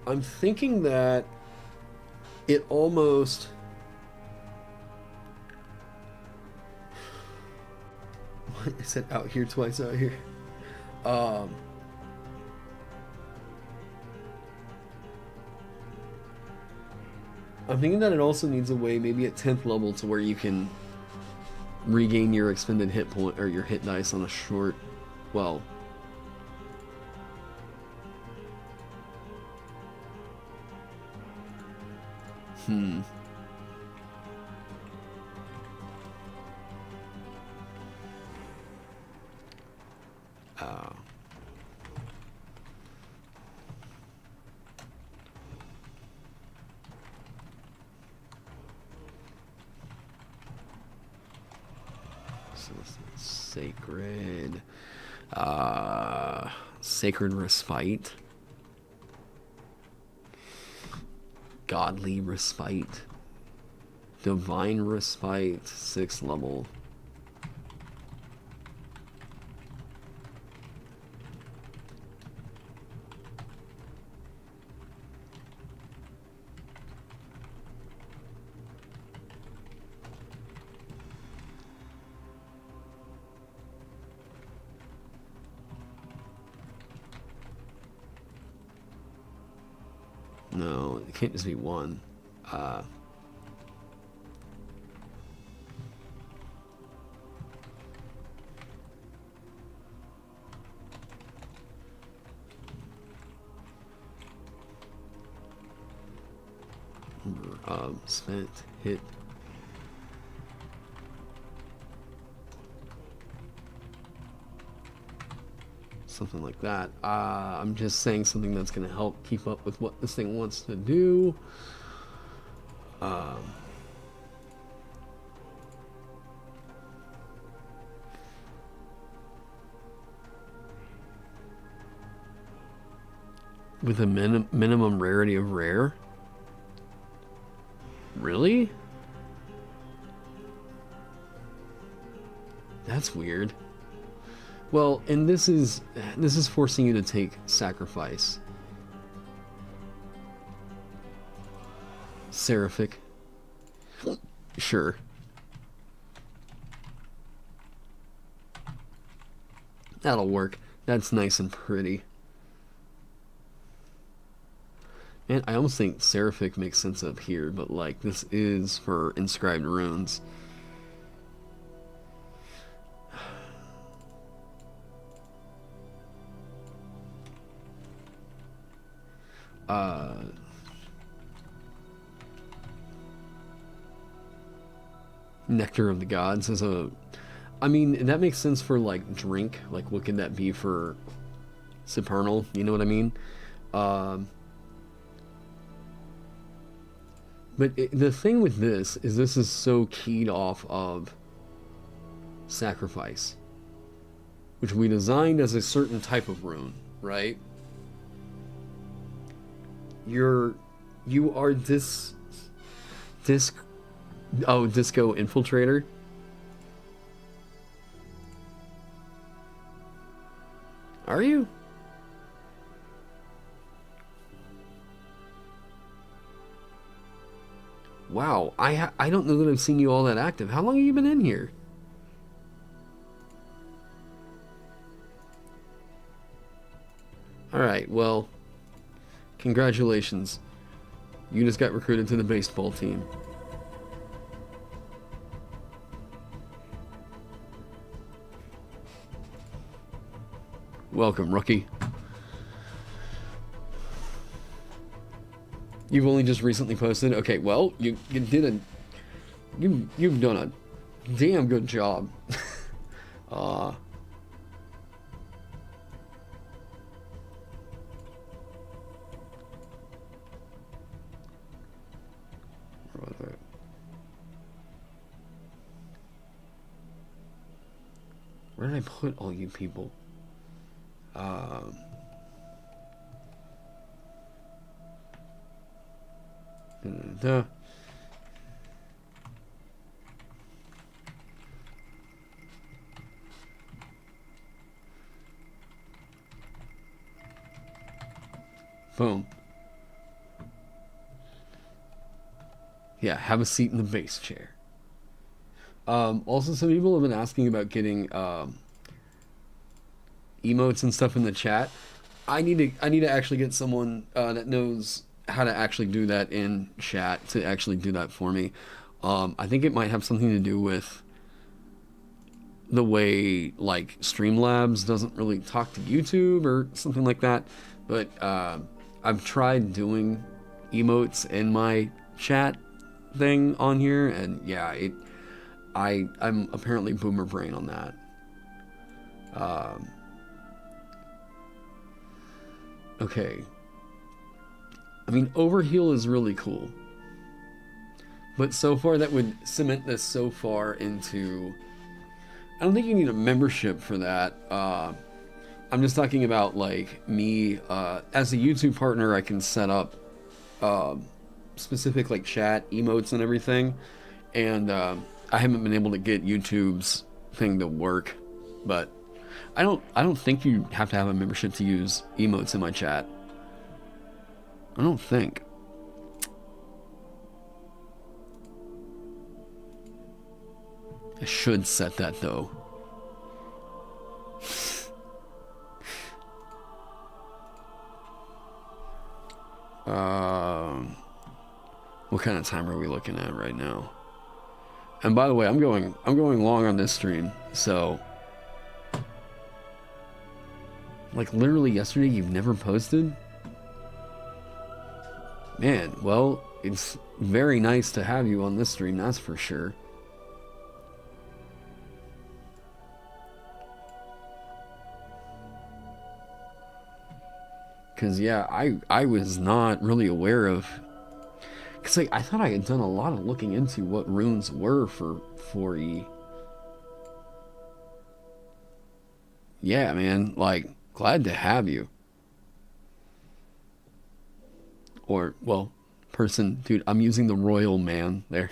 I'm thinking that it almost... What? I said out here twice, out here. I'm thinking that it also needs a way, maybe at 10th level, to where you can regain your expended hit point or your hit dice on a short, well, sacred, sacred respite, godly respite, divine respite, 6th level. No, it can't just be one. Spent hit. Something like that. I'm just saying something that's going to help keep up with what this thing wants to do. With a minimum rarity of rare? Really? That's weird. Well, and this is forcing you to take sacrifice. Seraphic. Sure. That'll work. That's nice and pretty. And I almost think Seraphic makes sense up here, but like this is for inscribed runes. Nectar of the Gods is a... I mean, that makes sense for like drink. Like what could that be for supernal? You know what I mean? But the thing with this is so keyed off of sacrifice, which we designed as a certain type of rune, right? You are disco infiltrator. Are you? Wow, I don't know that I've seen you all that active. How long have you been in here? Alright, well, congratulations. You just got recruited to the baseball team. Welcome, rookie. You've only just recently posted? Okay, well, you've done a damn good job. Where was it? Where did I put all you people? Boom. Yeah, have a seat in the base chair. Also, some people have been asking about getting emotes and stuff in the chat. I need to actually get someone that knows how to actually do that in chat to actually do that for me. I think it might have something to do with the way like Streamlabs doesn't really talk to YouTube or something like that. But I've tried doing emotes in my chat thing on here, and yeah, I'm apparently boomer brain on that. Okay. I mean, Overheal is really cool. But so far, that would cement this so far into... I don't think you need a membership for that. I'm just talking about, like, me... as a YouTube partner, I can set up specific, like, chat, emotes, and everything. And I haven't been able to get YouTube's thing to work. But I don't think you have to have a membership to use emotes in my chat. I don't think. I should set that though. What kind of time are we looking at right now? And by the way, I'm going long on this stream, so like literally yesterday you've never posted? Man, well, it's very nice to have you on this stream, that's for sure. Because, yeah, I was not really aware of... Because, like, I thought I had done a lot of looking into what runes were for 4E. Yeah, man, like, glad to have you. Or, well, person, dude, I'm using the royal man there.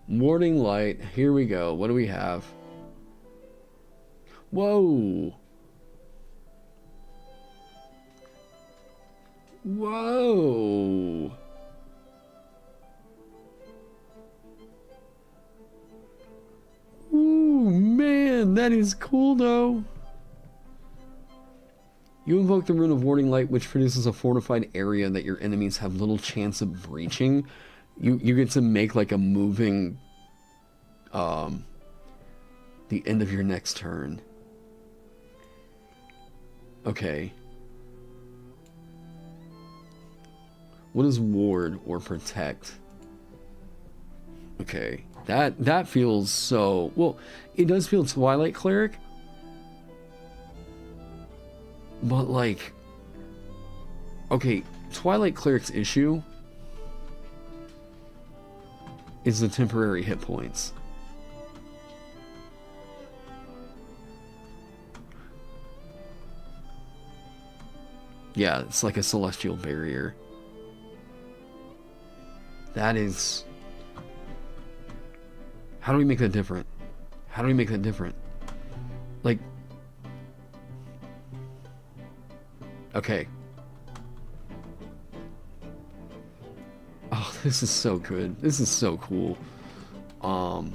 Morning light, here we go. What do we have? Whoa. Whoa. Ooh, man, that is cool though. You invoke the rune of Warding Light, which produces a fortified area that your enemies have little chance of breaching. You get to make like a moving the end of your next turn. Okay. What is ward or protect? Okay. That feels so... Well, it does feel Twilight Cleric. But, like... Okay, Twilight Cleric's issue is the temporary hit points. Yeah, it's like a celestial barrier. That is... How do we make that different? How do we make that different? Like... Okay. Oh, this is so good. This is so cool. Oh,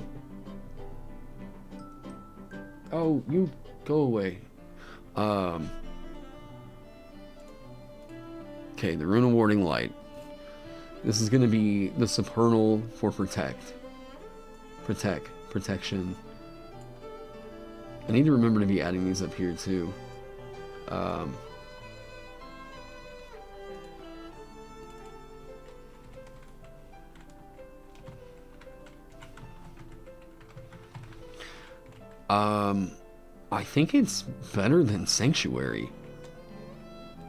you go away. Okay, the Rune of Warding Light. This is gonna be the Supernal for Protect. Protection. I need to remember to be adding these up here too. I think it's better than Sanctuary.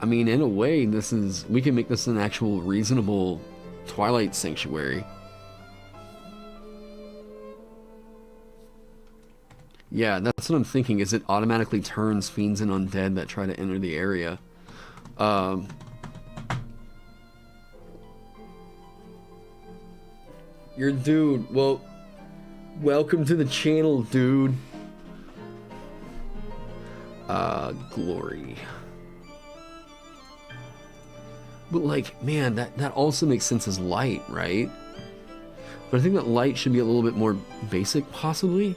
I mean, in a way, we can make this an actual reasonable Twilight Sanctuary. Yeah, that's what I'm thinking, is it automatically turns fiends and undead that try to enter the area. Your dude, well, welcome to the channel, dude. Glory. But like, man, that also makes sense as light, right? But I think that light should be a little bit more basic, possibly.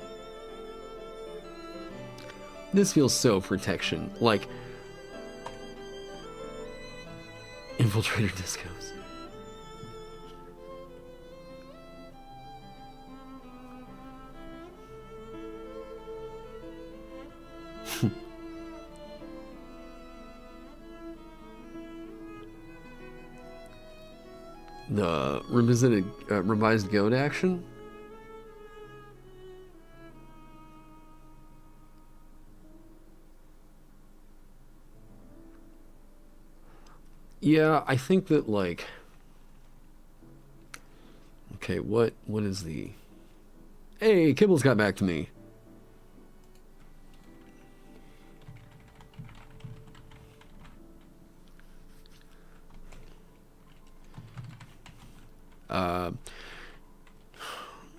This feels so protection, like Infiltrator Discos. The revised goat action. Yeah, I think that, like... Okay, what is the... Hey, Kibble's got back to me.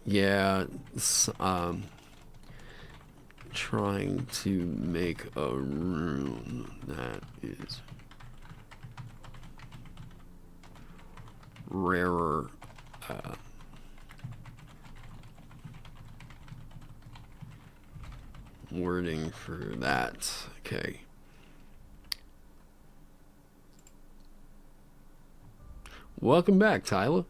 Yeah, trying to make a rune that is rarer. Wording for that. Okay. Welcome back, Tyler.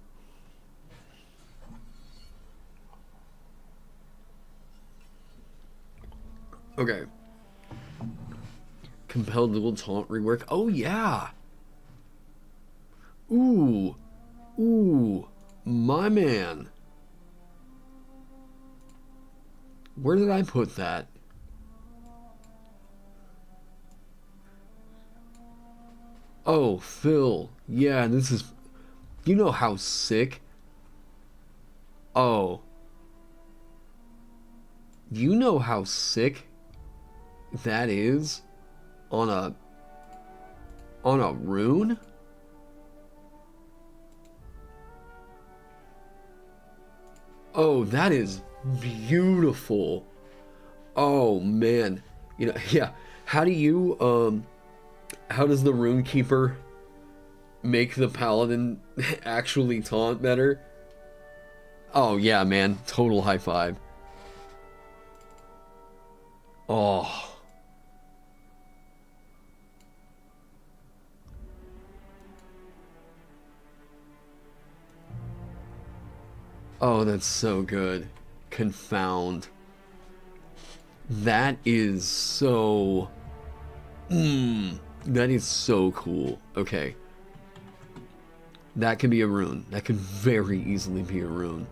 Okay. Compelled dual taunt rework. Oh, yeah. Ooh. Ooh. My man. Where did I put that? Oh, Phil. Yeah, this is... You know how sick... Oh. You know how sick that is on a rune? Oh, that is beautiful. Oh man. You know, yeah. How do you how does the Rune Keeper make the paladin actually taunt better? Oh yeah, man. Total high five. Oh. Oh, that's so good. Confound. That is so... that is so cool. Okay. That can be a rune. That could very easily be a rune.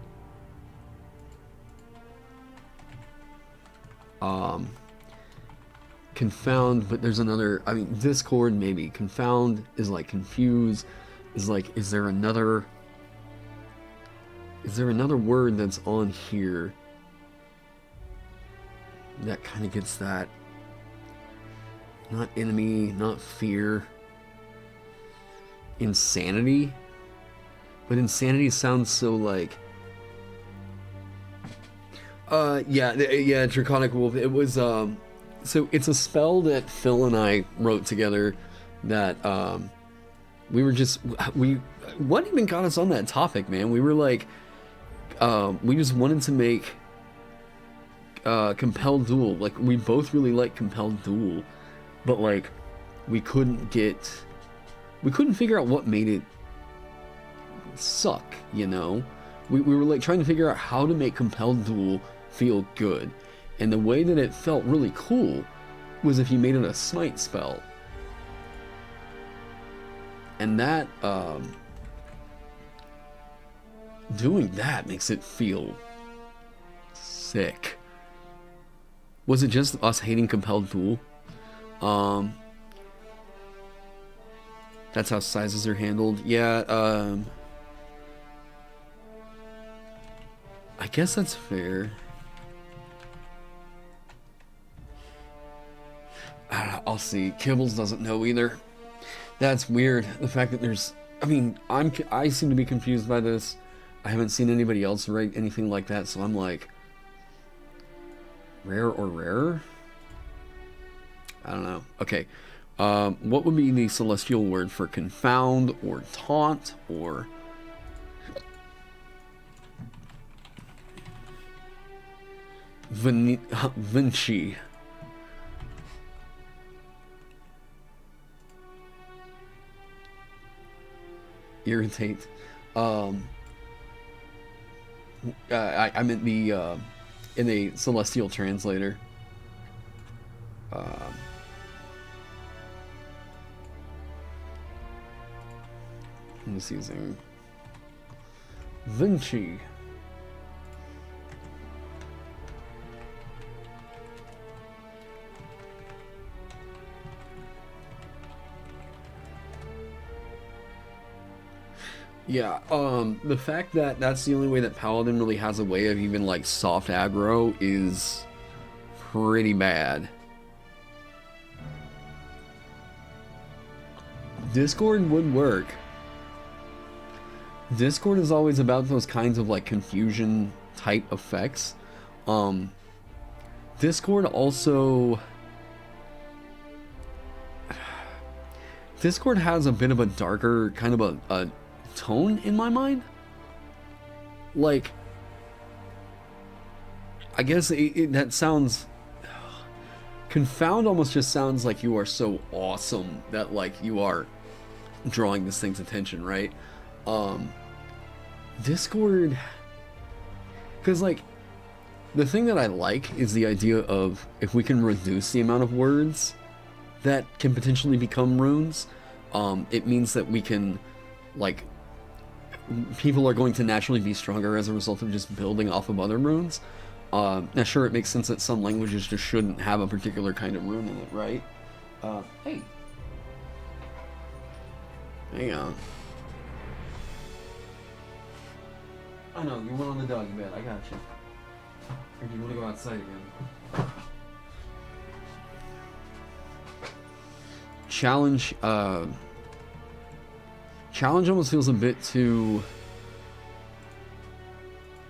Confound, but there's another... I mean, Discord, maybe. Confound is like confuse. Is like, is there another... Is there another word that's on here that kind of gets that? Not enemy, not fear. Insanity? But insanity sounds so like... yeah, Draconic Wolf. It was, so it's a spell that Phil and I wrote together that, we what even got us on that topic, man? We were like, we just wanted to make Compelled Duel. Like, we both really like Compelled Duel, but like, we couldn't figure out what made it suck, you know? We were like trying to figure out how to make Compelled Duel feel good. And the way that it felt really cool was if you made it a smite spell. And that, doing that makes it feel sick. Was it just us hating Compelled Duel? That's how sizes are handled. Yeah, I guess that's fair. I don't know, I'll see. Kibbles doesn't know either. That's weird. The fact that there's... I mean, I seem to be confused by this. I haven't seen anybody else write anything like that, so I'm like... Rare or rarer? I don't know. Okay. What would be the celestial word for confound or taunt or... Vinci. Irritate. I meant the in a celestial translator. I'm just using Vinci. Yeah, the fact that that's the only way that Paladin really has a way of even, like, soft aggro is pretty bad. Discord would work. Discord is always about those kinds of, like, confusion type effects. Discord also... Discord has a bit of a darker, kind of a tone in my mind. Like, I guess that sounds... Confound almost just sounds like you are so awesome that, like, you are drawing this thing's attention, right? Discord... Because, like, the thing that I like is the idea of if we can reduce the amount of words that can potentially become runes, it means that we can like, people are going to naturally be stronger as a result of just building off of other runes. Now, sure, it makes sense that some languages just shouldn't have a particular kind of rune in it, right? Hey. Hang on. I know, you went on the doggy bed, I got you. Or do you want to go outside again? Challenge, Challenge almost feels a bit too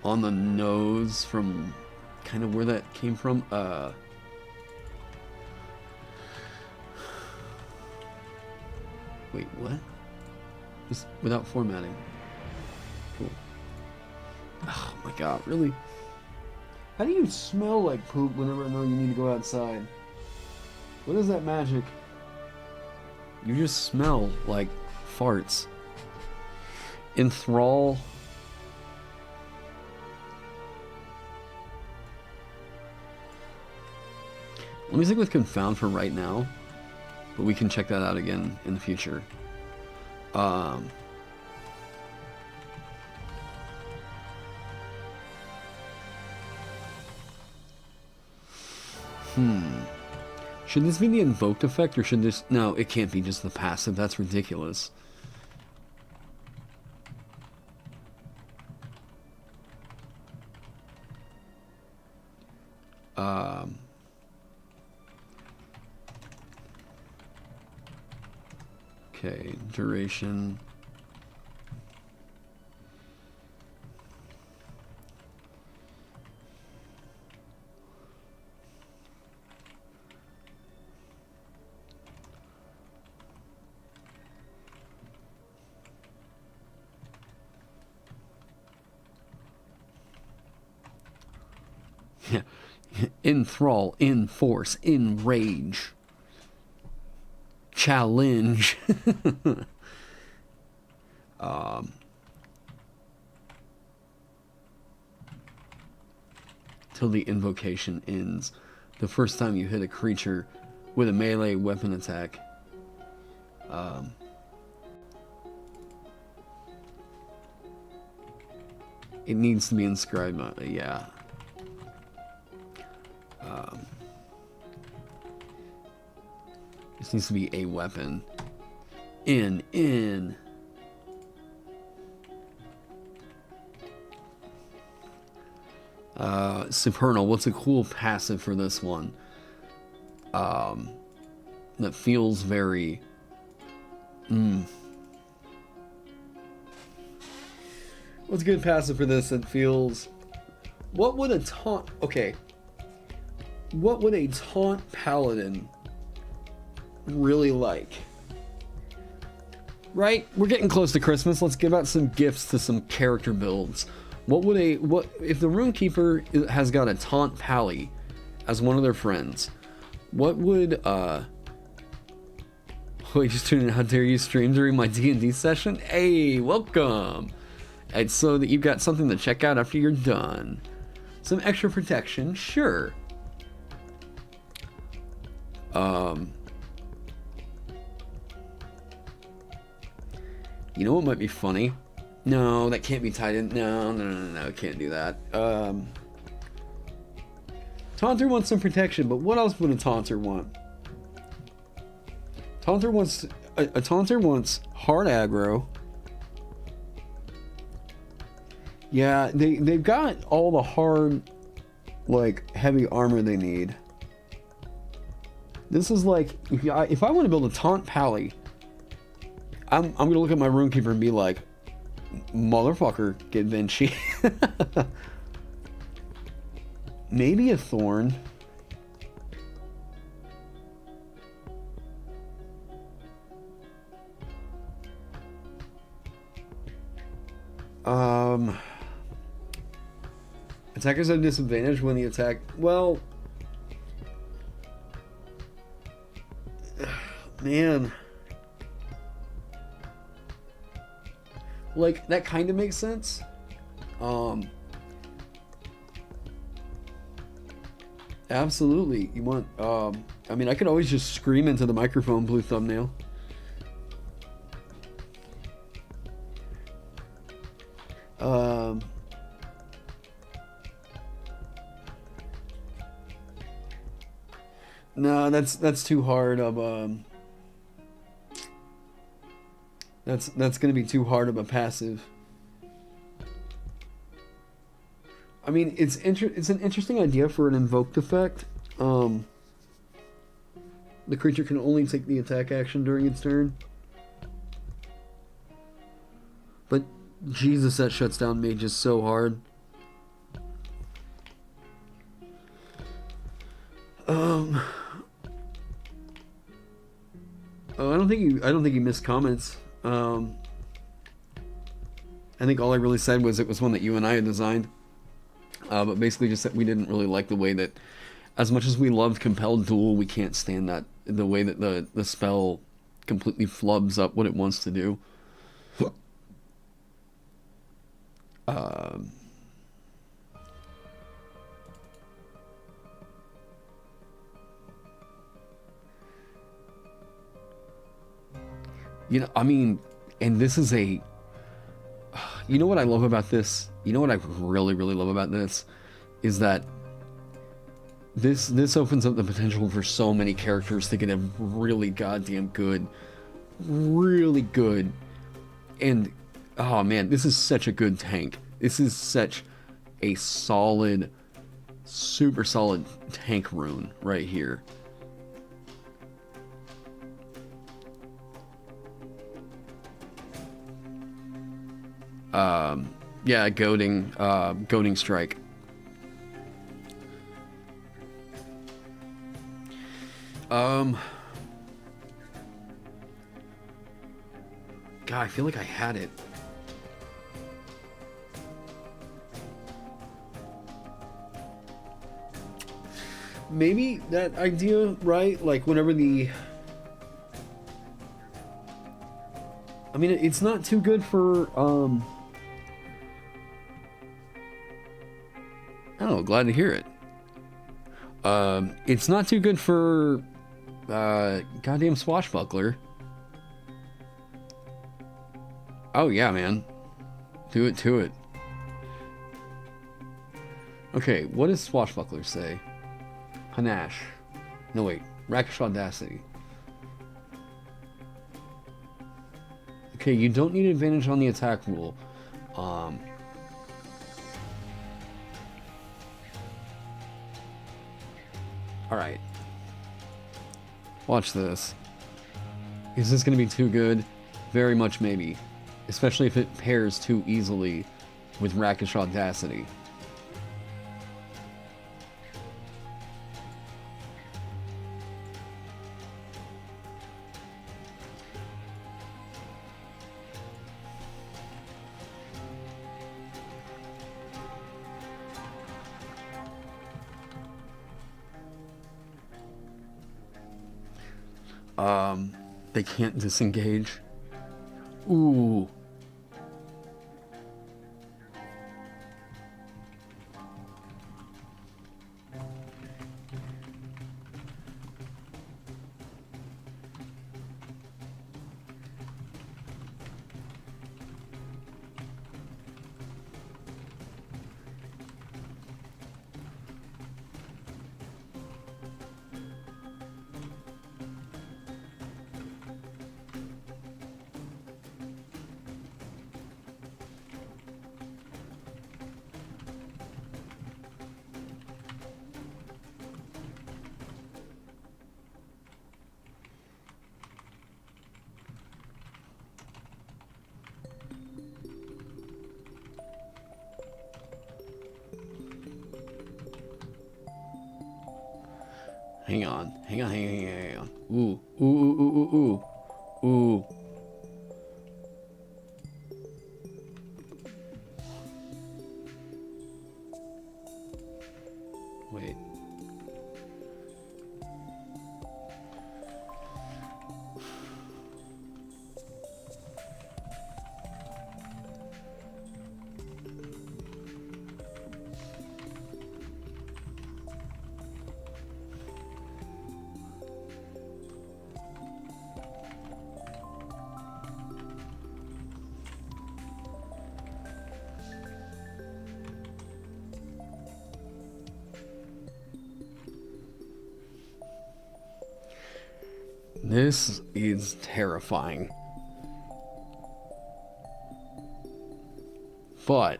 on the nose from kind of where that came from. Wait, what? Just without formatting. Cool. Oh my god, really? How do you smell like poop whenever I know you need to go outside? What is that magic? You just smell like farts. Enthrall. Let me stick with Confound for right now, but we can check that out again in the future. Should this be the invoked effect, or should this... No, it can't be just the passive. That's ridiculous. Okay, duration. Yeah. Enthrall, enforce, enrage. Challenge. Till the invocation ends. The first time you hit a creature with a melee weapon attack. It needs to be inscribed on it, yeah. This needs to be a weapon. In. Supernal, what's a cool passive for this one? That feels very... What's a good passive for this that feels... What would a taunt... Okay. What would a taunt paladin really like? Right? We're getting close to Christmas. Let's give out some gifts to some character builds. What if the Runekeeper has got a taunt pally as one of their friends? What would wait, just tuning in. How dare you stream during my D&D session? Hey, welcome. And so that you've got something to check out after you're done. Some extra protection, sure. You know what might be funny? No, that can't be tied in. No, can't do that. Taunter wants some protection, but what else would a Taunter want? Taunter wants... A Taunter wants hard aggro. Yeah, they've got all the hard, like, heavy armor they need. This is like... If I want to build a taunt pally, I'm gonna look at my Runekeeper and be like, motherfucker, get Vinci. Maybe a Thorn. Attackers have disadvantage when the attack... Well... Man... Like, that kind of makes sense. Absolutely. You want, I mean, I could always just scream into the microphone, blue thumbnail. Um, no, that's too hard of that's gonna be too hard of a passive. I mean, it's an interesting idea for an invoked effect. The creature can only take the attack action during its turn. But Jesus, that shuts down mages so hard. Oh, I don't think you missed comments. I think all I really said was it was one that you and I had designed. But basically just that we didn't really like the way that, as much as we loved Compelled Duel, we can't stand that, the way that the spell completely flubs up what it wants to do. You know, I mean, and this is a... You know what I love about this? You know what I really, really love about this? Is that this opens up the potential for so many characters to get a really goddamn good, really good, and oh man, this is such a good tank. This is such a solid, super solid tank rune right here. Yeah, goading strike. God, I feel like I had it. Maybe that idea, right? Like whenever the... I mean, it's not too good for, Oh, glad to hear it. It's not too good for, goddamn Swashbuckler. Oh, yeah, man. Do it to it. Okay, what does Swashbuckler say? Panache. No, wait. Rakish Audacity. Okay, you don't need advantage on the attack rule. Alright. Watch this. Is this going to be too good? Very much maybe. Especially if it pairs too easily with Rakish Audacity. They can't disengage. Ooh. Hang on. Hang on, hang on. Ooh. Ooh, ooh, ooh, ooh, ooh. Ooh. Wait. This is terrifying. But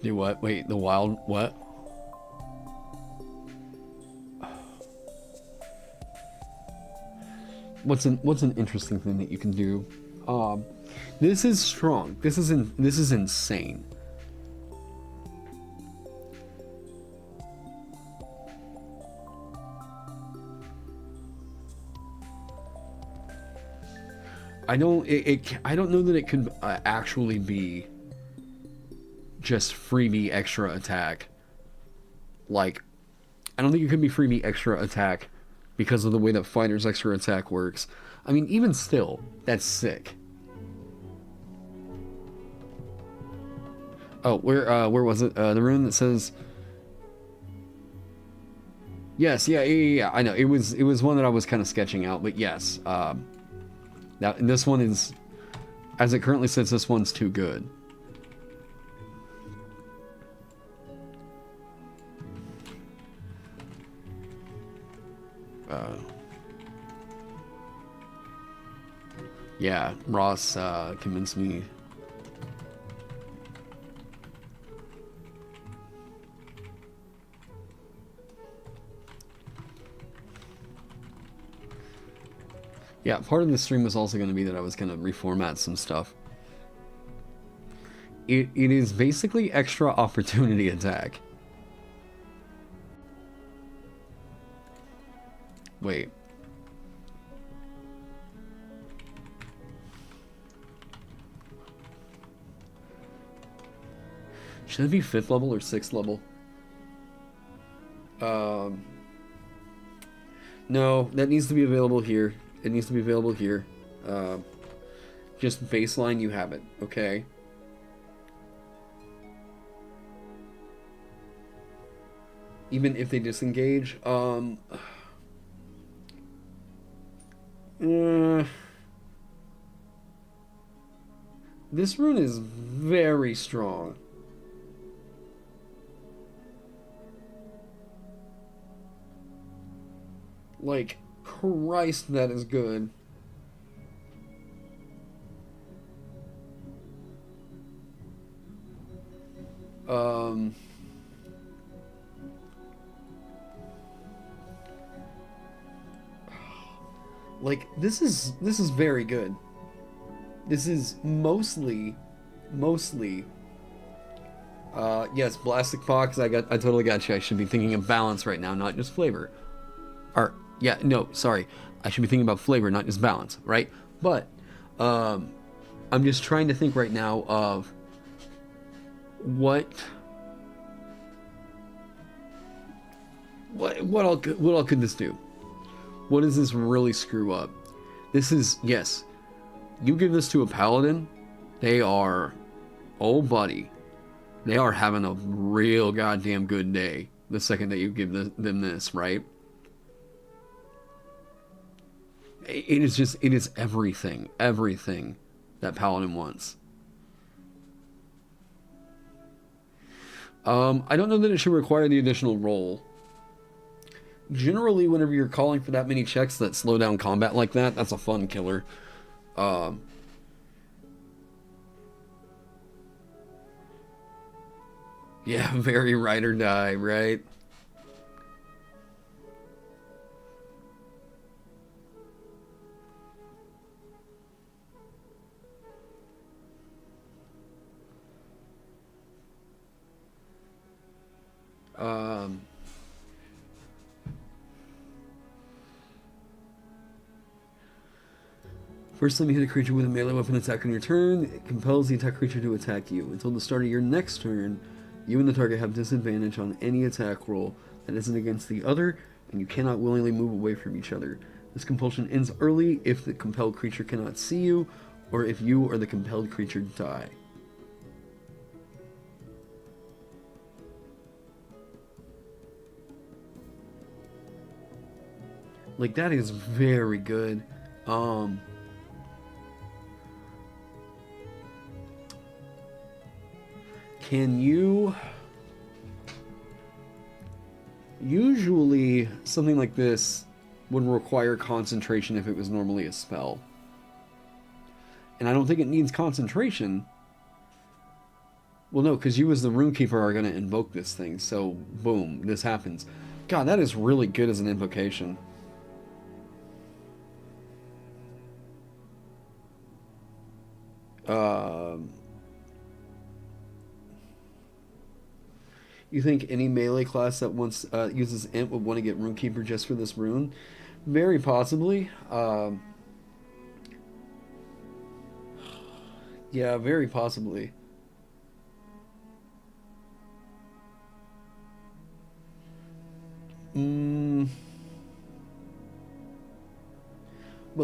do what? Wait, the wild what? What's an interesting thing that you can do? This is strong. This is insane. I don't know that it could actually be just freebie extra attack. Like, I don't think it could be freebie extra attack because of the way that fighter's extra attack works. I mean, even still, that's sick. Oh, where was it? The rune that says. Yes, yeah. I know it was one that I was kind of sketching out, but yes. Now this one is, as it currently sits, this one's too good. Yeah, Ross convinced me. Yeah, part of the stream was also going to be that I was going to reformat some stuff. It is basically extra opportunity attack. Wait. Should it be 5th level or 6th level? No, that needs to be available here. It needs to be available here. Just baseline, you have it, okay? Even if they disengage, this rune is very strong. Like, Christ, that is good. Like, this is very good. This is mostly yes, Blastic Pox, I totally got you. I should be thinking of balance right now, not just flavor. Or yeah, no, sorry. I should be thinking about flavor, not just balance, right? But I'm just trying to think right now of what all could this do? What does this really screw up? This is, yes, you give this to a paladin, they are, oh buddy, they are having a real goddamn good day the second that you give them this, right? It is everything that paladin wants. I don't know that it should require the additional roll. Generally, whenever you're calling for that many checks that slow down combat like that, that's a fun killer. Yeah, very ride or die, right? First time you hit a creature with a melee weapon attack on your turn, it compels the attack creature to attack you. Until the start of your next turn, you and the target have disadvantage on any attack roll that isn't against the other, and you cannot willingly move away from each other. This compulsion ends early if the compelled creature cannot see you, or if you or the compelled creature die. Like, that is very good. Can you... Usually, something like this would require concentration if it was normally a spell. And I don't think it needs concentration. Well, no, because you as the Runekeeper are going to invoke this thing, so boom, this happens. God, that is really good as an invocation. You think any melee class that wants uses Imp would want to get Runekeeper just for this rune? Very possibly. Yeah, very possibly. But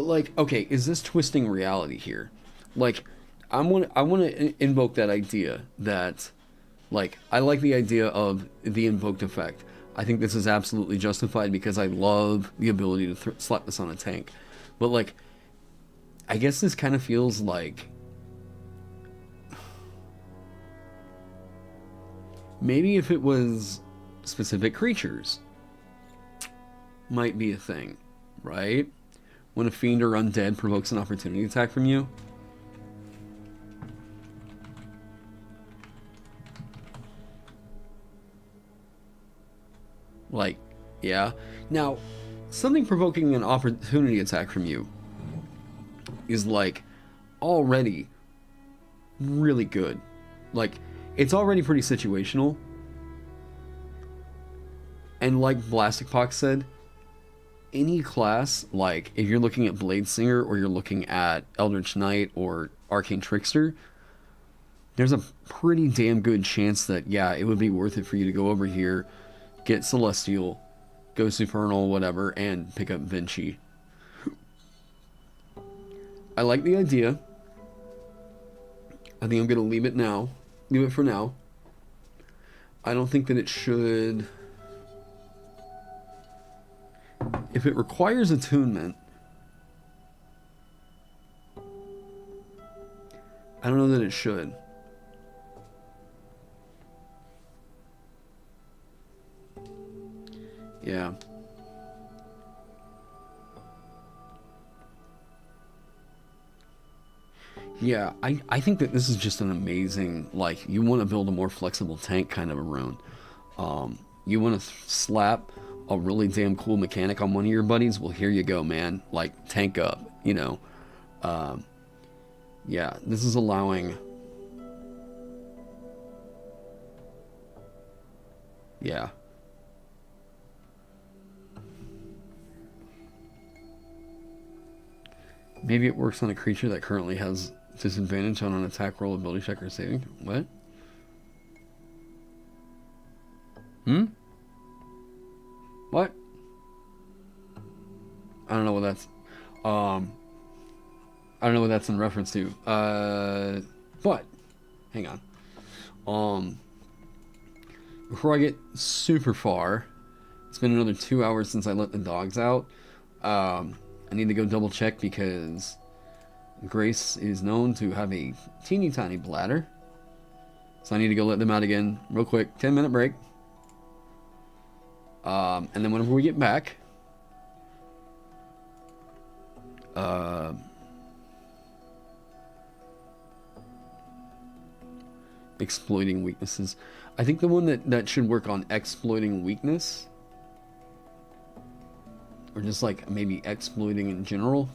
like, okay, is this twisting reality here? Like, I want to invoke that idea that, like, I like the idea of the invoked effect. I think this is absolutely justified because I love the ability to slap this on a tank. But like, I guess this kind of feels like maybe if it was specific creatures might be a thing, right? When a fiend or undead provokes an opportunity attack from you. Like, yeah. Now, something provoking an opportunity attack from you is like already really good. Like, it's already pretty situational. And like Blasticpox said, any class, like if you're looking at Bladesinger or you're looking at Eldritch Knight or Arcane Trickster, there's a pretty damn good chance that, yeah, it would be worth it for you to go over here, get Celestial, go Supernal, whatever, and pick up Vinci. I like the idea. I think I'm going to leave it for now. I don't think that it should... If it requires attunement, I don't know that it should. Yeah. Yeah, I think that this is just an amazing, like, you want to build a more flexible tank kind of a rune. You want to slap a really damn cool mechanic on one of your buddies, well, here you go, man. Like, tank up, you know. Yeah, this is allowing... Yeah. Maybe it works on a creature that currently has disadvantage on an attack roll, ability check, or saving. What? What? I don't know what that's... I don't know what that's in reference to. But... Hang on. Before I get super far... It's been another 2 hours since I let the dogs out. I need to go double check because... Grace is known to have a teeny tiny bladder. So I need to go let them out again real quick. 10-minute break. And then whenever we get back, exploiting weaknesses. I think the one that should work on exploiting weakness, or just like maybe exploiting in general,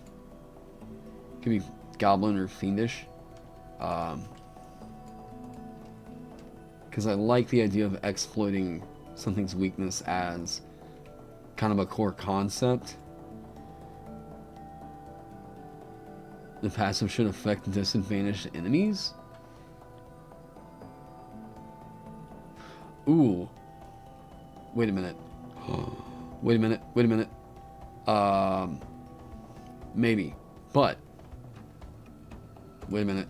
could be Goblin or Fiendish. Because I like the idea of exploiting something's weakness as kind of a core concept. The passive should affect disadvantaged enemies. Ooh. Wait a minute. Wait a minute. Maybe. But. Wait a minute.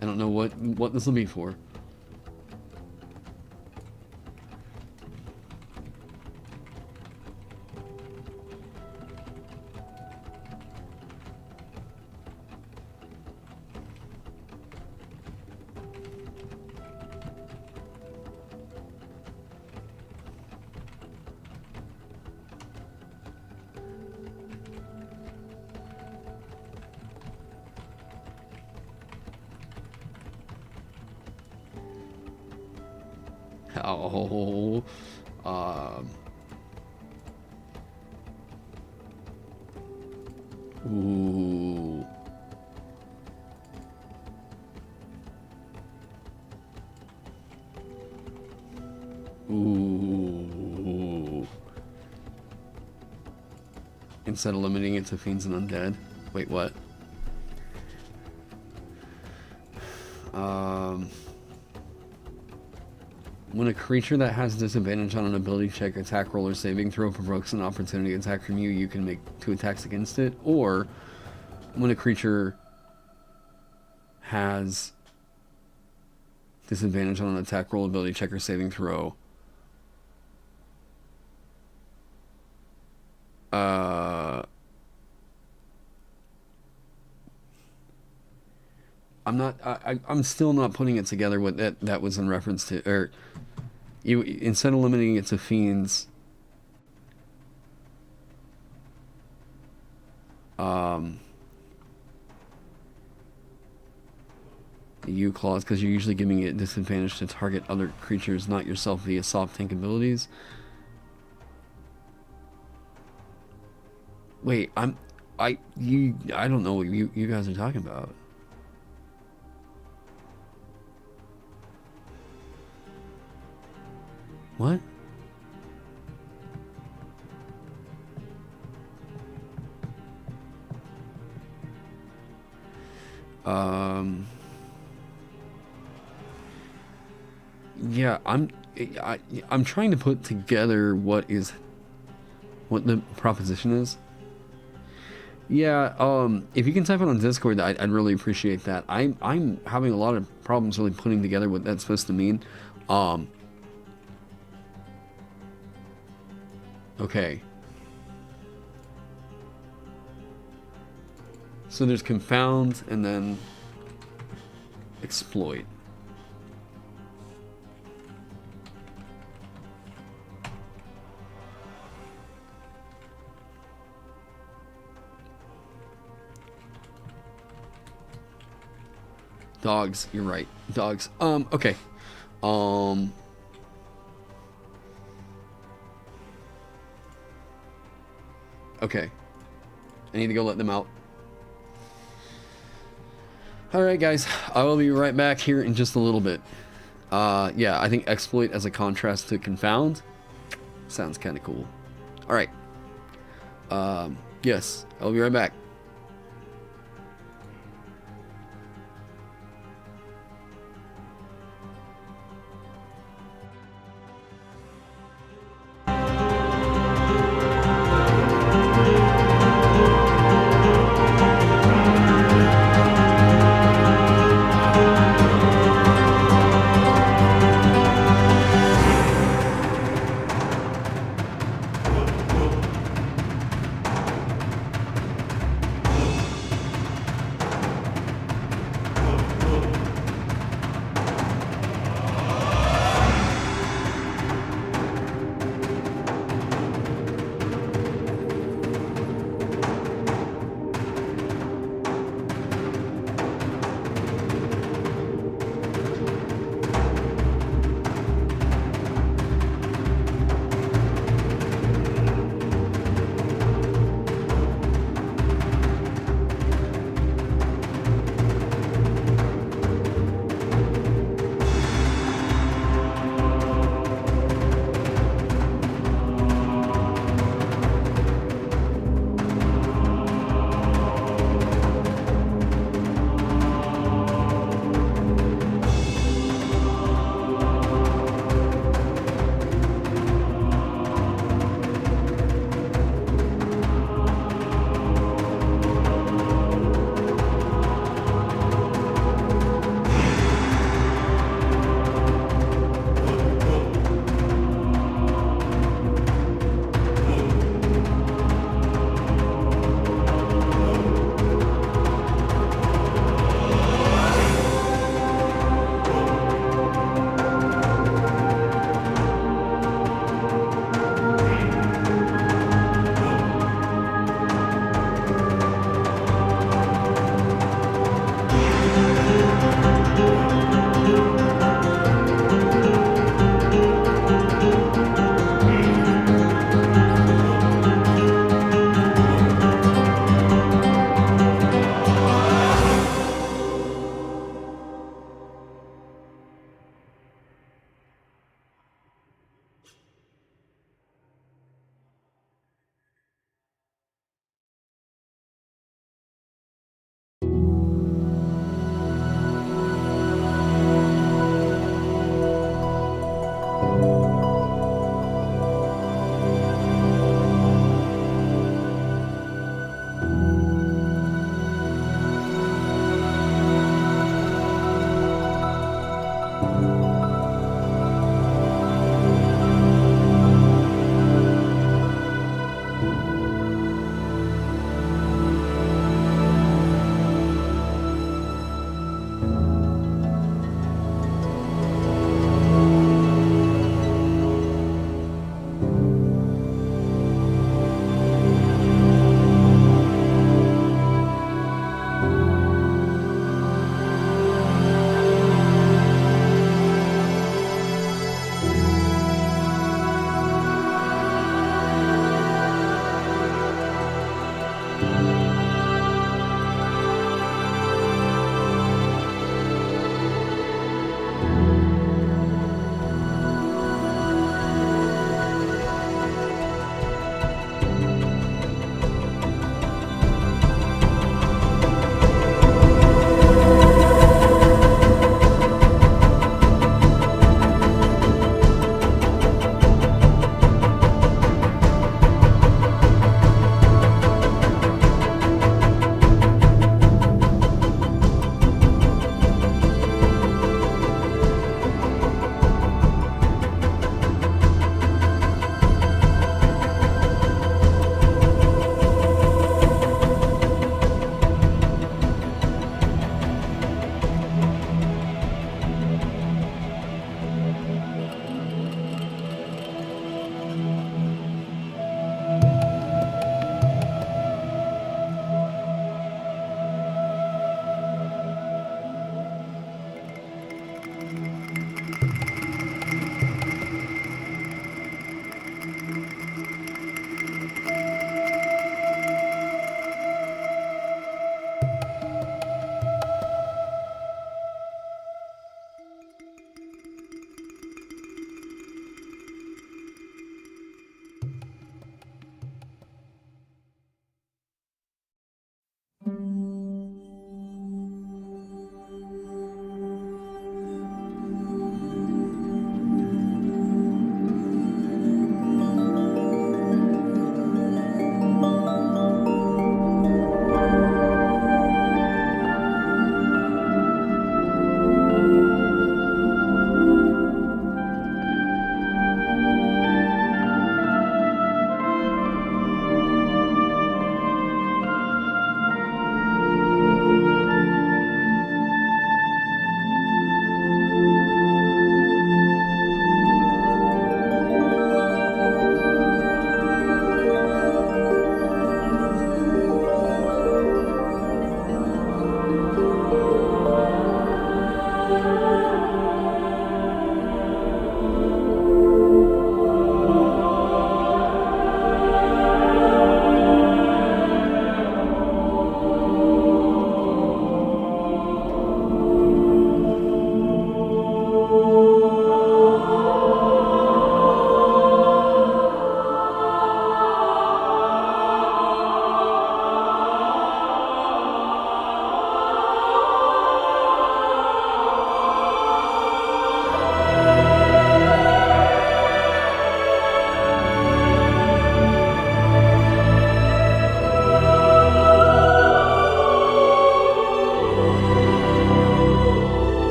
I don't know what this will be for. Oh. Ooh. Ooh. Instead of limiting it to fiends and undead. Wait, what? When a creature that has disadvantage on an ability check, attack roll, or saving throw provokes an opportunity attack from you, you can make 2 attacks against it. Or when a creature has disadvantage on an attack roll, ability check, or saving throw, I'm still not putting it together what that was in reference to, or you, instead of limiting it to fiends, U clause, because you're usually giving it disadvantage to target other creatures, not yourself, via soft tank abilities. Wait, I don't know what you guys are talking about. What? Yeah, I'm trying to put together what the proposition is. Yeah, if you can type it on Discord, I'd really appreciate that. I'm having a lot of problems really putting together what that's supposed to mean. Okay. So there's confound and then exploit. Dogs, you're right. Dogs. Okay. Okay. I need to go let them out. Alright guys, I will be right back here in just a little bit. Yeah, I think exploit as a contrast to confound sounds kind of cool. Alright. Yes, I'll be right back.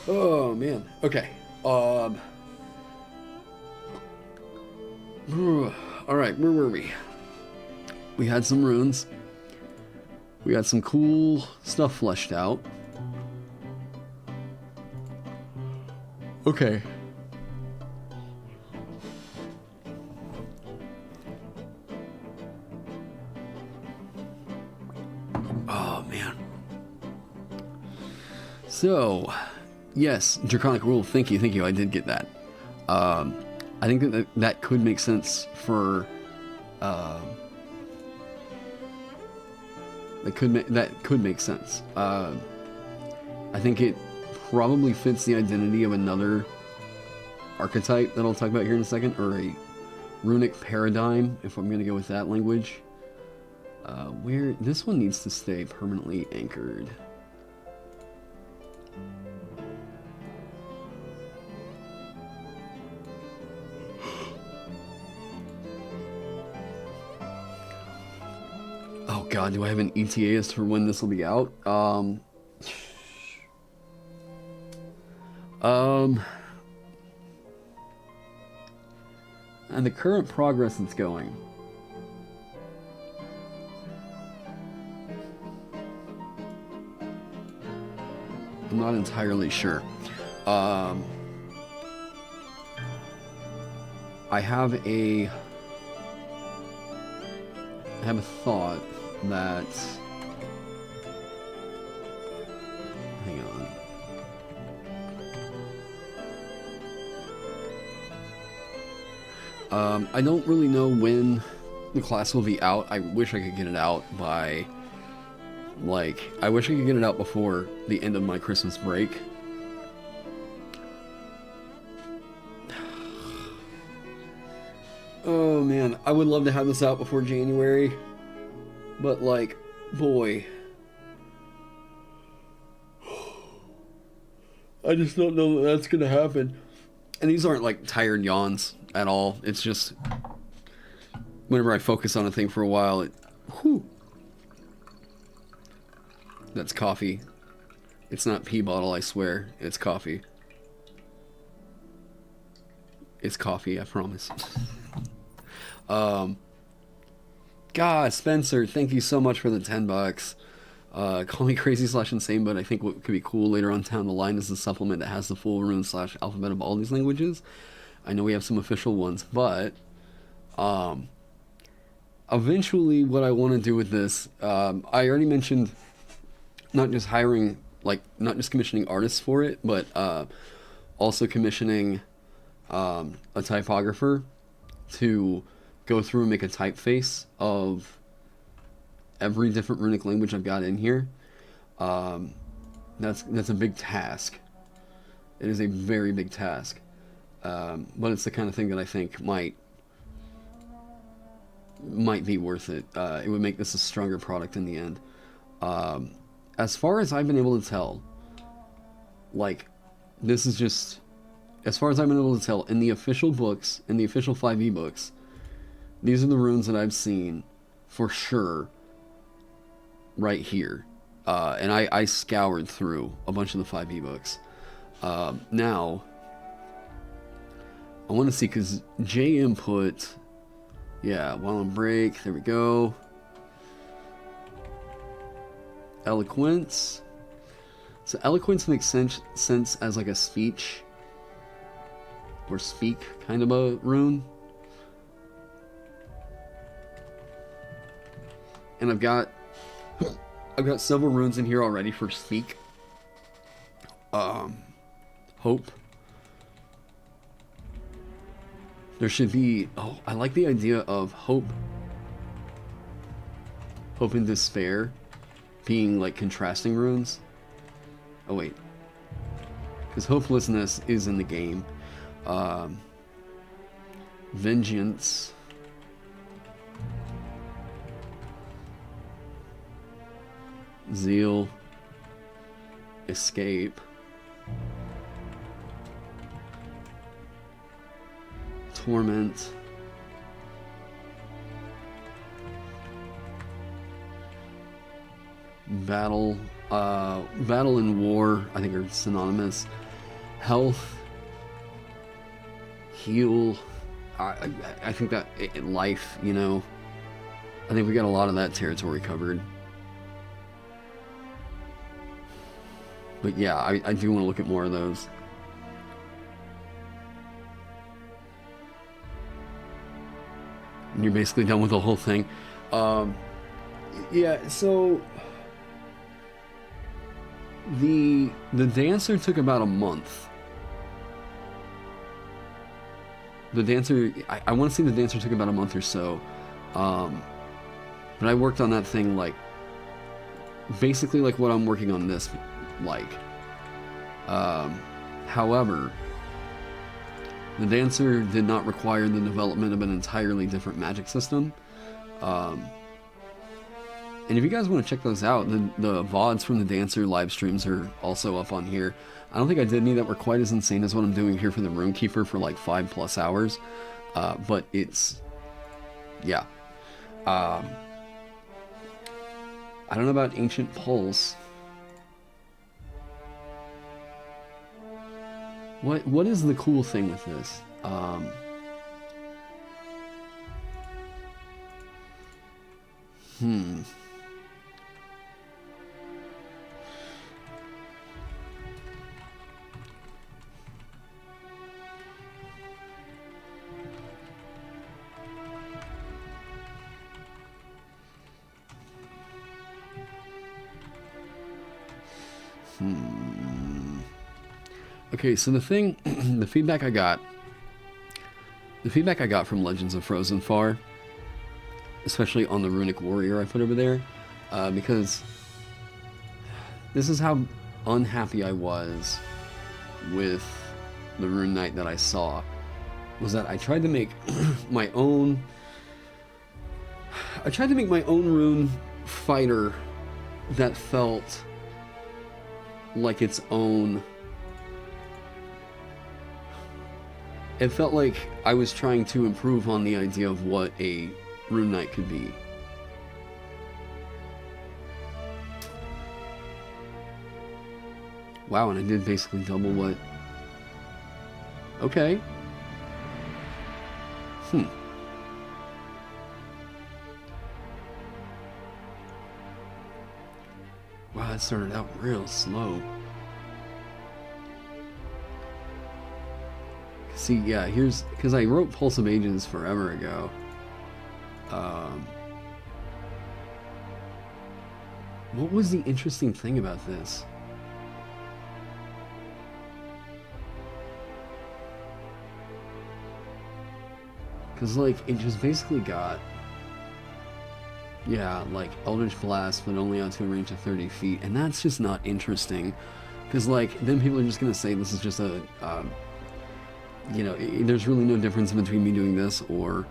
Oh man. Okay. All right. Where were we? We had some runes. We got some cool stuff fleshed out. Okay. Oh man. So, yes, Draconic Rule. Thank you, thank you. I did get that. I think that could make sense for. That could make sense. I think it probably fits the identity of another archetype that I'll talk about here in a second, or a runic paradigm, if I'm going to go with that language. Where this one needs to stay permanently anchored. Oh god, do I have an ETA as for when this will be out? And the current progress it's going. I'm not entirely sure. I have a thought that, hang on. I don't really know when the class will be out. I wish I could get it out by, like, I wish I could get it out before the end of my Christmas break. Oh man, I would love to have this out before January, but like, boy, I just don't know that that's gonna happen. And these aren't like tired yawns at all. It's just whenever I focus on a thing for a while, whew. That's coffee. It's not pee bottle, I swear. It's coffee. It's coffee, I promise. God, Spencer, thank you so much for the $10. Call me crazy / insane, but I think what could be cool later on down the line is the supplement that has the full rune / alphabet of all these languages. I know we have some official ones, but eventually what I want to do with this, I already mentioned not just hiring, like, not just commissioning artists for it, but also commissioning a typographer to go through and make a typeface of every different runic language I've got in here. That's a big task. It is a very big task. But it's the kind of thing that I think might be worth it. It would make this a stronger product in the end. As far as I've been able to tell, like, this is just, as far as I've been able to tell, in the official books, in the official 5e books, these are the runes that I've seen for sure right here. And I scoured through a bunch of the 5e books. Now, I want to see, because J input, yeah, while on break, there we go. Eloquence. So eloquence makes sense as like a speech or speak kind of a rune. And I've got several runes in here already for speak. Hope. There should be, oh, I like the idea of hope and despair being like contrasting runes. Oh wait, because hopelessness is in the game. Vengeance. Zeal. Escape. Torment. Battle. Battle and war, I think, are synonymous. health, heal. I think that life, you know, I think we got a lot of that territory covered. But yeah, I do want to look at more of those. And you're basically done with the whole thing. Yeah, so the dancer took about a month. The dancer, I want to say the dancer took about a month or so. But I worked on that thing like basically like what I'm working on this like. However, the dancer did not require the development of an entirely different magic system. And if you guys want to check those out, the VODs from the dancer live streams are also up on here. I don't think I did any that were quite as insane as what I'm doing here for the Runekeeper for like 5+ hours. But it's, yeah. I don't know about Ancient Pulse. What is the cool thing with this? Okay, so the thing, the feedback I got from Legends of Frozen Far, especially on the Runic Warrior I put over there, because this is how unhappy I was with the Rune Knight that I saw, was that I tried to make my own rune fighter that felt like its own. It felt like I was trying to improve on the idea of what a Rune Knight could be. Wow, and I did basically double what... Okay. Wow, that started out real slow. See, yeah, here's... Because I wrote Pulse of Ages forever ago. What was the interesting thing about this? Because, like, it just basically got... Yeah, like, Eldritch Blast, but only out to a range of 30 feet. And that's just not interesting. Because, like, then people are just going to say this is just a... you know, there's really no difference between me doing this or...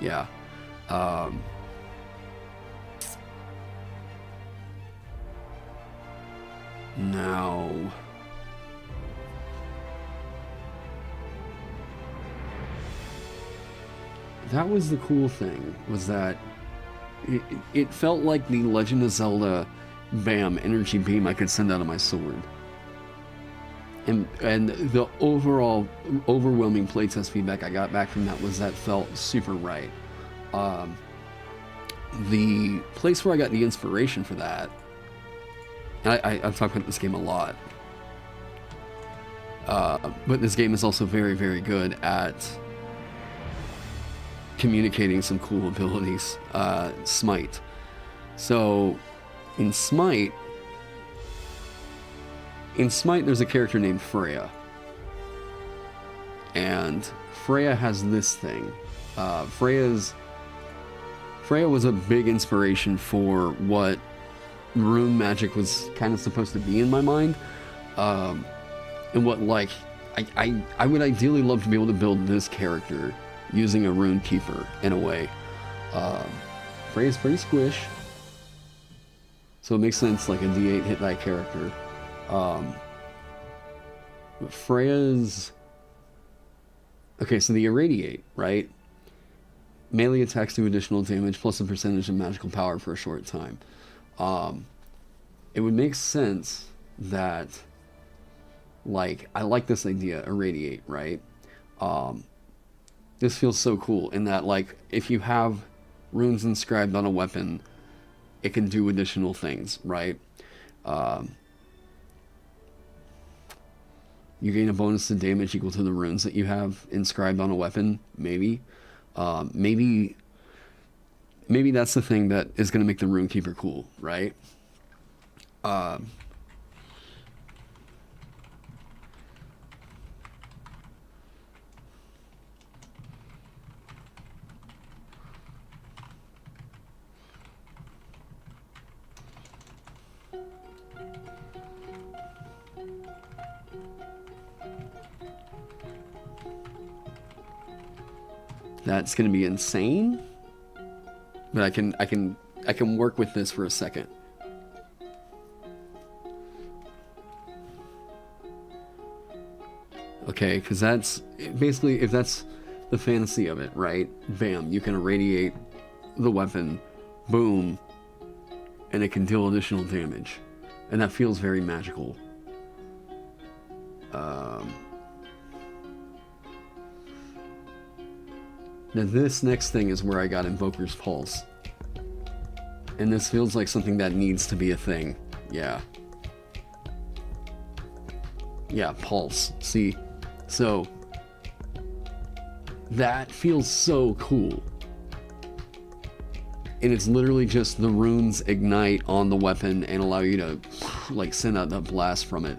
Yeah. Now... That was the cool thing, was that it felt like the Legend of Zelda BAM energy beam I could send out of my sword. And the overwhelming playtest feedback I got back from that was that felt super right. The place where I got the inspiration for that, and I've talked about this game a lot, but this game is also very, very good at communicating some cool abilities. Smite. So, in Smite, there's a character named Freya. And Freya has this thing. Freya was a big inspiration for what rune magic was kind of supposed to be in my mind. And what, like, I would ideally love to be able to build this character using a Rune Keeper in a way. Freya's pretty squish, so it makes sense, like a D8 hit die character. But Freya's... Okay, so the Irradiate, right? Melee attacks do additional damage plus a percentage of magical power for a short time. It would make sense that Like, I like this idea, irradiate, right? This feels so cool in that, like, if you have runes inscribed on a weapon, it can do additional things, right? You gain a bonus to damage equal to the runes that you have inscribed on a weapon, maybe. Maybe that's the thing that is going to make the Runekeeper cool, right? That's going to be insane. But I can work with this for a second. Okay, because that's basically, if that's the fantasy of it, right? Bam, you can irradiate the weapon, boom, and it can deal additional damage. And that feels very magical. Now this next thing is where I got Invoker's Pulse. And this feels like something that needs to be a thing. Yeah. Yeah, Pulse. See? So, that feels so cool. And it's literally just the runes ignite on the weapon and allow you to, like, send out that blast from it.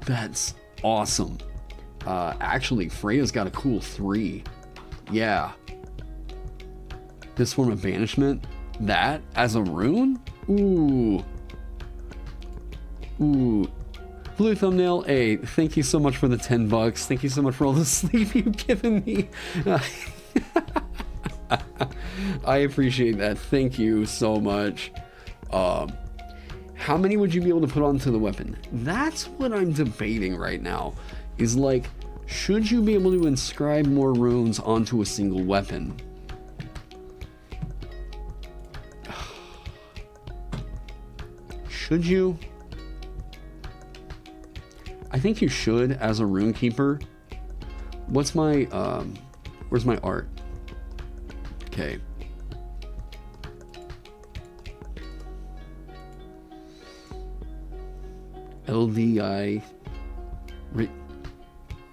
That's awesome. Actually, Freya's got a cool 3. Yeah. This form of banishment, that as a rune? Ooh. Ooh. Blue thumbnail, hey, thank you so much for the $10. Thank you so much for all the sleep you've given me. I appreciate that. Thank you so much. How many would you be able to put onto the weapon? That's what I'm debating right now. Is like, should you be able to inscribe more runes onto a single weapon? Should you? I think you should as a Runekeeper. What's my, where's my art? Okay. LDI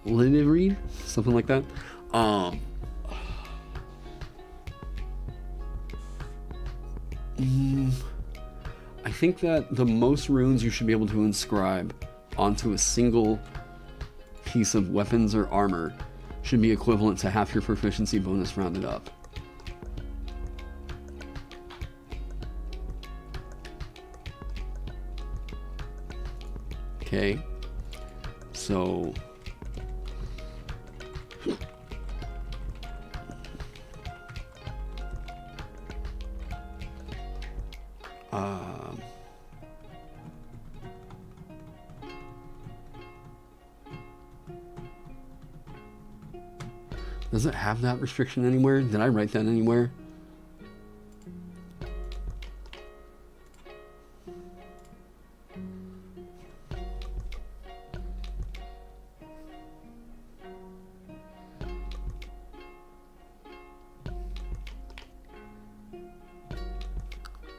read, something like that. I think that the most runes you should be able to inscribe onto a single piece of weapons or armor should be equivalent to half your proficiency bonus rounded up. Okay, so does it have that restriction anywhere? Did I write that anywhere?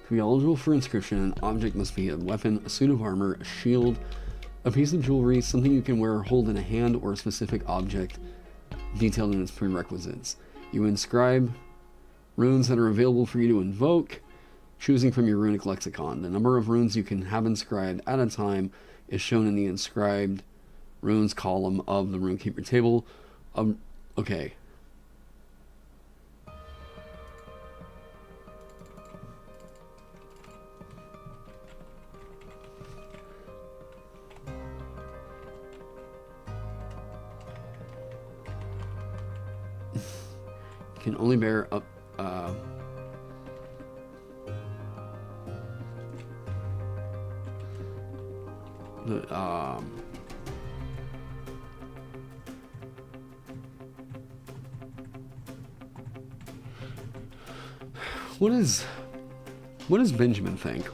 To be eligible for inscription, an object must be a weapon, a suit of armor, a shield, a piece of jewelry, something you can wear or hold in a hand, or a specific object detailed in its prerequisites. You inscribe runes that are available for you to invoke, choosing from your runic lexicon. The number of runes you can have inscribed at a time is shown in the inscribed runes column of the Runekeeper table. Okay. Can only bear up what does Benjamin think?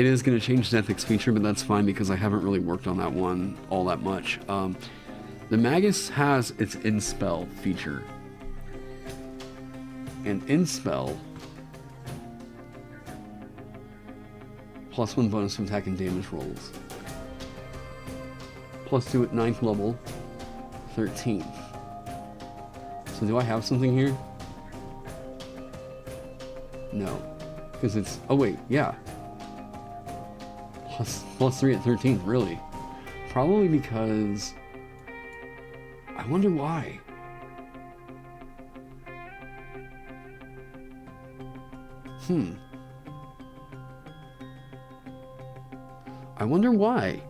it is going to change the ethics feature, but that's fine because I haven't really worked on that one all that much. The Magus has its Inspell feature. And Inspell +1 bonus to attack and damage rolls. +2 at 9th level, 13th. So do I have something here? No. Because it's... Oh wait, yeah. +3 at 13th, really. Probably because... I wonder why. I wonder why.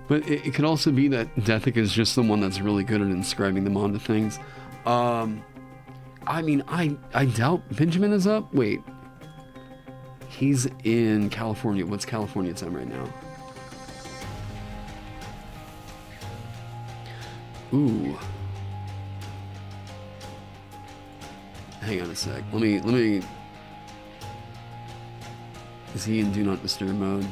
But it could also be that Dethic is just the one that's really good at inscribing them onto things. I mean, I doubt Benjamin is up. Wait. He's in California. What's California time right now? Ooh. Hang on a sec. Let me... Is he in Do Not Disturb mode?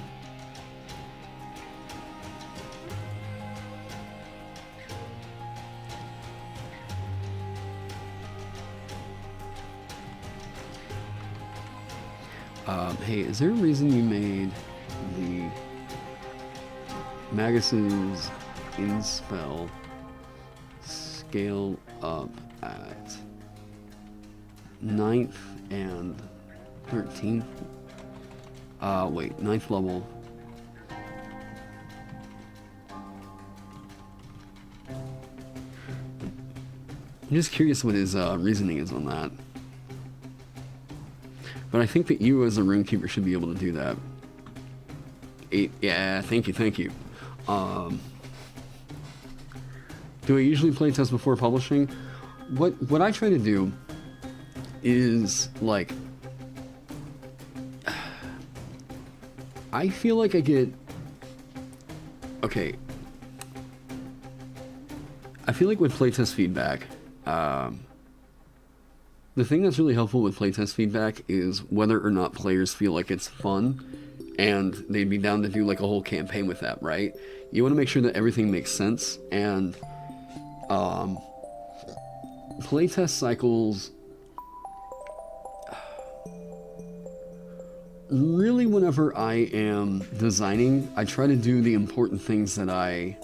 Hey, is there a reason you made the Magus's Inspell scale up at 9th and 13th? Wait, 9th level. I'm just curious what his reasoning is on that. But I think that you as a Runekeeper should be able to do that. Yeah, thank you. Do I usually play test before publishing? What I try to do is, like... I feel like I get... Okay. I feel like with playtest feedback, the thing that's really helpful with playtest feedback is whether or not players feel like it's fun, and they'd be down to do like a whole campaign with that, right? You want to make sure that everything makes sense, and playtest cycles... Really, whenever I am designing, I try to do the important things that I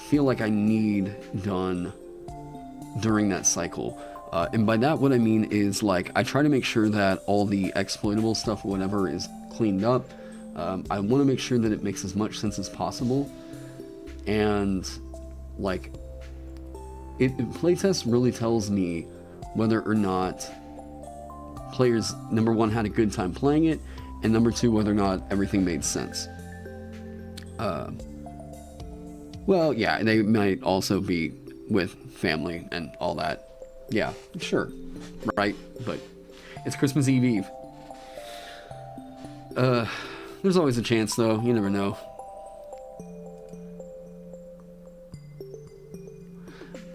feel like I need done during that cycle. And by that, what I mean is, like, I try to make sure that all the exploitable stuff, whatever, is cleaned up. I want to make sure that it makes as much sense as possible. And, like, playtest really tells me whether or not players, number one, had a good time playing it, and number two, whether or not everything made sense. Well, yeah, they might also be with family and all that. Yeah, sure, right? But it's Christmas Eve. There's always a chance, though. You never know.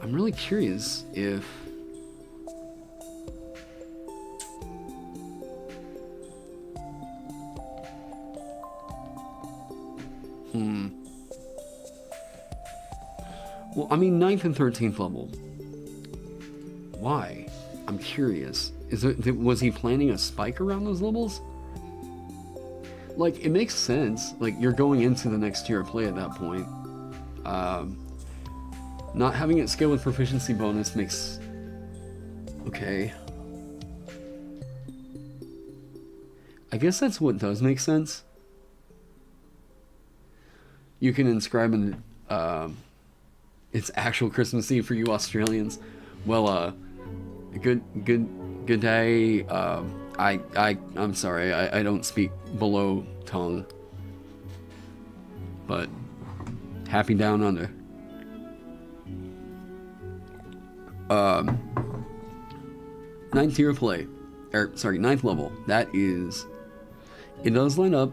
I'm really curious if... Well, I mean, 9th and 13th level. Why? I'm curious. Was he planning a spike around those levels? Like, it makes sense. Like, you're going into the next tier of play at that point. Not having it scale with proficiency bonus makes... Okay. I guess that's what does make sense. You can inscribe in... it's actual Christmas Eve for you Australians. Well, good day. I'm sorry, I don't speak below tongue. But happy down under. 9th tier play. Ninth level. That is... It does line up.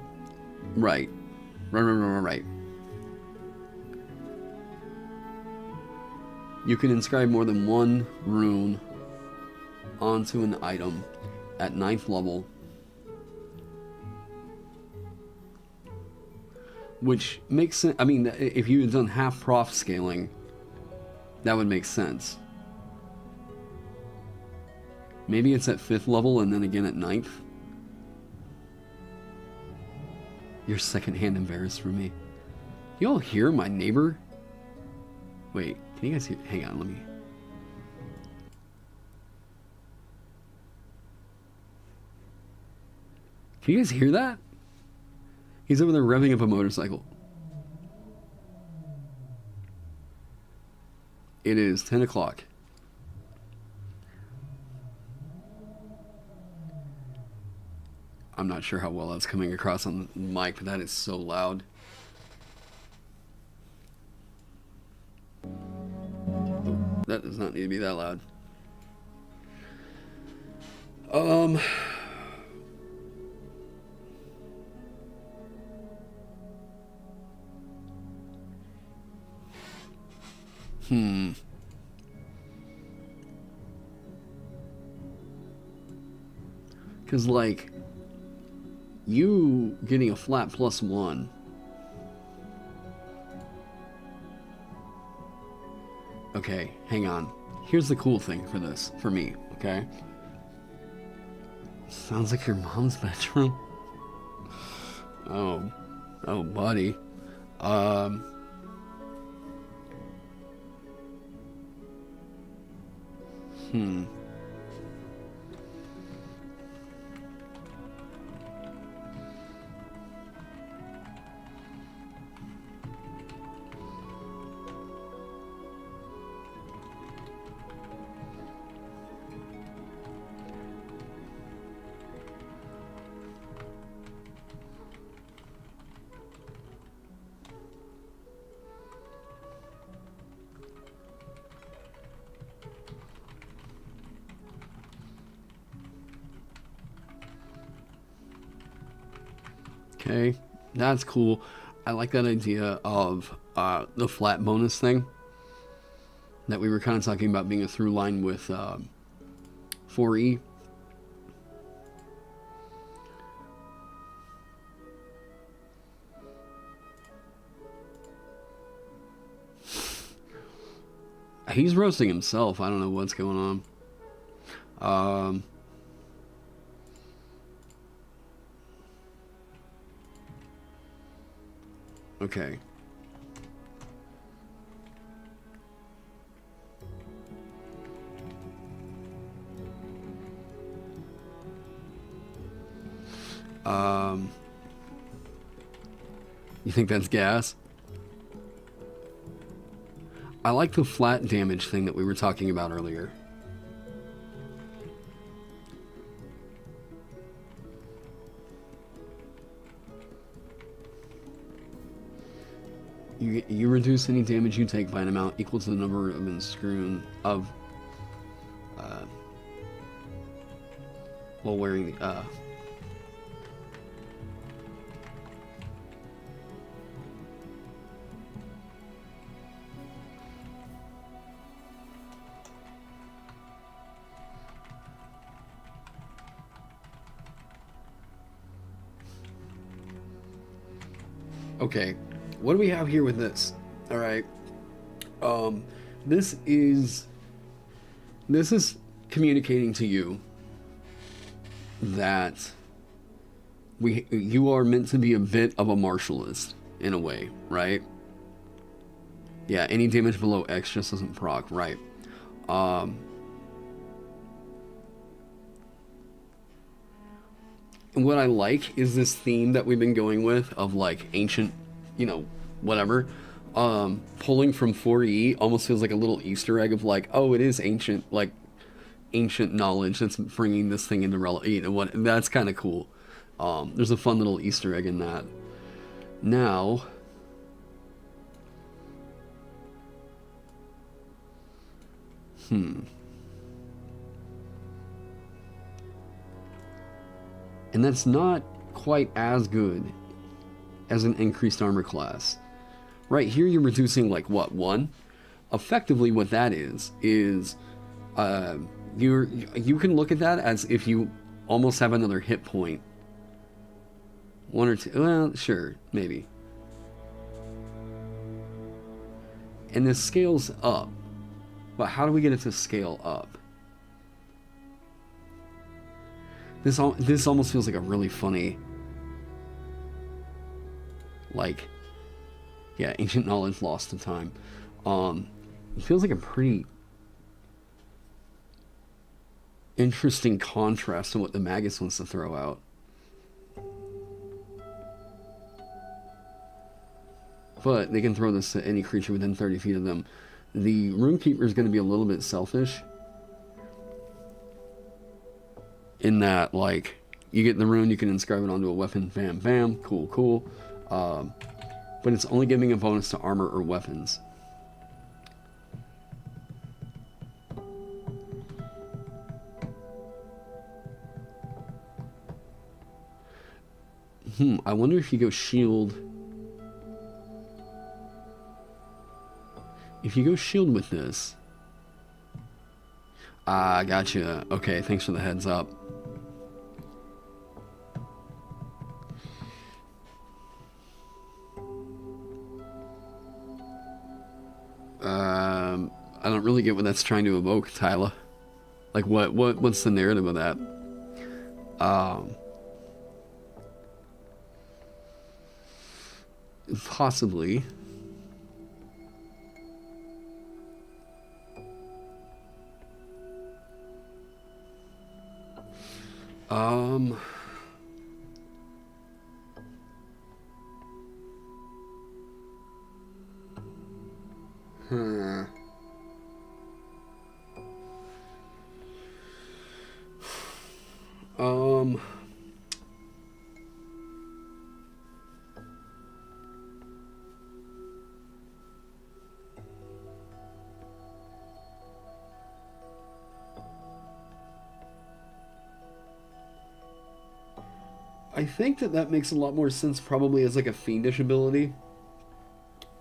Right. Right. You can inscribe more than one rune onto an item, at 9th level. Which makes sense. I mean, if you had done half prof scaling, that would make sense. Maybe it's at 5th level and then again at 9th. You're secondhand embarrassed for me. You all hear my neighbor? Wait, can you guys hear? Hang on, let me. Can you guys hear that? He's over there revving up a motorcycle. It is 10 o'clock. I'm not sure how well that's coming across on the mic, but that is so loud. That does not need to be that loud. Because, like, you getting a flat +1. Okay, hang on. Here's the cool thing for this, for me, okay? Sounds like your mom's bedroom. Oh, buddy. Okay, that's cool. I like that idea of the flat bonus thing that we were kind of talking about being a through line with 4E. He's roasting himself. I don't know what's going on. Okay. You think that's gas? I like the flat damage thing that we were talking about earlier. You reduce any damage you take by an amount equal to the number of unscrewing of while wearing the Okay, what do we have here with this? All right, this is communicating to you that you are meant to be a bit of a martialist in a way, right? Yeah, any damage below X just doesn't proc, right? And what I like is this theme that we've been going with of like ancient, whatever. Pulling from 4E almost feels like a little Easter egg of like, oh, it is ancient knowledge that's bringing this thing into relevance. That's kind of cool. There's a fun little Easter egg in that. Now, and that's not quite as good as an increased armor class. Right here you're reducing like what, 1? Effectively what that is you can look at that as if you almost have another hit point. One or two, well, sure, maybe. And this scales up. But how do we get it to scale up? This almost feels like a really funny, like, yeah, ancient knowledge lost to time. It feels like a pretty interesting contrast to what the Magus wants to throw out. But they can throw this to any creature within 30 feet of them. The Runekeeper is going to be a little bit selfish. In that, like, you get the rune, you can inscribe it onto a weapon, bam, bam, cool, cool. But it's only giving a bonus to armor or weapons. I wonder if you go shield. If you go shield with this. Ah, gotcha. Okay, thanks for the heads up. I don't really get what that's trying to evoke, Tyler. Like, what's the narrative of that? Possibly. I think that makes a lot more sense probably as like a fiendish ability.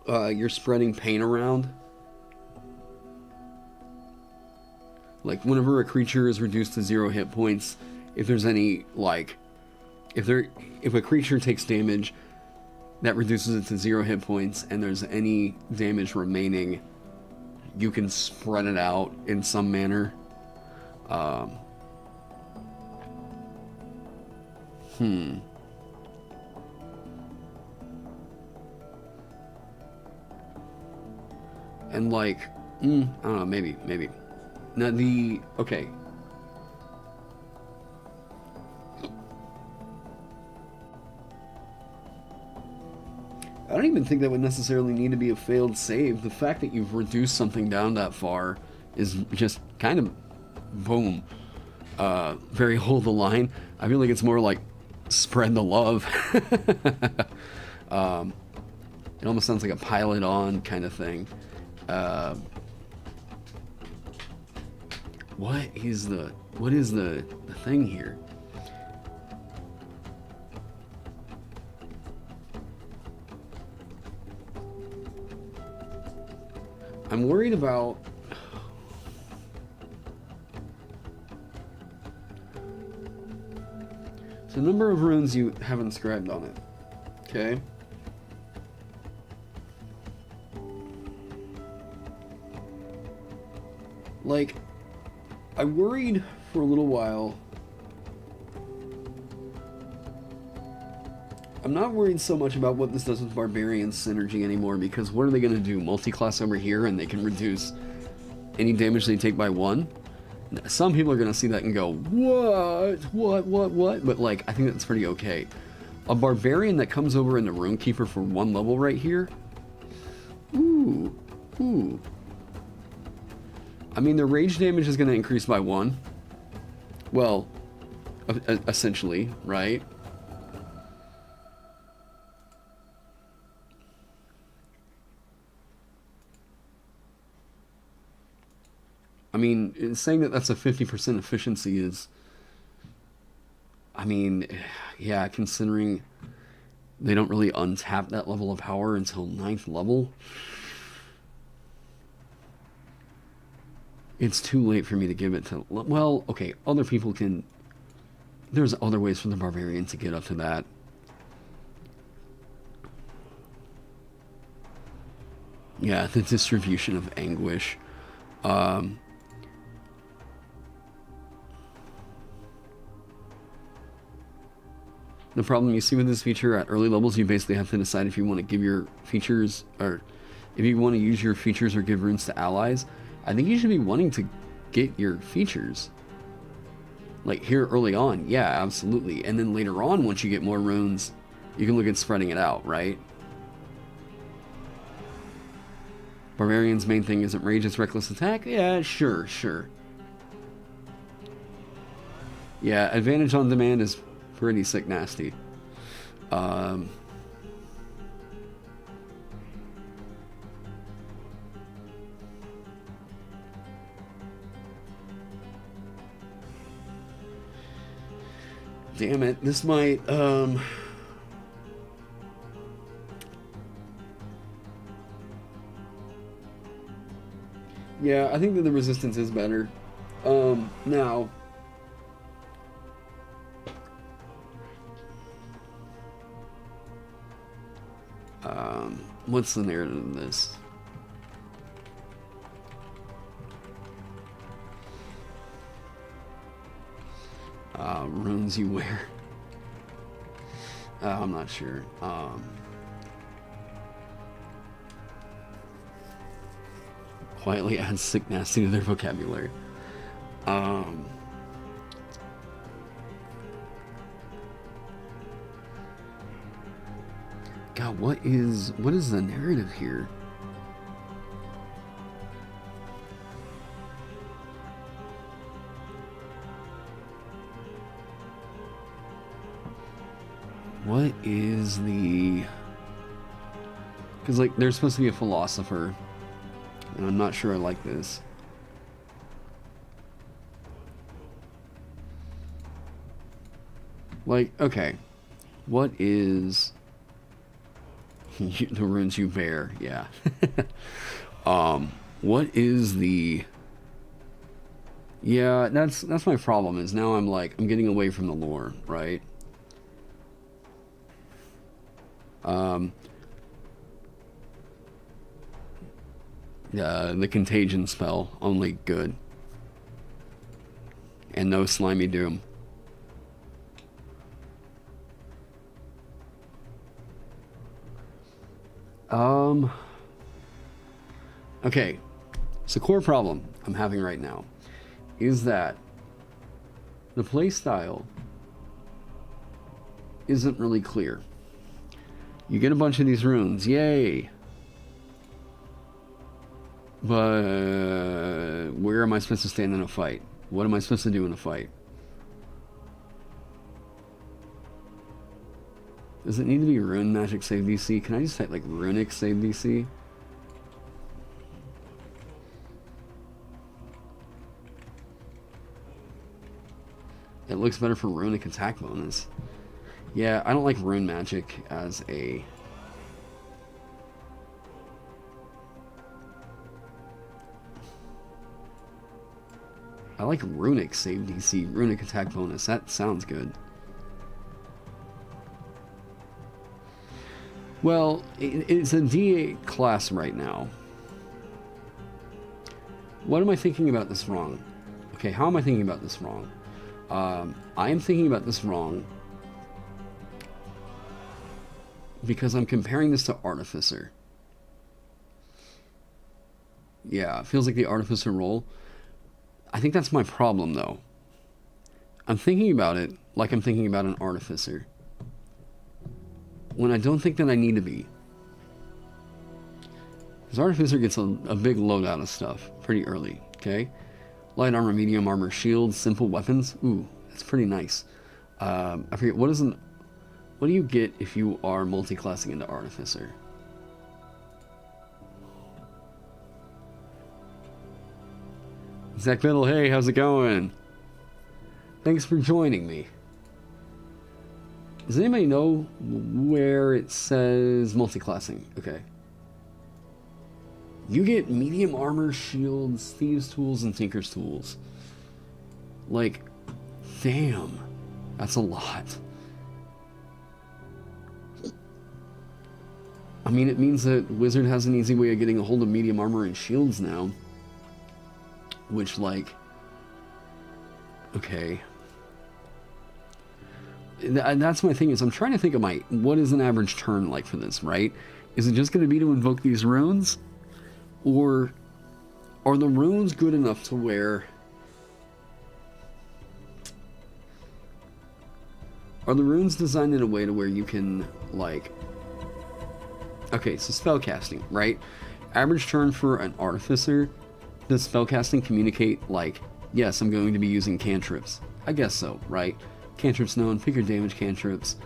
You're spreading pain around. Like whenever a creature is reduced to 0 hit points, if there's any like, if a creature takes damage, that reduces it to 0 hit points, and there's any damage remaining, you can spread it out in some manner. And like, I don't know, maybe. Now okay. I don't even think that would necessarily need to be a failed save. The fact that you've reduced something down that far is just kind of, boom, very hold the line. I feel like it's more like spread the love. It almost sounds like a pilot on kind of thing. What is the thing here? I'm worried about the number of runes you have inscribed on it. Okay. Like, I worried for a little while. I'm not worried so much about what this does with Barbarian synergy anymore, because what are they going to do? Multi-class over here and they can reduce any damage they take by 1? Some people are going to see that and go, what? But like, I think that's pretty okay. A Barbarian that comes over in the Runekeeper for 1 level right here. Ooh. I mean, their rage damage is going to increase by 1. Well, essentially, right? I mean, saying that that's a 50% efficiency is... I mean, yeah, considering they don't really untap that level of power until 9th level... It's too late for me to give it to... Well, okay, other people can there's other ways for the barbarian to get up to that. Yeah, the distribution of anguish. The problem you see with this feature at early levels, you basically have to decide if you want to give your features, or if you want to use your features or give runes to allies. I think you should be wanting to get your features. Like here early on, yeah, absolutely. And then later on, once you get more runes, you can look at spreading it out, right? Barbarian's main thing isn't rage, it's reckless attack? Yeah, sure. Yeah, advantage on demand is pretty sick nasty. Damn it, this might, yeah, I think that the resistance is better. Now, what's the narrative of this? Runes you wear. I'm not sure. Quietly adds sick nasty to their vocabulary. God, what is the narrative here? What is the... Because, like, there's supposed to be a philosopher, and I'm not sure I like this. Like, okay, what is... the runes you bear, yeah. What is the... Yeah, that's my problem, is now I'm getting away from the lore, right? The contagion spell, only good. And no slimy doom. Okay, so core problem I'm having right now is that the playstyle isn't really clear. You get a bunch of these runes, yay! But where am I supposed to stand in a fight? What am I supposed to do in a fight? Does it need to be rune magic save DC? Can I just type like runic save DC? It looks better for runic attack bonus. Yeah, I don't like rune magic as a... I like runic save DC, runic attack bonus. That sounds good. Well, it's a D8 class right now. What am I thinking about this wrong? Okay, how am I thinking about this wrong? I am thinking about this wrong because I'm comparing this to Artificer. Yeah, it feels like the Artificer role. I think that's my problem, though. I'm thinking about it like I'm thinking about an Artificer, when I don't think that I need to be. Because Artificer gets a big loadout of stuff pretty early, okay? Light armor, medium armor, shields, simple weapons. Ooh, that's pretty nice. I forget, what do you get if you are multi-classing into Artificer? Zach Biddle, hey, how's it going? Thanks for joining me. Does anybody know where it says multi-classing? Okay. You get medium armor, shields, thieves' tools, and tinker's tools. Like, damn. That's a lot. I mean, it means that Wizard has an easy way of getting a hold of medium armor and shields now. Which, like... Okay. And that's my thing, is I'm trying to think of what is an average turn like for this, right? Is it just going to be to invoke these runes? Or are the runes good enough to where... Are the runes designed in a way to where you can, like... Okay, so spellcasting, right? Average turn for an artificer. Does spellcasting communicate, like, yes, I'm going to be using cantrips? I guess so, right? Cantrips known, figure damage cantrips.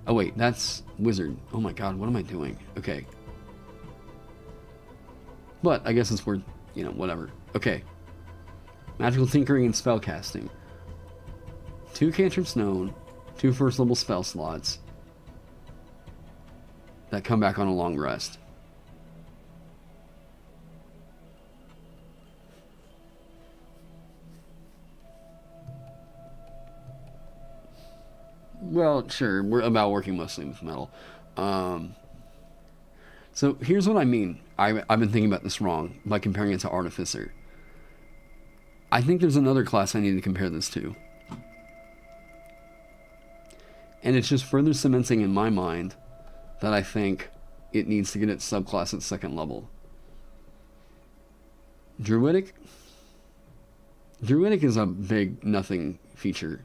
Oh wait, that's wizard. Oh my god, what am I doing? Okay. But I guess it's worth, you know, whatever. Okay. Magical tinkering and spellcasting. 2 cantrips known, 2 first level spell slots that come back on a long rest. Well, sure, we're about working mostly with metal. So here's what I mean. I've been thinking about this wrong by comparing it to Artificer. I think there's another class I need to compare this to. And it's just further cementing in my mind that I think it needs to get its subclass at 2nd level. Druidic? Druidic is a big nothing feature.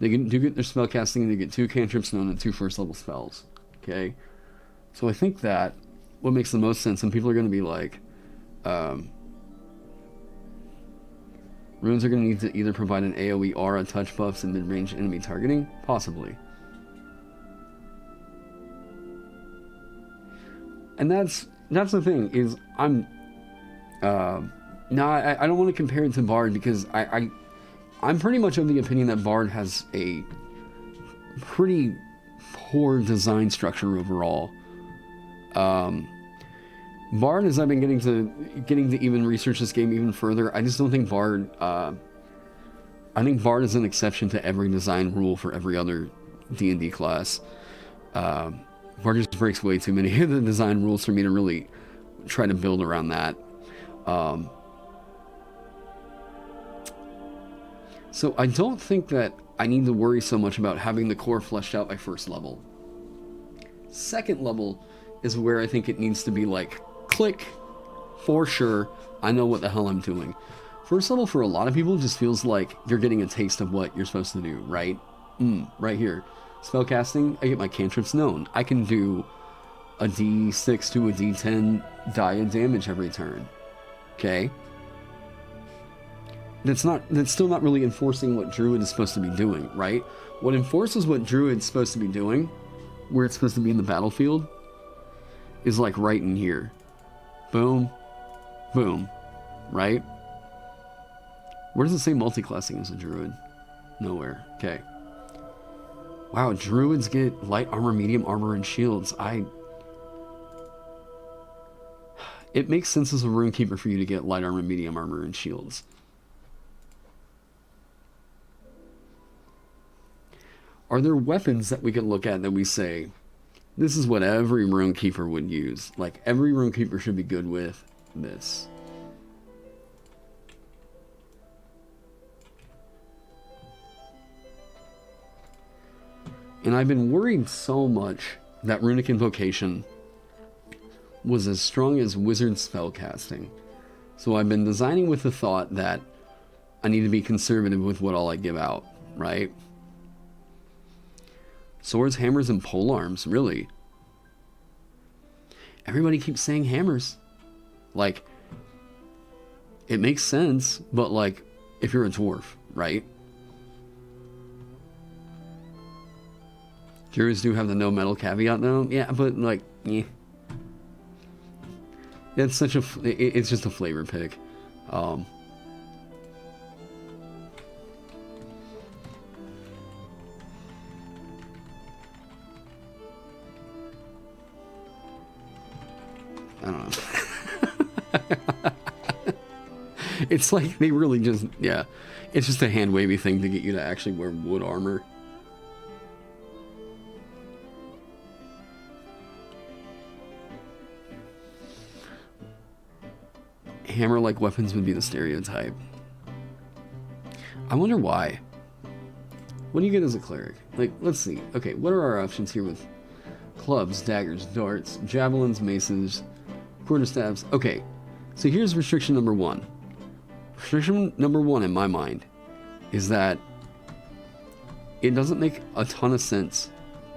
They do get their spellcasting, they get 2 cantrips known and 2 first level spells. Okay? So I think that what makes the most sense, and people are going to be like, runes are going to need to either provide an AoE aura, touch buffs, and mid-range enemy targeting? Possibly. And that's the thing, is I'm... no, I don't want to compare it to Bard, because I'm pretty much of the opinion that Bard has a pretty poor design structure overall. Bard, as I've been getting to even research this game even further, I just don't think Bard... I think Bard is an exception to every design rule for every other D&D class. Bard just breaks way too many of the design rules for me to really try to build around that. So I don't think that I need to worry so much about having the core fleshed out by 1st level. 2nd level is where I think it needs to be like, click, for sure, I know what the hell I'm doing. 1st level for a lot of people just feels like you're getting a taste of what you're supposed to do, right? Right here. Spellcasting, I get my cantrips known. I can do a D6 to a D10 die of damage every turn. Okay? That's still not really enforcing what Druid is supposed to be doing, right? What enforces what Druid's supposed to be doing, where it's supposed to be in the battlefield, is like right in here. Boom. Boom. Right? Where does it say multi-classing as a Druid? Nowhere. Okay. Wow, Druids get light armor, medium armor, and shields. It makes sense as a Runekeeper for you to get light armor, medium armor, and shields. Are there weapons that we can look at that we say, this is what every Runekeeper would use? Like, every Runekeeper should be good with this. And I've been worried so much that Runic Invocation was as strong as Wizard Spellcasting. So I've been designing with the thought that I need to be conservative with what all I give out, right? Swords, hammers, and polearms, really. Everybody keeps saying hammers. Like, it makes sense, but like, if you're a dwarf, right? Druids do have the no metal caveat though. Yeah, but like, yeah. It's such a, it's just a flavor pick. I don't know. It's like they really just, yeah. It's just a hand wavy thing to get you to actually wear wood armor. Hammer-like weapons would be the stereotype. I wonder why. What do you get as a cleric? Like, let's see. Okay, what are our options here with clubs, daggers, darts, javelins, maces, quarterstaffs? Okay, so here's restriction number one. Restriction number one in my mind is that it doesn't make a ton of sense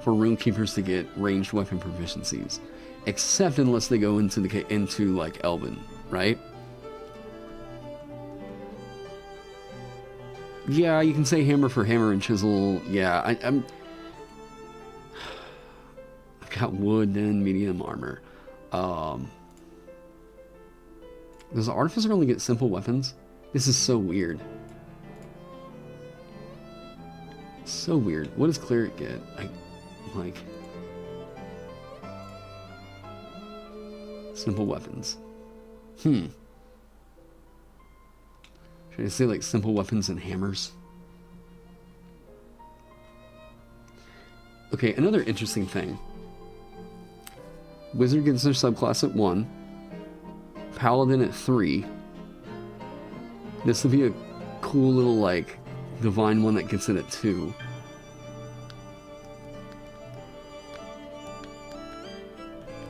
for Runekeepers to get ranged weapon proficiencies, except unless they go into like Elven, right? Yeah, you can say hammer for hammer and chisel. Yeah, I've got wood and medium armor. Does the artificer only get simple weapons? This is so weird. So weird. What does cleric get? Like simple weapons. Should I say like simple weapons and hammers? Okay, another interesting thing. Wizard gets their subclass at 1. Paladin at 3. This would be a cool little like divine one that gets it at 2.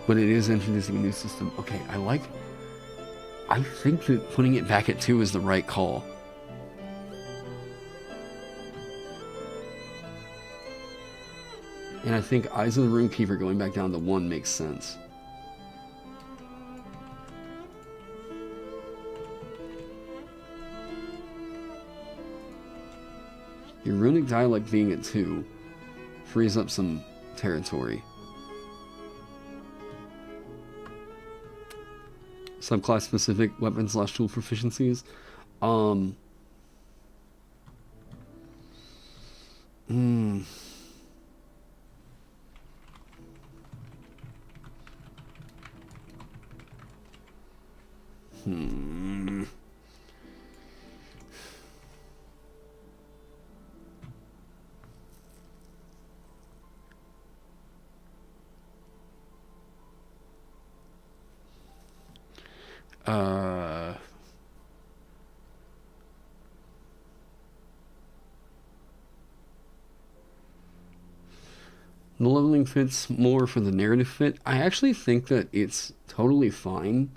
But it is introducing a new system. Okay, I think that putting it back at 2 is the right call. And I think Eyes of the Runekeeper going back down to 1 makes sense. Your runic dialect being at 2 frees up some territory. Subclass specific weapons / tool proficiencies. The leveling fits more for the narrative fit. I actually think that it's totally fine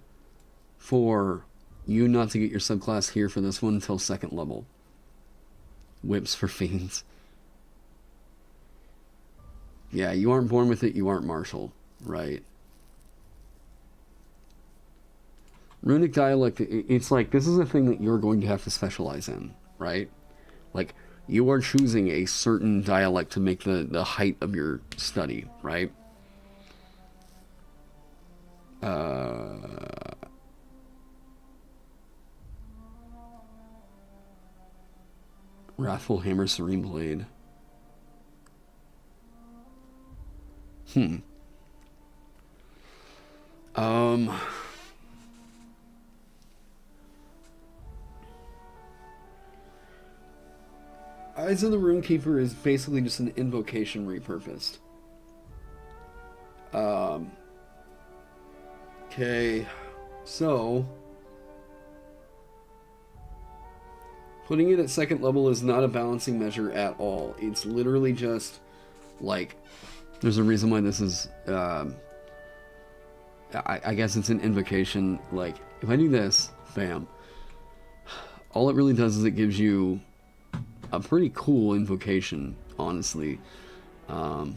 for you not to get your subclass here for this one until 2nd level. Whips for fiends. Yeah, you aren't born with it, you aren't martial, right? Runic dialect, it's like, this is a thing that you're going to have to specialize in, right? Like, you are choosing a certain dialect to make the height of your study, right? Wrathful Hammer, Serene Blade. Eyes of the Runekeeper is basically just an invocation repurposed. Okay, so putting it at 2nd level is not a balancing measure at all. It's literally just like, there's a reason why this is, I guess it's an invocation. Like, if I do this, bam, all it really does is it gives you a pretty cool invocation, honestly. I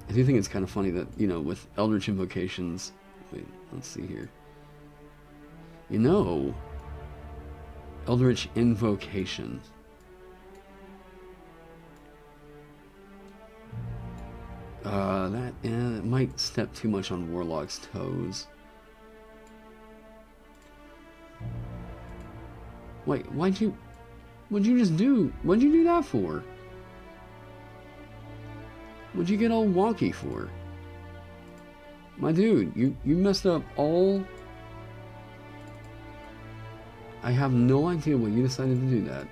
do think it's kind of funny that, you know, with Eldritch invocations, wait, let's see here. You know, Eldritch invocation. It might step too much on Warlock's toes. Wait, what'd you just do? What'd you do that for? What'd you get all wonky for? My dude, you messed up all I have no idea why you decided to do that.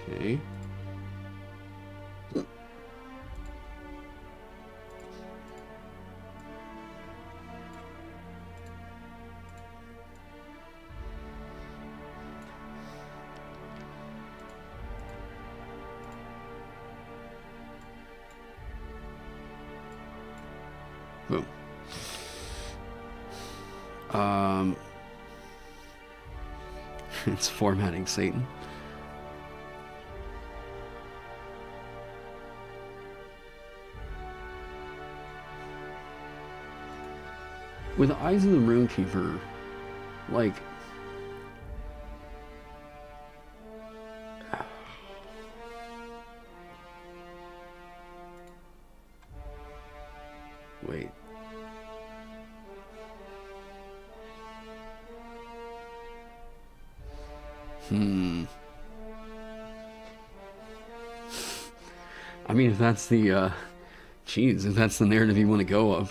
Okay. Boom. It's formatting Satan. With Eyes of the Runekeeper, like... Wait. I mean, if that's the, if that's the narrative you want to go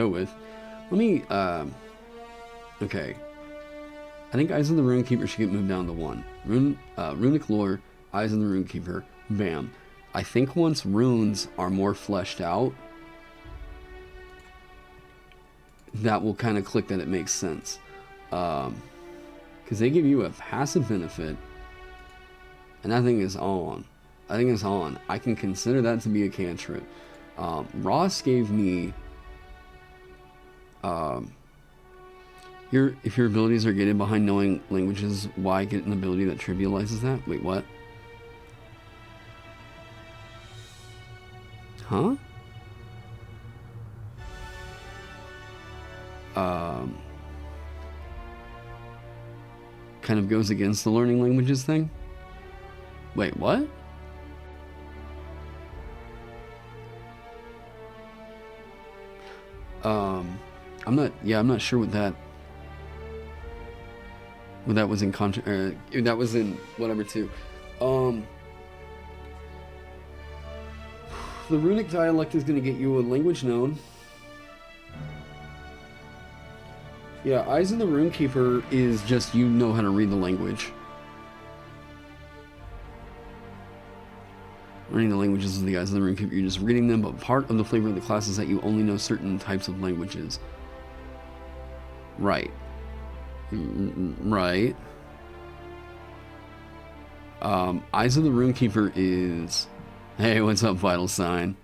with. Let me, okay. I think Eyes of the Runekeeper should get moved down to 1. Runic Lore, Eyes of the Runekeeper, bam. I think once runes are more fleshed out, that will kind of click that it makes sense. Because they give you a passive benefit, and that thing is on. I think it's on. I can consider that to be a cantrip. Ross gave me... if your abilities are gated behind knowing languages, why get an ability that trivializes that? Wait, what? Huh? Kind of goes against the learning languages thing? Wait, what? I'm not sure what that was in that was in whatever too. The runic dialect is going to get you a language known. Yeah, Eyes of the Runekeeper is just you know how to read the language. Learning the languages of the Eyes of the Runekeeper, you're just reading them, but part of the flavor of the class is that you only know certain types of languages. Right. Right. Eyes of the Runekeeper is... Hey, what's up, Vital Sign?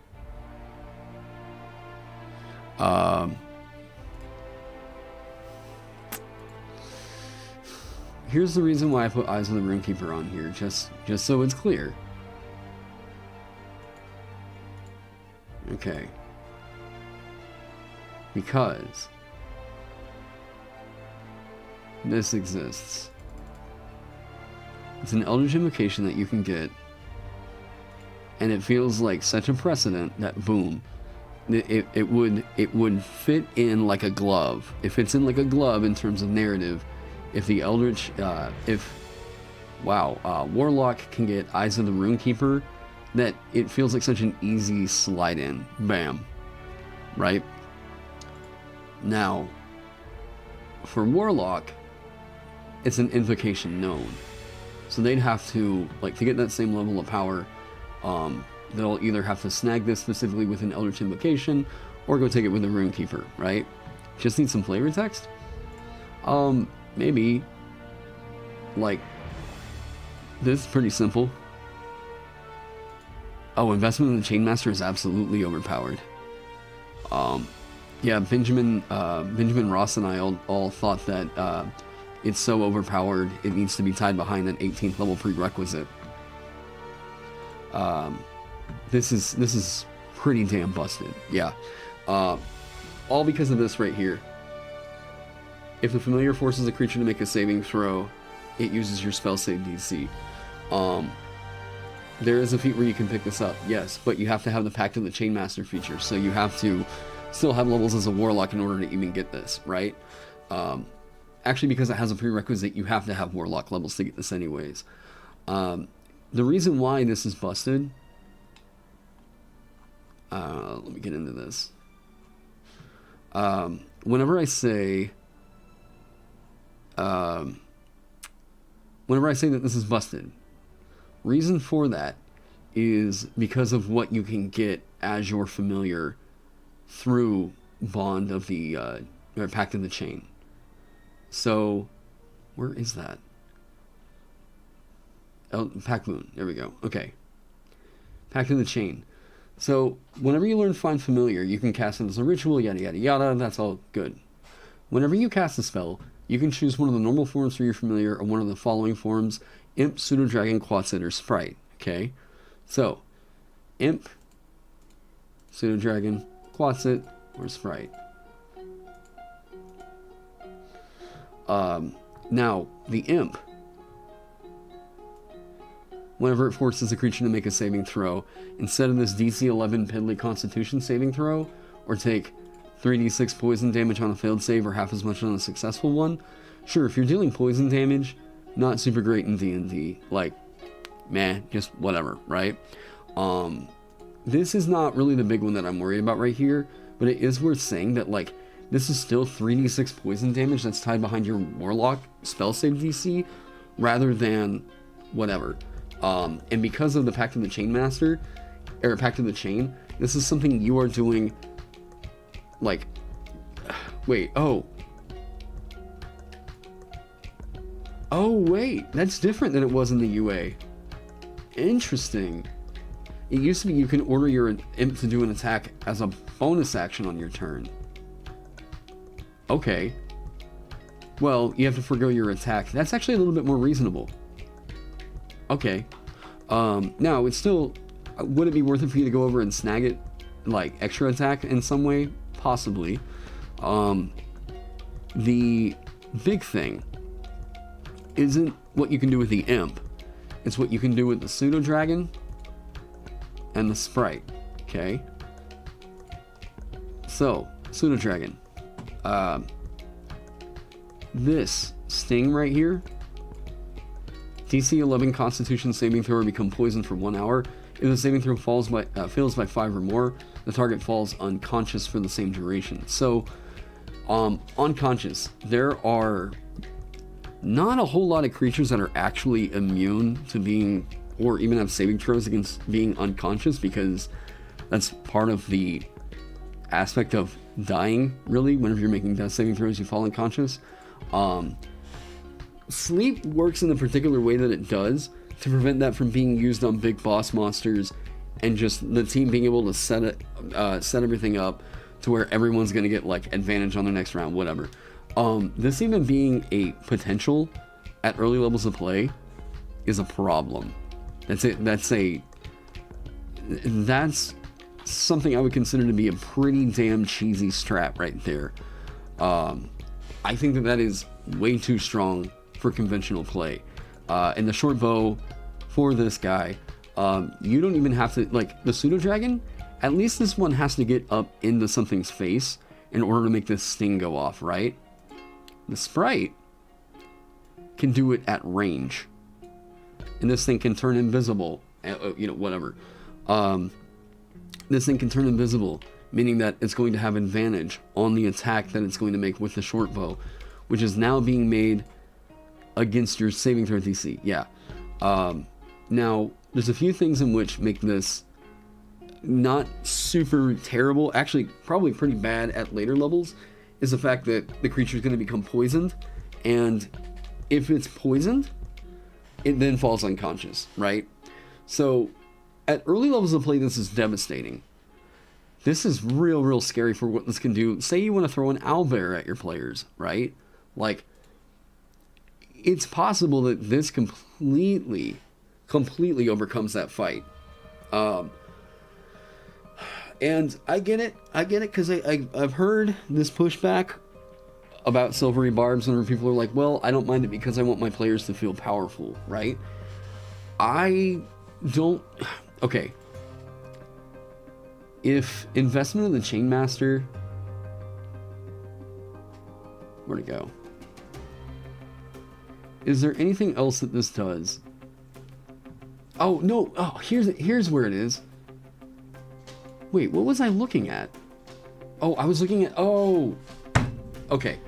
Here's the reason why I put Eyes of the Runekeeper on here, just so it's clear. Okay. Because this exists. It's an Eldritch invocation that you can get, and it feels like such a precedent that boom, it would fit in like a glove. It fits in like a glove in terms of narrative. If the Eldritch, Warlock can get Eyes of the Runekeeper, that it feels like such an easy slide in. Bam. Right? Now, for Warlock, it's an invocation known. So they'd have to, like, to get that same level of power, they'll either have to snag this specifically with an Eldritch invocation, or go take it with a Runekeeper, right? Just need some flavor text? Maybe, like, this is pretty simple. Oh, investment in the Chainmaster is absolutely overpowered. Yeah, Benjamin Ross and I all thought that it's so overpowered it needs to be tied behind an 18th level prerequisite. This is pretty damn busted. Yeah, all because of this right here. If the familiar forces a creature to make a saving throw, it uses your spell save DC. There is a feat where you can pick this up, yes, but you have to have the Pact of the Chainmaster feature, so you have to still have levels as a Warlock in order to even get this, right? Actually, because it has a prerequisite, you have to have Warlock levels to get this anyways. The reason why this is busted... let me get into this. Whenever I say... whenever I say that this is busted, reason for that is because of what you can get as your familiar through Bond of the, or Pact of the Chain. So, where is that? Oh, Pact Moon. There we go. Okay. Pact of the Chain. So, whenever you learn Find Familiar, you can cast it as a ritual, yada yada yada, that's all good. Whenever you cast a spell, you can choose one of the normal forms for your familiar or one of the following forms: Imp, Pseudo-Dragon, Quatsit, or Sprite. Okay? So, Imp, Pseudo-Dragon, Quatsit, or Sprite. Now, the Imp, whenever it forces a creature to make a saving throw, instead of this DC 11 Piddly Constitution saving throw, or take 3d6 poison damage on a failed save or half as much on a successful one, sure, if you're dealing poison damage, not super great in D&D, like, meh, just whatever, right? This is not really the big one that I'm worried about right here, but it is worth saying that, like, this is still 3d6 poison damage that's tied behind your Warlock spell save DC, rather than whatever. And because of the Pact of the Chain Master, or Pact of the Chain, this is something you are doing, like, wait, oh, wait, that's different than it was in the UA. Interesting. It used to be you can order your Imp to do an attack as a bonus action on your turn. Okay. Well, you have to forgo your attack. That's actually a little bit more reasonable. Okay. Now, it's still... Would it be worth it for you to go over and snag it, like, extra attack in some way? Possibly. The big thing isn't what you can do with the Imp. It's what you can do with the Pseudo-Dragon and the Sprite. Okay? So, Pseudo-Dragon. This Sting right here, DC 11 Constitution saving throw, become poisoned for 1 hour. If the saving throw fails by 5 or more, the target falls unconscious for the same duration. So, unconscious, there are not a whole lot of creatures that are actually immune to being, or even have saving throws against being unconscious, because that's part of the aspect of dying, really. Whenever you're making death saving throws, you fall unconscious. Sleep works in the particular way that it does to prevent that from being used on big boss monsters, and just the team being able to set everything up to where everyone's going to get, like, advantage on their next round, whatever. This even being a potential at early levels of play is a problem. That's something I would consider to be a pretty damn cheesy strat right there. I think that is way too strong for conventional play. And the short bow for this guy, you don't even have to, like, the Pseudo-Dragon, at least this one has to get up into something's face in order to make this sting go off, right? The Sprite can do it at range. And this thing can turn invisible, whatever. This thing can turn invisible, meaning that it's going to have advantage on the attack that it's going to make with the short bow, which is now being made against your saving throw DC. Yeah. Now, there's a few things in which make this not super terrible, actually probably pretty bad at later levels, is the fact that the creature is going to become poisoned, and if it's poisoned, it then falls unconscious, right? So, at early levels of play, this is devastating. This is real scary for what this can do. Say you want to throw an owlbear at your players, right? Like, it's possible that this completely overcomes that fight. And I get it, because I've heard this pushback about silvery barbs, and people are like, well, I don't mind it because I want my players to feel powerful, right? I don't... Okay. If investment of the Chainmaster... Where'd it go? Is there anything else that this does? Oh, no. Oh, here's where it is. Wait, what was I looking at? Oh, I was looking at... Oh! Okay.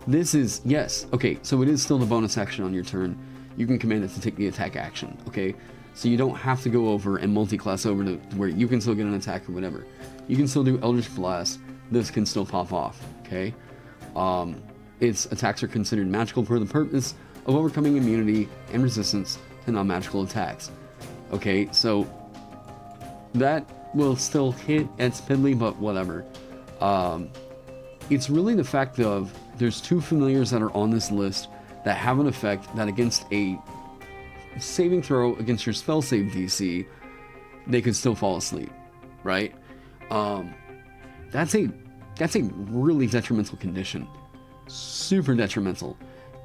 This is... Yes. Okay, so it is still the bonus action on your turn. You can command it to take the attack action, okay? So you don't have to go over and multi-class over to where you can still get an attack or whatever. You can still do Eldritch Blast. This can still pop off, okay? Its attacks are considered magical for the purpose of overcoming immunity and resistance to non-magical attacks. Okay, so that will still hit at Spidley, but whatever. It's really the fact of there's 2 familiars that are on this list that have an effect that against a saving throw against your spell save DC, they could still fall asleep, right? That's a really detrimental condition. Super detrimental.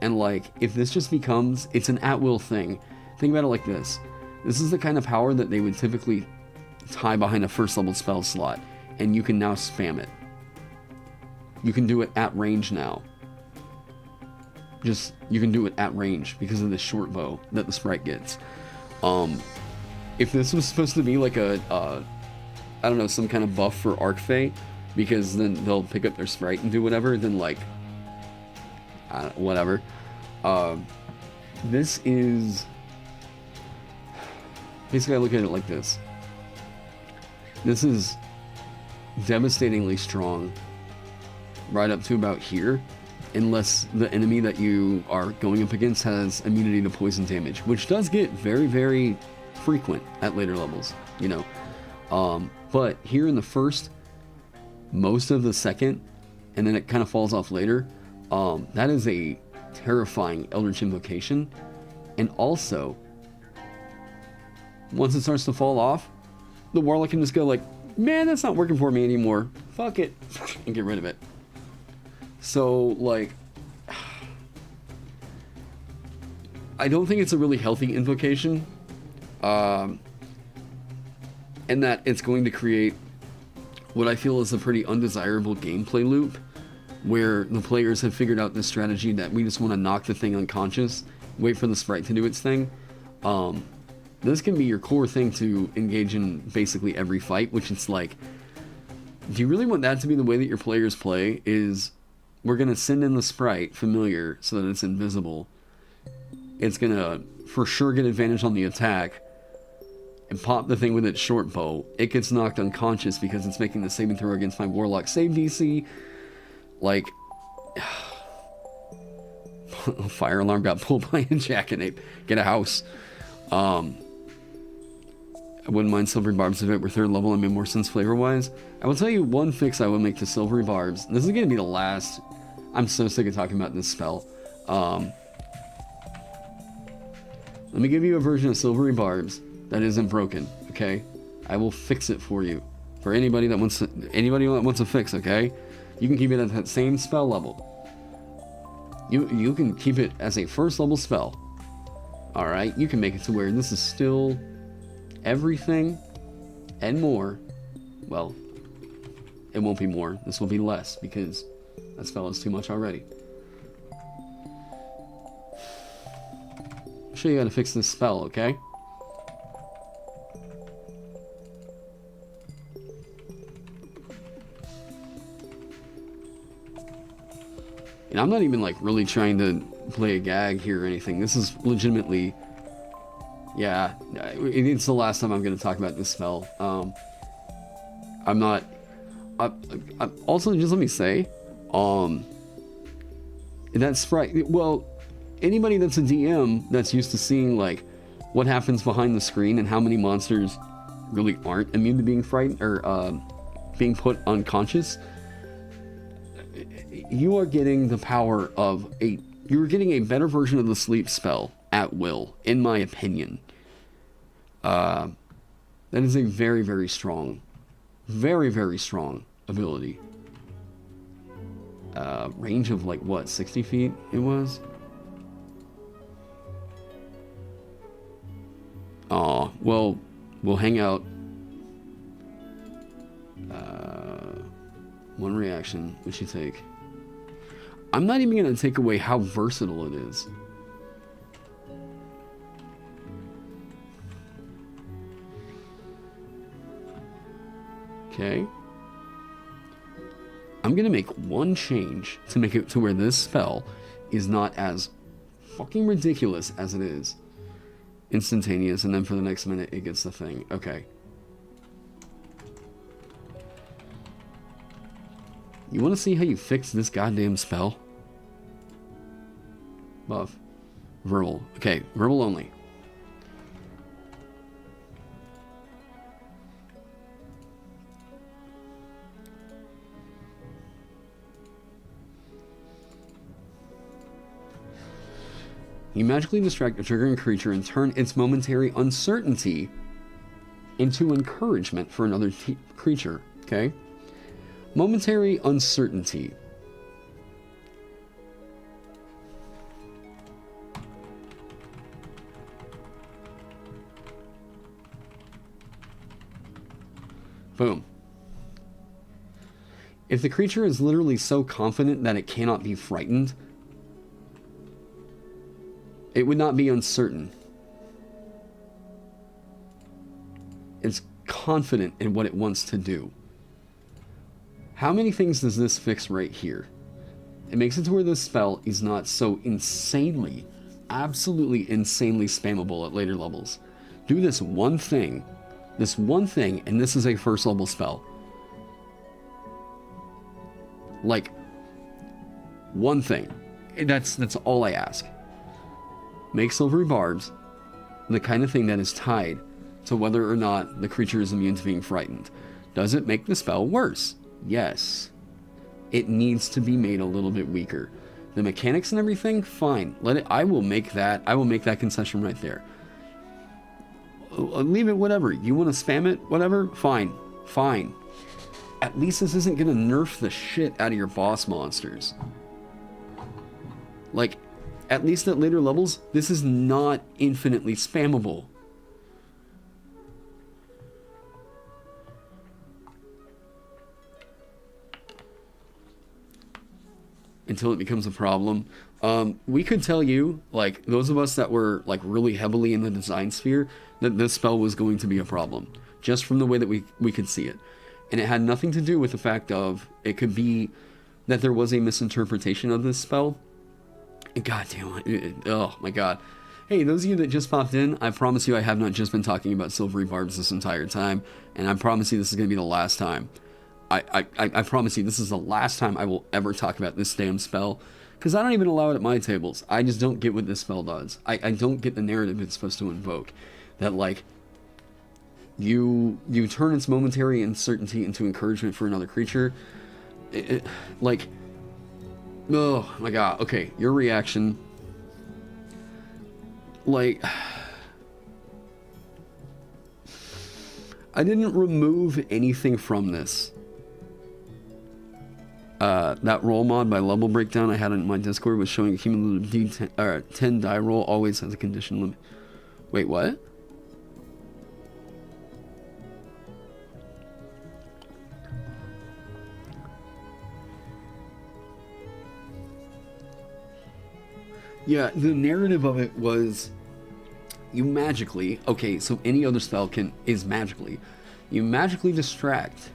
And like, if this just becomes, it's an at-will thing. Think about it like this. This is the kind of power that they would typically tie behind a first level spell slot, and you can now spam it. You can do it at range now. You can do it at range because of the short bow that the sprite gets. If this was supposed to be like a, I don't know, some kind of buff for Arcfey, because then they'll pick up their sprite and do whatever, then like, whatever. This is... Basically, I look at it like this. This is devastatingly strong right up to about here, unless the enemy that you are going up against has immunity to poison damage, which does get very, very frequent at later levels, you know. But here in the first, most of the second, and then it kind of falls off later, that is a terrifying Eldritch Invocation. And also, once it starts to fall off, the Warlock can just go like, man, that's not working for me anymore. Fuck it. And get rid of it. So, like, I don't think it's a really healthy invocation. And that it's going to create what I feel is a pretty undesirable gameplay loop, where the players have figured out this strategy that we just want to knock the thing unconscious, wait for the sprite to do its thing. This can be your core thing to engage in basically every fight, which it's like, do you really want that to be the way that your players play? Is we're going to send in the sprite familiar so that it's invisible. It's going to for sure get advantage on the attack and pop the thing with its short bow. It gets knocked unconscious because it's making the saving throw against my Warlock save DC. Like, fire alarm got pulled by a jackanape. Get a house. I wouldn't mind Silvery Barbs if it were 3rd level and made more sense flavor-wise. I will tell you one fix I would make to Silvery Barbs. This is going to be the last. I'm so sick of talking about this spell. Let me give you a version of Silvery Barbs that isn't broken, okay? I will fix it for you. For anybody that wants a fix, okay? You can keep it at that same spell level. You can keep it as a 1st level spell. Alright? You can make it to where this is still everything and more. Well, it won't be more. This will be less because that spell is too much already. I'll show you how to fix this spell, okay? And I'm not even like really trying to play a gag here or anything. This is legitimately, yeah, it's the last time I'm going to talk about this spell. I'm not, also just let me say, that sprite, well, anybody that's a DM that's used to seeing like what happens behind the screen and how many monsters really aren't immune to being frightened or being put unconscious, you are getting the power of you're getting a better version of the sleep spell at will, in my opinion. That is a very, very strong ability. Range of like what, 60 feet it was? Aw, well, we'll hang out. One reaction, what you take? I'm not even going to take away how versatile it is. Okay. I'm going to make one change to make it to where this spell is not as fucking ridiculous as it is. Instantaneous, and then for the next minute it gets the thing. Okay. You want to see how you fix this goddamn spell? Buff. Verbal. Okay, verbal only. You magically distract a triggering creature and turn its momentary uncertainty into encouragement for another creature. Okay? Momentary uncertainty. Boom. If the creature is literally so confident that it cannot be frightened, it would not be uncertain. It's confident in what it wants to do. How many things does this fix right here? It makes it to where this spell is not so insanely, absolutely insanely spammable at later levels. Do this one thing, and this is a first level spell. Like, one thing. That's all I ask. Make silvery barbs the kind of thing that is tied to whether or not the creature is immune to being frightened. Does it make the spell worse? Yes. It needs to be made a little bit weaker. The mechanics and everything, fine. I will make that concession right there. Leave it whatever. You want to spam it, whatever? Fine. Fine. At least this isn't going to nerf the shit out of your boss monsters. Like, at least at later levels, this is not infinitely spammable. Until it becomes a problem. We could tell you, like, those of us that were, like, really heavily in the design sphere, that this spell was going to be a problem. Just from the way that we could see it. And it had nothing to do with the fact of, it could be that there was a misinterpretation of this spell. God damn it. Oh my god. Hey, those of you that just popped in, I promise you I have not just been talking about silvery barbs this entire time. And I promise you this is going to be the last time. I promise you this is the last time I will ever talk about this damn spell. Because I don't even allow it at my tables. I just don't get what this spell does. I don't get the narrative it's supposed to invoke. That, like, you turn its momentary uncertainty into encouragement for another creature. Like, oh my god. Okay, your reaction. Like, I didn't remove anything from this. That roll mod by Level Breakdown I had in my Discord was showing a cumulative 10 die roll always has a condition limit. Wait, what? Yeah, the narrative of it was you magically, okay, so any other spell is magically. You magically distract.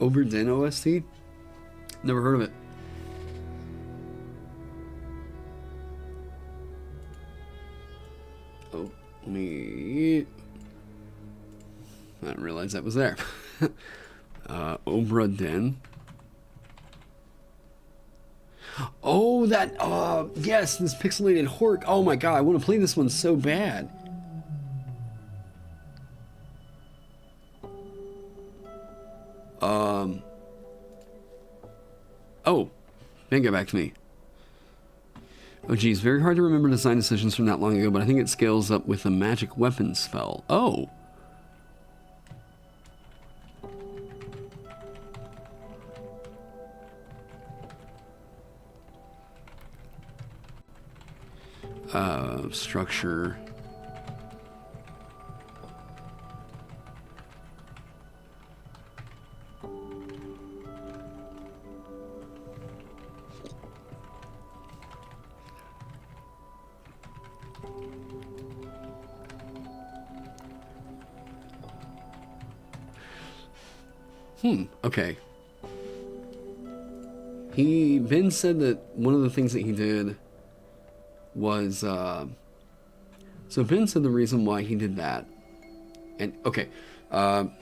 Oberdin OST? Never heard of it. Oh, me. I didn't realize that was there. Oberdin. Oh, that, yes, this pixelated hork. Oh my god, I want to play this one so bad. Oh, then get back to me. Oh geez, very hard to remember design decisions from that long ago, but I think it scales up with a magic weapon spell. Oh. Structure. Okay. Ben said that one of the things that he did was, so Ben said the reason why he did that, and, okay,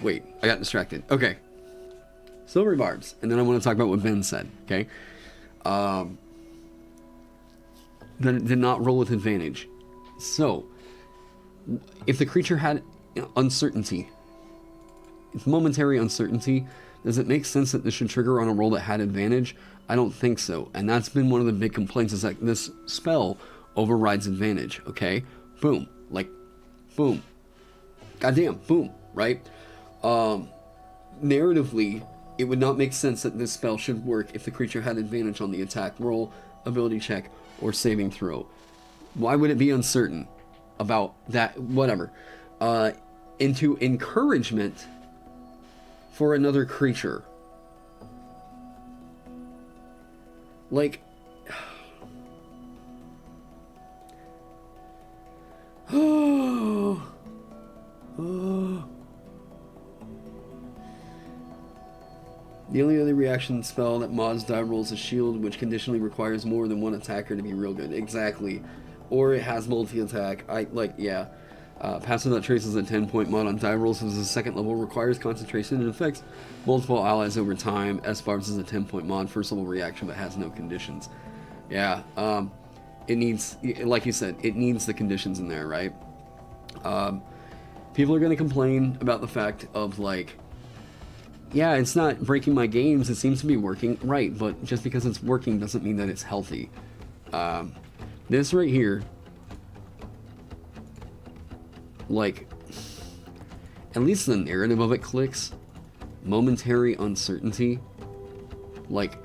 wait, I got distracted. Okay. Silvery Barbs, and then I want to talk about what Ben said, okay? That it did not roll with advantage. So, if the creature had uncertainty, if momentary uncertainty, does it make sense that this should trigger on a roll that had advantage? I don't think so. And that's been one of the big complaints, is that this spell overrides advantage, okay? Boom. Like, boom. Goddamn, boom, right? Narratively, it would not make sense that this spell should work if the creature had advantage on the attack roll, ability check, or saving throw. Why would it be uncertain about that? Whatever. Into encouragement for another creature. Like, the only other reaction spell that mods die rolls a shield, which conditionally requires more than one attacker to be real good. Exactly. Or it has multi-attack. Passive that traces a 10-point mod on die rolls as a second level, requires concentration and affects multiple allies over time. S-Barbs is a 10-point mod, first level reaction, but has no conditions. Yeah, it needs, like you said, it needs the conditions in there, right? People are going to complain about the fact of, like, yeah, it's not breaking my games, it seems to be working, right, but just because it's working doesn't mean that it's healthy. This right here, like, at least the narrative of it clicks. Momentary uncertainty. Like,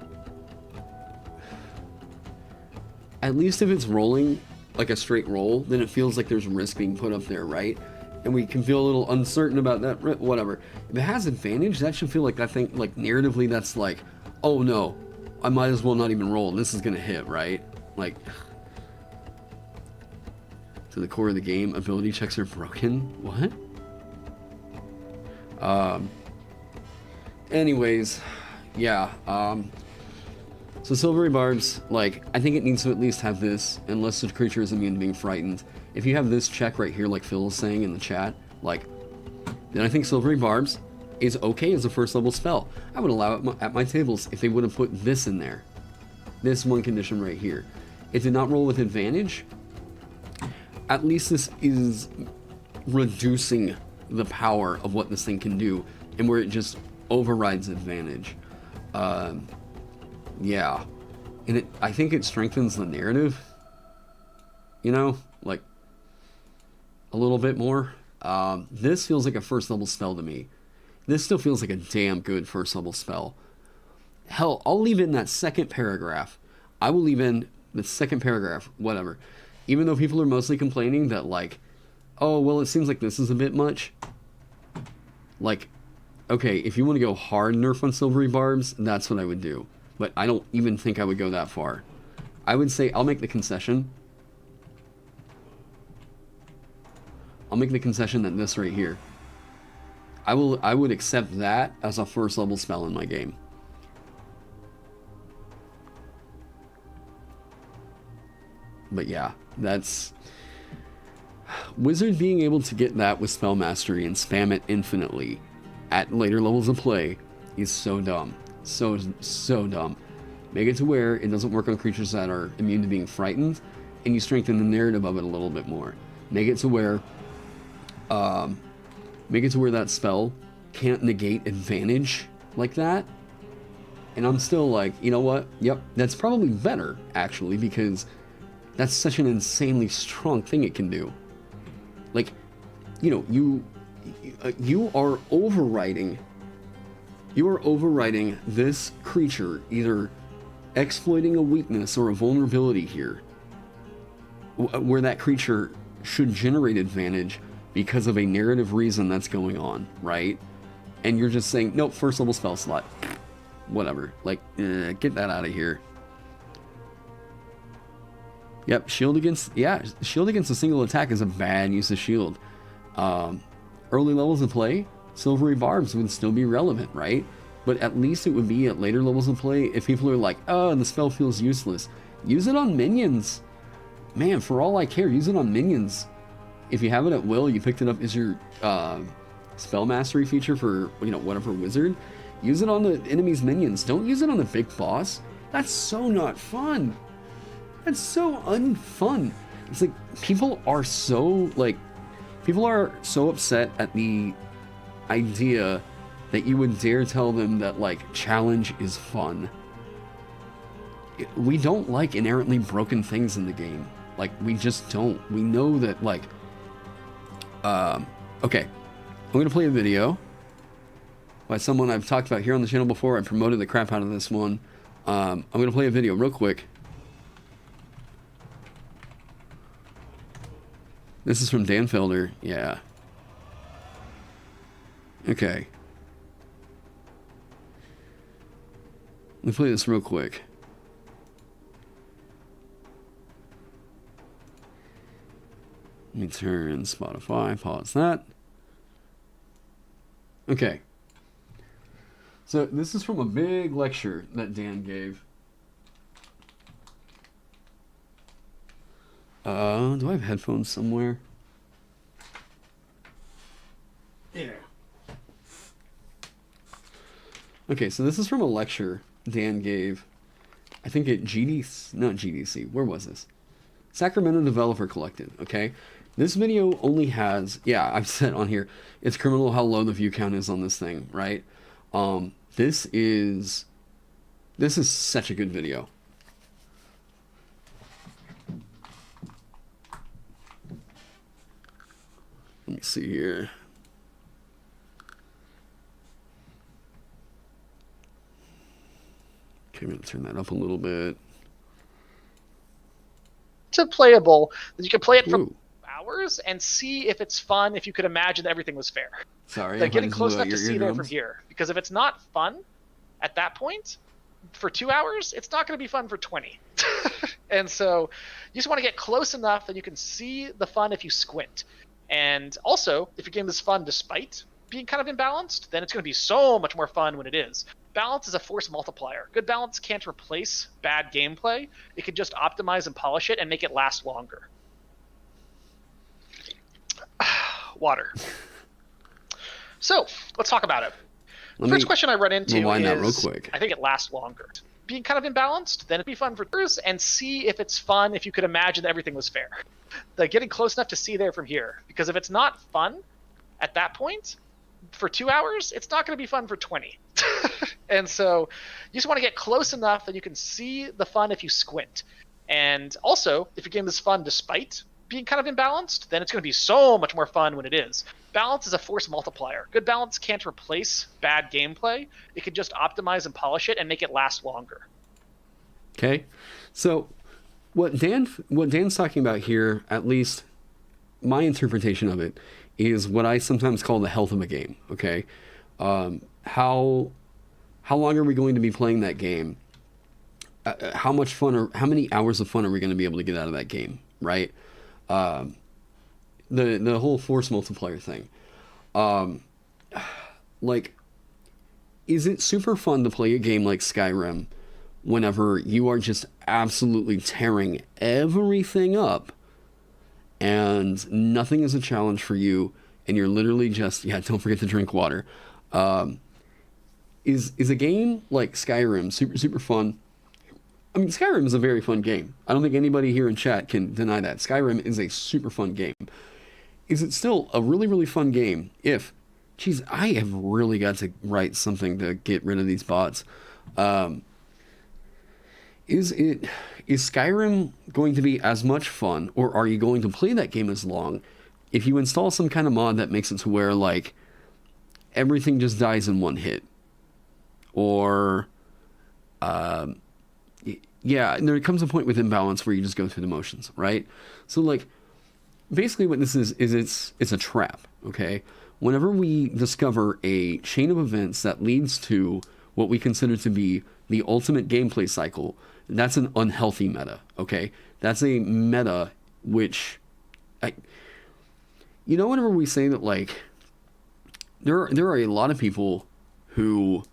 at least if it's rolling like a straight roll, then it feels like there's risk being put up there, right? And we can feel a little uncertain about that, whatever. If it has advantage, that should feel like, I think, like, narratively, that's like, oh no, I might as well not even roll, this is gonna hit, right? Like, to the core of the game, ability checks are broken? What? Anyways, yeah, so Silvery Barbs, like, I think it needs to at least have this, unless the creature is immune to being frightened. If you have this check right here, like Phil is saying in the chat, like, then I think Silvery Barbs is okay as a first level spell. I would allow it at my tables if they would have put this in there. This one condition right here. It did not roll with advantage. At least this is reducing the power of what this thing can do, and where it just overrides advantage. Yeah, and I think it strengthens the narrative, you know, like, a little bit more. This feels like a first level spell to me. This still feels like a damn good first level spell. Hell, I'll leave in that second paragraph. I will leave in the second paragraph, whatever. Even though people are mostly complaining that, like, oh, well, it seems like this is a bit much. Like, okay, if you want to go hard nerf on Silvery Barbs, that's what I would do. But I don't even think I would go that far. I would say I'll make the concession. I'll make the concession that this right here I would accept that as a first level spell in my game. But yeah, that's Wizard being able to get that with spell mastery and spam it infinitely at later levels of play is so dumb. So dumb. Make it to where it doesn't work on creatures that are immune to being frightened, and you strengthen the narrative of it a little bit more. Make it to where that spell can't negate advantage like that. And I'm still like, you know what? Yep, that's probably better, actually, because that's such an insanely strong thing it can do. Like, you know, you are overriding this creature, either exploiting a weakness or a vulnerability here, where that creature should generate advantage because of a narrative reason that's going on, right? And you're just saying, nope, first level spell slot. Whatever. Like, get that out of here. Yep, shield against a single attack is a bad use of shield. Early levels of play, silvery barbs would still be relevant, right? But at least it would be at later levels of play if people are like, oh, the spell feels useless. Use it on minions. Man, for all I care, use it on minions. If you have it at will, you picked it up as your spell mastery feature for, you know, whatever wizard. Use it on the enemy's minions. Don't use it on the big boss. That's so not fun. That's so unfun. It's like people are so upset at the idea that you would dare tell them that like challenge is fun. We don't like inherently broken things in the game. Like, we just don't. We know that, like, okay, I'm gonna play a video by someone I've talked about here on the channel before. I promoted the crap out of this one. I'm gonna play a video real quick. This is from Dan Felder. Yeah. Okay. Let me play this real quick. Let me turn Spotify, pause that. Okay. So this is from a big lecture that Dan gave. Do I have headphones somewhere? Yeah. Okay, so this is from a lecture Dan gave, I think at GDC, not GDC, where was this? Sacramento Developer Collective, okay? This video only has, yeah, I've said on here, it's criminal how low the view count is on this thing, right? This is such a good video. Let me see here. Okay, I'm gonna turn that up a little bit. To playable, that you can play it for hours and see if it's fun. If you could imagine that everything was fair. Sorry, like getting close enough to see there from here. Because if it's not fun at that point for 2 hours, it's not going to be fun for 20. And so you just want to get close enough that you can see the fun if you squint. And also, if your game is fun despite being kind of imbalanced, then it's going to be so much more fun when it is. Balance is a force multiplier. Good balance can't replace bad gameplay. It can just optimize and polish it and make it last longer. Water. So, let's talk about it. The first question I run into is, that real quick. I think it lasts longer. Being kind of imbalanced, then it'd be fun for years and see if it's fun if you could imagine that everything was fair. Like getting close enough to see there from here. Because if it's not fun at that point for 2 hours, it's not going to be fun for 20. And so you just want to get close enough that you can see the fun if you squint. And also, if your game is fun despite being kind of imbalanced, then it's going to be so much more fun when it is. Balance is a force multiplier. Good balance can't replace bad gameplay. It can just optimize and polish it and make it last longer. Okay, so what Dan's talking about here, at least my interpretation of it, is what I sometimes call the health of a game. Okay, how long are we going to be playing that game? How much fun or how many hours of fun are we going to be able to get out of that game? Right. The whole force multiplier thing. like, is it super fun to play a game like Skyrim whenever you are just absolutely tearing everything up and nothing is a challenge for you, and you're literally just, yeah, don't forget to drink water. Is a game like Skyrim super, super fun? I mean, Skyrim is a very fun game. I don't think anybody here in chat can deny that. Skyrim is a super fun game. Is it still a really, really fun game if, geez, I have really got to write something to get rid of these bots. Is Skyrim going to be as much fun, or are you going to play that game as long if you install some kind of mod that makes it to where, like, everything just dies in one hit? Or, yeah, there comes a point with imbalance where you just go through the motions, right? So, like, basically what this is it's a trap, okay? Whenever we discover a chain of events that leads to what we consider to be the ultimate gameplay cycle, that's an unhealthy meta, okay? That's a meta which, whenever we say that, like, there are a lot of people who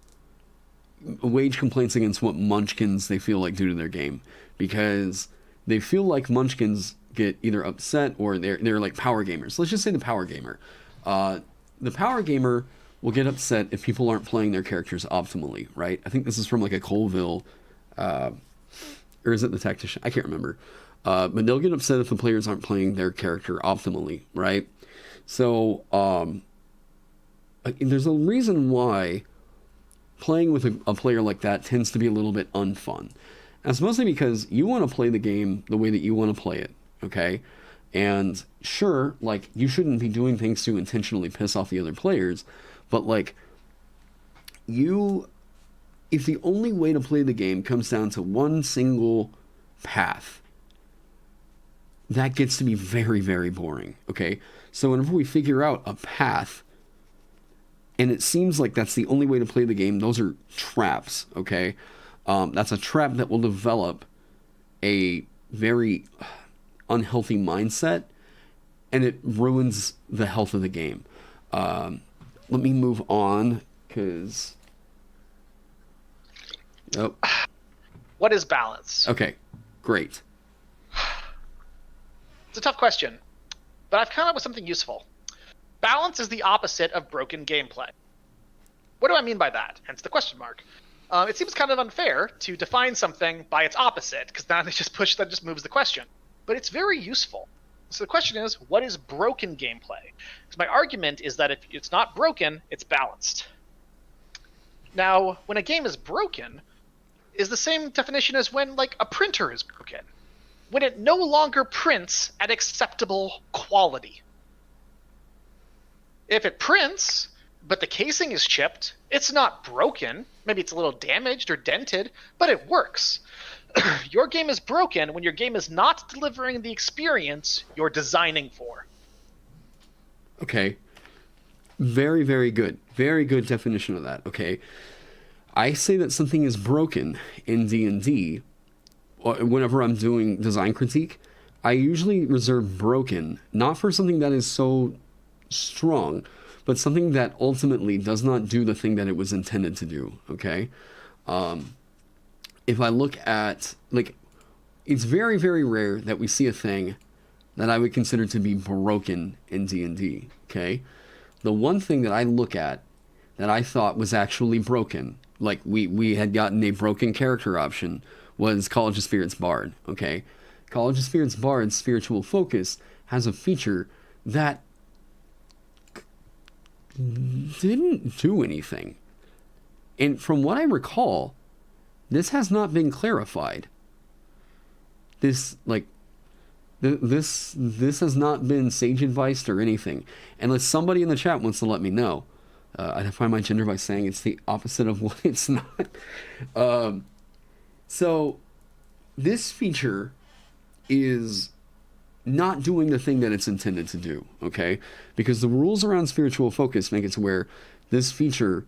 wage complaints against what munchkins they feel like do to their game, because they feel like munchkins get either upset or they're like power gamers. Let's just say the power gamer. The power gamer will get upset if people aren't playing their characters optimally, right? I think this is from like a Colville, or is it the Tactician? I can't remember. But they'll get upset if the players aren't playing their character optimally, right? So there's a reason why playing with a player like that tends to be a little bit unfun. And it's mostly because you want to play the game the way that you want to play it, okay? And sure, like, you shouldn't be doing things to intentionally piss off the other players, but, like, if the only way to play the game comes down to one single path, that gets to be very, very boring, okay? So whenever we figure out a path, and it seems like that's the only way to play the game, those are traps, okay? That's a trap that will develop a very unhealthy mindset, and it ruins the health of the game. Let me move on, because... Oh. What is balance? Okay, great. It's a tough question, but I've come up with something useful. Balance is the opposite of broken gameplay. What do I mean by that? Hence the question mark. It seems kind of unfair to define something by its opposite, because now that just moves the question. But it's very useful. So the question is, what is broken gameplay? Because my argument is that if it's not broken, it's balanced. Now, when a game is broken, is the same definition as when, like, a printer is broken. When it no longer prints at acceptable quality. If it prints, but the casing is chipped, it's not broken. Maybe it's a little damaged or dented, but it works. Your game is broken when your game is not delivering the experience you're designing for. Okay. Very, very good. Very good definition of that, okay? I say that something is broken in D&D. Whenever I'm doing design critique, I usually reserve broken, not for something that is so strong, but something that ultimately does not do the thing that it was intended to do, okay? If I look at, like, it's very, very rare that we see a thing that I would consider to be broken in D&D, okay? The one thing that I look at that I thought was actually broken, like we had gotten a broken character option, was College of Spirits Bard, okay? College of Spirits Bard's Spiritual Focus has a feature that didn't do anything. And from what I recall, this has not been clarified. This has not been sage advised or anything. Unless somebody in the chat wants to let me know. I define my gender by saying it's the opposite of what it's not. So, this feature is not doing the thing that it's intended to do, okay? Because the rules around spiritual focus make it to where this feature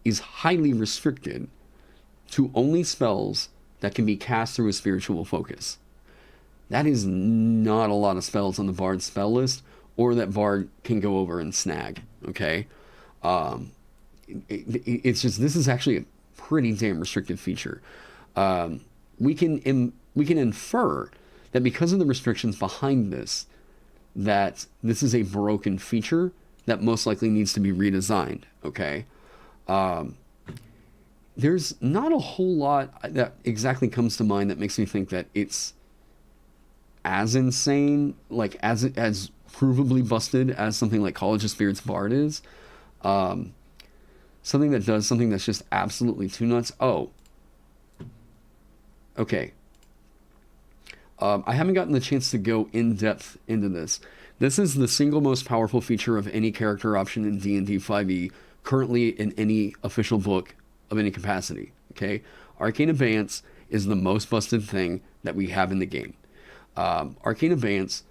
is highly restricted to only spells that can be cast through a spiritual focus. That is not a lot of spells on the Bard spell list, or that Bard can go over and snag, okay? It's just, this is actually a pretty damn restrictive feature. We can infer that because of the restrictions behind this, that this is a broken feature that most likely needs to be redesigned. Okay. There's not a whole lot that exactly comes to mind that makes me think that it's as insane, like as provably busted as something like College of Spirits Bard is. Something that does something that's just absolutely too nuts. Oh, okay. I haven't gotten the chance to go in depth into this. This is the single most powerful feature of any character option in D&D 5e currently in any official book of any capacity. Okay, Arcane Abeyance is the most busted thing that we have in the game. Arcane Abeyance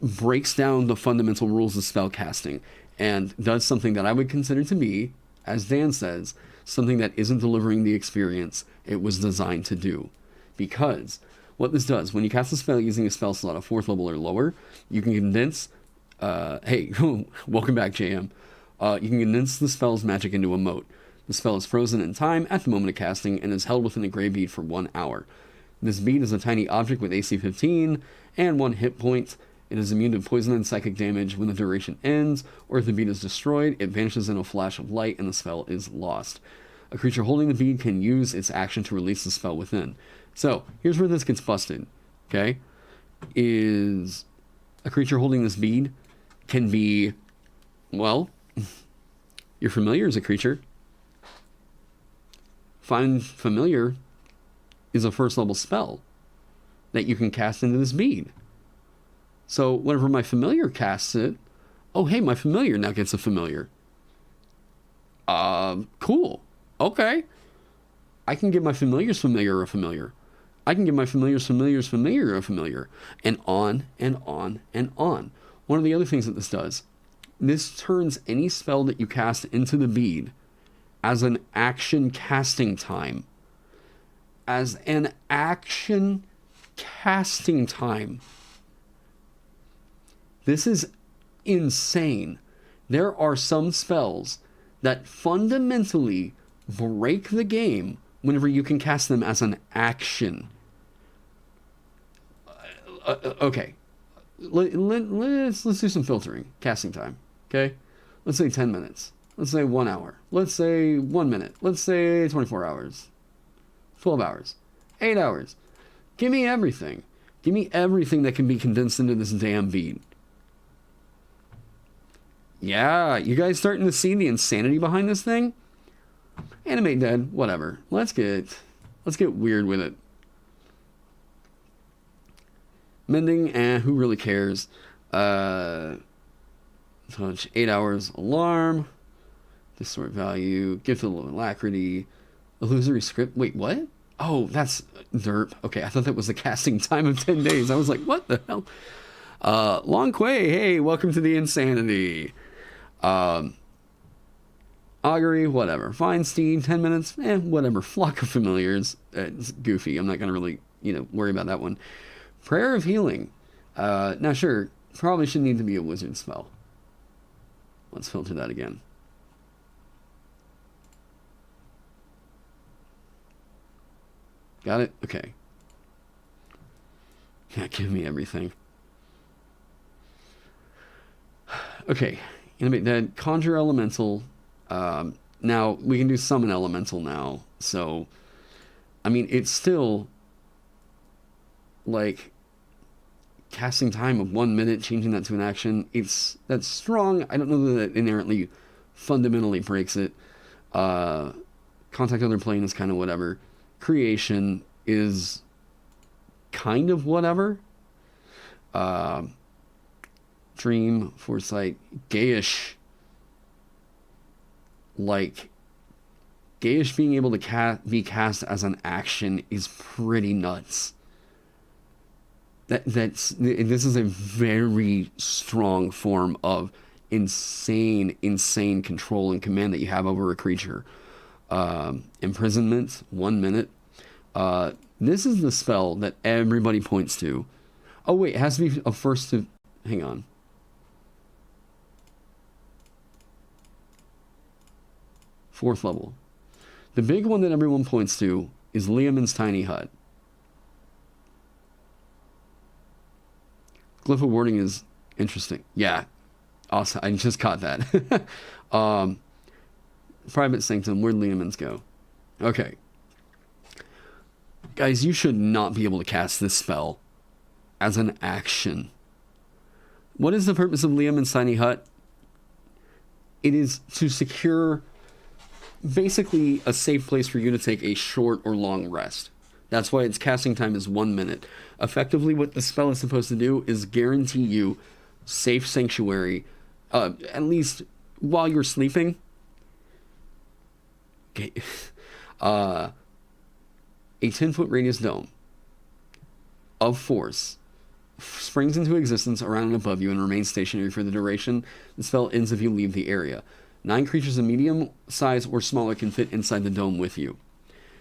breaks down the fundamental rules of spell casting and does something that I would consider to be, as Dan says, something that isn't delivering the experience it was designed to do. Because what this does, when you cast a spell using a spell slot of 4th level or lower, you can condense, hey, welcome back, JM. You can condense the spell's magic into a mote. The spell is frozen in time at the moment of casting and is held within a gray bead for 1 hour. This bead is a tiny object with AC 15 and 1 hit point. It is immune to poison and psychic damage when the duration ends, or if the bead is destroyed, it vanishes in a flash of light and the spell is lost. A creature holding the bead can use its action to release the spell within. So, here's where this gets busted, okay? Is a creature holding this bead can be, well, your familiar is a creature. Find Familiar is a 1st level spell that you can cast into this bead. So whenever my familiar casts it, oh hey, my familiar now gets a familiar. Cool. Okay. I can give my familiar's familiar a familiar. I can give my familiar's familiar a familiar. And on and on and on. One of the other things that this does, this turns any spell that you cast into the bead as an action casting time. As an action casting time. This is insane. There are some spells that fundamentally break the game whenever you can cast them as an action. Okay. Let's do some filtering. Casting time. Okay? Let's say 10 minutes. Let's say 1 hour. Let's say 1 minute. Let's say 24 hours. 12 hours. 8 hours. Give me everything. Give me everything that can be condensed into this damn bead. Yeah, you guys starting to see the insanity behind this thing? Animate dead, whatever. Let's get weird with it. Mending, who really cares? Touch 8 hours alarm. Distort value. Gift of alacrity. Illusory script. Wait, what? Oh, that's derp. Okay, I thought that was the casting time of 10 days. I was like, what the hell? Long Quay, hey, welcome to the insanity. Augury, whatever. Fine Steed, 10 minutes, whatever. Flock of Familiars, it's goofy. I'm not going to really, worry about that one. Prayer of Healing. Now, sure, probably should need to be a wizard spell. Let's filter that again. Got it? Okay. Yeah, give me everything. Okay. Animate Dead. Conjure Elemental. Now, we can do Summon Elemental now. So, I mean, it's still like casting time of 1 minute, changing that to an action. That's strong. I don't know that it inherently fundamentally breaks it. Contact Other Plane is kind of whatever. Creation is kind of whatever. Dream, Foresight, Gayish. Like, Gayish being able to be cast as an action is pretty nuts. This is a very strong form of insane control and command that you have over a creature. Imprisonment, 1 minute. This is the spell that everybody points to. Oh wait, it has to be a first to... Hang on. 4th level. The big one that everyone points to is Liamon's Tiny Hut. Glyph of Warding is interesting. Yeah. Awesome. I just caught that. Private Sanctum. Where'd Liamon's go? Okay. Guys, you should not be able to cast this spell as an action. What is the purpose of Liamon's Tiny Hut? It is to secure basically a safe place for you to take a short or long rest. That's why its casting time is 1 minute. Effectively, what the spell is supposed to do is guarantee you safe sanctuary, at least while you're sleeping. Okay. A 10-foot radius dome of force springs into existence around and above you and remains stationary for the duration. The spell ends if you leave the area. 9 creatures of medium size or smaller can fit inside the dome with you.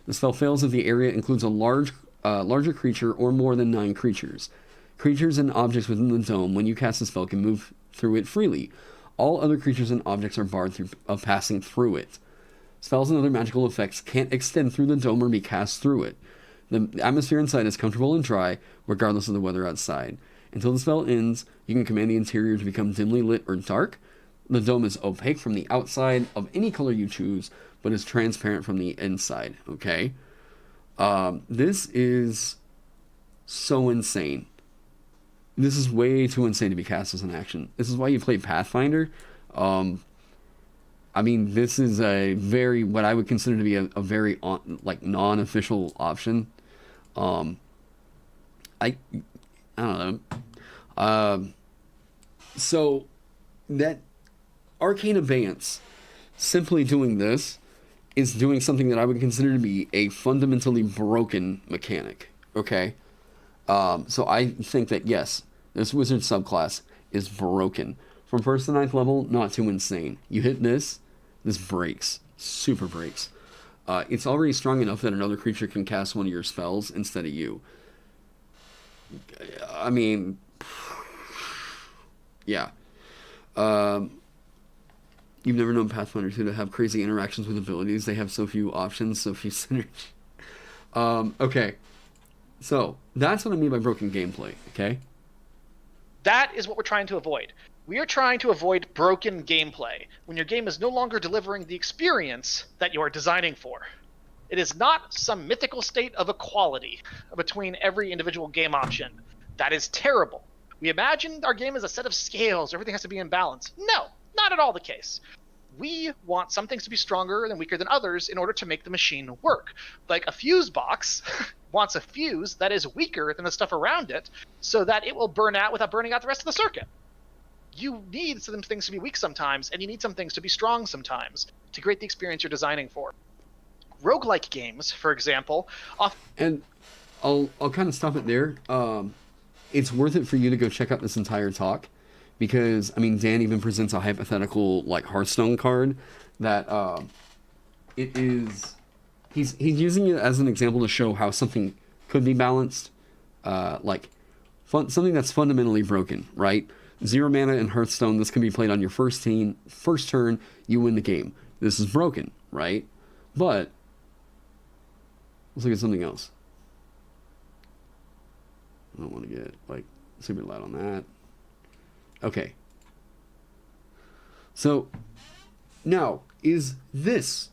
The spell fails if the area includes a larger creature or more than 9 creatures. Creatures and objects within the dome, when you cast the spell, can move through it freely. All other creatures and objects are barred of passing through it. Spells and other magical effects can't extend through the dome or be cast through it. The atmosphere inside is comfortable and dry, regardless of the weather outside. Until the spell ends, you can command the interior to become dimly lit or dark. The dome is opaque from the outside of any color you choose, but is transparent from the inside, okay? This is so insane. This is way too insane to be cast as an action. This is why you play Pathfinder. I mean, this is a very, what I would consider to be a very, non-official option. I don't know. So, that Arcane Abeyance, simply doing this, is doing something that I would consider to be a fundamentally broken mechanic, okay? So I think that, yes, this wizard subclass is broken. From 1st to 9th level, not too insane. You hit this breaks. Super breaks. It's already strong enough that another creature can cast one of your spells instead of you. I mean, yeah. You've never known Pathfinder 2 to have crazy interactions with abilities. They have so few options, so few synergy. Okay. So, that's what I mean by broken gameplay, okay? That is what we're trying to avoid. We are trying to avoid broken gameplay, when your game is no longer delivering the experience that you are designing for. It is not some mythical state of equality between every individual game option. That is terrible. We imagined our game as a set of scales, everything has to be in balance. No, not at all the case. We want some things to be stronger and weaker than others in order to make the machine work. Like a fuse box wants a fuse that is weaker than the stuff around it so that it will burn out without burning out the rest of the circuit. You need some things to be weak sometimes, and you need some things to be strong sometimes to create the experience you're designing for. Roguelike games, for example, and I'll kind of stop it there. It's worth it for you to go check out this entire talk, because I mean, Dan even presents a hypothetical Hearthstone card that it is he's using it as an example to show how something could be balanced, something that's fundamentally broken, right? 0 mana in Hearthstone, this can be played on your first turn, you win the game. This is broken, right? But let's look at something else. I don't want to get super loud on that. Okay. So now, is this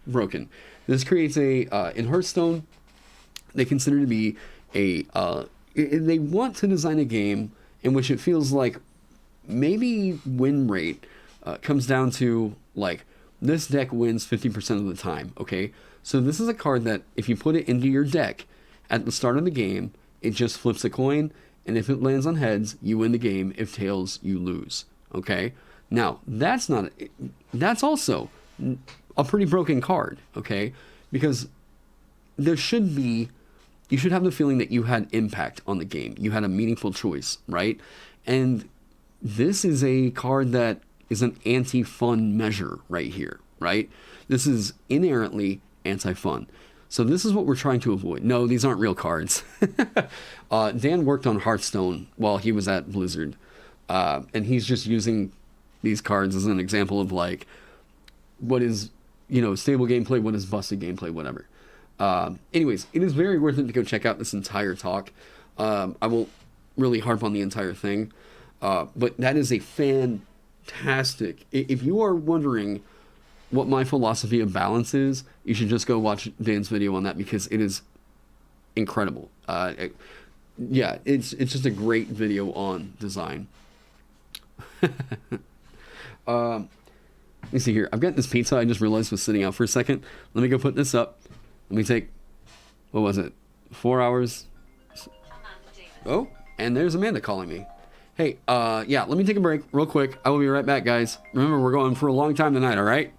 broken? This creates in Hearthstone, they consider to be they want to design a game in which it feels like maybe win rate comes down to this deck wins 50% of the time, okay? So this is a card that if you put it into your deck at the start of the game, it just flips a coin, and if it lands on heads, you win the game. If tails, you lose, okay? Now, that's also a pretty broken card, okay? Because you should have the feeling that you had impact on the game. You had a meaningful choice, right? And this is a card that is an anti-fun measure right here, right? This is inherently anti-fun. So this is what we're trying to avoid. No, these aren't real cards. Dan worked on Hearthstone while he was at Blizzard. And he's just using these cards as an example of what is stable gameplay, what is busted gameplay, whatever. Anyways, it is very worth it to go check out this entire talk. I won't really harp on the entire thing, but that is a fantastic. If you are wondering what my philosophy of balance is, you should just go watch Dan's video on that, because it is incredible. It's just a great video on design. Let me see here. I've got this pizza I just realized was sitting out for a second. Let me go put this up. Let me take, what was it? 4 hours. Oh, and there's Amanda calling me. Hey, let me take a break real quick. I will be right back, guys. Remember, we're going for a long time tonight, all right?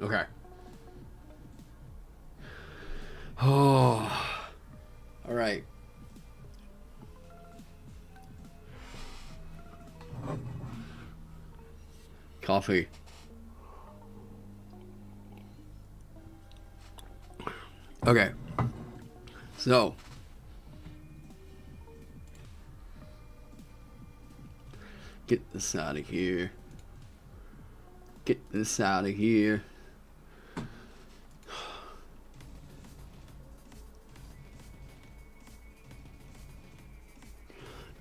Okay. Oh. All right. Coffee. Okay. So. Get this out of here. Get this out of here.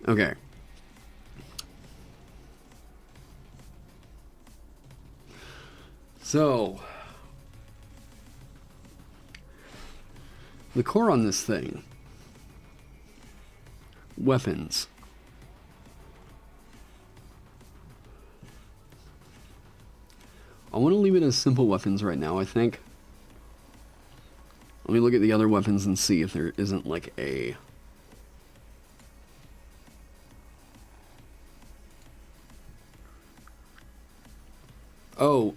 Okay. So, the core on this thing, weapons. I want to leave it as simple weapons right now, I think. Let me look at the other weapons and see if there isn't like a... Oh,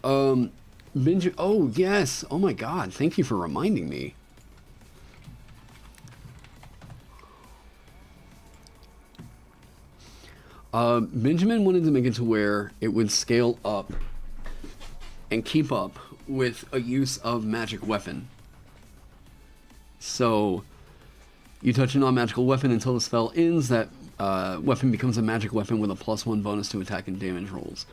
oh, yes. Oh my god, thank you for reminding me. Benjamin wanted to make it to where it would scale up and keep up with a use of magic weapon. So, you touch a non-magical weapon until the spell ends. That weapon becomes a magic weapon with a +1 bonus to attack and damage rolls.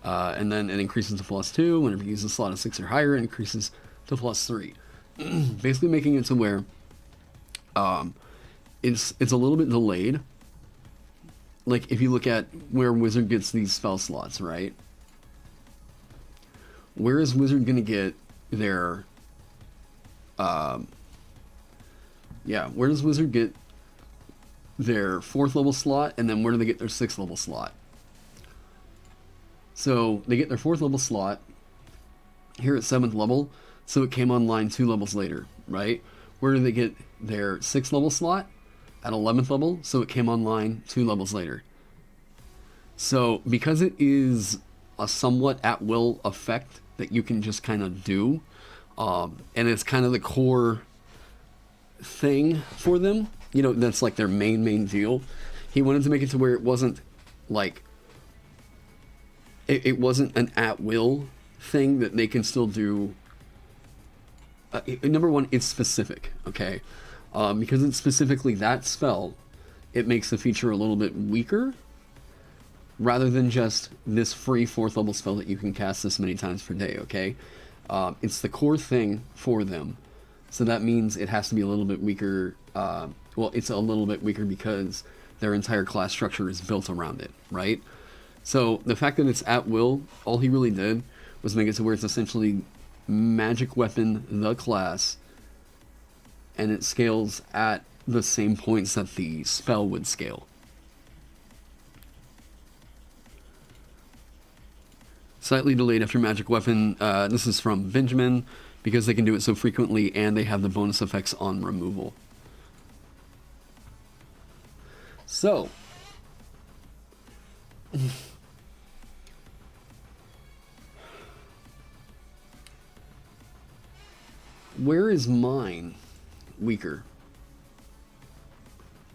And then it increases to +2. Whenever you use a slot of 6 or higher, it increases to +3. Basically making it to where it's a little bit delayed. Like, if you look at where Wizard gets these spell slots, right? Where is Wizard going to get their... where does Wizard get their 4th level slot, and then where do they get their 6th level slot? So, they get their 4th level slot here at 7th level, so it came online 2 levels later, right? Where do they get their 6th level slot? At 11th level, so it came online 2 levels later. So, because it is a somewhat at-will effect that you can just kind of do, and it's kind of the core thing for them, you know, that's like their main deal. He wanted to make it to where it wasn't like it wasn't an at-will thing that they can still do. Number one, it's specific, okay? Because it's specifically that spell, it makes the feature a little bit weaker, rather than just this free 4th level spell that you can cast this many times per day, okay? It's the core thing for them, so that means it has to be a little bit weaker. Well, it's a little bit weaker because their entire class structure is built around it, right? So the fact that it's at will, all he really did was make it to where it's essentially magic weapon, the class, and it scales at the same points that the spell would scale. Slightly delayed after magic weapon. This is from Benjamin, because they can do it so frequently and they have the bonus effects on removal. So, where is mine weaker?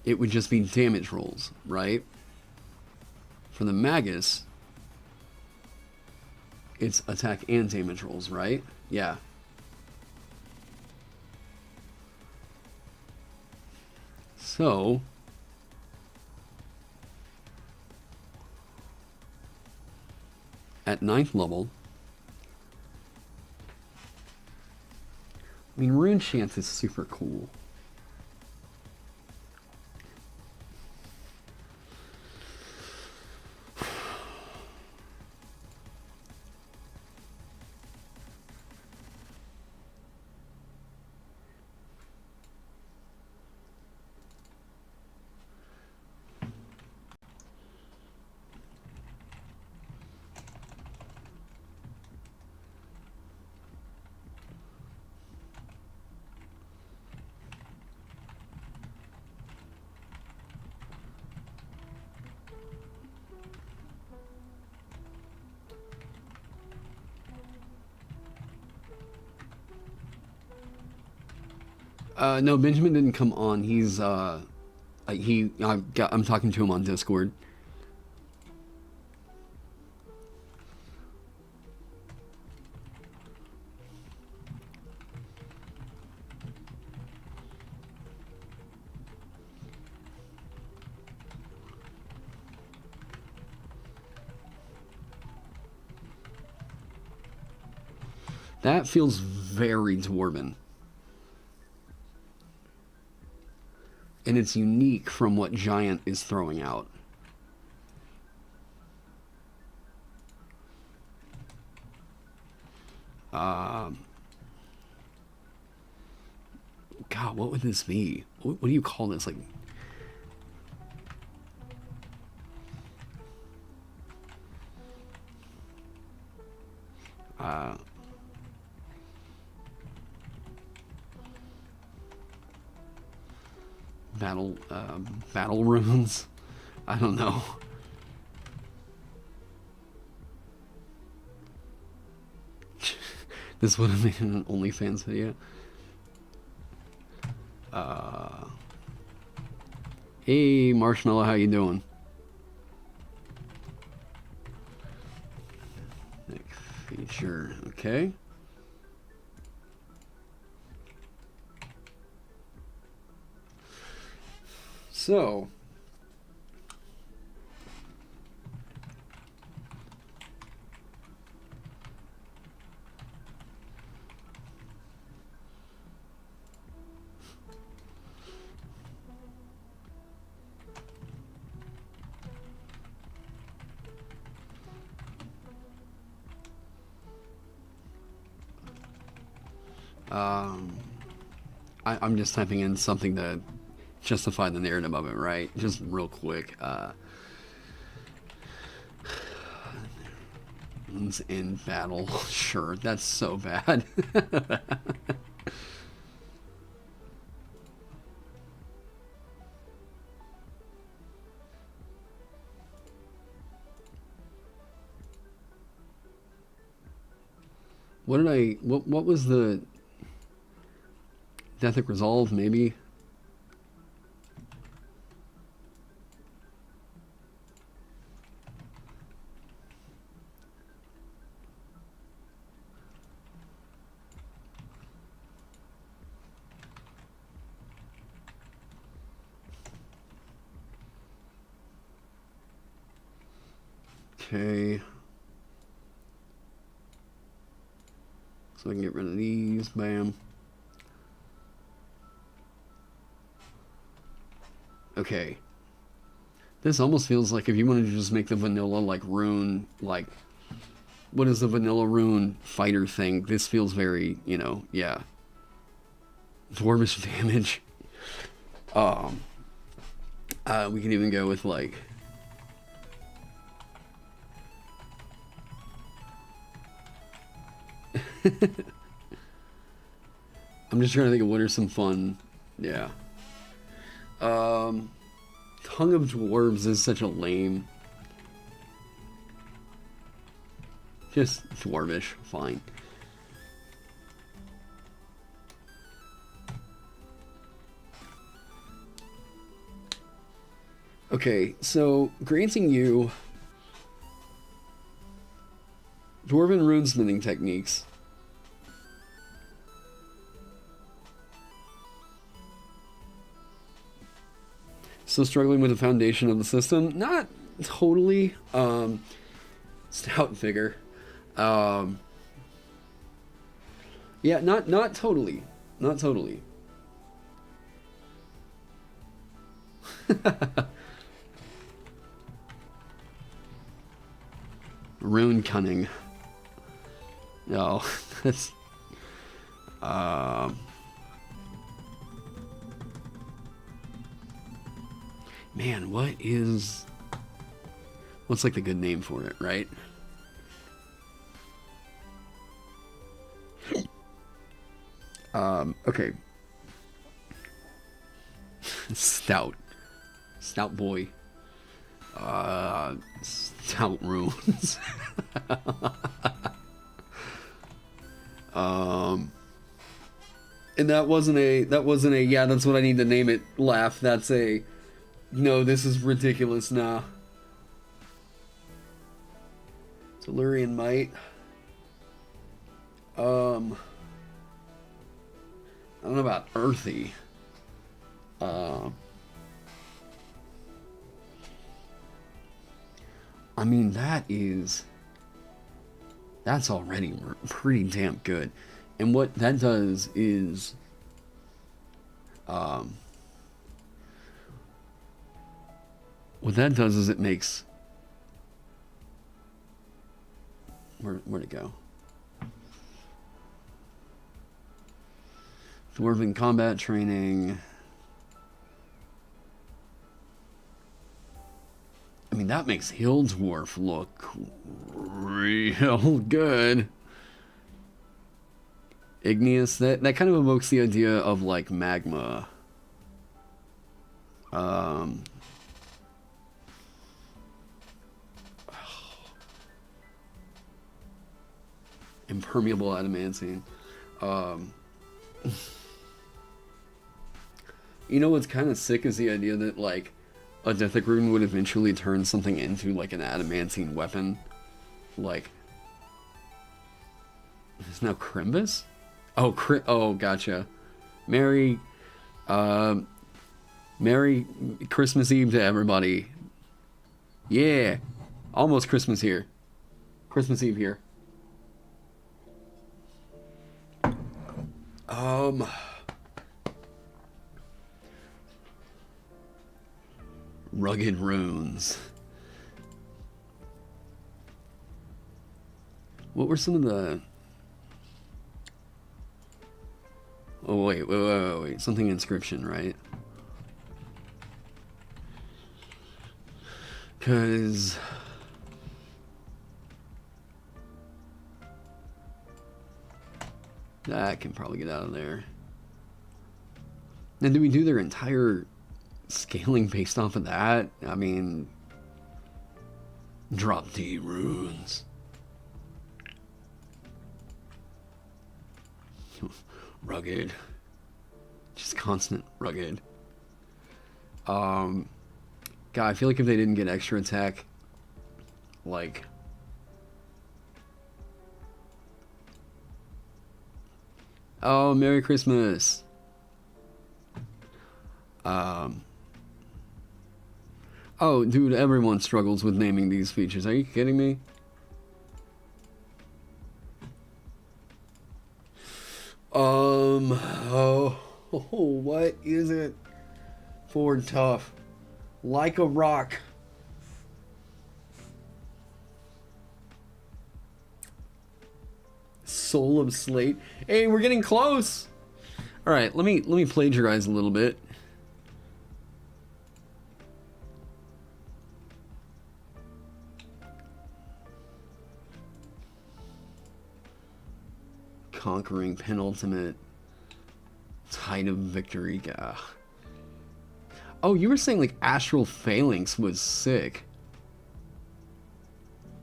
It would just be damage rolls, right? For the Magus, it's attack and damage rolls, right? Yeah. So, at 9th level, I mean, Rune Chant is super cool. No, Benjamin didn't come on. He's I'm talking to him on Discord. That feels very dwarven. And it's unique from what Giant is throwing out. God, what would this be? What do you call this? Like, battle runes? I don't know. This would have made an OnlyFans video. Hey, Marshmallow, how you doing? Next feature, okay. So, I'm just typing in something to justify the narrative of it, right? Just real quick. In battle. Sure, that's so bad. What was the Deathic Resolve, maybe? Okay. So I can get rid of these. Bam. Okay. This almost feels like if you wanted to just make the vanilla, like, rune, like, what is the vanilla rune fighter thing? This feels very, you know, yeah. Dwarvish damage. We can even go with, like, I'm just trying to think of what are some fun, yeah. Tongue of Dwarves is such a lame. Just dwarvish, fine. Okay, so granting you Dwarven runesmithing techniques. Still struggling with the foundation of the system? Not totally. Stout figure. Yeah, not totally. Not totally. Rune cunning. No, that's man, what's like the good name for it, right? Okay. Stout boy. Stout runes. And that wasn't a yeah, that's what I need to name it laugh. That's a no, this is ridiculous now. Tellurian Might. I don't know about Earthy. I mean, that's already pretty damn good. And what that does is, it makes, where'd it go? Dwarven combat training. I mean, that makes Hill Dwarf look real good. Igneous, that kind of evokes the idea of like magma. Impermeable adamantine. You know what's kind of sick is the idea that like a Deathic Rune would eventually turn something into like an adamantine weapon. Like, is now Crimbus? Oh, oh, gotcha. Merry Christmas Eve to everybody. Yeah, almost Christmas here. Christmas Eve here. Rugged runes. What were some of the... Oh, wait. Something inscription, right? Because... that can probably get out of there. Now, do we do their entire scaling based off of that? I mean... Drop D runes. Rugged. Just constant rugged. God, I feel like if they didn't get extra attack, like... Oh, Merry Christmas! Oh, dude, everyone struggles with naming these features. Are you kidding me? Oh, what is it? Ford Tough. Like a rock. Soul of Slate. Hey, we're getting close. All right, let me plagiarize a little bit. Conquering penultimate tide of victory. Oh, you were saying like Astral Phalanx was sick.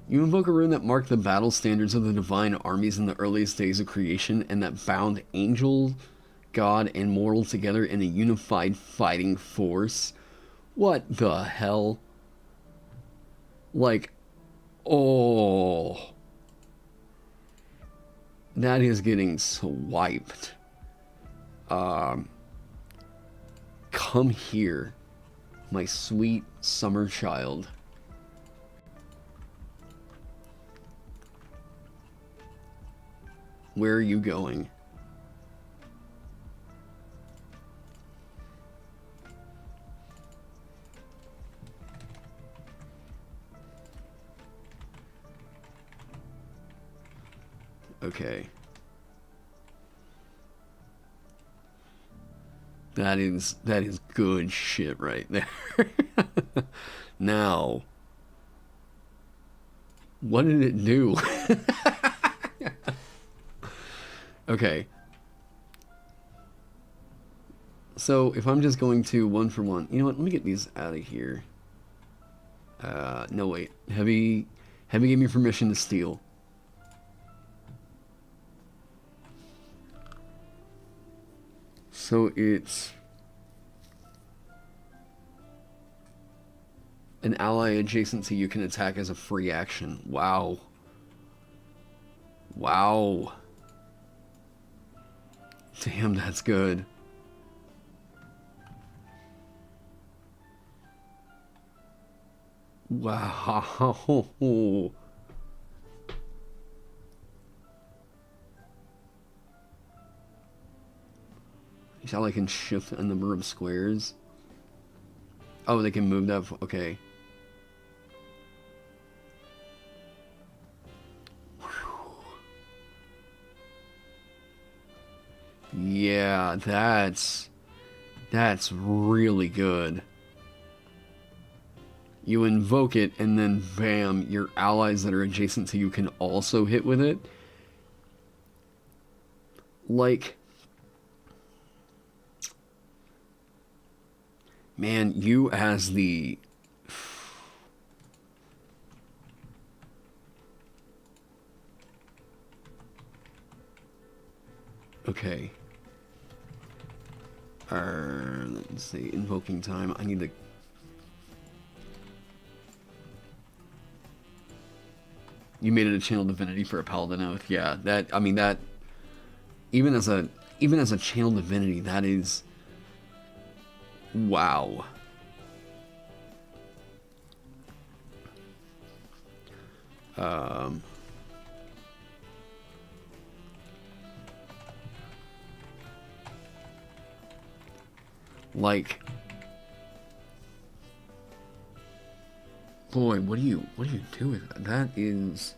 You invoke a rune that marked the battle standards of the divine armies in the earliest days of creation and that bound angel, god, and mortal together in a unified fighting force. What the hell? Like, oh... that is getting swiped. Come here, my sweet summer child. Where are you going? Okay. That is good shit right there. Now, what did it do? Okay. So if I'm just going to 1 for 1, you know what? Let me get these out of here. No wait. Heavy gave me permission to steal. So it's an ally adjacent to you can attack as a free action. Wow. Wow. Damn, that's good. Wow. Is that like can shift a number of squares? Oh, they can move that. Okay. Yeah, that's really good. You invoke it, and then bam, your allies that are adjacent to you can also hit with it. Like, man, you as the... Okay. Let's see, invoking time. I need to... You made it a channel divinity for a paladin oath. Yeah, that, I mean, that... Even as a channel divinity, that is... Wow. Like, boy, what do you do with that? That is,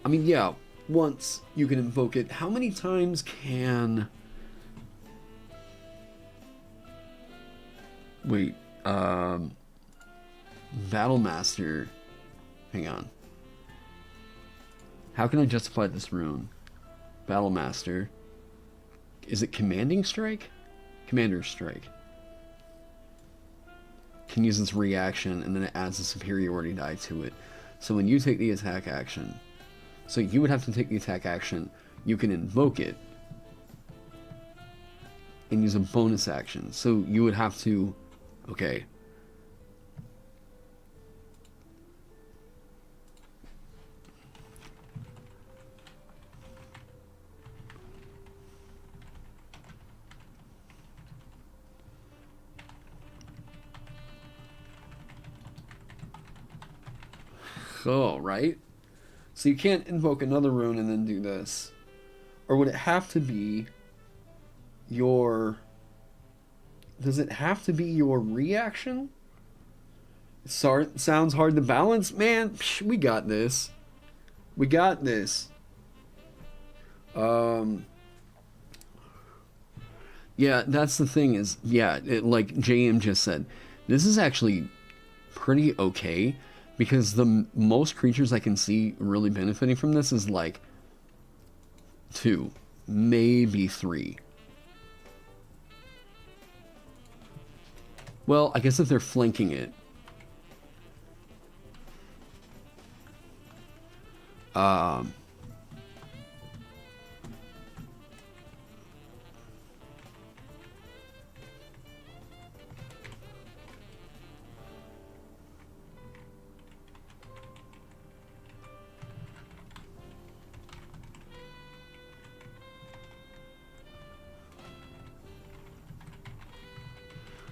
I mean, yeah, once you can invoke it, how many times can, wait, Battlemaster, hang on. How can I justify this rune? Battlemaster. Is it Commanding Strike? Commander's Strike. Can use its reaction, and then it adds a superiority die to it. So when you take the attack action, so you would have to take the attack action, you can invoke it, and use a bonus action. So you would have to, okay. Oh, right? So you can't invoke another rune and then do this. Or would it have to be your... Does it have to be your reaction? Sounds hard to balance? Man, we got this. We got this. Yeah, that's the thing is, yeah, like JM just said, this is actually pretty okay. Because the most creatures I can see really benefiting from this is like 2, maybe 3. Well, I guess if they're flanking it.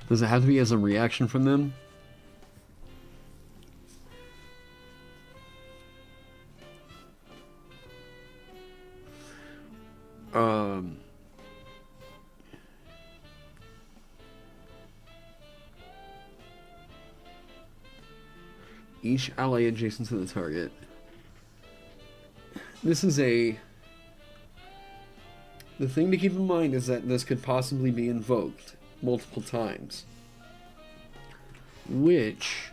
Does it have to be as a reaction from them? Each ally adjacent to the target. This is a... The thing to keep in mind is that this could possibly be invoked multiple times. Which...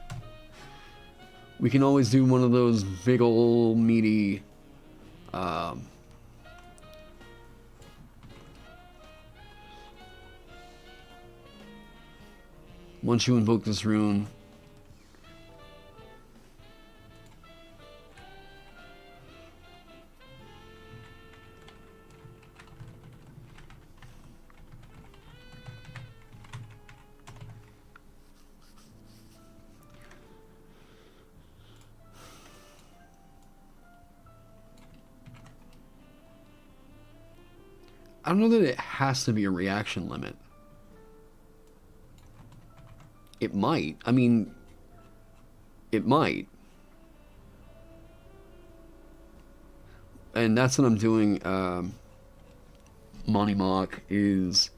We can always do one of those big ol' meaty... once you invoke this rune... don't know that it has to be a reaction limit. It might. I mean, it might. And that's what I'm doing, Monty Mock, is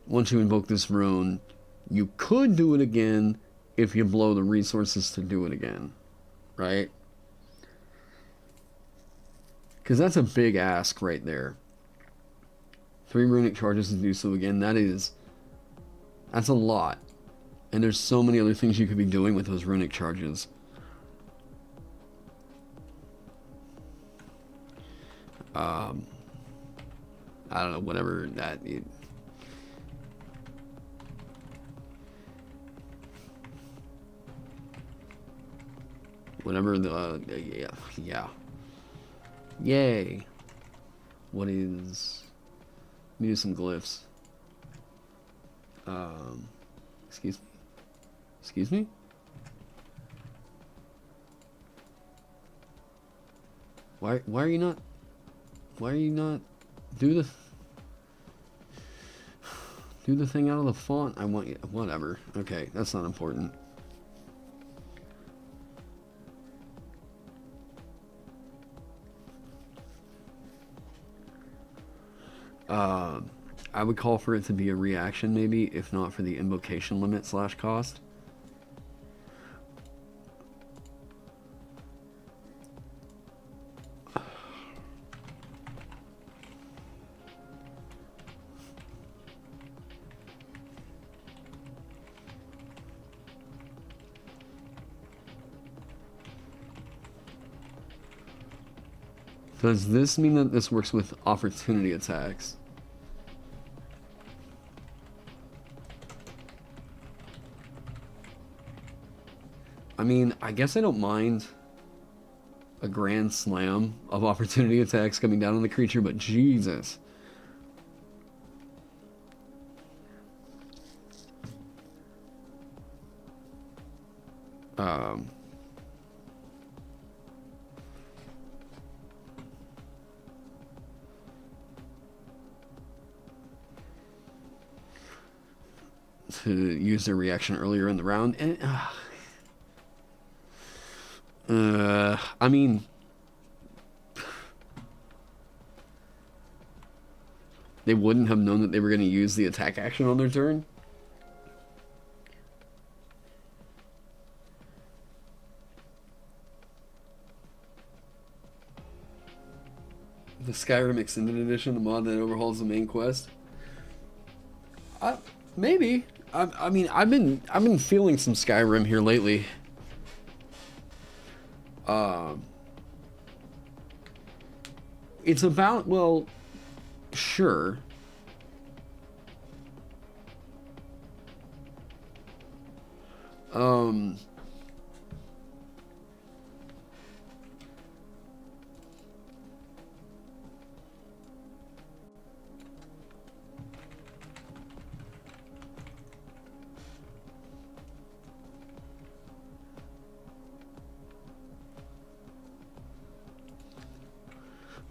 once you invoke this rune, you could do it again if you blow the resources to do it again, right? Because that's a big ask right there. 3 runic charges to do so again, that's a lot. And there's so many other things you could be doing with those runic charges. I don't know, whatever that... whatever the... yeah. Yay. What is... Let me do some glyphs. Excuse me? Excuse me? Why are you not... Why are you not... Do the thing out of the font. I want you... Whatever. Okay, that's not important. I would call for it to be a reaction maybe, if not for the invocation limit / cost. Does this mean that this works with opportunity attacks? I mean, I guess I don't mind a grand slam of opportunity attacks coming down on the creature, but Jesus. To use their reaction earlier in the round, and I mean, they wouldn't have known that they were going to use the attack action on their turn. The Skyrim Extended Edition, the mod that overhauls the main quest. Maybe. I mean, I've been feeling some Skyrim here lately. It's about, well, sure.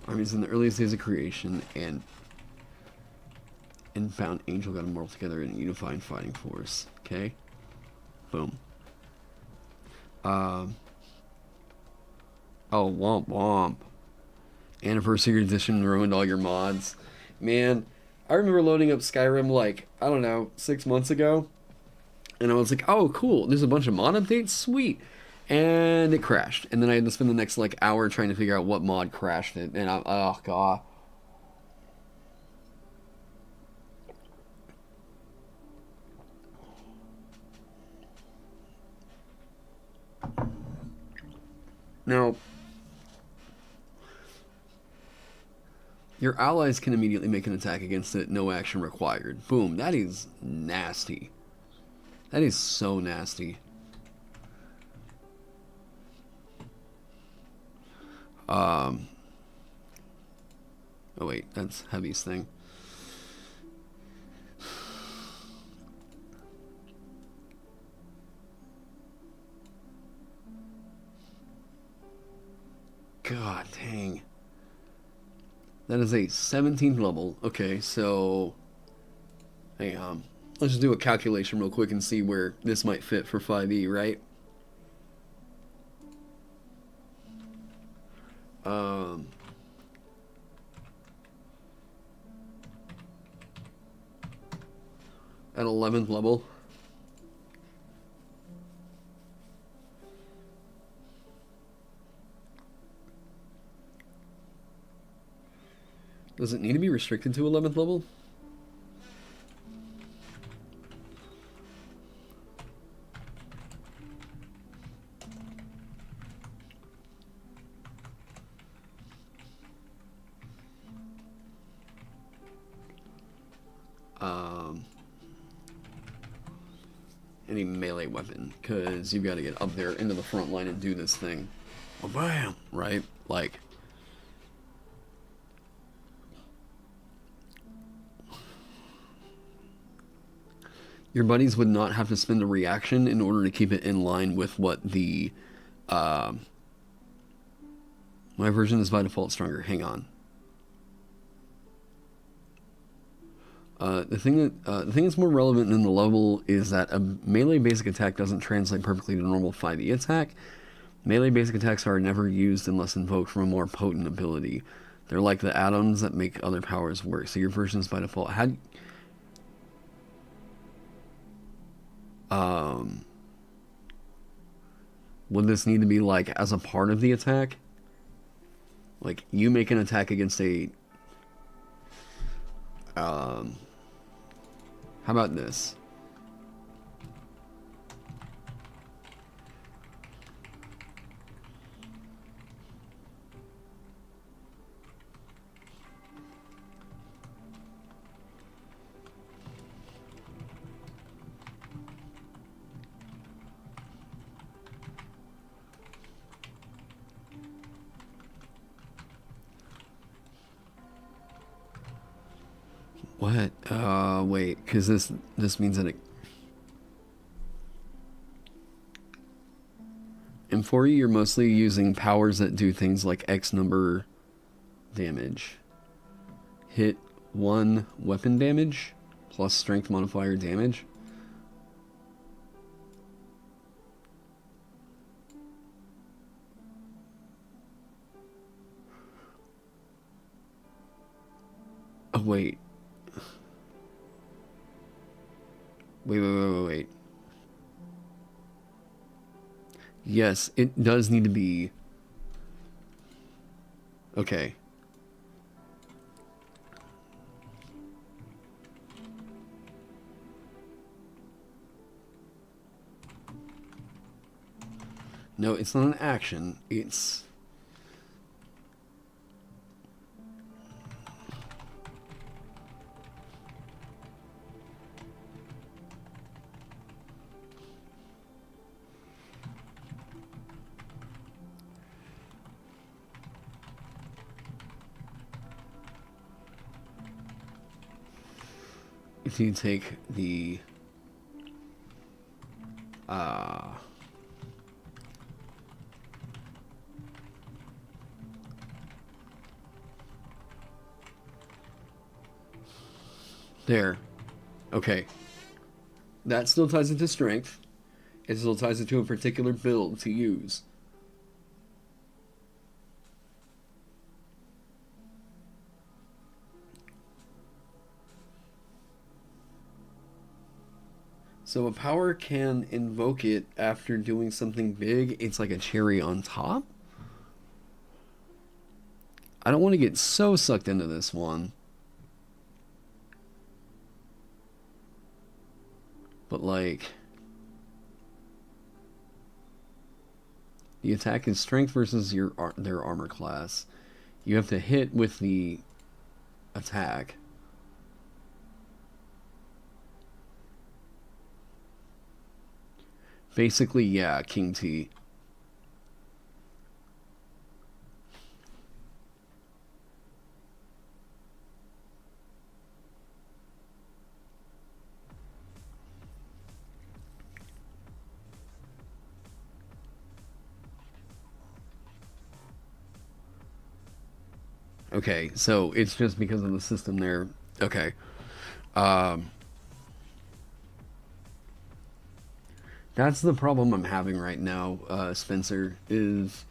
Armies in the earliest days of creation and found Angel God and Mortal together in a unifying fighting force. Okay? Boom. Oh, womp womp. Anniversary edition ruined all your mods. Man, I remember loading up Skyrim like, I don't know, 6 months ago. And I was like, oh, cool, there's a bunch of mod updates? Sweet. And it crashed. And then I had to spend the next, like, hour trying to figure out what mod crashed it. And oh, God. Now, your allies can immediately make an attack against it, no action required. Boom, that is nasty. That is so nasty. Oh wait, that's Heavy's thing. God dang. That is a 17th level. Okay, so hang on. Let's just do a calculation real quick and see where this might fit for 5e, right? At 11th level. Does it need to be restricted to 11th level? Any melee weapon, because you've got to get up there into the front line and do this thing. Oh, bam! Right? Like, your buddies would not have to spend a reaction in order to keep it in line with what the my version is by default stronger. Hang on. The thing that's more relevant than the level is that a melee basic attack doesn't translate perfectly to normal 5e attack. Melee basic attacks are never used unless invoked from a more potent ability. They're like the add-ons that make other powers work. So your version is by default. Would this need to be like as a part of the attack? Like you make an attack against a how about this? What? Wait, because this means that it... In 4e, you're mostly using powers that do things like X number damage. Hit 1 weapon damage, plus strength modifier damage. Oh, wait. Wait. Yes, it does need to be... Okay. No, it's not an action. It's... If you take the there. Okay. That still ties into strength. It still ties into a particular build to use. So a power can invoke it after doing something big. It's like a cherry on top. I don't want to get so sucked into this one. But like... The attack is strength versus their armor class. You have to hit with the attack. Basically, yeah, King T. Okay, so it's just because of the system there. Okay. Um, that's the problem I'm having right now, Spencer, is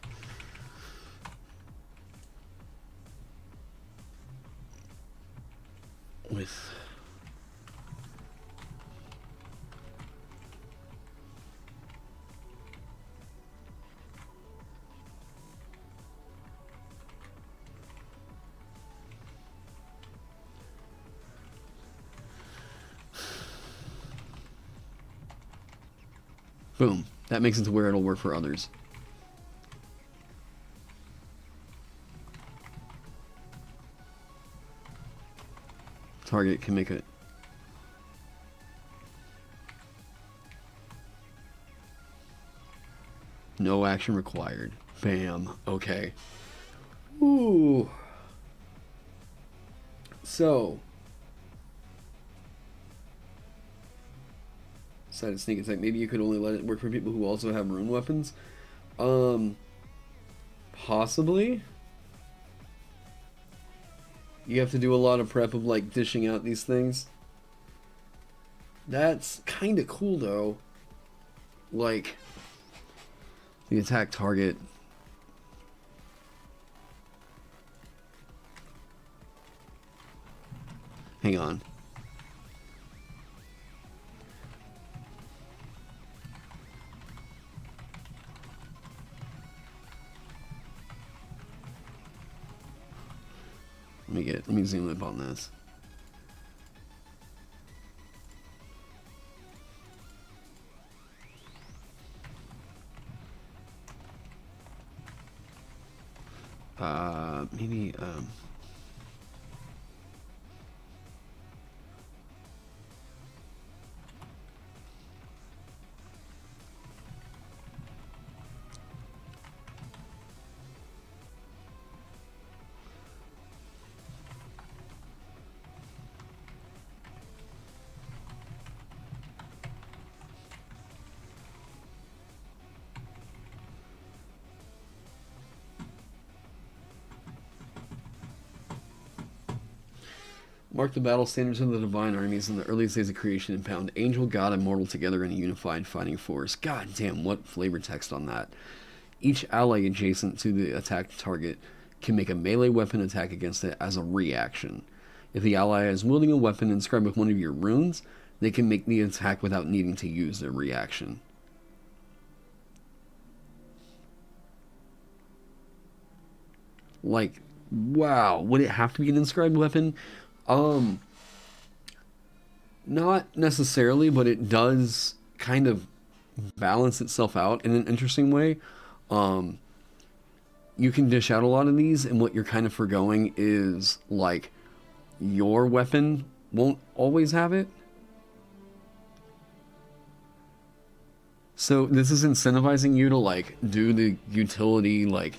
with... Boom. That makes it to where it'll work for others. Target can make it. No action required. Bam. Okay. Ooh. So. Decided sneak attack. Maybe you could only let it work for people who also have rune weapons. Possibly. You have to do a lot of prep of like dishing out these things. That's kind of cool though. Like the attack target. Hang on. Let me zoom up on this. Maybe mark the battle standards of the divine armies in the earliest days of creation and bound angel, god, and mortal together in a unified fighting force. God damn, what flavor text on that. Each ally adjacent to the attack target can make a melee weapon attack against it as a reaction. If the ally is wielding a weapon inscribed with one of your runes, they can make the attack without needing to use their reaction. Like, wow, would it have to be an inscribed weapon? Not necessarily, but it does kind of balance itself out in an interesting way. You can dish out a lot of these, and what you're kind of forgoing is, like, your weapon won't always have it. So this is incentivizing you to, like, do the utility, like,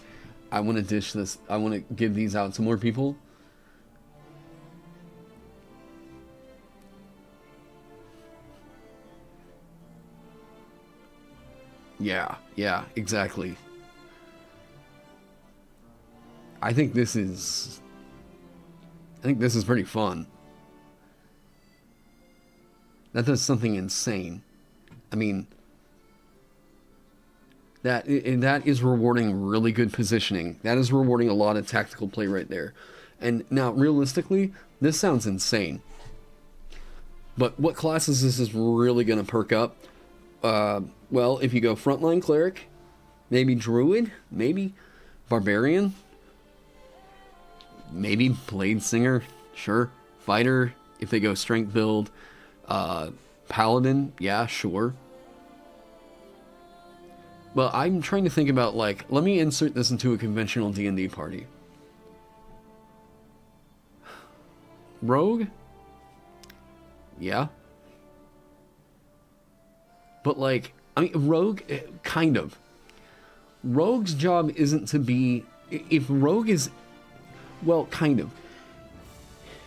I want to dish this, I want to give these out to more people. Yeah, exactly. I think this is pretty fun. That does something insane. I mean, that is rewarding really good positioning. That is rewarding a lot of tactical play right there. And now, realistically, this sounds insane. But what classes is this really going to perk up? Well, if you go frontline cleric, maybe druid, maybe barbarian, maybe blade singer, sure, fighter, if they go strength build, paladin, yeah, sure. Well, I'm trying to think about, like, let me insert this into a conventional D&D party. Rogue? Yeah. But, like, I mean, Rogue, kind of. Rogue's job isn't to be... If Rogue is... Well, kind of.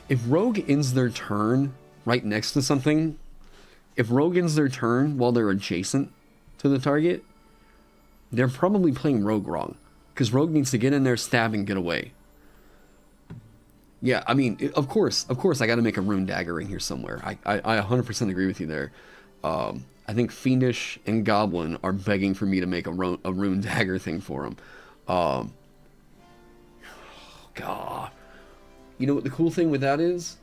If Rogue ends their turn right next to something... If Rogue ends their turn while they're adjacent to the target... They're probably playing Rogue wrong. Because Rogue needs to get in there, stab, and get away. Yeah, I mean, of course, I got to make a rune dagger in here somewhere. I 100% agree with you there. I think Fiendish and Goblin are begging for me to make a rune dagger thing for them. God. You know what the cool thing with that is?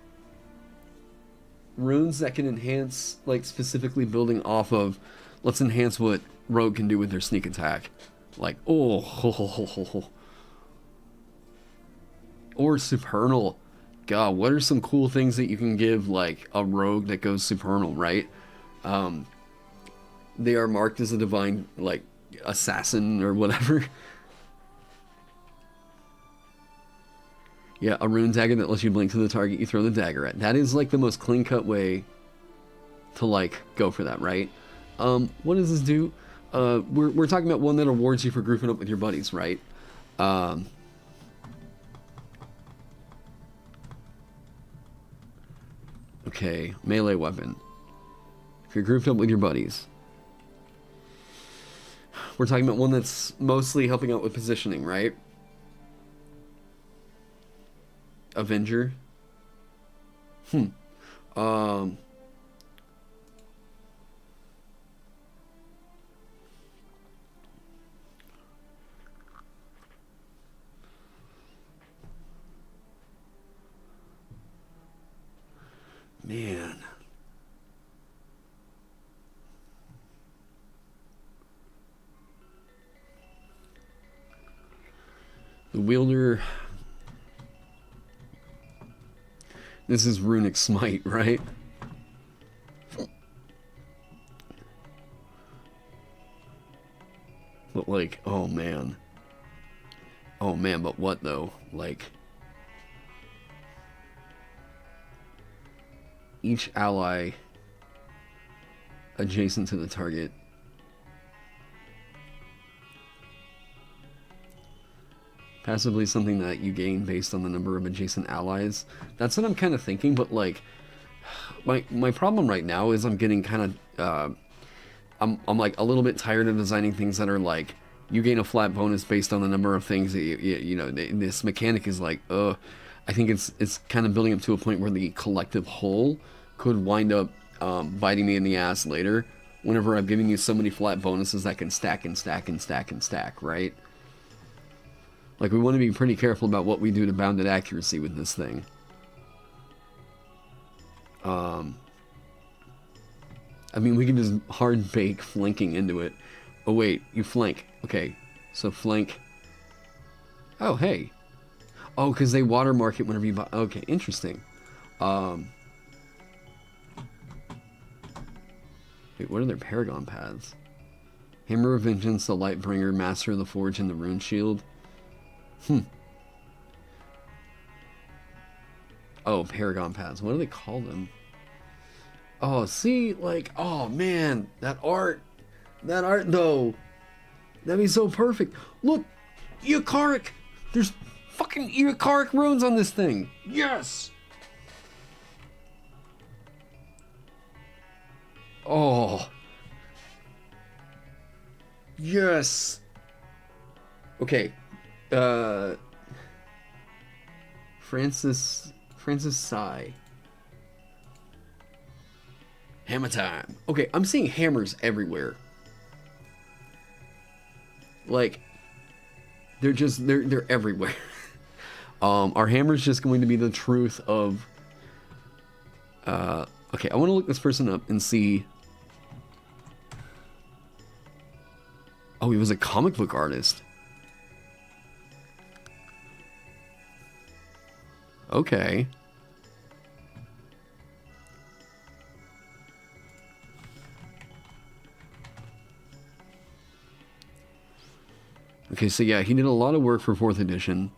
Runes that can enhance, like, specifically building off of, let's enhance what Rogue can do with their sneak attack. Like, oh, ho, ho, ho, ho, ho. Or Supernal. God, what are some cool things that you can give, like, a Rogue that goes Supernal, right? They are marked as a divine, like, assassin or whatever. Yeah, a rune dagger that lets you blink to the target you throw the dagger at. That is, like, the most clean-cut way to, like, go for that, right? What does this do? We're talking about one that awards you for grouping up with your buddies, right? Okay, melee weapon. If you're grouped up with your buddies. We're talking about one that's mostly helping out with positioning, right? Avenger. Man. The wielder. This is runic smite, right? But like, oh man. Oh man, but what though? Like, each ally adjacent to the target passively something that you gain based on the number of adjacent allies. That's what I'm kind of thinking, but like my problem right now is I'm getting kind of I'm like a little bit tired of designing things that are like you gain a flat bonus based on the number of things that you know, this mechanic is like I think it's kind of building up to a point where the collective whole could wind up biting me in the ass later whenever I'm giving you so many flat bonuses that can stack and stack and stack and stack, right? Like, we want to be pretty careful about what we do to bounded accuracy with this thing. I mean, we can just hard bake flanking into it. Oh wait, you flank. Okay, so flank. Oh, hey. Oh, because they watermark it whenever you buy. Okay, interesting. Wait, what are their Paragon paths? Hammer of Vengeance, the Lightbringer, Master of the Forge, and the Rune Shield. Oh, Paragon paths. What do they call them? Oh, see, like, oh man, that art though, that'd be so perfect. Look, Eokaric. There's fucking Eokaric runes on this thing. Yes. Oh. Yes. Okay. Francis Sai. Hammer time. Okay, I'm seeing hammers everywhere. Like, they're everywhere. Our hammer's just going to be the truth of. Okay, I want to look this person up and see. Oh, he was a comic book artist. Okay. Okay, so yeah, he did a lot of work for 4th edition.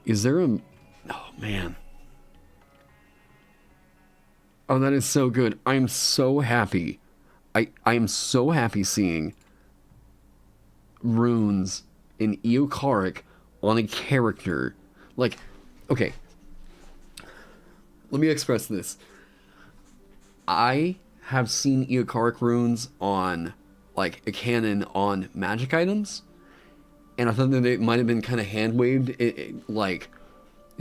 Is there a... Oh, man. Oh, that is so good. I'm so happy. I am so happy seeing runes in Eokaric on a character. Like, okay. Let me express this. I have seen Eokaric runes on, like, a cannon on magic items, and I thought that it might have been kind of hand-waved, like,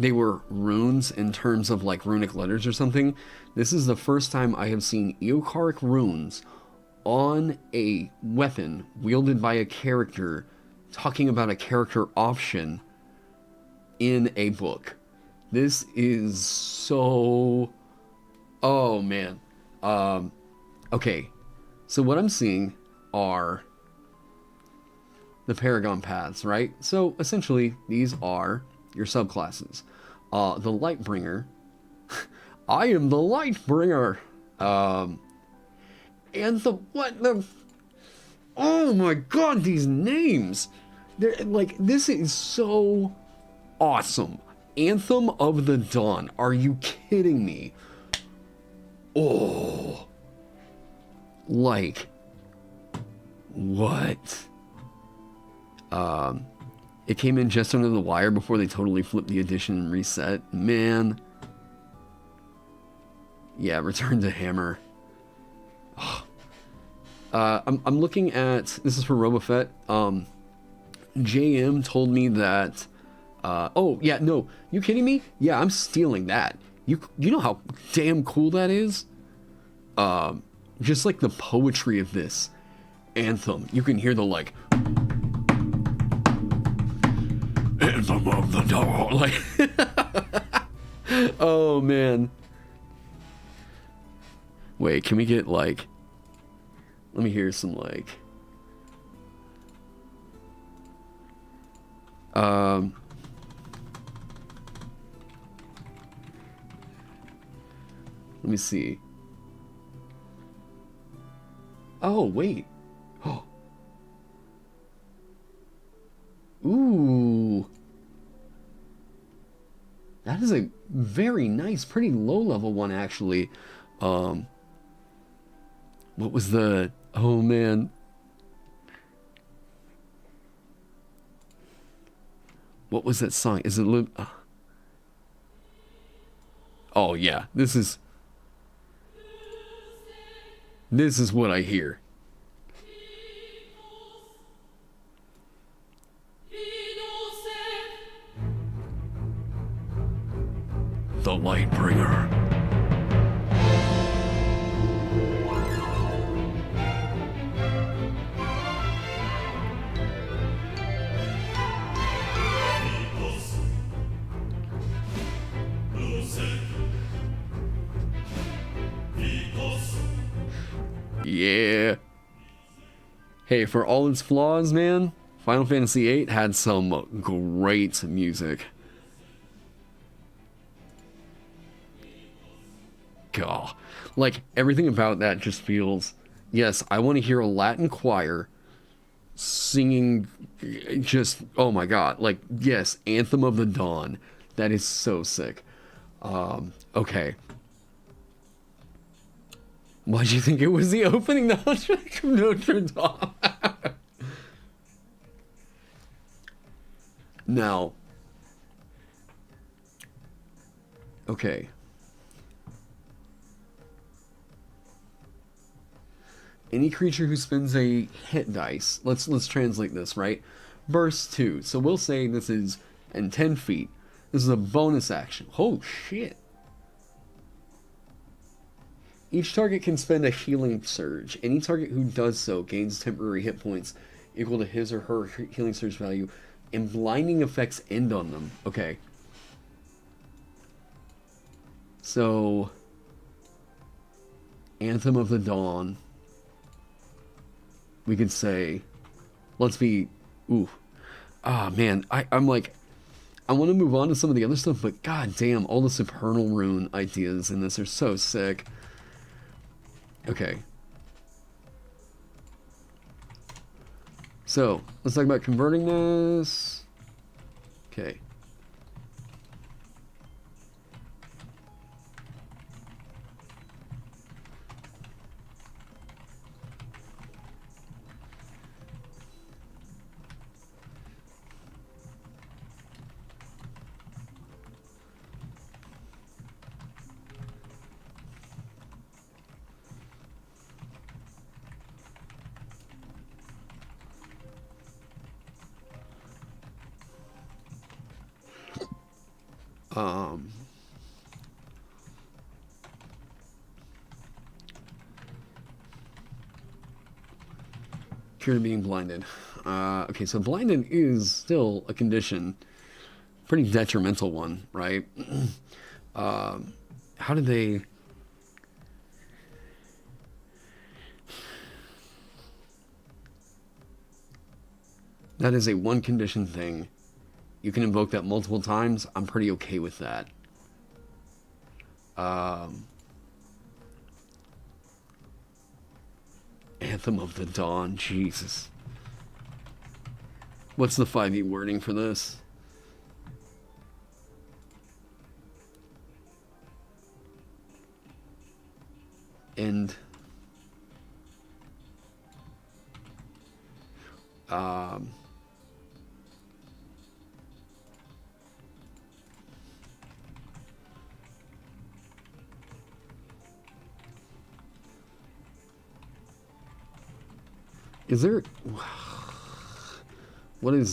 they were runes in terms of like runic letters or something. This is the first time I have seen Eocharic runes on a weapon wielded by a character talking about a character option in a book. This is so... Oh, man. Okay. So what I'm seeing are the Paragon paths, right? So essentially, these are your subclasses. The Lightbringer. I am the Lightbringer. And the... What the... Oh my god, these names! They're like, this is so awesome. Anthem of the Dawn. Are you kidding me? Oh. Like, what? It came in just under the wire before they totally flipped the edition and reset. Man. Yeah, Return to Hammer. Oh. I'm looking at, this is for Robofet. JM told me that, oh yeah, no, you kidding me? Yeah, I'm stealing that. You know how damn cool that is? Just like the poetry of this anthem, you can hear the like, Anthem of the Dawn, like, oh man. Wait, can we get like, let me hear some like, let me see. Oh, wait. Oh. Ooh. That is a very nice, pretty low level one actually. What was the... Oh, man. What was that song? Is it... Oh, yeah. This is what I hear. The Lightbringer. Yeah. Hey, for all its flaws, man, Final Fantasy VIII had some great music. God. Like, everything about that just feels... Yes, I want to hear a Latin choir singing just... Oh my god. Like, yes, Anthem of the Dawn. That is so sick. Okay. Why'd you think it was the opening soundtrack of Notre Dame? Now, okay. Any creature who spends a hit dice, let's translate this, right? Burst 2. So we'll say this is in 10 feet. This is a bonus action. Oh shit. Each target can spend a healing surge. Any target who does so gains temporary hit points equal to his or her healing surge value, and blinding effects end on them. Okay. So, Anthem of the Dawn. We could say, let's be, ooh. Ah, man, I'm like, I want to move on to some of the other stuff, but god damn, all the Supernal Rune ideas in this are so sick. Okay. So, let's talk about converting this. Okay. Um, Fear of being blinded. Okay, so blinded is still a condition. Pretty detrimental one, right? How did they... That is a one condition thing. You can invoke that multiple times. I'm pretty okay with that. Anthem of the Dawn. Jesus. What's the 5e wording for this? And... Is there... What am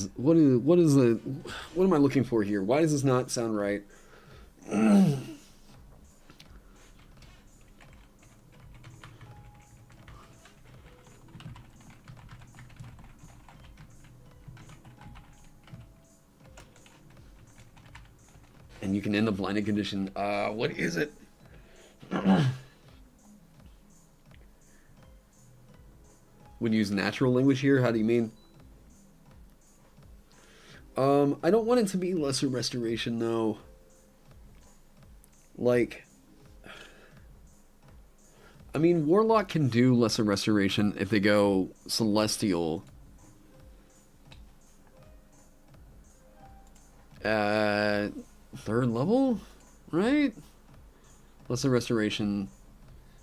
I looking for here? Why does this not sound right? And you can end the blinded condition. What is it? Would use natural language here? How do you mean? I don't want it to be lesser restoration, though. Like... I mean, Warlock can do lesser restoration if they go Celestial. Third level? Right? Lesser restoration.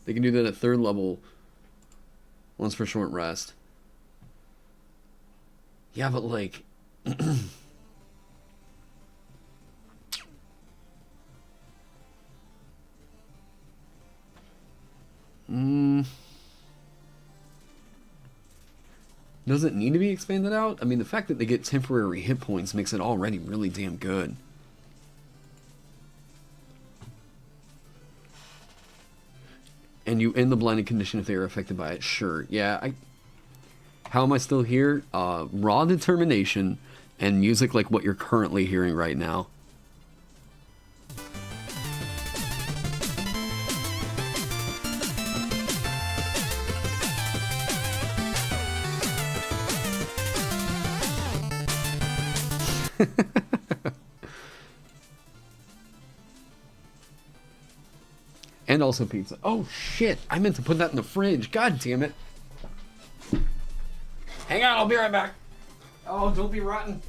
They can do that at third level. Once for short rest. Yeah, but like... Does it need to be expanded out? I mean, the fact that they get temporary hit points makes it already really damn good. And you end the blinded condition if they are affected by it. Sure. Yeah, How am I still here? Raw determination and music like what you're currently hearing right now. And also pizza. Oh shit, I meant to put that in the fridge. God damn it. Hang on, I'll be right back. Oh, don't be rotten.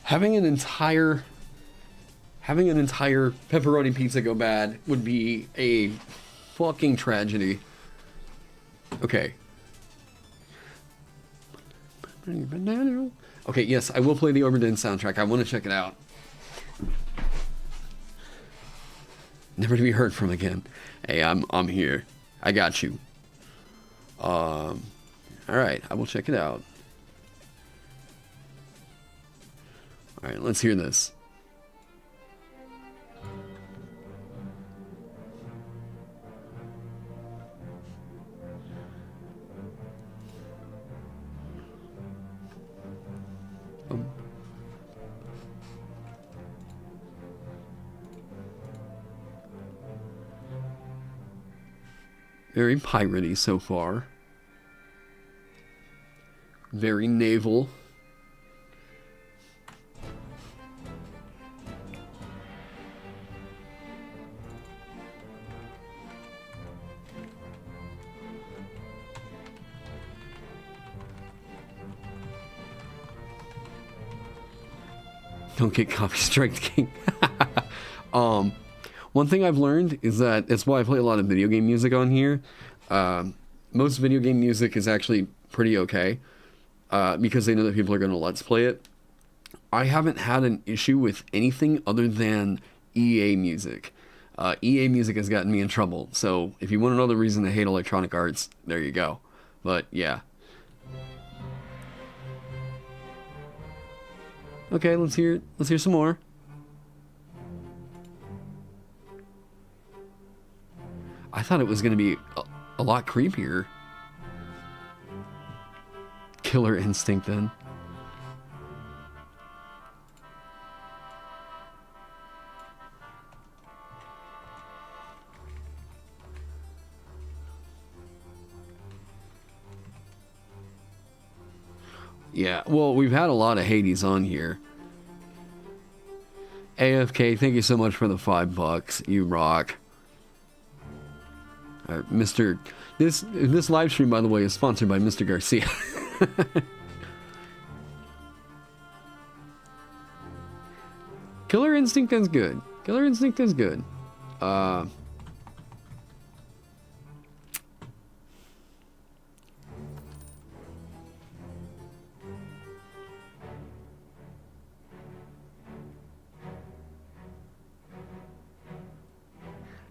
Having an entire pepperoni pizza go bad would be a fucking tragedy. Okay. Okay, yes, I will play the Oberdin soundtrack. I want to check it out. Never to be heard from again. Hey, I'm here. I got you. All right, I will check it out. All right, let's hear this. Very piratey so far. Very naval. Don't get copy strike king. One One thing I've learned is that it's why I play a lot of video game music on here. Most video game music is actually pretty okay because they know that people are going to let's play it. I haven't had an issue with anything other than EA music. EA music has gotten me in trouble. So if you want another reason to hate Electronic Arts, there you go. But yeah. Okay, let's hear some more. I thought it was going to be a lot creepier. Killer Instinct then. Yeah, well, we've had a lot of Hades on here. AFK, thank you so much for the $5. You rock. All right, Mr. This live stream, by the way, is sponsored by Mr. Garcia. Killer Instinct is good. Killer Instinct is good.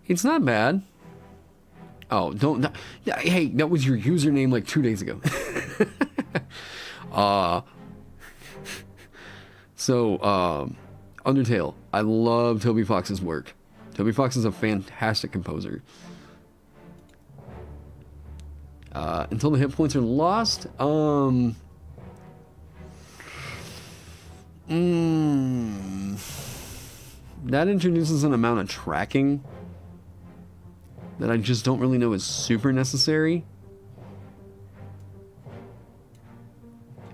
It's not bad. Oh, don't. Hey, that was your username like 2 days ago. Undertale. I love Toby Fox's work. Toby Fox is a fantastic composer. Until the hit points are lost. That introduces an amount of tracking that I just don't really know is super necessary.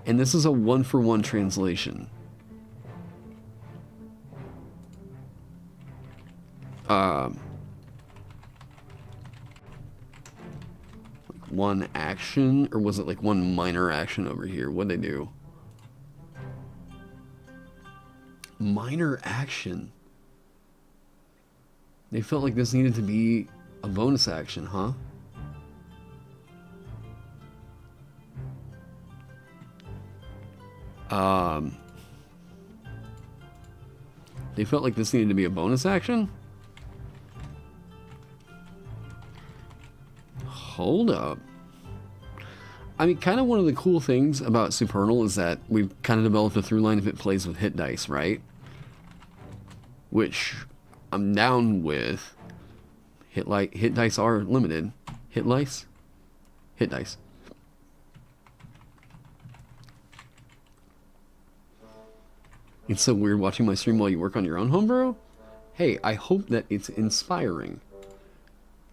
And this is a 1-for-1 translation. Like one action, or was it like one minor action over here? What'd they do? Minor action. They felt like this needed to be a bonus action, huh? They felt like this needed to be a bonus action? Hold up. I mean, kind of one of the cool things about Supernal is that we've kind of developed a through line if it plays with hit dice, right? Which I'm down with. Hit dice are limited. Hit dice? Hit dice. It's so weird watching my stream while you work on your own homebrew. Hey, I hope that it's inspiring.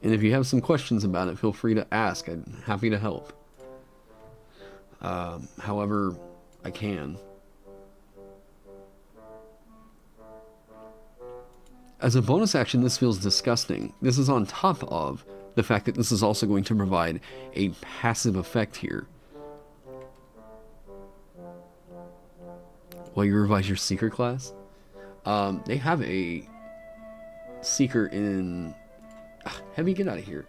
And if you have some questions about it, feel free to ask. I'm happy to help. However I can. As a bonus action, this feels disgusting. This is on top of the fact that this is also going to provide a passive effect here. While you revise your Seeker class? They have a Seeker in... Heavy, get out of here.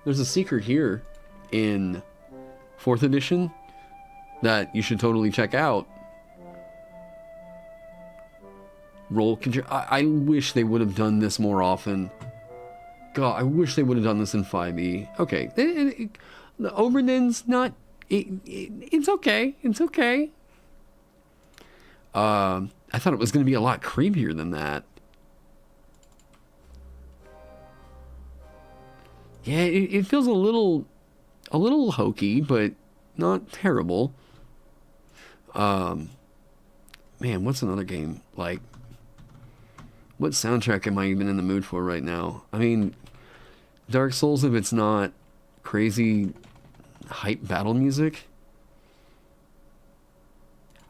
There's a Seeker here in 4th edition that you should totally check out. Roll control. I wish they would have done this more often. God, I wish they would have done this in 5e. Okay. The Oberdin's not... it's okay. It's okay. I thought it was going to be a lot creepier than that. Yeah, it feels a little hokey, but not terrible. Man, what's another game? Like, what soundtrack am I even in the mood for right now? I mean, Dark Souls, if it's not crazy hype battle music.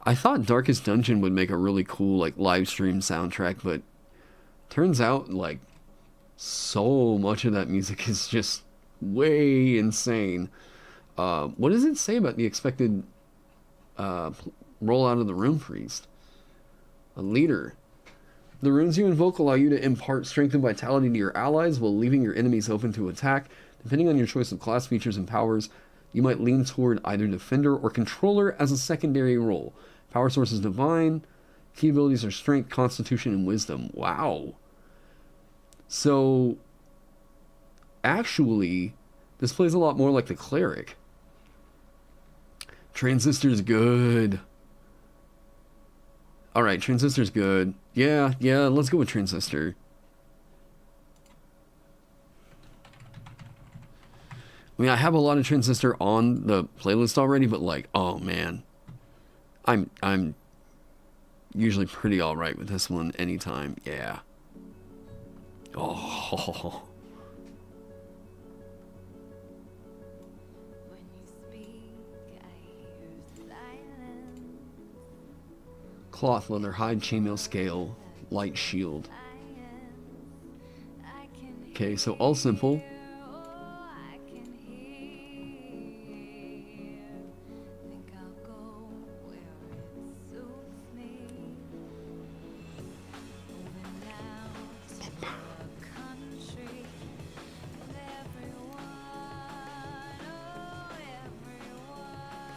I thought Darkest Dungeon would make a really cool, like, live stream soundtrack, but turns out, like, so much of that music is just way insane. What does it say about the expected rollout of the Rune Priest? A leader. The runes you invoke allow you to impart strength and vitality to your allies while leaving your enemies open to attack. Depending on your choice of class features and powers, you might lean toward either Defender or Controller as a secondary role. Power source is Divine. Key abilities are Strength, Constitution, and Wisdom. Wow. So, actually, this plays a lot more like the Cleric. Transistor's good. Alright, Transistor's good. Yeah, let's go with Transistor. I mean, I have a lot of Transistor on the playlist already, but like, oh man. I'm usually pretty alright with this one anytime. Yeah. Oh. Cloth, leather, hide, chainmail, scale, light shield. Okay, so all simple.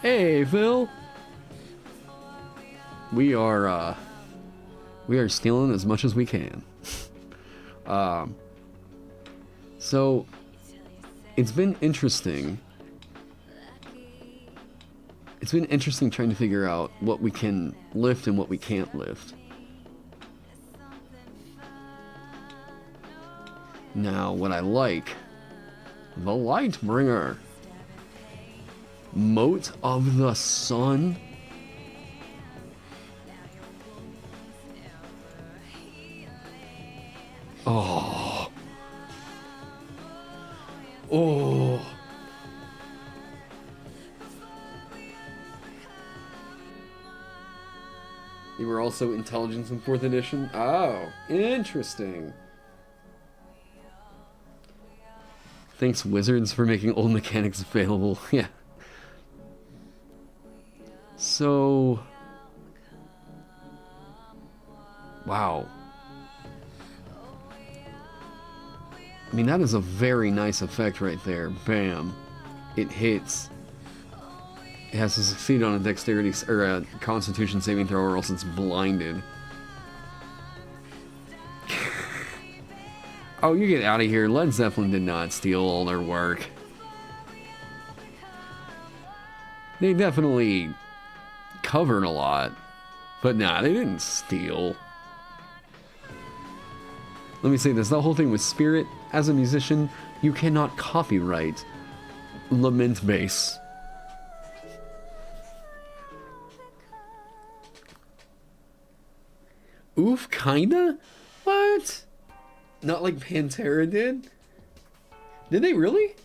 Hey, Phil. We are stealing as much as we can. So it's been interesting. It's been interesting trying to figure out what we can lift and what we can't lift. Now, what I like, the Lightbringer. Mote of the Sun. Oh. Oh. You were also Intelligence in 4th edition? Oh, interesting. Thanks, Wizards, for making old mechanics available. Yeah. So... Wow. I mean, that is a very nice effect right there. Bam. It hits. It has to succeed on a dexterity or a constitution saving throw or else it's blinded. Oh, you get out of here. Led Zeppelin did not steal all their work. They definitely covered a lot. But nah, they didn't steal. Let me say this, the whole thing with Spirit, as a musician, you cannot copyright Lament Bass. Oof, kinda? What? Not like Pantera did? Did they really?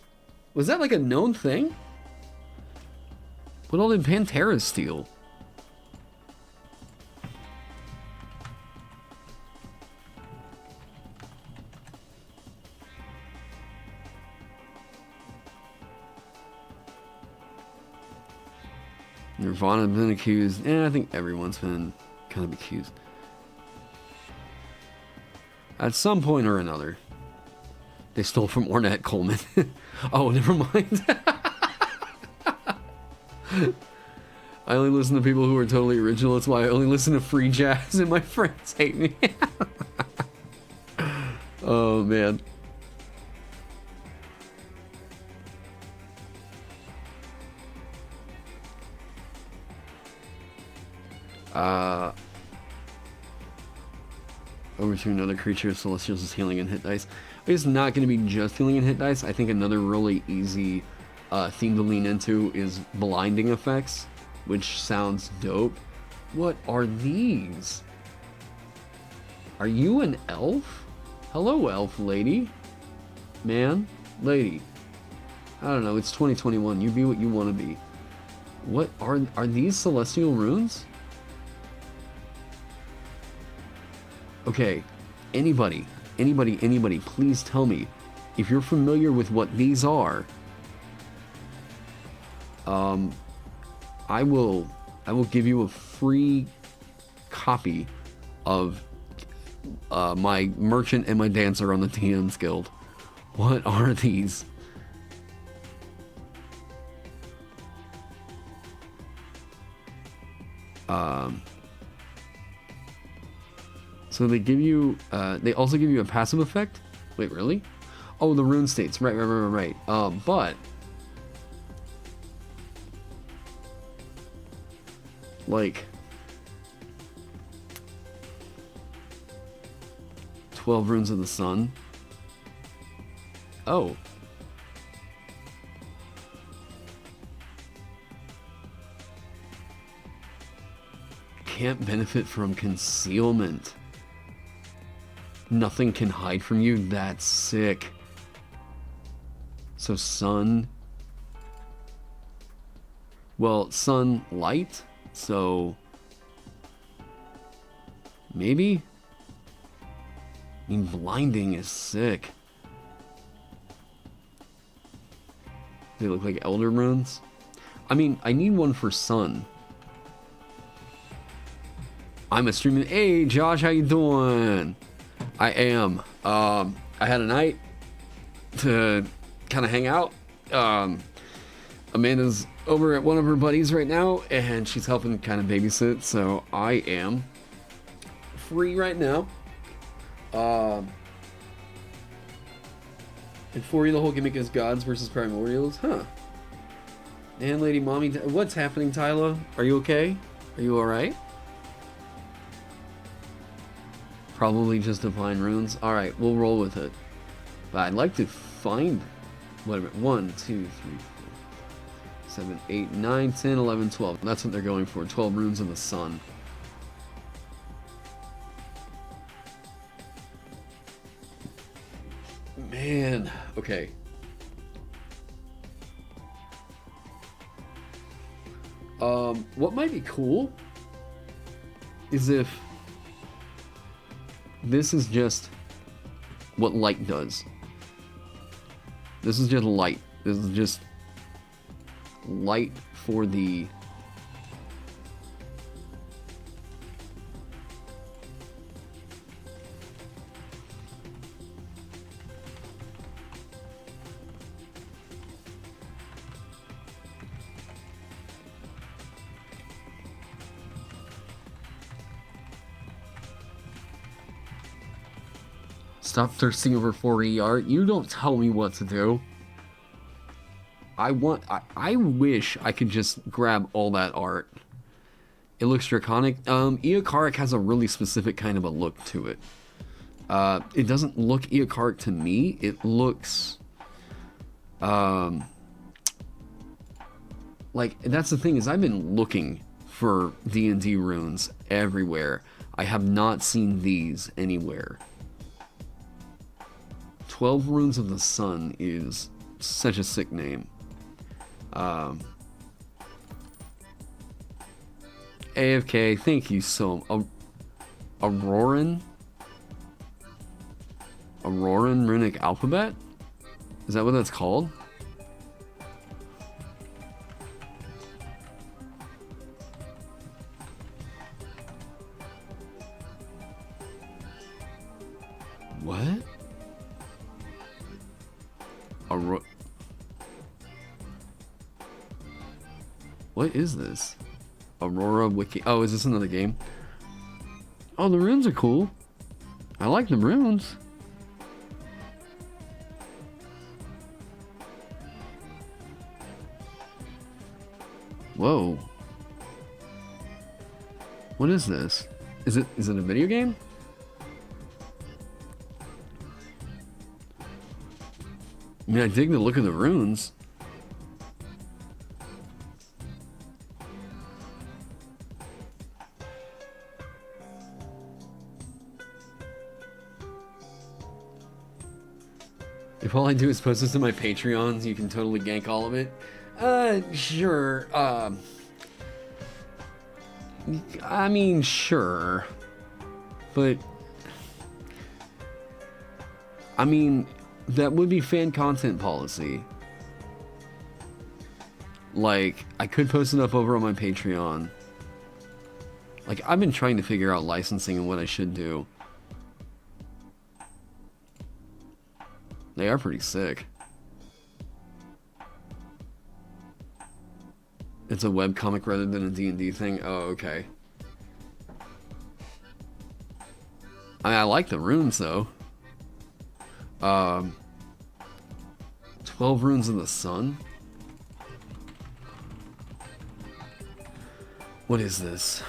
Was that like a known thing? What all did Pantera steal? Nirvana has been accused. I think everyone's been kind of accused. At some point or another. They stole from Ornette Coleman. Oh, never mind. I only listen to people who are totally original. That's why I only listen to free jazz and my friends hate me. Oh, man. Over to another creature, Celestials is healing and hit dice. It's not going to be just healing and hit dice. I think another really easy theme to lean into is blinding effects, which sounds dope. What are these? Are you an elf? Hello, elf lady. Man? Lady. I don't know, it's 2021. You be what you want to be. What are these celestial runes? Okay, anybody, please tell me if you're familiar with what these are. I will give you a free copy of my merchant and my dancer on the TM's guild. What are these? So they give you, they also give you a passive effect? Wait, really? Oh, the rune states. Right. But like 12 runes of the sun. Oh. Can't benefit from concealment. Nothing can hide from you. That's sick. So sun. Well, sunlight. So maybe. I mean, blinding is sick. They look like elder runes. I mean, I need one for sun. I'm a streaming. Hey, Josh, how you doing? I am. I had a night to kind of hang out. Amanda's over at one of her buddies right now, and she's helping kind of babysit, so I am free right now. And for you, the whole gimmick is gods versus primordials, huh? And Lady Mommy, what's happening, Tyler? Are you okay? Are you alright? Probably just define runes. Alright, we'll roll with it. But I'd like to find... whatever. 1, 2, 3, 4, 7, 8, 9, 10, 11, 12. That's what they're going for. 12 runes of the sun. Man. Okay. What might be cool is if this is just what light does. This is just light. This is just light for the... Stop thirsting over 4E art. You don't tell me what to do. I wish I could just grab all that art. It looks draconic. Eokaric has a really specific kind of a look to it. It doesn't look Eokaric to me. It looks... like, that's the thing, is I've been looking for D&D runes everywhere. I have not seen these anywhere. 12 Runes of the Sun is such a sick name. AFK, thank you so much. Auroran Runic Alphabet? Is that what that's called? What? What is this? Aurora Wiki. Oh, is this another game? Oh, the runes are cool. I like the runes. Whoa. What is this? Is it a video game? I mean, I dig the look of the runes. If all I do is post this to my Patreons, you can totally gank all of it. Sure. I mean, sure. But... I mean, that would be fan content policy. Like, I could post it up over on my Patreon. Like, I've been trying to figure out licensing and what I should do. They are pretty sick. It's a webcomic rather than a D&D thing? Oh, okay. I like the runes, though. 12 runes of the sun? What is this?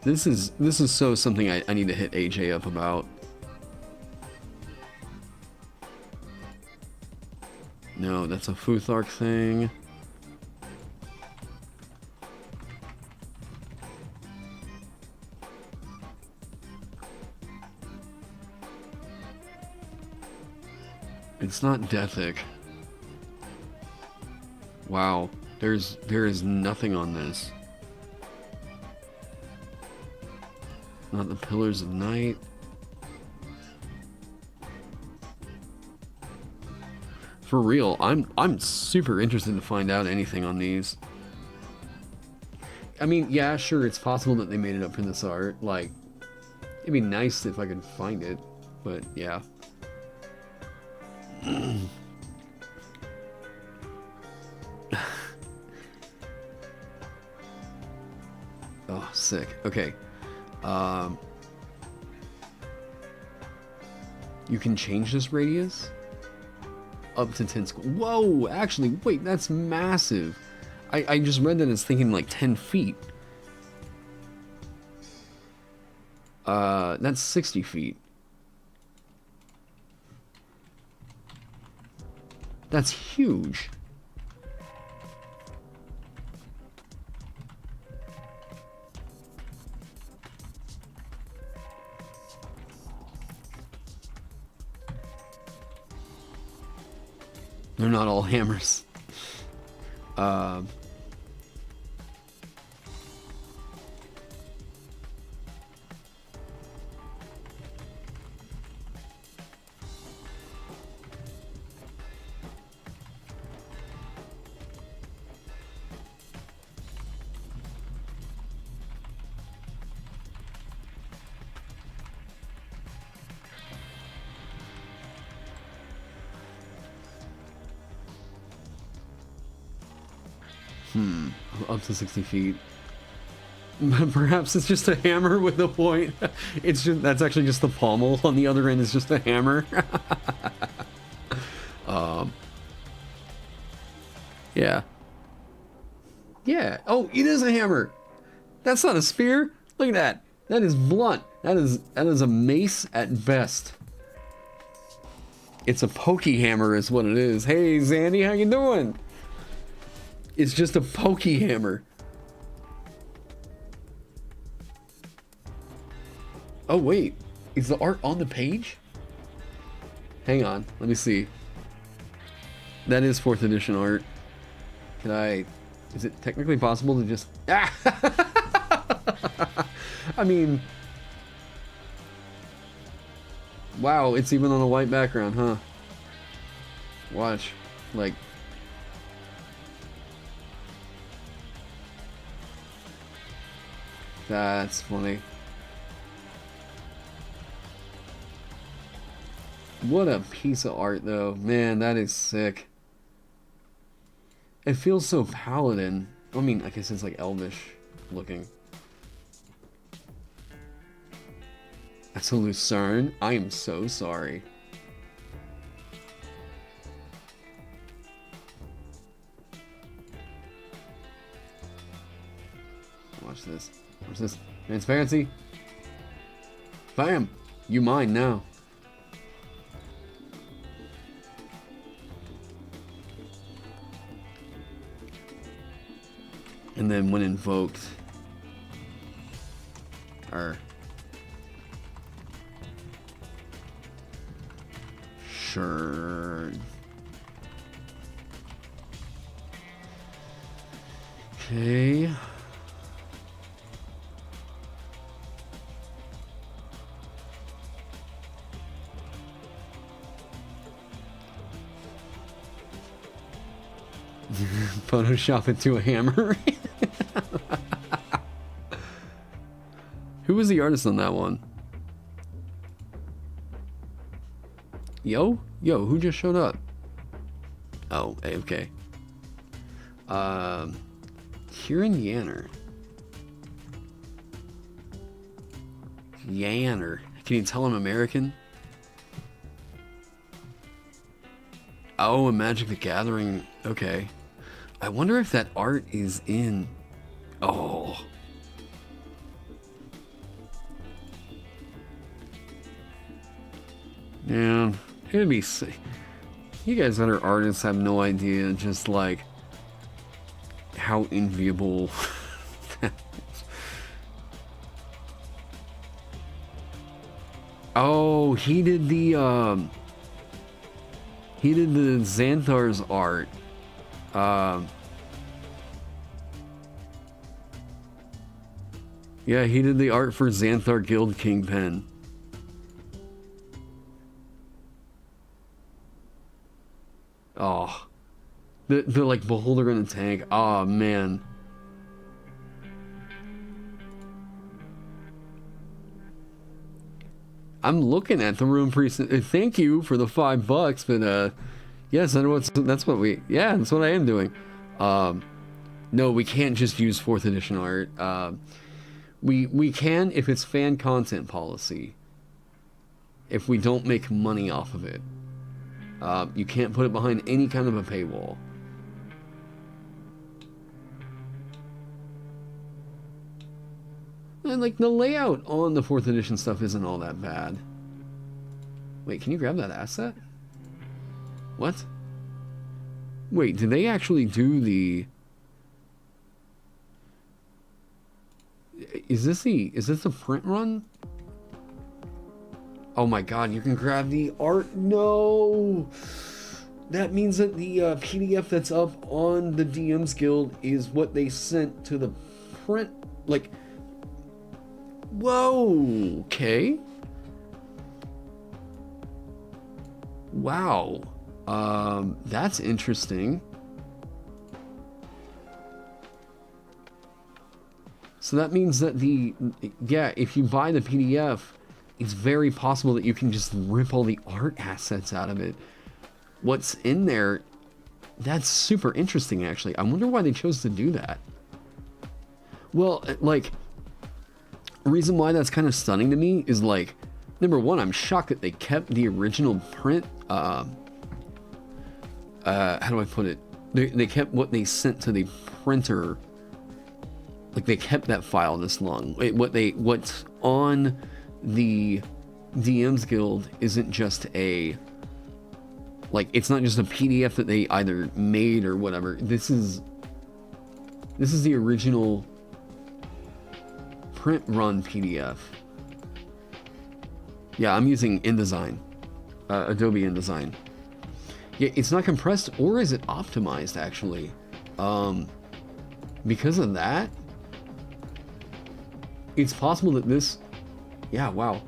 This is so something I need to hit AJ up about. No, that's a Futhark thing. It's not Dethic. Wow, there is nothing on this. Not the Pillars of Night. For real, I'm super interested to find out anything on these. I mean, yeah, sure, it's possible that they made it up for this art. Like, it'd be nice if I could find it, but yeah. Oh, sick. Okay. You can change this radius up to 10 square. Whoa, actually, wait, that's massive. I just read that it's thinking like 10 feet. That's 60 feet. That's huge. They're not all hammers. Up to 60 feet. Perhaps it's just a hammer with a point. That's actually just the pommel. On the other end is just a hammer. Yeah. Yeah. Oh, it is a hammer. That's not a spear. Look at that. That is blunt. That is a mace at best. It's a pokey hammer is what it is. Hey, Zandy, how you doing? It's just a pokey hammer. Oh, wait. Is the art on the page? Hang on. Let me see. That is 4th edition art. Can I... Is it technically possible to just... Ah! I mean... Wow, it's even on a white background, huh? Watch. Like... That's funny. What a piece of art, though. Man, that is sick. It feels so paladin. I mean, I guess it's like elvish looking. That's a lucerne? I am so sorry. Watch this. What's this? Transparency? Bam! You mine now. And then when invoked... Sure. Okay. Photoshop it to a hammer. Who was the artist on that one? Yo, who just showed up? Oh, okay. Kieran Yanner. Yanner. Can you tell I'm American? Oh, a Magic the Gathering. Okay. I wonder if that art is in... Oh. Yeah, it'd be sick. You guys that are artists have no idea just like how enviable that is. Oh, he did the Xanthar's art. Yeah, he did the art for Xanthar Guild Kingpin. Oh, the like beholder in the tank. Oh man. I'm looking at the room precinct. Thank you for the $5, but yes, that's what I am doing. No, we can't just use 4th edition art. We can if it's fan content policy. If we don't make money off of it. You can't put it behind any kind of a paywall. And like the layout on the 4th edition stuff isn't all that bad. Wait, can you grab that asset? What? Wait, did they actually do the... Is this the print run? Oh my god, you can grab the art. No! That means that the PDF that's up on the DM's Guild is what they sent to the print. Like, whoa, okay. Wow. That's interesting. So that means that if you buy the PDF, it's very possible that you can just rip all the art assets out of it. What's in there, that's super interesting, actually. I wonder why they chose to do that. Well, like, the reason why that's kind of stunning to me is, like, number one, I'm shocked that they kept the original print, how do I put it? They kept what they sent to the printer. Like, they kept that file this long. What's on the DM's Guild isn't just a, like, it's not just a PDF that they either made or whatever. This is the original print run PDF. Yeah, I'm using InDesign, Adobe InDesign. Yeah, it's not compressed, or is it optimized actually? Because of that, it's possible that this, yeah, wow.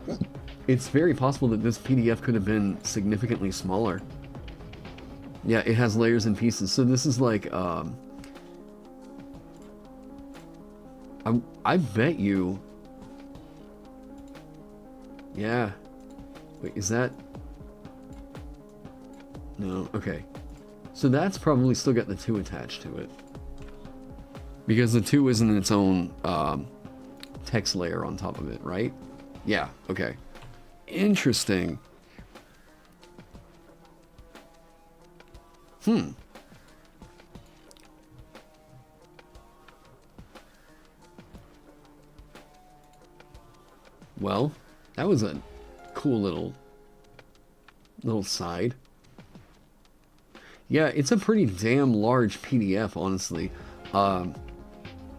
It's very possible that this PDF could have been significantly smaller. Yeah, it has layers and pieces. So this is like, I bet you, yeah. Wait, is that, no, okay. So that's probably still got the 2 attached to it. Because the 2 isn't in its own, text layer on top of it, right? Yeah, okay. Interesting. Well, that was a cool little side. Yeah, it's a pretty damn large PDF, honestly.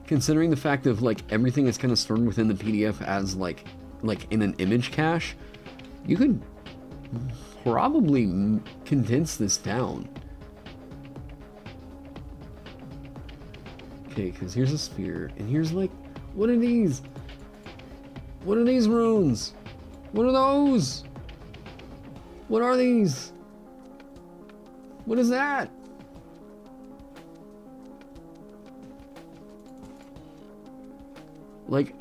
Considering the fact of, like, everything is kind of stored within the PDF as, like in an image cache, you could probably condense this down. Okay, because here's a spear, and here's, like, what are these? What are these runes? What are those? What are these? What is that? Like,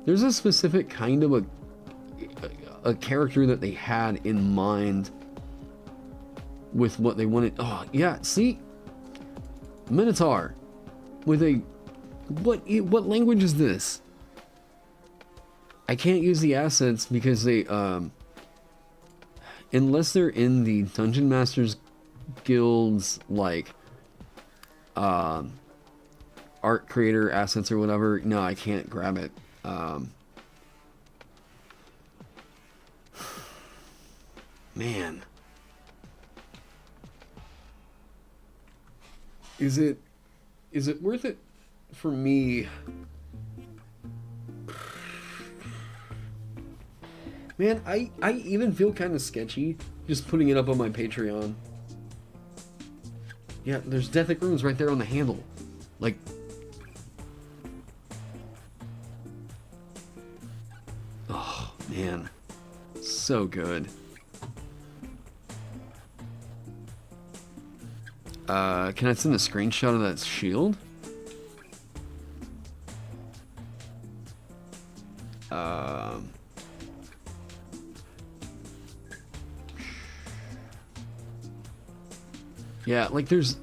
there's a specific kind of a character that they had in mind with what they wanted. Oh yeah, see, Minotaur with a what language is this? I can't use the assets because they unless they're in the Dungeon Masters Guild's like art creator assets or whatever. No, I can't grab it. Man, is it worth it for me? Man, I even feel kind of sketchy just putting it up on my Patreon. Yeah, there's Deathic Runes right there on the handle. Like, oh man, so good. Can I send a screenshot of that shield? Yeah, like there's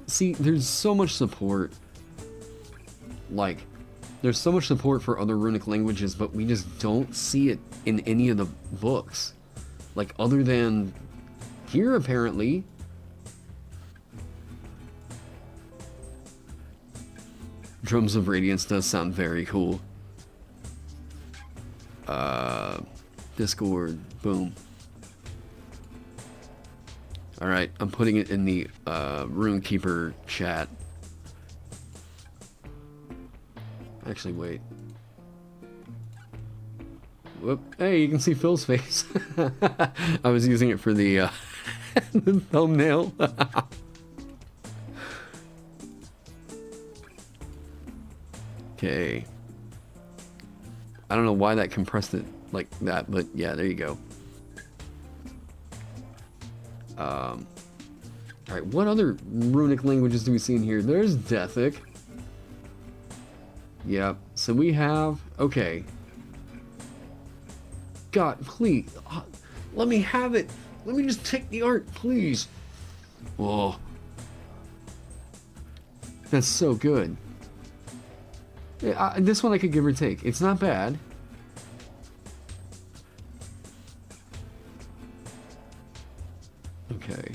so much support. Like, there's so much support for other runic languages, but we just don't see it in any of the books. Like, other than here, apparently. Drums of Radiance does sound very cool. Discord, boom. Alright, I'm putting it in the Runekeeper chat. Actually, wait. Whoop. Hey, you can see Phil's face. I was using it for the, the thumbnail. Okay. I don't know why that compressed it like that, but yeah, there you go. Alright, what other runic languages do we see in here? There's Deathic. Yep, so we have... Okay. God, please. Let me have it. Let me just take the art, please. Whoa. That's so good. Yeah, this one I could give or take. It's not bad. Okay.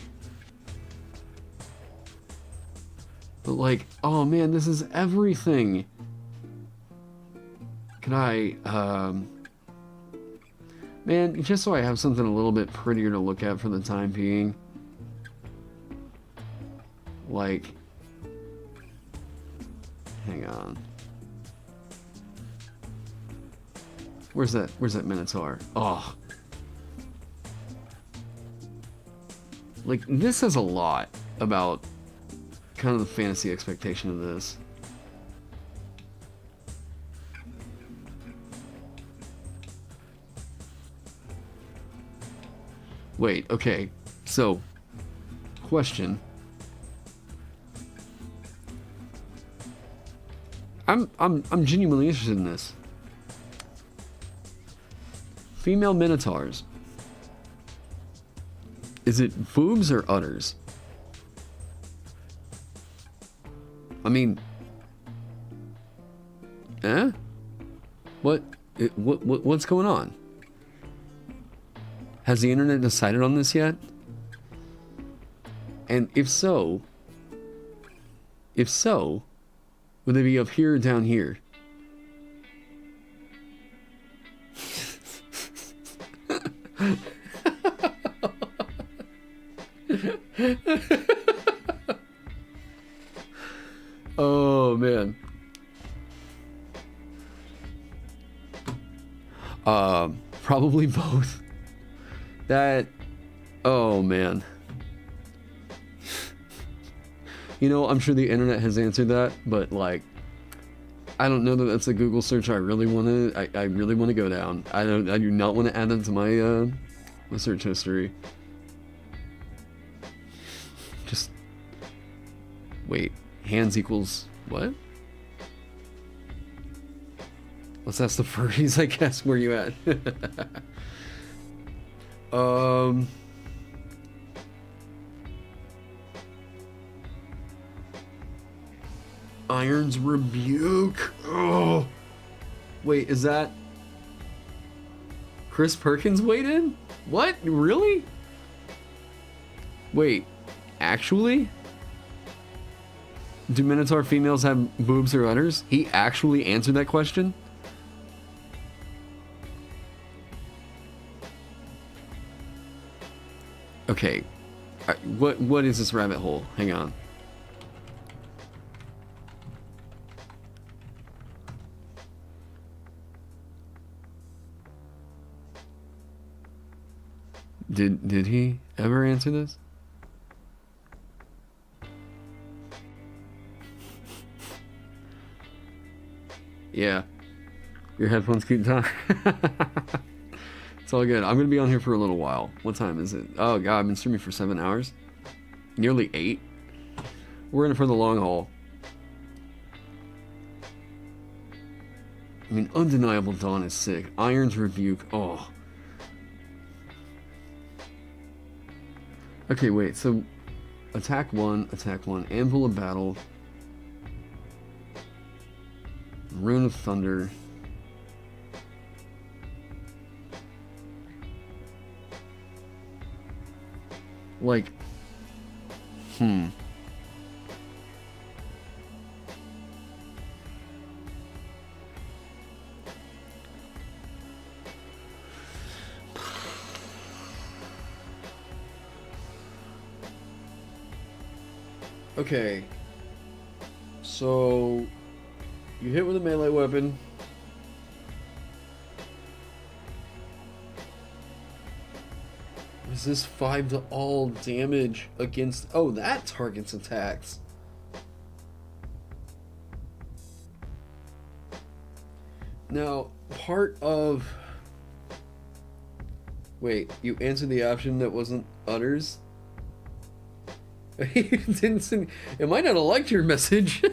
But like, oh man, this is everything. Can I, man, just so I have something a little bit prettier to look at for the time being. Like, hang on. Where's that Minotaur? Oh. Like, this says a lot about kind of the fantasy expectation of this. Wait, okay. So, question. I'm genuinely interested in this. Female Minotaurs. Is it boobs or udders? I mean, what's going on? Has the internet decided on this yet? And if so, would they be up here or down here? Oh man. Probably both. That, oh man. You know, I'm sure the internet has answered that, but like, I don't know that that's a Google search I really want to. I really want to go down. I do not want to add that to my my search history. Just wait. Hands equals what? Let's ask the furries, I guess. Where you at? Iron's Rebuke. Oh. Wait, is that Chris Perkins weighed in? What? Really? Wait, actually? Do Minotaur females have boobs or udders? He actually answered that question? Okay. What is this rabbit hole? Hang on. Did he ever answer this? Yeah. Your headphones keep talking. It's all good. I'm gonna be on here for a little while. What time is it? Oh god, I've been streaming for 7 hours. Nearly 8. We're in it for the long haul. I mean, Undeniable Dawn is sick. Iron's Rebuke. Oh. Okay, wait. So, attack 1. Anvil of Battle. Rune of Thunder. Like, okay. So, you hit with a melee weapon. Resist 5 to all damage against... Oh, that targets attacks. Now, part of... Wait, you answered the option that wasn't udders? He didn't send... It might not have liked your message.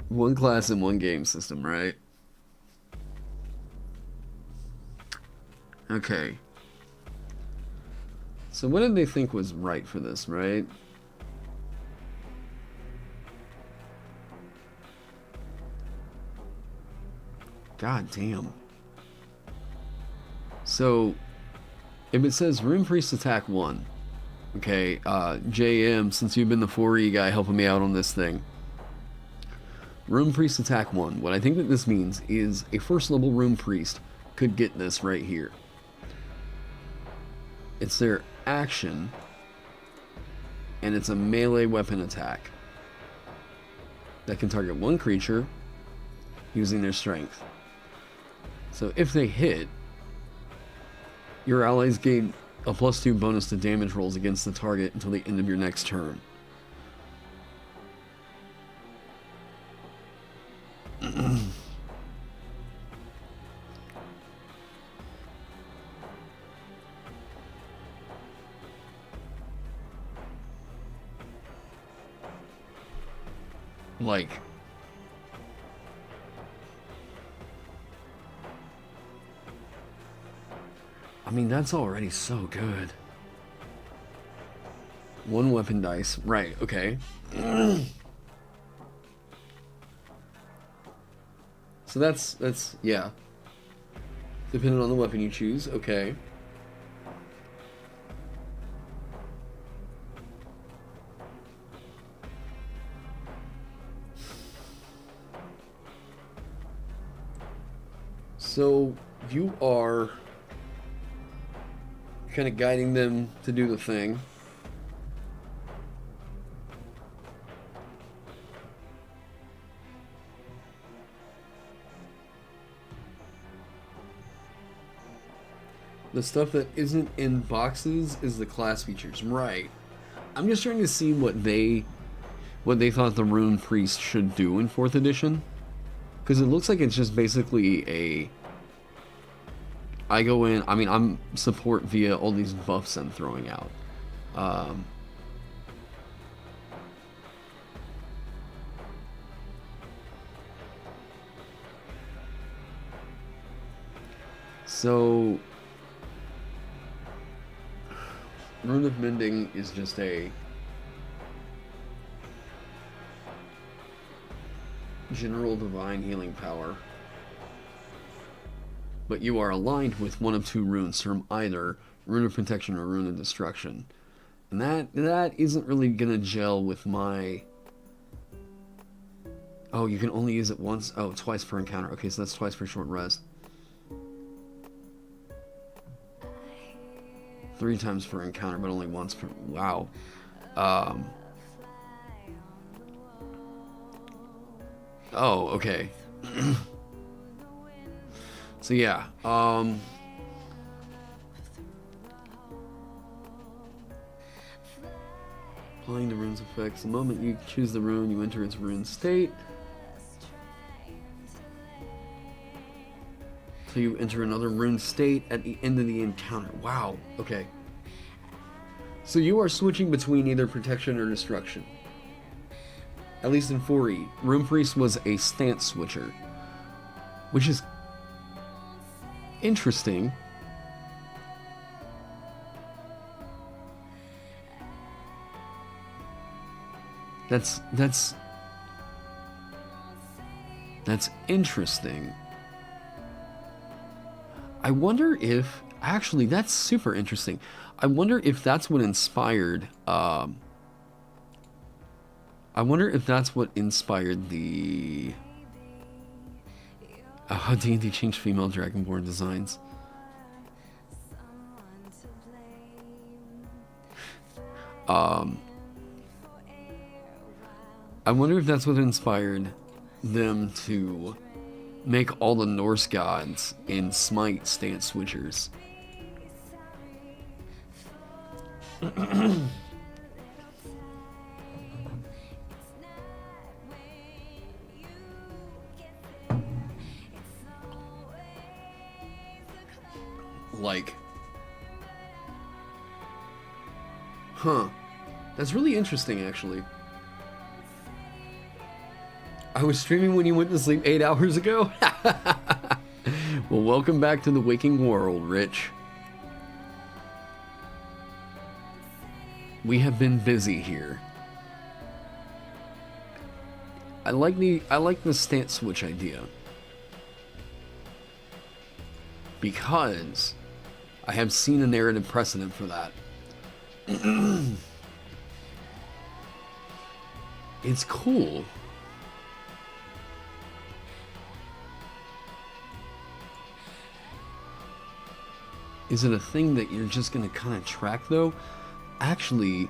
One class and one game system, right? Okay. So what did they think was right for this, right? God damn. So, if it says Rune Priest attack 1, okay, JM, since you've been the 4E guy helping me out on this thing. Rune Priest attack 1. What I think that this means is a first level Rune Priest could get this right here. It's their action, and it's a melee weapon attack that can target one creature using their strength. So if they hit, your allies gain a +2 bonus to damage rolls against the target until the end of your next turn. Like, I mean, that's already so good. One weapon dice. Right, okay. So that's, yeah. Depending on the weapon you choose, okay. So, you are kind of guiding them to do the thing. The stuff that isn't in boxes is the class features. Right. I'm just trying to see what they thought the Rune Priest should do in 4th edition. Because it looks like it's just basically a... I go in, I mean, I'm support via all these buffs I'm throwing out. So, Rune of Mending is just a general divine healing power. But you are aligned with one of two runes from either Rune of Protection or Rune of Destruction. And that isn't really gonna gel with my... Oh, you can only use it once? Oh, twice per encounter. Okay, so that's twice per short rest. 3 times per encounter, but only once per... Wow. Oh, okay. So yeah, applying the rune's effects. The moment you choose the rune, you enter its rune state. So you enter another rune state at the end of the encounter. Wow, okay. So you are switching between either protection or destruction. At least in 4E. Rune Priest was a stance switcher, which is interesting. That's interesting. I wonder if... Actually, that's super interesting. I wonder if that's what inspired... I wonder if that's what inspired the... how D&D changed female Dragonborn designs. I wonder if that's what inspired them to make all the Norse gods in Smite stance switchers. Like, huh, that's really interesting, actually. I was streaming when you went to sleep 8 hours ago. Well, welcome back to the waking world, Rich. We have been busy here. I like the stance switch idea, because I have seen a narrative precedent for that. It's cool. Is it a thing that you're just gonna kind of track, though? Actually,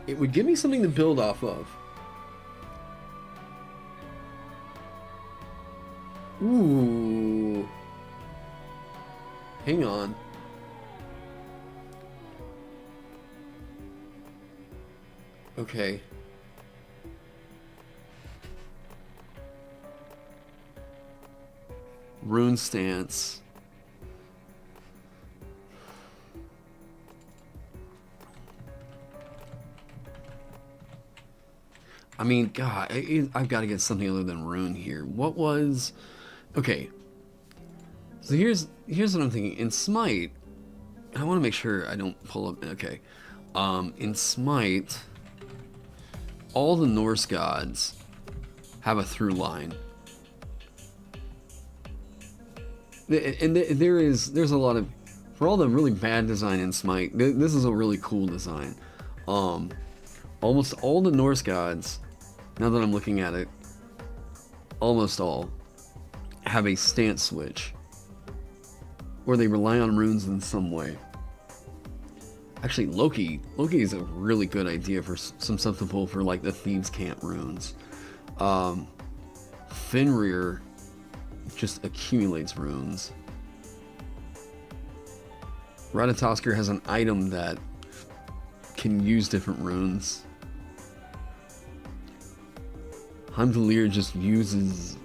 it would give me something to build off of. Ooh. Hang on. Okay. Rune stance. I mean, God, I've got to get something other than rune here. What was... Okay. So here's what I'm thinking. In Smite, I want to make sure I don't pull up... Okay. In Smite, all the Norse gods have a through line. And there's a lot of... For all the really bad design in Smite, this is a really cool design. Almost all the Norse gods, now that I'm looking at it, almost all have a stance switch, or they rely on runes in some way. Actually, Loki is a really good idea for some stuff to pull for, like, the Thieves' Cant runes. Fenrir just accumulates runes. Ratatoskr has an item that can use different runes. Heimdallr just uses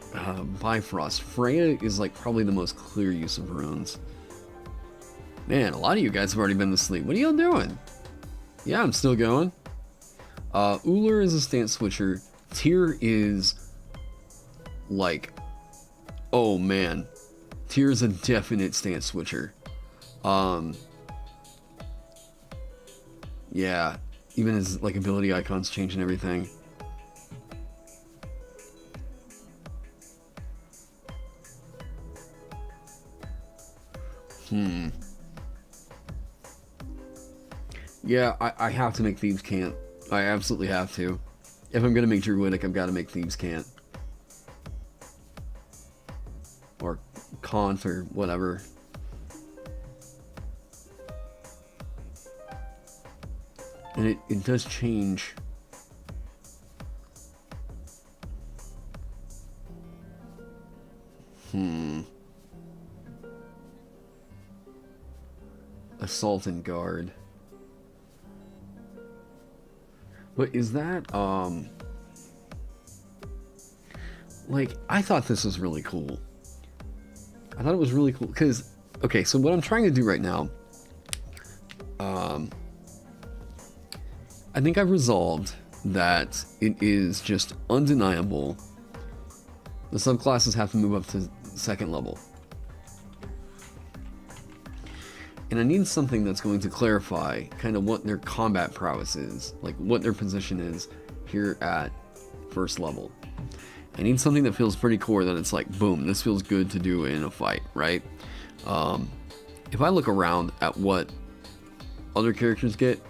Bifrost. Freya is, like, probably the most clear use of runes. Man, a lot of you guys have already been to sleep. What are y'all doing? Yeah, I'm still going. Ullr is a stance switcher. Tyr is like, oh man, Tyr is a definite stance switcher. Yeah, even his like ability icons change and everything. Yeah, I have to make Thieves Can't. I absolutely have to. If I'm gonna make Druidic, I've got to make Thieves Can't. Or Kant or whatever. And it does change. Assault and Guard. But is that, like, I thought this was really cool. I thought it was really cool, because, okay, so what I'm trying to do right now, I think I've resolved that it is just undeniable the subclasses have to move up to second level. And I need something that's going to clarify kind of what their combat prowess is, like what their position is here at first level. I need something that feels pretty core, that it's like, boom, this feels good to do in a fight, right? If I look around at what other characters get,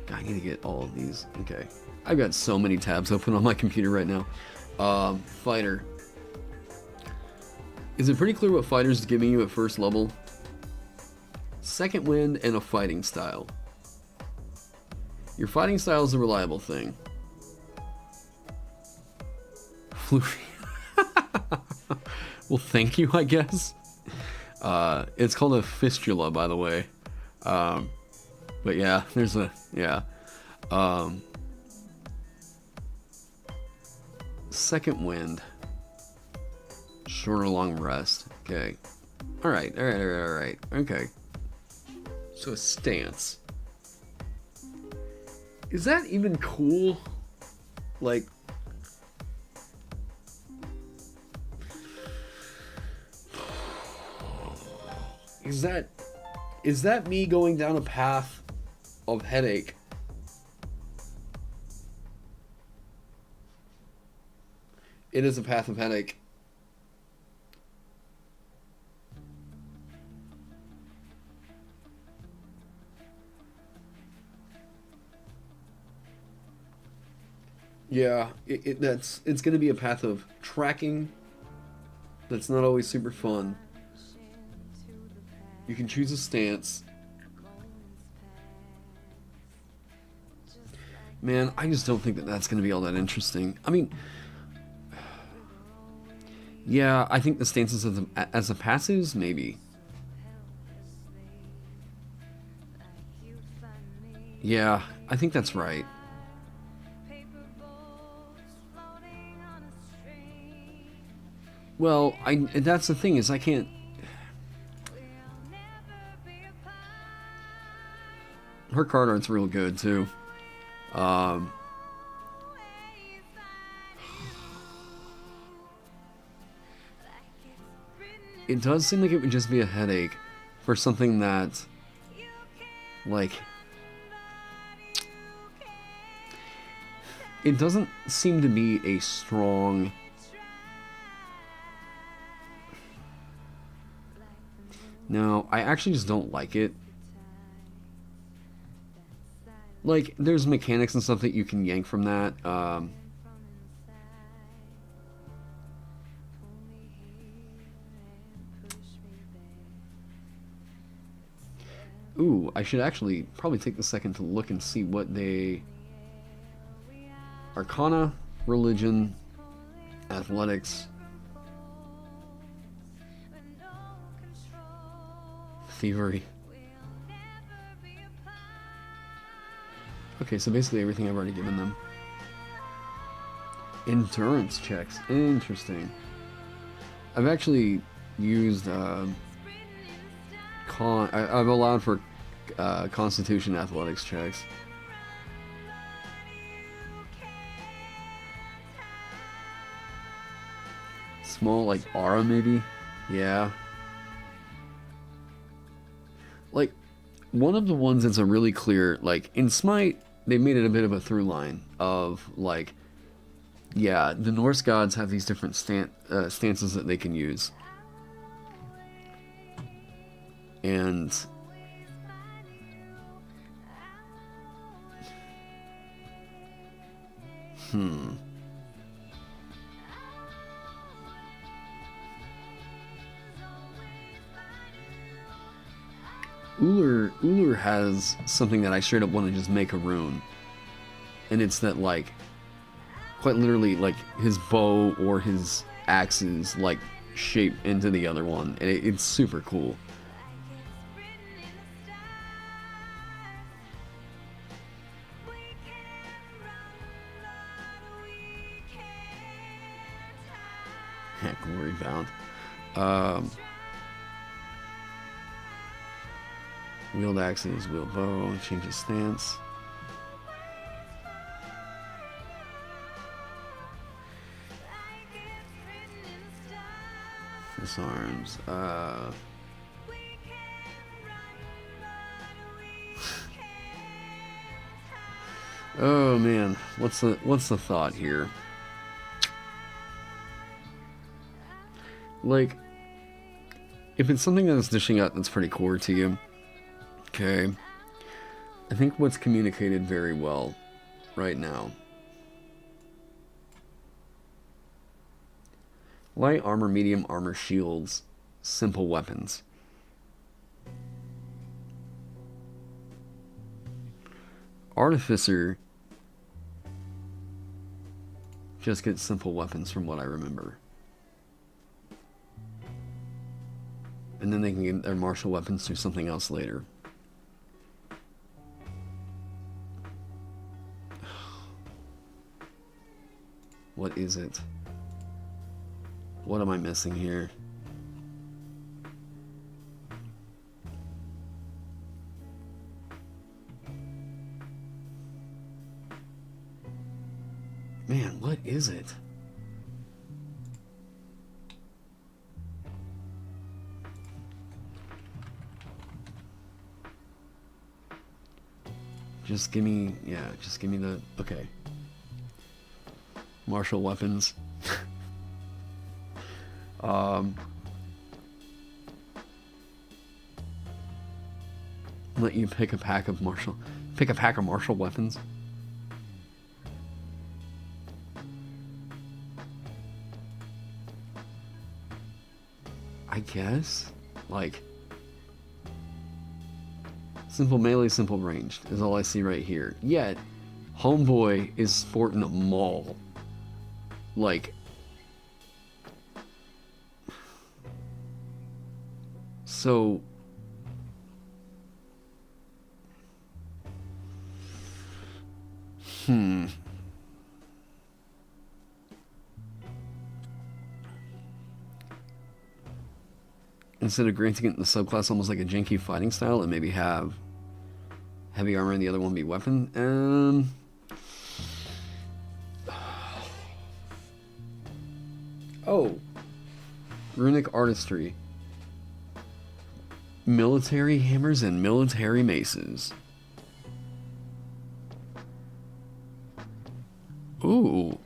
God, I need to get all of these. Okay. I've got so many tabs open on my computer right now. Fighter. Is it pretty clear what fighters is giving you at first level? Second wind and a fighting style. Your fighting style is a reliable thing. Floofy. Well, thank you, I guess. It's called a fistula, by the way. But yeah, there's a, yeah. Second wind. Short or long rest. Okay. Alright. Okay. So a stance. Is that even cool? Like, is that me going down a path of headache? It is a path of headache. Yeah, it's going to be a path of tracking that's not always super fun. You can choose a stance. Man, I just don't think that that's going to be all that interesting. I mean, yeah, I think the stances as the passives, maybe. Yeah, I think that's right. Well, that's the thing, is I can't... Her card art's real good, too. It does seem like it would just be a headache for something that, like... It doesn't seem to be a strong... No, I actually just don't like it. Like, there's mechanics and stuff that you can yank from that. Ooh, I should actually probably take a second to look and see what they... Arcana, Religion, Athletics... Thievery. Okay, so basically everything I've already given them. Endurance checks. Interesting. I've actually used I've allowed for Constitution athletics checks. small, like, aura, maybe? Yeah. Like, one of the ones that's a really clear, like, in Smite, they made it a bit of a through line of, like, yeah, the Norse gods have these different stances that they can use. And Ullr has something that I straight up want to just make a rune. And it's that, like, quite literally, like, his bow or his axes, like, shape into the other one. And it's super cool. Glory bound. Wheeled axes, wheeled bow, changes stance. Disarms. Oh man, what's the thought here? Like, if it's something that's dishing out that's pretty core to you, okay, I think what's communicated very well right now. Light armor, medium armor, shields, simple weapons. Artificer just gets simple weapons from what I remember. And then they can get their martial weapons through something else later. What is it? What am I missing here? Man, what is it? Just give me, yeah, just give me the, okay. Martial weapons. Let you pick a pack of martial weapons. I guess, like, simple melee, simple ranged is all I see right here. Yet, Homeboy is sporting a maul. Like, so, instead of granting it the subclass almost like a janky fighting style and maybe have heavy armor and the other one be weapon, oh, runic artistry, military hammers and military maces. Ooh.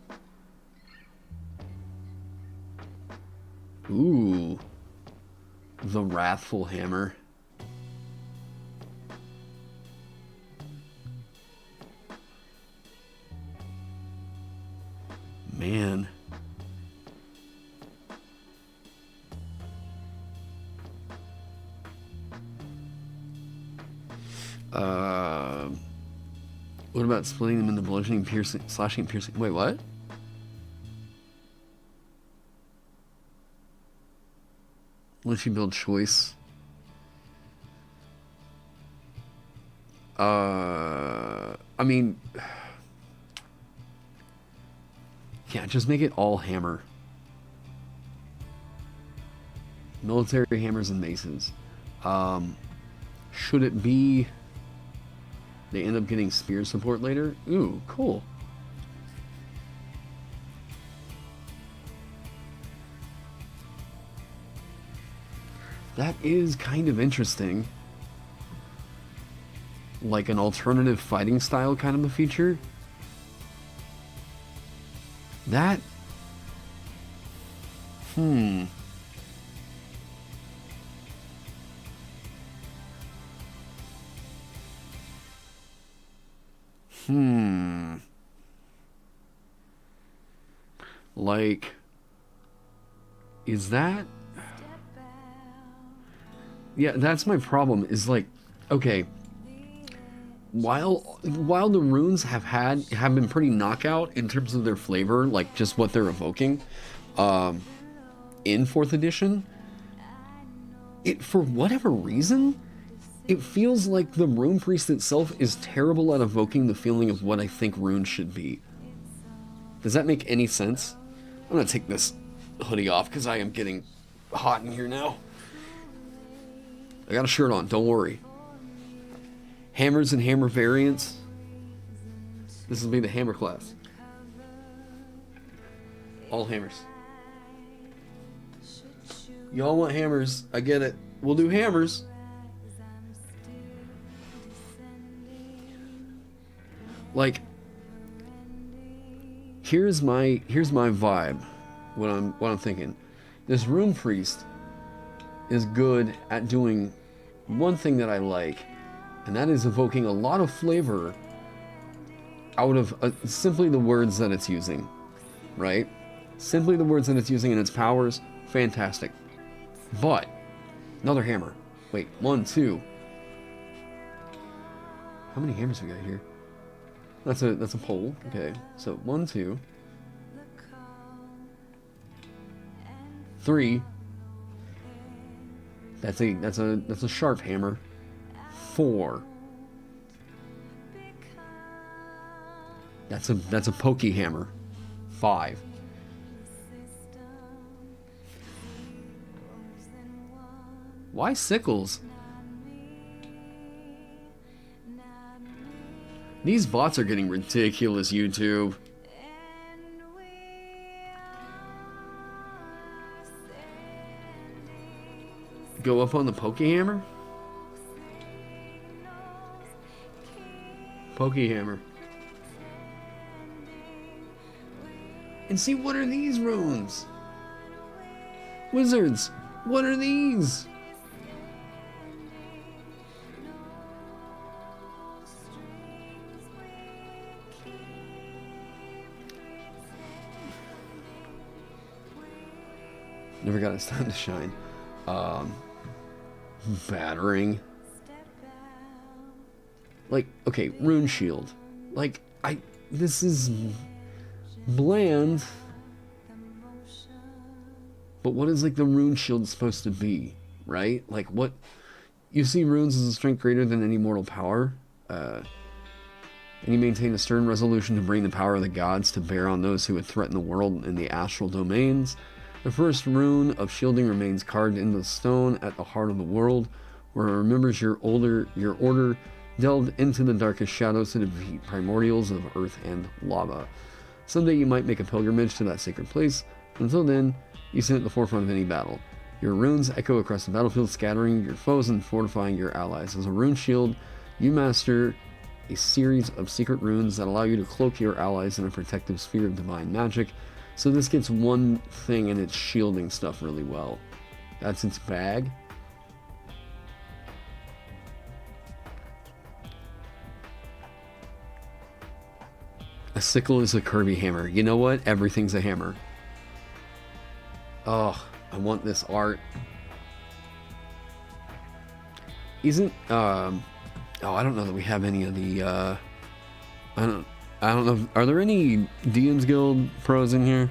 Ooh. The Wrathful Hammer. Man. What about splitting them into bludgeoning, piercing, slashing, piercing? Wait, what? Unless you build choice. I mean, yeah, just make it all hammer. Military hammers and maces. Should it be they end up getting spear support later? Ooh, cool. That is kind of interesting. Like an alternative fighting style kind of a feature. That... Like... Is that... Yeah, that's my problem, is like... Okay... While the runes have been pretty knockout in terms of their flavor, like just what they're evoking, in 4th edition, it, for whatever reason, it feels like the Rune Priest itself is terrible at evoking the feeling of what I think runes should be. Does that make any sense? I'm gonna take this hoodie off because I am getting hot in here now. I got a shirt on, don't worry. Hammers and hammer variants. This will be the hammer class. All hammers. Y'all want hammers, I get it. We'll do hammers. Like, here's my vibe. What I'm thinking. This Rune Priest is good at doing one thing that I like, and that is evoking a lot of flavor out of simply the words that it's using, right? Simply the words that it's using and its powers, fantastic. But, another hammer. Wait, 1, 2. How many hammers we got here? That's a pole. Okay, so 1, 2, 3. That's a sharp hammer. 4. That's a pokey hammer. 5. Why sickles? These bots are getting ridiculous, YouTube. Go up on the pokey hammer? Pokey hammer. And see, what are these runes? Wizards, what are these? Never got its time to shine. Battering. Like, okay, Rune Shield. Like, this is bland. But what is, like, the Rune Shield supposed to be, right? Like, what... You see runes as a strength greater than any mortal power. And you maintain a stern resolution to bring the power of the gods to bear on those who would threaten the world in the astral domains. The first rune of shielding remains carved into the stone at the heart of the world, where it remembers your order delved into the darkest shadows to defeat primordials of earth and lava. Someday you might make a pilgrimage to that sacred place. Until then, you sit at the forefront of any battle. Your runes echo across the battlefield, scattering your foes and fortifying your allies. As a rune shield, you master a series of secret runes that allow you to cloak your allies in a protective sphere of divine magic. So this gets one thing, and it's shielding stuff really well. That's its bag. A sickle is a Kirby hammer. You know what? Everything's a hammer. Oh, I want this art. Isn't oh, I don't know that we have any of the I don't know. Are there any DM's Guild pros in here?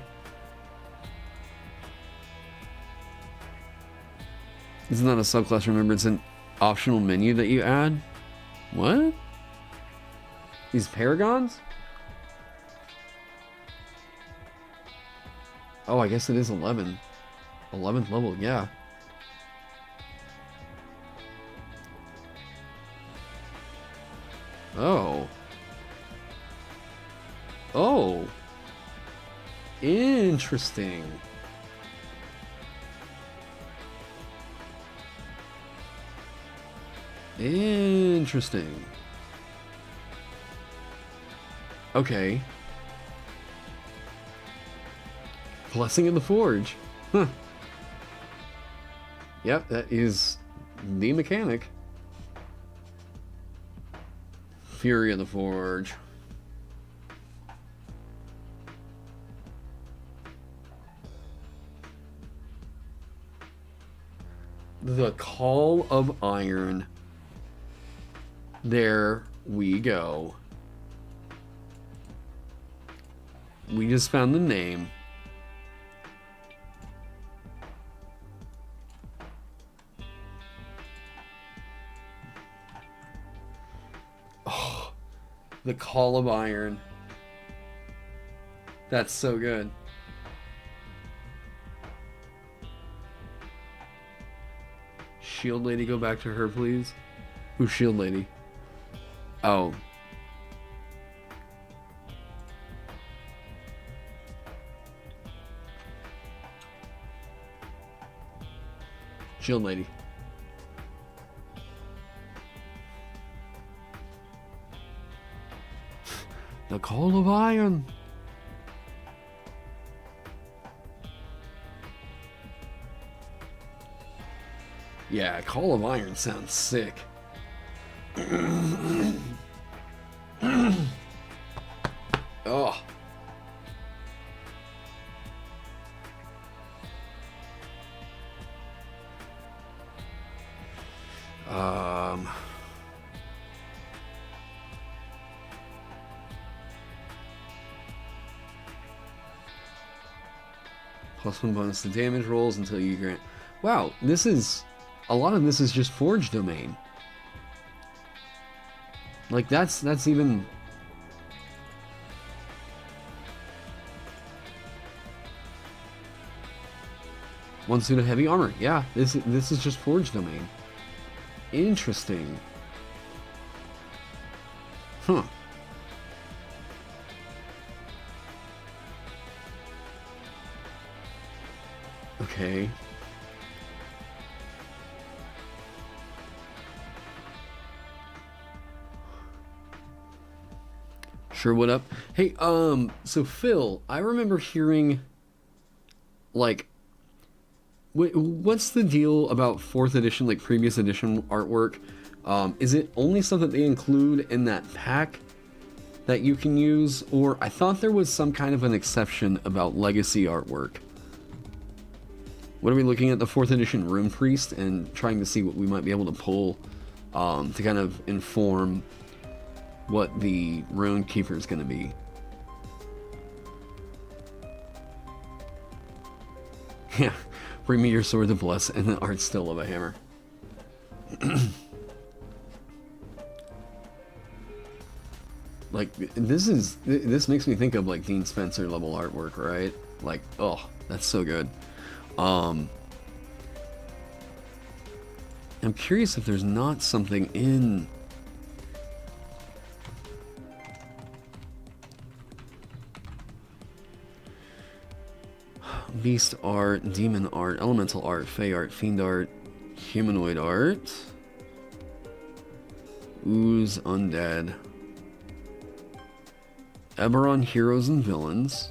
Isn't that a subclass? Remember, it's an optional menu that you add. What? These paragons? Oh, I guess it is 11. 11th level, yeah. Oh. Oh. Interesting. Interesting. Okay. Blessing of the Forge. Huh. Yep, that is the mechanic. Fury of the Forge. The Call of Iron. There we go. We just found the name. Oh, the Call of Iron. That's so good. Shield Lady, go back to her, please. Who's Shield Lady? Oh. Shield Lady. The Call of Iron. Yeah, Call of Iron sounds sick. Oh. +1 bonus to damage rolls until you grant. Wow, this is a lot of this is just Forge domain. Like that's even. One suit of heavy armor. Yeah, this is just Forge domain. Interesting. Huh. Okay. Sure, what up? Hey, so Phil, I remember hearing, like, what's the deal about 4th edition, like previous edition artwork? Is it only stuff that they include in that pack that you can use? Or I thought there was some kind of an exception about legacy artwork. What are we looking at? The 4th edition Rune Priest and trying to see what we might be able to pull to kind of inform what the Rune Keeper is going to be. Yeah, bring me your sword to bless and the art still of a hammer. Like, this makes me think of like Dean Spencer level artwork, right? Like, oh, that's so good. I'm curious if there's not something in beast art, demon art, elemental art, fey art, fiend art, humanoid art, ooze, undead, Eberron heroes and villains,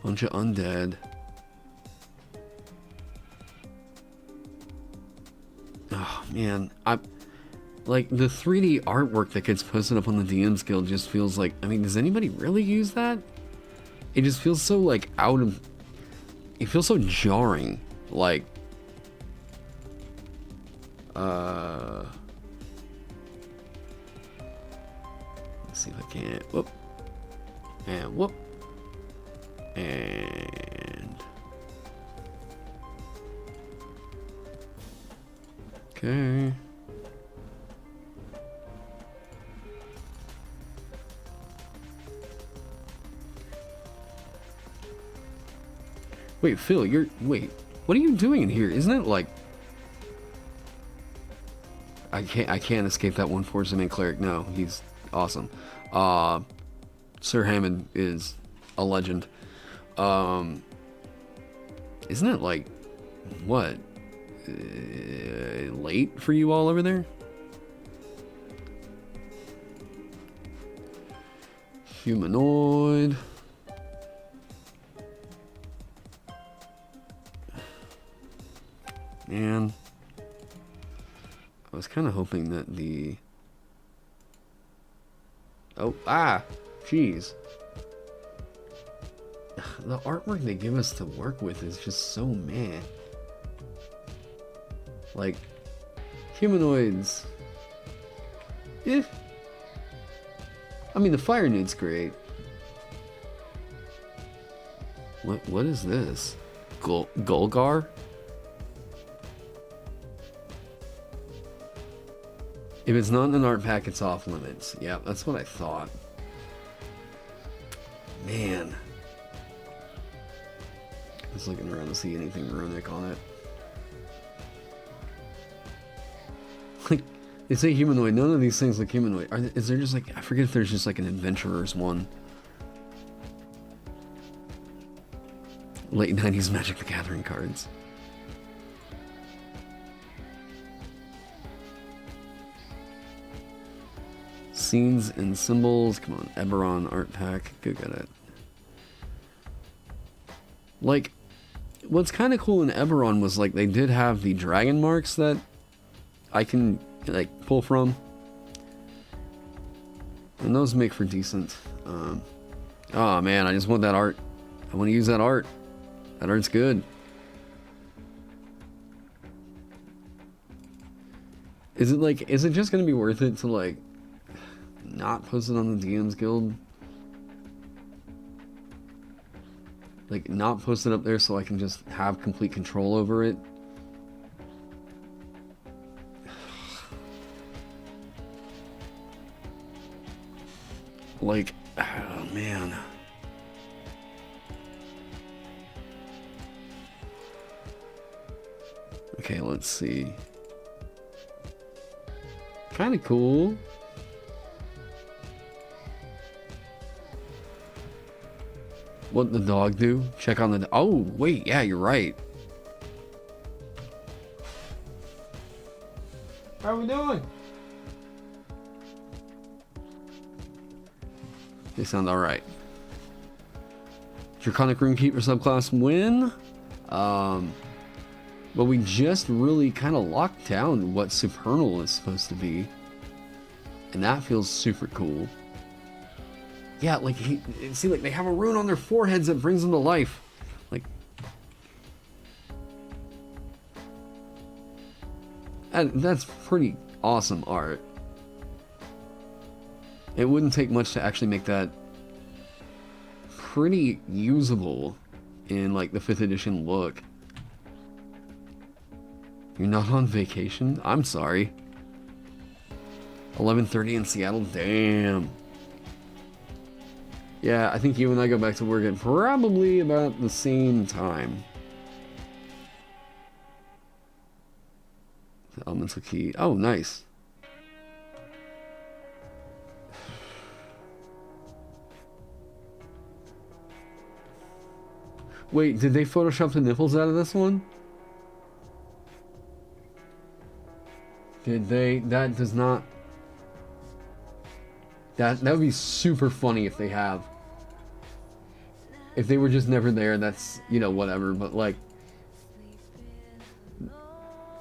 bunch of undead. Oh man, like the 3D artwork that gets posted up on the DM's Guild just feels like, I mean, does anybody really use that? It just feels so like out of, it feels so jarring. Like, let's see if I can, whoop, and whoop, and okay. Wait, Phil, wait, what are you doing in here? Isn't it like, I can't escape that one Force Domain Cleric. No, he's awesome. Sir Hammond is a legend. Isn't it like, what? late for you all over there? Humanoid. Man, I was kind of hoping that the... Oh, jeez. The artwork they give us to work with is just so meh. Like, humanoids. I mean, the fire nude's great. What is this? Golgar? If it's not in an art pack, it's off limits. Yeah, that's what I thought. Man. I was looking around to see anything runic on it. Like, they say humanoid. None of these things look humanoid. Is there just like... I forget if there's just like an adventurer's one. Late 90s Magic the Gathering cards. Scenes and symbols. Come on, Eberron art pack. Go get it. Like, what's kind of cool in Eberron was like they did have the dragon marks that I can like pull from, and those make for decent. Oh man, I just want that art. I want to use that art. That art's good. Is it just gonna be worth it to like not post it on the DMs Guild? Like, not post it up there so I can just have complete control over it? Like, oh man. Okay, let's see. Kind of cool. What the dog do? Check on the... Oh, wait, yeah, you're right. How we doing? They sound alright. Draconic Runekeeper subclass win. But we just really kind of locked down what Supernal is supposed to be. And that feels super cool. Yeah, like, see, like, they have a rune on their foreheads that brings them to life. Like... that's pretty awesome art. It wouldn't take much to actually make that pretty usable in, like, the 5th edition look. You're not on vacation? I'm sorry. 11:30 in Seattle? Damn. Yeah, I think you and I go back to work at probably about the same time. The elemental key. Oh, nice. Wait, did they Photoshop the nipples out of this one? Did they? That does not... That would be super funny if they have. If they were just never there, that's, you know, whatever, but like...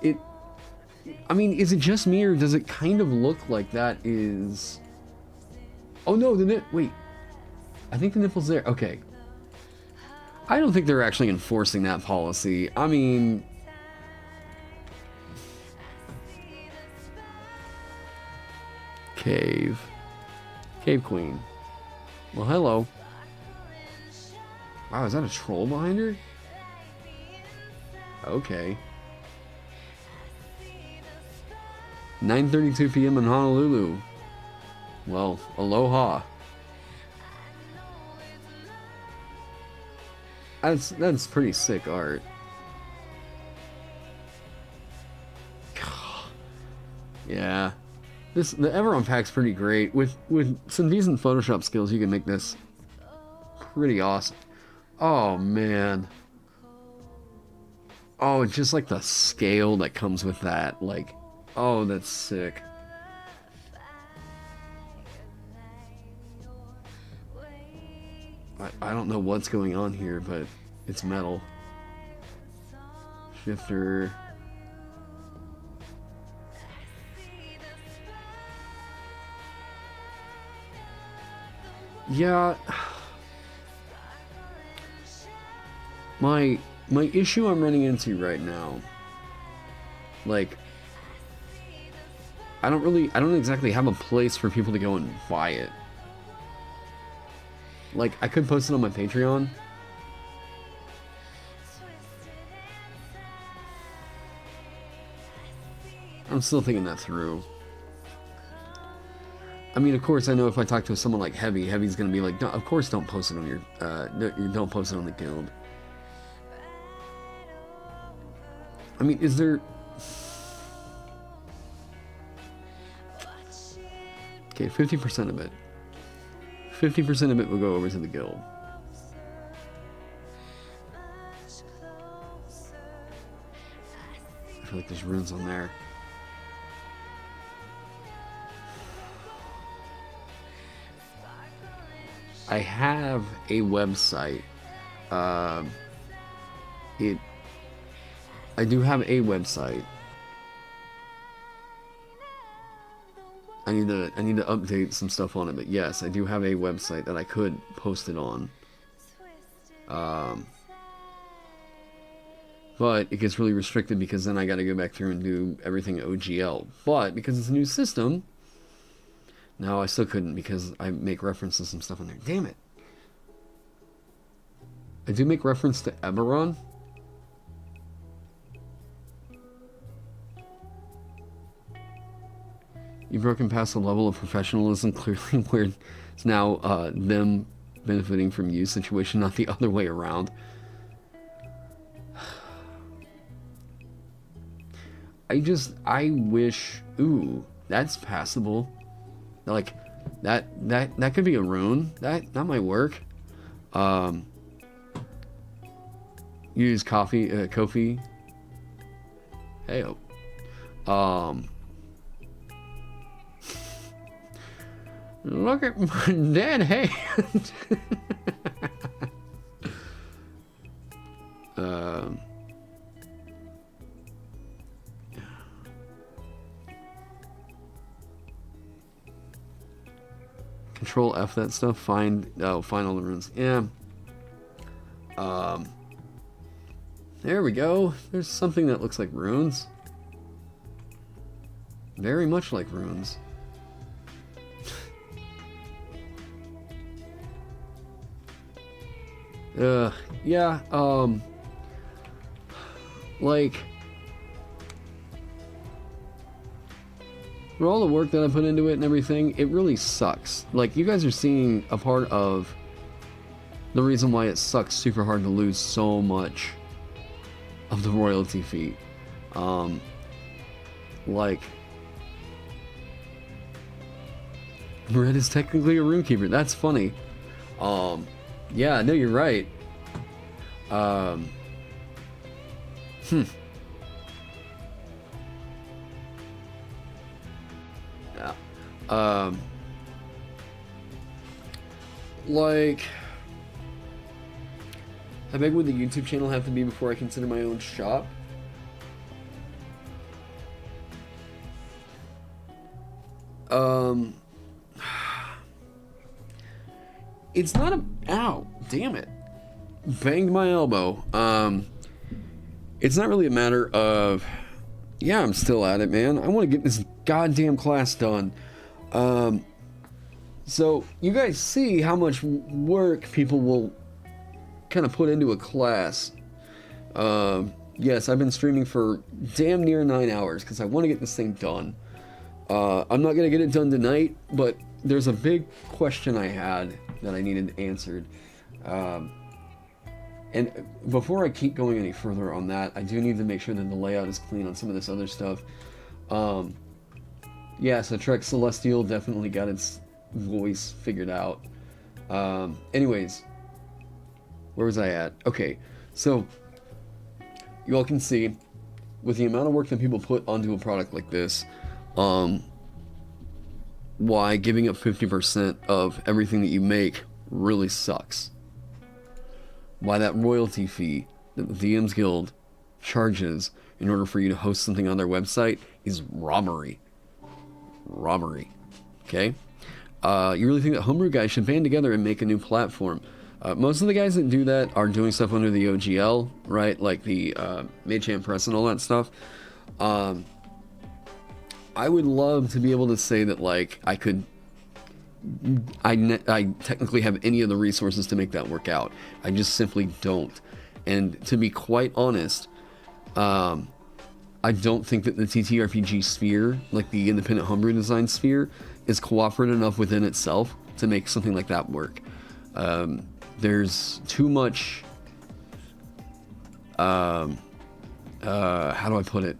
It... I mean, is it just me, or does it kind of look like that is... Oh no, wait. I think the nipple's there. Okay. I don't think they're actually enforcing that policy. I mean... Cave Queen. Well, hello. Wow, is that a troll behind her? Okay. 9:32 p.m. in Honolulu. Well, aloha. That's pretty sick art. Yeah. The Eberron pack's pretty great. With some decent Photoshop skills, you can make this pretty awesome. Oh, man. Oh, just like the scale that comes with that. Like, oh, that's sick. I don't know what's going on here, but it's metal. Shifter. Yeah. My issue I'm running into right now, like, I don't exactly have a place for people to go and buy it. Like, I could post it on my Patreon. I'm still thinking that through. I mean, of course, I know if I talk to someone like Heavy's gonna be like, no, of course, don't post it on your, don't post it on the guild. I mean, is there... Okay, 50% of it. 50% of it will go over to the guild. I feel like there's runes on there. I have a website. I do have a website. I need to update some stuff on it, but yes, I do have a website that I could post it on. But it gets really restricted because then I got to go back through and do everything OGL. But because it's a new system, no, I still couldn't because I make reference to some stuff in there. Damn it! I do make reference to Eberron. You've broken past the level of professionalism, clearly, where it's now them benefiting from you situation, not the other way around. I wish, ooh, that's passable. Like, that could be a rune. That might work. Use Kofi. Hey, look at my dead hand. Control F that stuff. Find all the runes. Yeah. There we go. There's something that looks like runes. Very much like runes. Yeah, like, for all the work that I put into it and everything, it really sucks. Like, you guys are seeing a part of the reason why it sucks super hard to lose so much of the royalty fee. Like, Red is technically a Runekeeper. That's funny. Yeah, no, you're right. Yeah. Like, how big would the YouTube channel have to be before I consider my own shop? It's not a... Ow, damn it. Banged my elbow. It's not really a matter of... Yeah, I'm still at it, man. I want to get this goddamn class done. So, you guys see how much work people will kind of put into a class. Yes, I've been streaming for damn near 9 hours because I want to get this thing done. I'm not going to get it done tonight, but there's a big question I had that I needed answered. And before I keep going any further on that, I do need to make sure that the layout is clean on some of this other stuff. Yeah, so Trek Celestial definitely got its voice figured out. Anyways, where was I at? Okay, so you all can see, with the amount of work that people put onto a product like this, why giving up 50% of everything that you make really sucks. Why that royalty fee that the DMs Guild charges in order for you to host something on their website is robbery. Robbery. Okay? You really think that homebrew guys should band together and make a new platform? Most of the guys that do that are doing stuff under the OGL, right? Like the Maychan Press and all that stuff. I would love to be able to say that, like, I technically have any of the resources to make that work out. I just simply don't. And to be quite honest, I don't think that the TTRPG sphere, like the independent homebrew design sphere, is cooperative enough within itself to make something like that work. There's too much, how do I put it?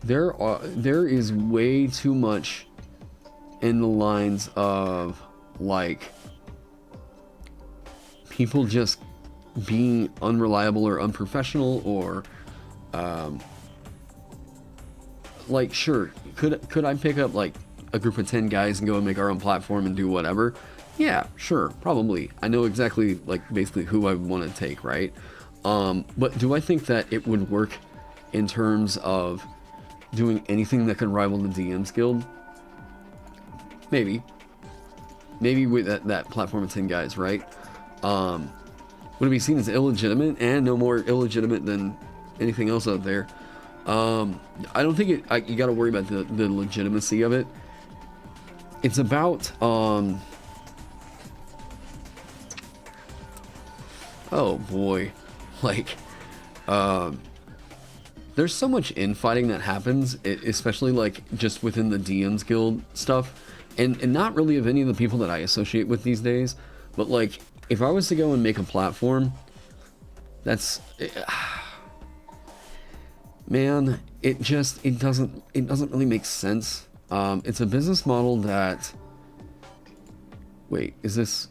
There is way too much in the lines of, like, people just being unreliable or unprofessional, or like, sure, could I pick up like a group of 10 guys and go and make our own platform and do whatever? Yeah, sure, probably. I know exactly, like, basically who I want to take, right? But do I think that it would work in terms of doing anything that could rival the DMs Guild? Maybe with that platform of 10 guys, right? Would it be seen as illegitimate? And no more illegitimate than anything else out there. I don't think you got to worry about the legitimacy of it. It's about oh boy, like there's so much infighting that happens, especially like just within the DMs Guild stuff, and not really of any of the people that I associate with these days, but like, if I was to go and make a platform, that's man, it doesn't really make sense. It's a business model that, wait, is this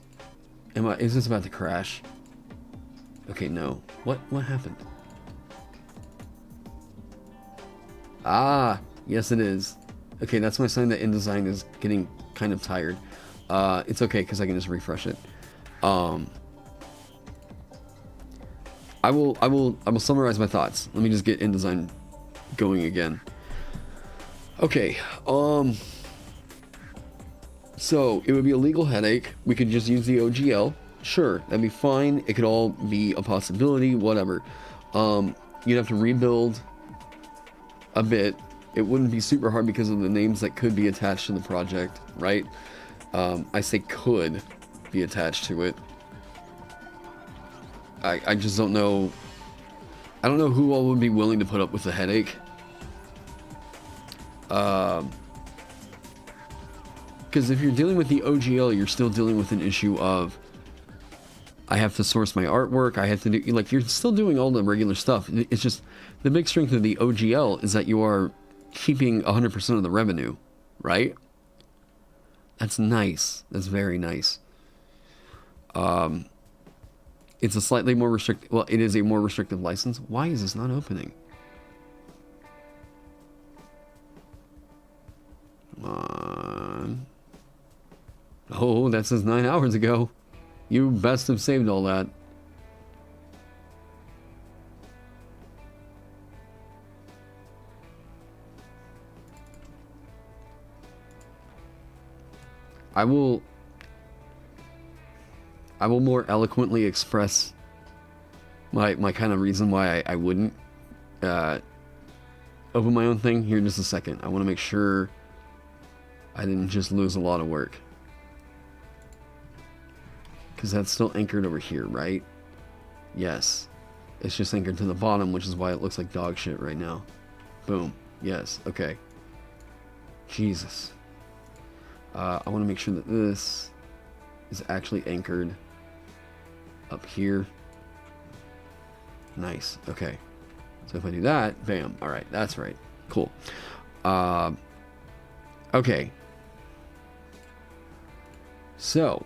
about to crash? Okay, no. What happened? Ah, yes it is. Okay, that's my sign that InDesign is getting kind of tired. It's okay, because I can just refresh it. I will summarize my thoughts. Let me just get InDesign going again. Okay, so it would be a legal headache. We could just use the OGL. Sure, that'd be fine. It could all be a possibility, whatever. You'd have to rebuild a bit. It wouldn't be super hard because of the names that could be attached to the project, right? I say could be attached to it. I just don't know. I don't know who all would be willing to put up with the headache. Because if you're dealing with the OGL, you're still dealing with an issue of, I have to source my artwork, I have to do, like, you're still doing all the regular stuff. It's just, the big strength of the OGL is that you are keeping 100% of the revenue, right? That's nice. That's very nice. It's a slightly more restrictive, well, it is a more restrictive license. Why is this not opening? Come on. Oh, that says 9 hours ago. You best have saved all that. I will more eloquently express my kind of reason why I wouldn't open my own thing here in just a second. I want to make sure I didn't just lose a lot of work. Because that's still anchored over here, right? Yes. It's just anchored to the bottom, which is why it looks like dog shit right now. Boom. Yes. Okay. Jesus. I want to make sure that this is actually anchored up here. Nice. Okay. So if I do that, bam. All right. That's right. Cool. Okay. So,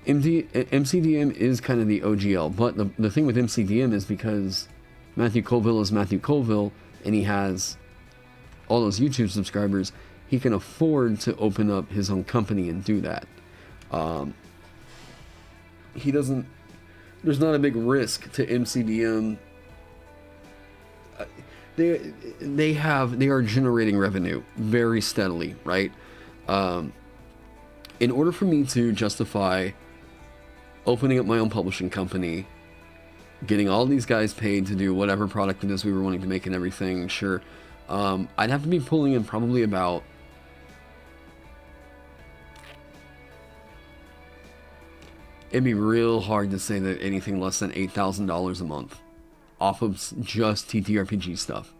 MCDM is kind of the OGL, but the thing with MCDM is because Matthew Colville is Matthew Colville, and he has all those YouTube subscribers, he can afford to open up his own company and do that. He doesn't, there's not a big risk to MCDM. They are generating revenue very steadily, right? In order for me to justify opening up my own publishing company, getting all these guys paid to do whatever product it is we were wanting to make and everything, sure, I'd have to be pulling in probably about it'd be real hard to say that anything less than $8,000 a month off of just TTRPG stuff.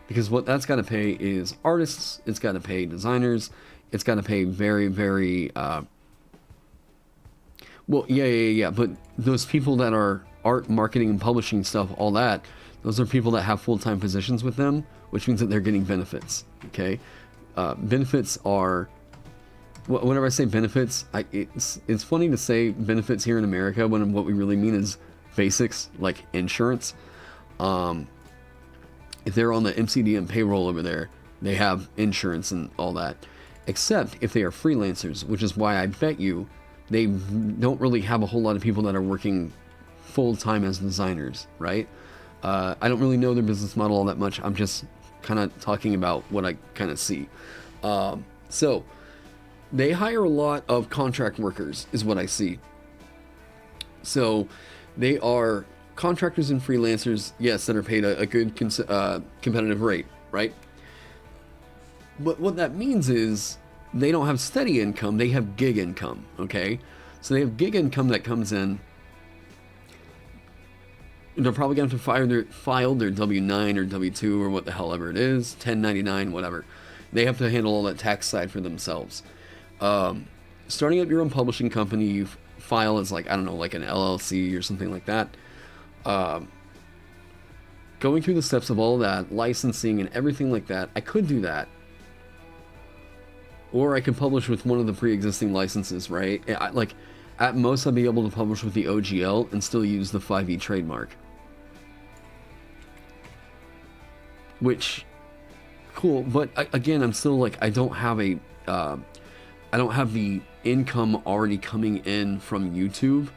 Because what that's got to pay is artists, it's got to pay designers, it's got to pay very, very, well, yeah, but those people that are art, marketing, and publishing stuff, all that, those are people that have full-time positions with them, which means that they're getting benefits, okay? Benefits are, whenever I say benefits, it's funny to say benefits here in America when what we really mean is basics, like insurance. If they're on the MCDM payroll over there, they have insurance and all that. Except if they are freelancers, which is why I bet you they don't really have a whole lot of people that are working full-time as designers, right? I don't really know their business model all that much. I'm just kind of talking about what I kind of see. So they hire a lot of contract workers, is what I see. So they are contractors and freelancers, yes, that are paid a good competitive rate, right? But what that means is they don't have steady income, they have gig income, okay? So they have gig income that comes in. They're probably going to have to file their W-9 or W-2 or what the hell ever it is, 1099, whatever. They have to handle all that tax side for themselves. Starting up your own publishing company, you file as like, I don't know, like an LLC or something like that. Going through the steps of all that, licensing and everything like that, I could do that. Or I could publish with one of the pre-existing licenses, right? Like, at most I'd be able to publish with the OGL and still use the 5e trademark. Which, cool, but again, I'm still like, I don't have the income already coming in from YouTube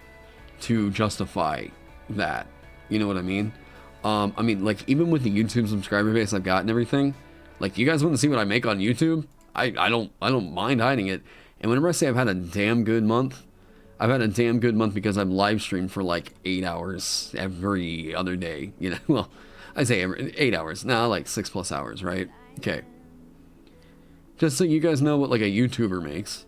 to justify that. You know what I mean? I mean, like, even with the YouTube subscriber base I've got and everything, like, you guys want to see what I make on YouTube? I don't mind hiding it. And whenever I say I've had a damn good month, I've had a damn good month because I've live streamed for like 8 hours every other day. You know, well, I say every 8 hours, now like 6+ hours, right? Okay. Just so you guys know what like a YouTuber makes.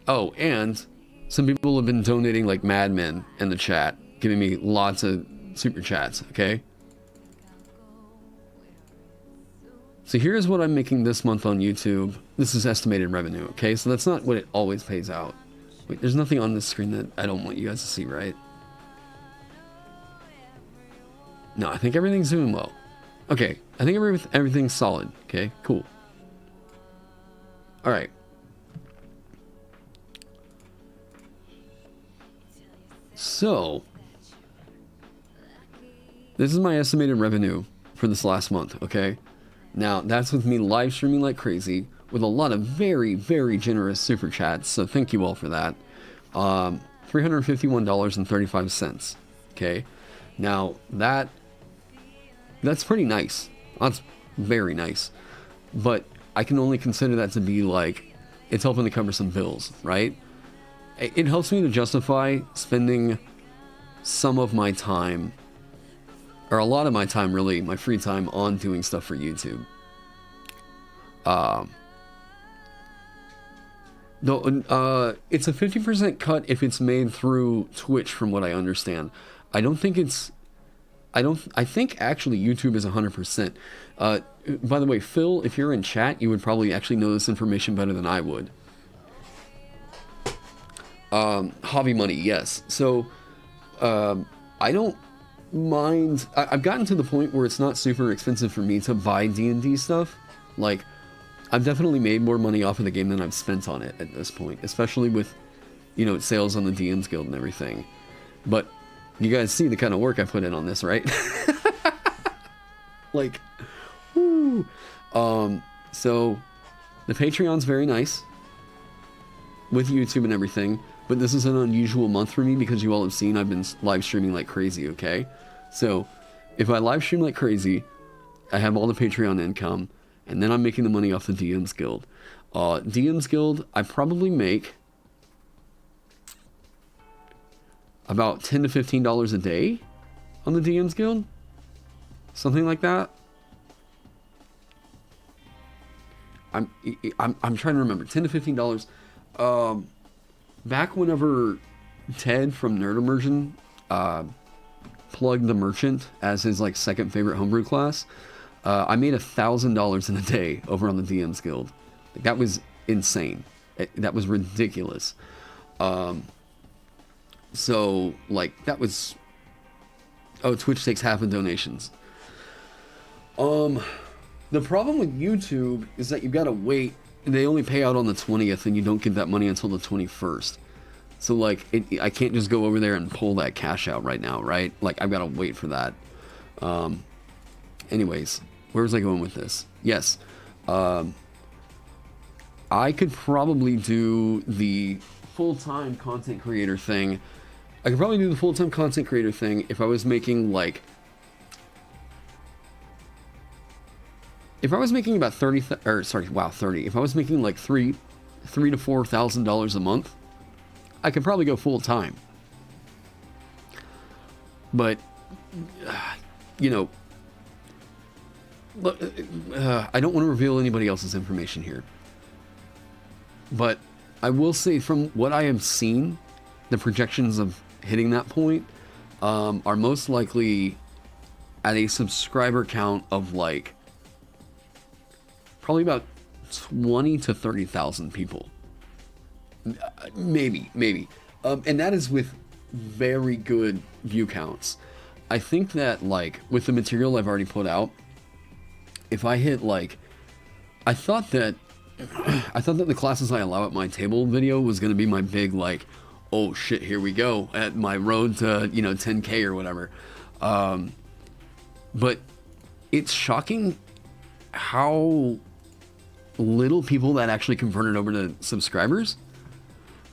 Oh, and some people have been donating like madmen in the chat, giving me lots of super chats, okay? So here's what I'm making this month on YouTube. This is estimated revenue, okay? So that's not what it always pays out. Wait, there's nothing on this screen that I don't want you guys to see, right? No, I think everything's doing well. Okay, I think everything's solid, okay? Cool. All right. So, this is my estimated revenue for this last month, okay? Now, that's with me live streaming like crazy, with a lot of very, very generous super chats, so thank you all for that. $351.35, okay? Now, that's pretty nice. That's very nice. But I can only consider that to be like, it's helping to cover some bills, right? It helps me to justify spending some of my time, or a lot of my time really, my free time, on doing stuff for YouTube. It's a 50% cut if it's made through Twitch, from what I understand. I think actually YouTube is 100%. By the way, Phil, if you're in chat, you would probably actually know this information better than I would. Hobby money, yes. So, I don't mind. I've gotten to the point where it's not super expensive for me to buy D&D stuff. Like, I've definitely made more money off of the game than I've spent on it at this point, especially with, you know, sales on the DM's Guild and everything. But you guys see the kind of work I put in on this, right? Like, whoo. So the Patreon's very nice with YouTube and everything, but this is an unusual month for me because you all have seen I've been live streaming like crazy, okay? So if I live stream like crazy, I have all the Patreon income, and then I'm making the money off the DM's Guild. DM's Guild, I probably make about $10 to $15 a day on the DM's Guild. Something like that. I'm trying to remember. $10 to $15. Back whenever Ted from Nerd Immersion plugged the Merchant as his like second favorite homebrew class, I made $1,000 in a day over on the DM's Guild. Like, that was insane. That was ridiculous. So like that was. Oh, Twitch takes half in donations. The problem with YouTube is that you've got to wait. They only pay out on the 20th, and you don't get that money until the 21st. So, like, I can't just go over there and pull that cash out right now, right? Like, I've got to wait for that. Anyways, where was I going with this? Yes. I could probably do the full-time content creator thing. I could probably do the full-time content creator thing if I was making, like... If I was making about 30, if I was making like $3,000 to $4,000 a month, I could probably go full time. But, you know, I don't want to reveal anybody else's information here. But I will say, from what I have seen, the projections of hitting that point are most likely at a subscriber count of like probably about 20 to 30,000 people. Maybe. And that is with very good view counts. I think that, like, with the material I've already put out, if I hit, like... I thought that the classes I allow at my table video was going to be my big, like, oh shit, here we go, at my road to, you know, 10K or whatever. But it's shocking how little people that actually converted over to subscribers.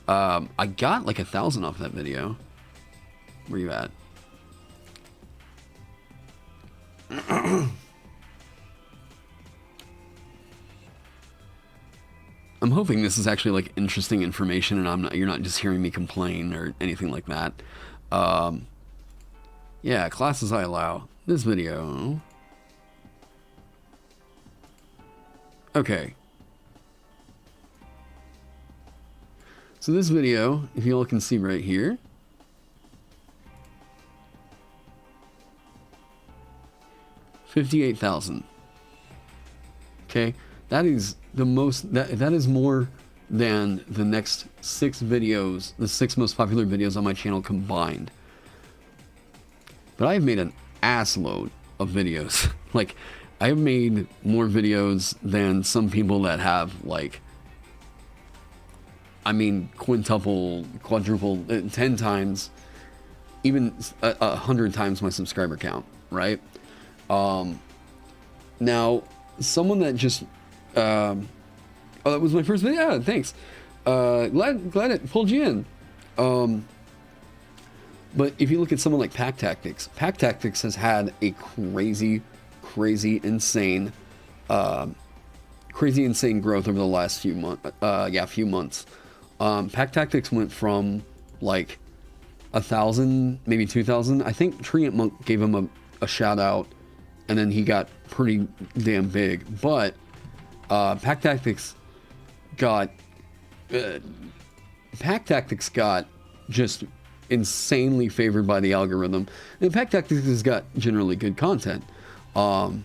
I got like 1,000 off that video. Where you at? I'm hoping this is actually like interesting information, and you're not just hearing me complain or anything like that. Yeah, classes I allow. This video. Okay. So this video, if you all can see right here, $58,000. Okay, that is the most. That is more than the next 6 videos, the 6 most popular videos on my channel combined. But I have made an ass load of videos. Like, I have made more videos than some people that have, like, I mean, quintuple, quadruple, 10 times, even 100 times my subscriber count, right? Now, someone that just, oh, that was my first video. Yeah, thanks. Glad it pulled you in. But if you look at someone like Pack Tactics has had a crazy, insane growth over the last few months. Pack Tactics went from like 1,000, maybe 2,000. I think Treant Monk gave him a shout out, and then he got pretty damn big. But Pack Tactics got just insanely favored by the algorithm, and Pack Tactics has got generally good content. But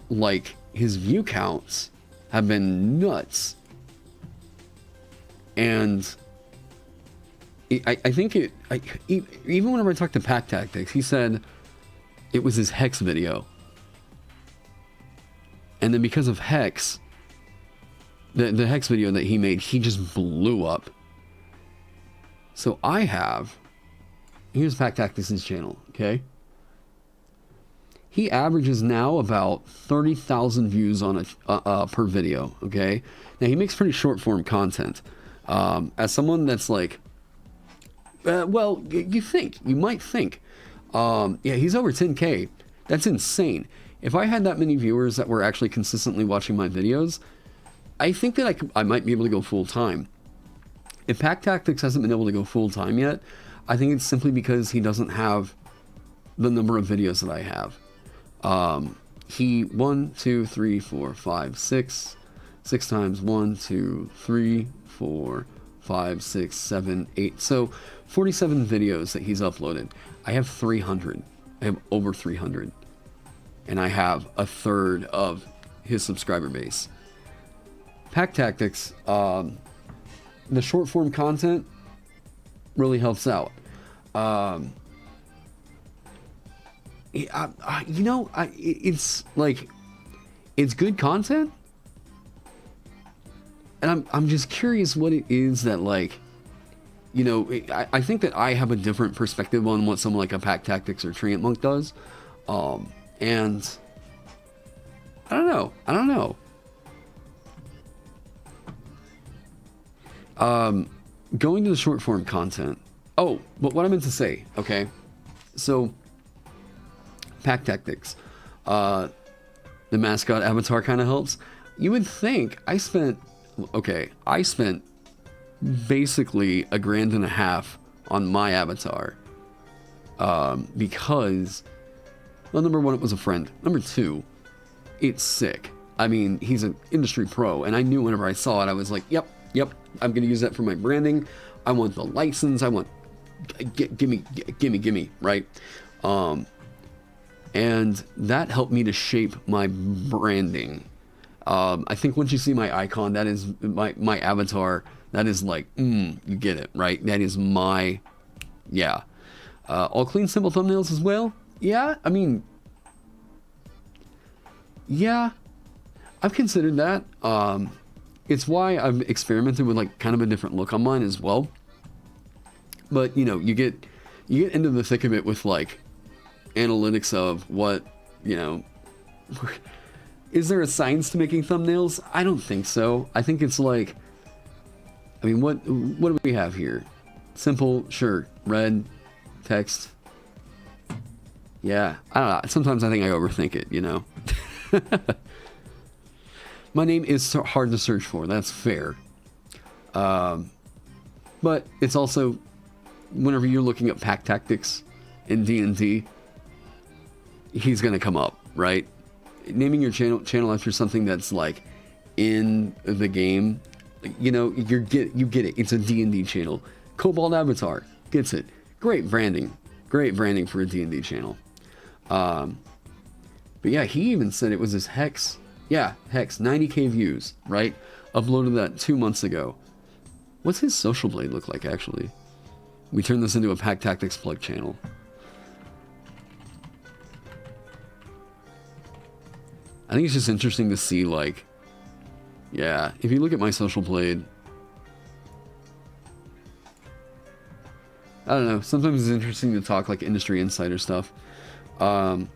like, his view counts have been nuts, and I think even whenever I talked to Pack Tactics, he said it was his Hex video. And then because of Hex, the Hex video that he made, he just blew up. So here's Pack Tactics' channel, okay? He averages now about 30,000 views on per video, okay? Now, he makes pretty short form content. As someone that's like, well, you might think, yeah, he's over 10K. That's insane. If I had that many viewers that were actually consistently watching my videos, I think that I might be able to go full time. If Pack Tactics hasn't been able to go full time yet, I think it's simply because he doesn't have the number of videos that I have. He 1, 2, 3, 4, 5, 6 times 1, 2, 3, 4, 5, 6, 7, 8. So 47 videos that he's uploaded. I have 300. I have over 300. And I have a third of his subscriber base. Pack Tactics, the short form content really helps out. It's like, it's good content, and I'm just curious what it is that, like, you know, I think that I have a different perspective on what someone like a Pack Tactics or Treant Monk does, and I don't know. Going to the short form content. Oh, but what I meant to say, okay, so Pack Tactics, the mascot avatar kind of helps. You would think I spent basically $1.50 on my avatar, because, well, number one, it was a friend. Number two, it's sick. I mean, he's an industry pro, and I knew whenever I saw it, I was like, yep, I'm gonna use that for my branding. I want the license. I want, gimme, right? And that helped me to shape my branding. I think once you see my icon, that is my avatar. That is like, you get it, right? That is my, yeah. All clean, simple thumbnails as well. Yeah, I mean, yeah, I've considered that. It's why I've experimented with like kind of a different look on mine as well. But you know, you get into the thick of it with like analytics of what, you know, is there a science to making thumbnails? I don't think so. I think it's like, I mean, what do we have here? Simple, sure, red, text. Yeah, I don't know. Sometimes I think I overthink it, you know. My name is hard to search for. That's fair. But it's also, whenever you're looking at Pack Tactics in D&D, he's gonna come up, right? Naming your channel after something that's like in the game, you know, you get it. It's a D&D channel. Cobalt Avatar gets it. Great branding for a D&D channel. But yeah, he even said it was his Hex. Yeah, Hex, 90K views, right? Uploaded that 2 months ago. What's his social blade look like, actually? We turned this into a Pack Tactics plug channel. I think it's just interesting to see, like, yeah, if you look at my social blade, I don't know, sometimes it's interesting to talk, like, industry insider stuff. So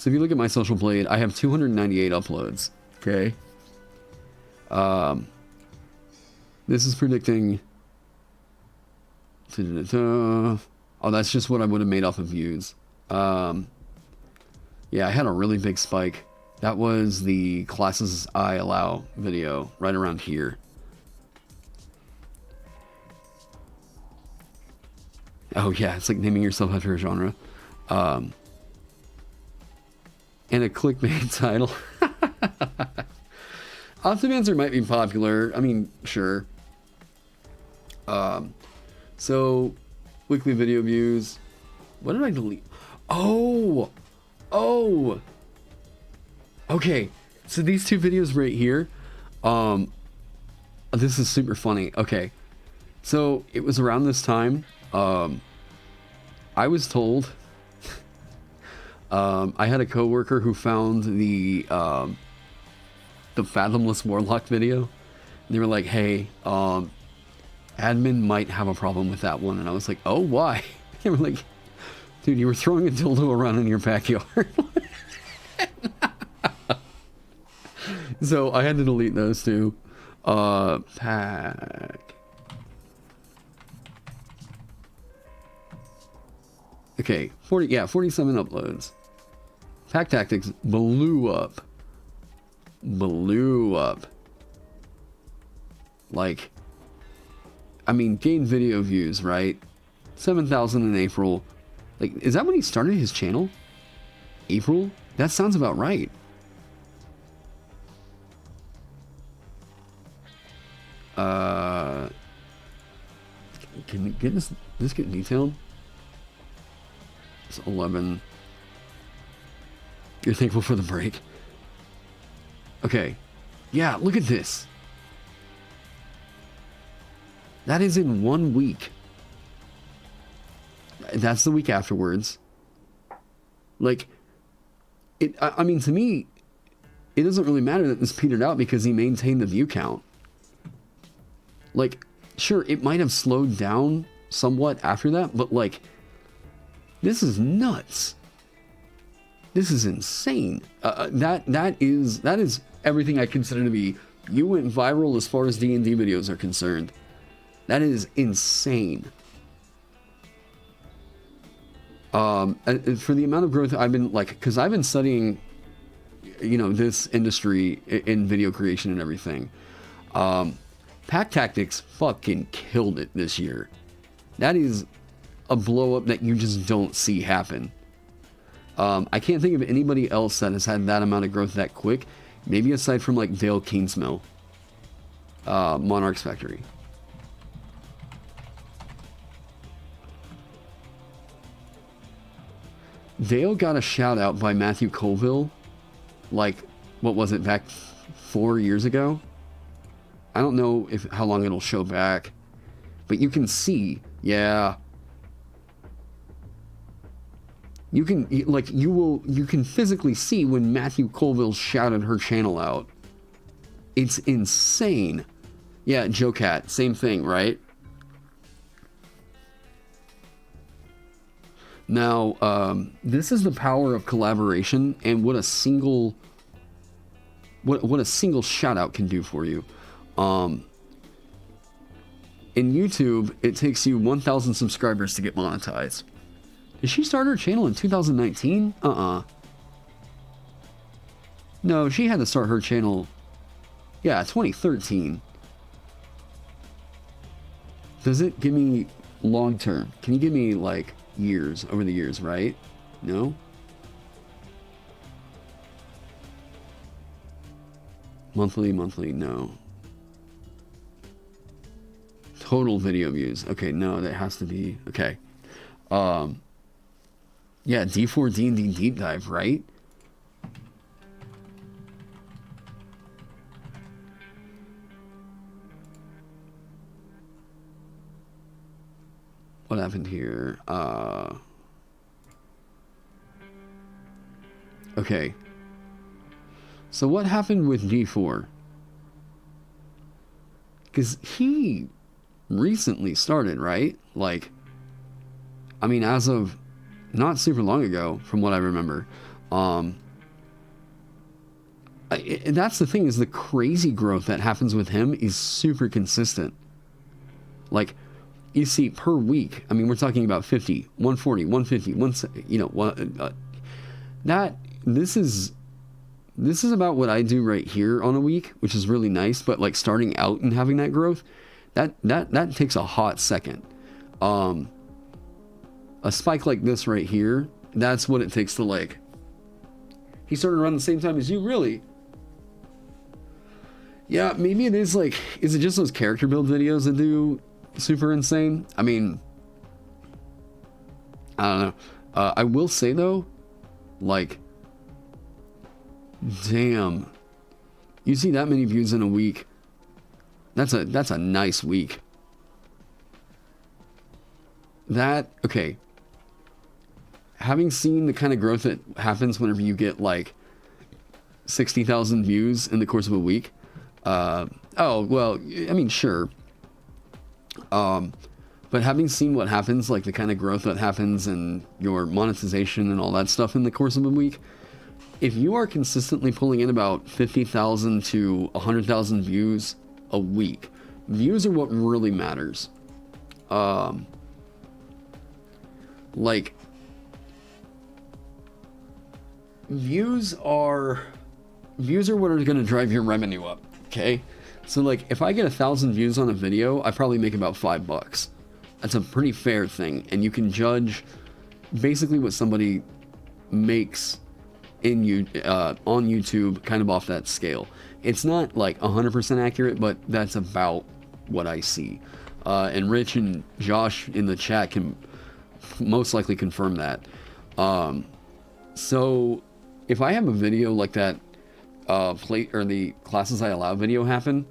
if you look at my social blade, I have 298 uploads, okay? This is predicting... Oh, that's just what I would have made off of views. Yeah, I had a really big spike. That was the classes I allow video, right around here. Oh yeah, it's like naming yourself after a genre. And a clickbait title. Optimancer might be popular. I mean, sure. So, weekly video views. What did I delete? Oh! Okay, so these two videos right here, this is super funny. Okay, So it was around this time. I was told. I had a coworker who found the Fathomless Warlock video. They were like, "Hey, admin might have a problem with that one," and I was like, "Oh, why?" They were like, "Dude, you were throwing a dildo around in your backyard." So I had to delete those two. Pack. Okay, 47 uploads. Pack Tactics blew up. Like, I mean, gained video views, right? 7,000 in April. Like, is that when he started his channel? April? That sounds about right. Can we get this get detailed? It's 11. You're thankful for the break. Okay. Yeah, look at this. That is in 1 week. That's the week afterwards. Like, I mean, to me, it doesn't really matter that this petered out because he maintained the view count. Like, sure, it might have slowed down somewhat after that, but like, this is nuts. This is insane. That is everything I consider to be, you went viral as far as D&D videos are concerned. That is insane. For the amount of growth I've been, like, because I've been studying, you know, this industry in video creation and everything. Pack Tactics fucking killed it this year. That is a blow up that you just don't see happen. I can't think of anybody else that has had that amount of growth that quick. Maybe aside from like Dale Kingsmill, Monarch's Factory. Dale got a shout out by Matthew Colville, like, what was it, back 4 years ago? I don't know how long it'll show back, but you can see, yeah. You can, like, you can physically see when Matthew Colville shouted her channel out. It's insane. Yeah, Joe Cat, same thing, right? Now, this is the power of collaboration and what a single shout out can do for you. In YouTube, it takes you 1,000 subscribers to get monetized. Did she start her channel in 2019? No, she had to start her channel, yeah, 2013. Does it give me long term? Can you give me, like, years, over the years, right? No? Monthly, no. Total video views. Okay, no, that has to be, okay. Yeah, D4 D&D Deep Dive, right? What happened here? Okay. So what happened with D4? Because he recently started, right? Like, I mean, as of not super long ago, from what I remember. That's the thing, is the crazy growth that happens with him is super consistent. Like, you see, per week, I mean, we're talking about 50, 140, 150, you know, this is about what I do right here on a week, which is really nice, but like starting out and having that growth, that takes a hot second. A spike like this right here, that's what it takes to, like, he started around the same time as you, really? Yeah, maybe it is, like, is it just those character build videos that do super insane? I mean, I don't know. I will say though, like, damn, you see that many views in a week, that's a nice week. okay. Having seen the kind of growth that happens whenever you get like 60,000 views in the course of a week. Oh, well, I mean, sure. But having seen what happens, like the kind of growth that happens in your monetization and all that stuff in the course of a week, if you are consistently pulling in about 50,000 to 100,000 views a week, views are what really matters. Like, views are what are going to drive your revenue up. Okay, so like if I get 1,000 views on a video, I probably make about $5. That's a pretty fair thing, and you can judge basically what somebody makes on YouTube kind of off that scale. It's not like 100% accurate, but that's about what I see. And Rich and Josh in the chat can most likely confirm that. So if I have a video like that, the classes I allow video happen,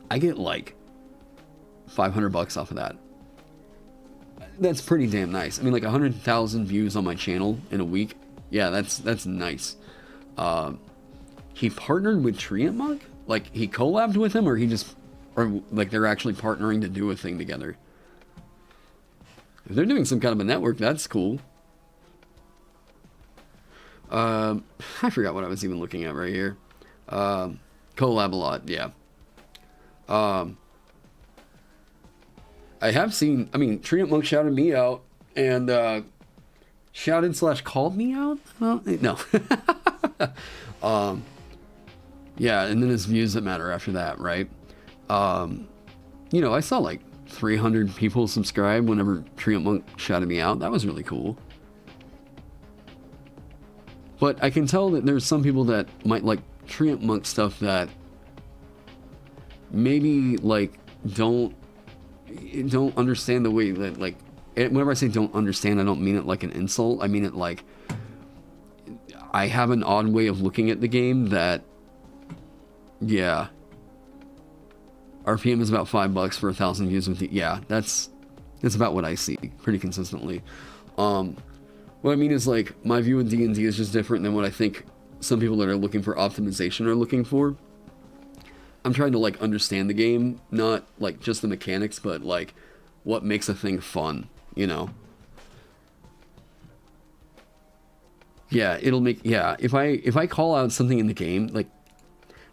I get like $500 off of that. That's pretty damn nice. I mean, like 100,000 views on my channel in a week. Yeah, that's nice. He partnered with Treant Monk? Like he collabed with him, or like they're actually partnering to do a thing together? If they're doing some kind of a network, that's cool. I forgot what I was even looking at right here. Collab a lot, yeah. I have seen, I mean, Treant Monk shouted me out, and shouted/called me out? No. Yeah, and then it's views that matter after that, right? You know, I saw like 300 people subscribe whenever Treant Monk shouted me out. That was really cool. But I can tell that there's some people that might like Treant Monk stuff that maybe like don't understand the way that, like, whenever I say don't understand, I don't mean it like an insult. I mean it like I have an odd way of looking at the game that, yeah, RPM is about $5 for 1,000 views with yeah, that's about what I see pretty consistently. What I mean is, like, my view of D&D is just different than what I think some people that are looking for optimization are looking for. I'm trying to, like, understand the game, not, like, just the mechanics, but, like, what makes a thing fun, you know? Yeah, it'll make, yeah, if I call out something in the game, like,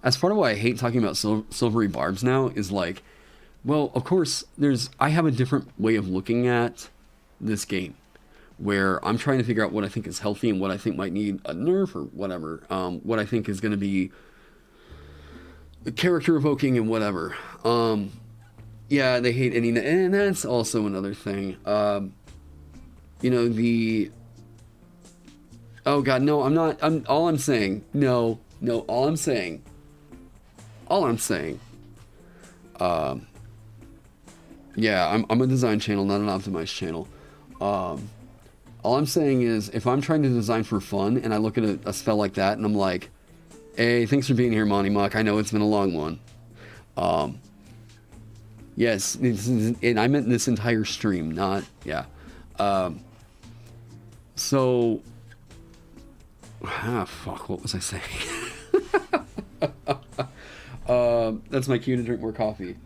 as part of why I hate talking about silvery barbs now is, like, well, of course, I have a different way of looking at this game, where I'm trying to figure out what I think is healthy and what I think might need a nerf or whatever. What I think is going to be character evoking and whatever. Yeah, they hate any, and that's also another thing. You know, oh God, no, all I'm saying, yeah, I'm a design channel, not an optimized channel. All I'm saying is, if I'm trying to design for fun and I look at a spell like that and I'm like, hey, thanks for being here, Monty Muck. I know it's been a long one. Yes, and I meant this entire stream, not, yeah. So, fuck, what was I saying? That's my cue to drink more coffee.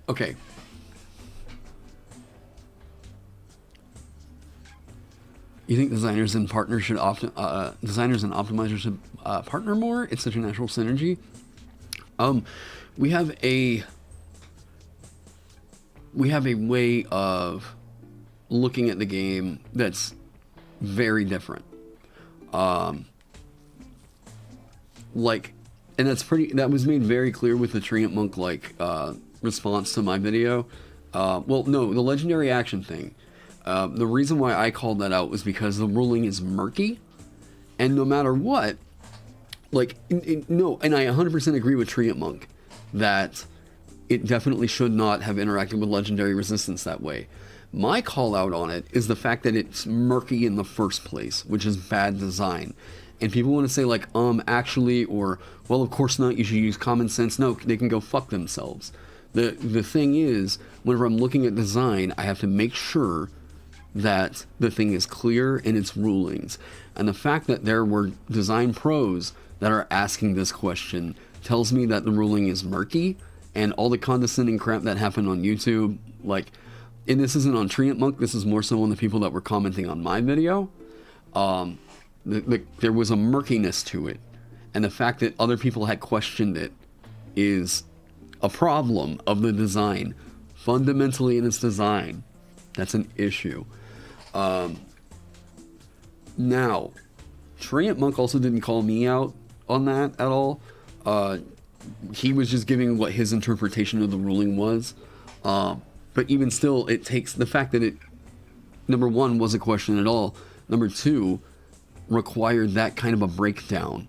Okay. You think designers and partners should designers and optimizers should partner more? It's such a natural synergy. We have a way of looking at the game that's very different. Like, and that was made very clear with the Treant Monk, like, response to my video. Well, no, the legendary action thing. The reason why I called that out was because the ruling is murky, and no matter what, like, no, and I 100% agree with Treant Monk that it definitely should not have interacted with legendary resistance that way. My call out on it is the fact that it's murky in the first place, which is bad design. and people want to say like, actually, or, well, of course not, you should use common sense. No, they can go fuck themselves. The thing is, whenever I'm looking at design, I have to make sure that the thing is clear in its rulings. And the fact that there were design pros that are asking this question tells me that the ruling is murky, and all the condescending crap that happened on YouTube, like, and this isn't on Treant Monk, this is more so on the people that were commenting on my video. There was a murkiness to it, and the fact that other people had questioned it is a problem of the design. Fundamentally in its design, that's an issue. Now, Treant Monk also didn't call me out on that at all. He was just giving what his interpretation of the ruling was. But even still, it takes the fact that it, number one, was a question at all. Number two, required that kind of a breakdown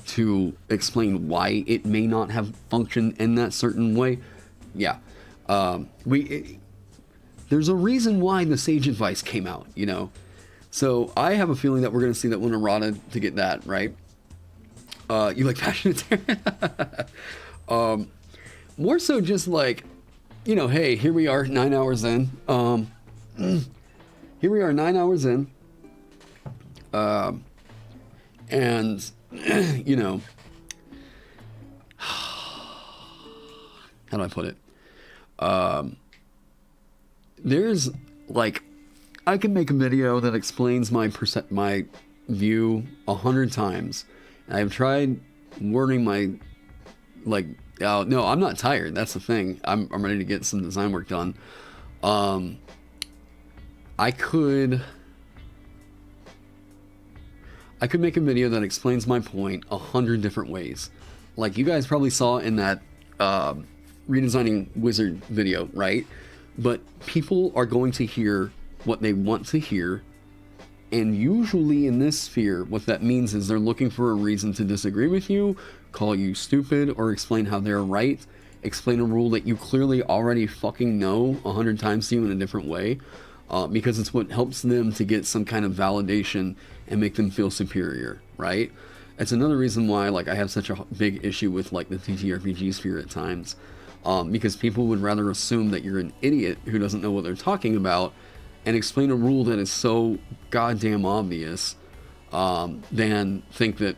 to explain why it may not have functioned in that certain way. Yeah. There's a reason why the Sage Advice came out, you know? So I have a feeling that we're going to see that one errata to get that, right? You like passionate? More so just like, you know, hey, here we are 9 hours in. Here we are 9 hours in. And, you know, how do I put it? There's like, I can make a video that explains my view 100 times. I've tried wording my, like, no, I'm not tired. That's the thing. I'm ready to get some design work done. I could make a video that explains my point 100 different ways. Like you guys probably saw in that redesigning wizard video, right? But people are going to hear what they want to hear. And usually in this sphere, what that means is they're looking for a reason to disagree with you, call you stupid, or explain how they're right, explain a rule that you clearly already fucking know 100 times to you in a different way, because it's what helps them to get some kind of validation and make them feel superior, right? It's another reason why, like, I have such a big issue with, like, the TTRPG sphere at times, because people would rather assume that you're an idiot who doesn't know what they're talking about and explain a rule that is so goddamn obvious, than think that,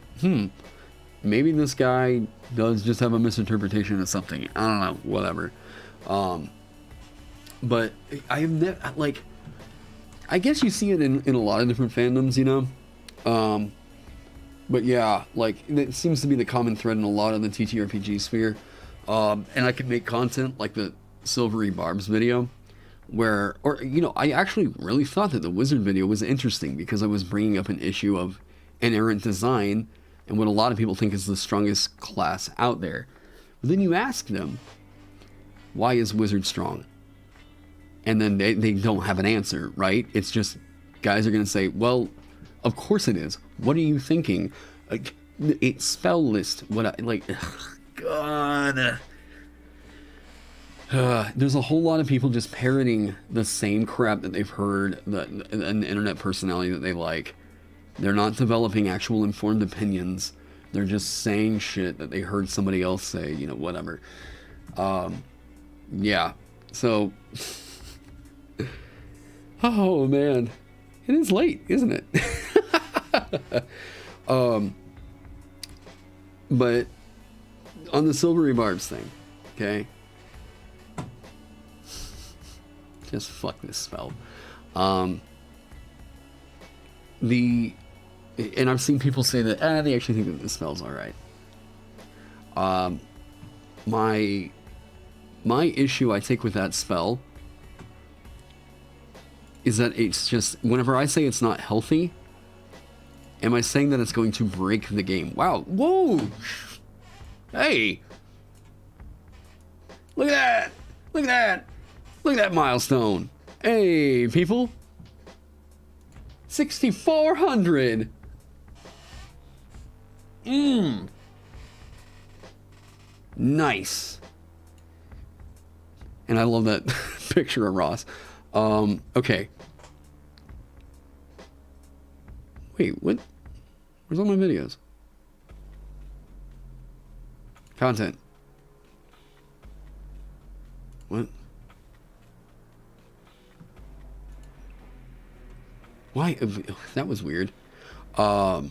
maybe this guy does just have a misinterpretation of something. I don't know, whatever. But I have never, like, I guess you see it in a lot of different fandoms, you know? But yeah, like, it seems to be the common thread in a lot of the TTRPG sphere. And I could make content like the Silvery Barbs video, where, or, you know, I actually really thought that the Wizard video was interesting because I was bringing up an issue of inerrant design and what a lot of people think is the strongest class out there. But then you ask them, why is Wizard strong? And then they don't have an answer, right? It's just, guys are going to say, well, of course it is. What are you thinking? Like, it's spell list. What I, like, God. There's a whole lot of people just parroting the same crap that they've heard, an internet personality that they like. They're not developing actual informed opinions. They're just saying shit that they heard somebody else say, you know, whatever. Yeah. So, oh man, it is late, isn't it? But on the Silvery Barbs thing, okay? Just fuck this spell. And I've seen people say that, they actually think that this spell's alright. My issue I take with that spell is that it's just, whenever I say it's not healthy, am I saying that it's going to break the game? Wow. Whoa! Hey! Look at that! Look at that! Look at that milestone. Hey, people. 6,400. Nice. And I love that picture of Ross. Okay. Wait, what Where's all my videos? Content. What? Why? That was weird. Okay.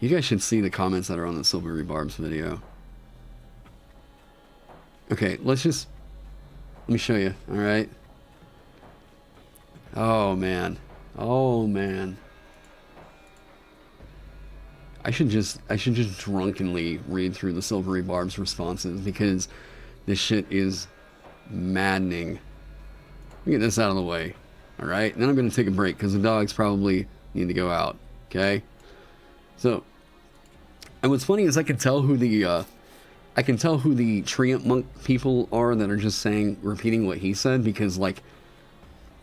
You guys should see the comments that are on the Silvery Barbs video. Okay, let me show you, alright? Oh, man. Oh, man. I should just drunkenly read through the Silvery Barbs responses because this shit is maddening. Let me get this out of the way, alright? And then I'm going to take a break because the dogs probably need to go out, okay? So, and what's funny is I can tell who the Treant Monk people are that are just repeating what he said because, like,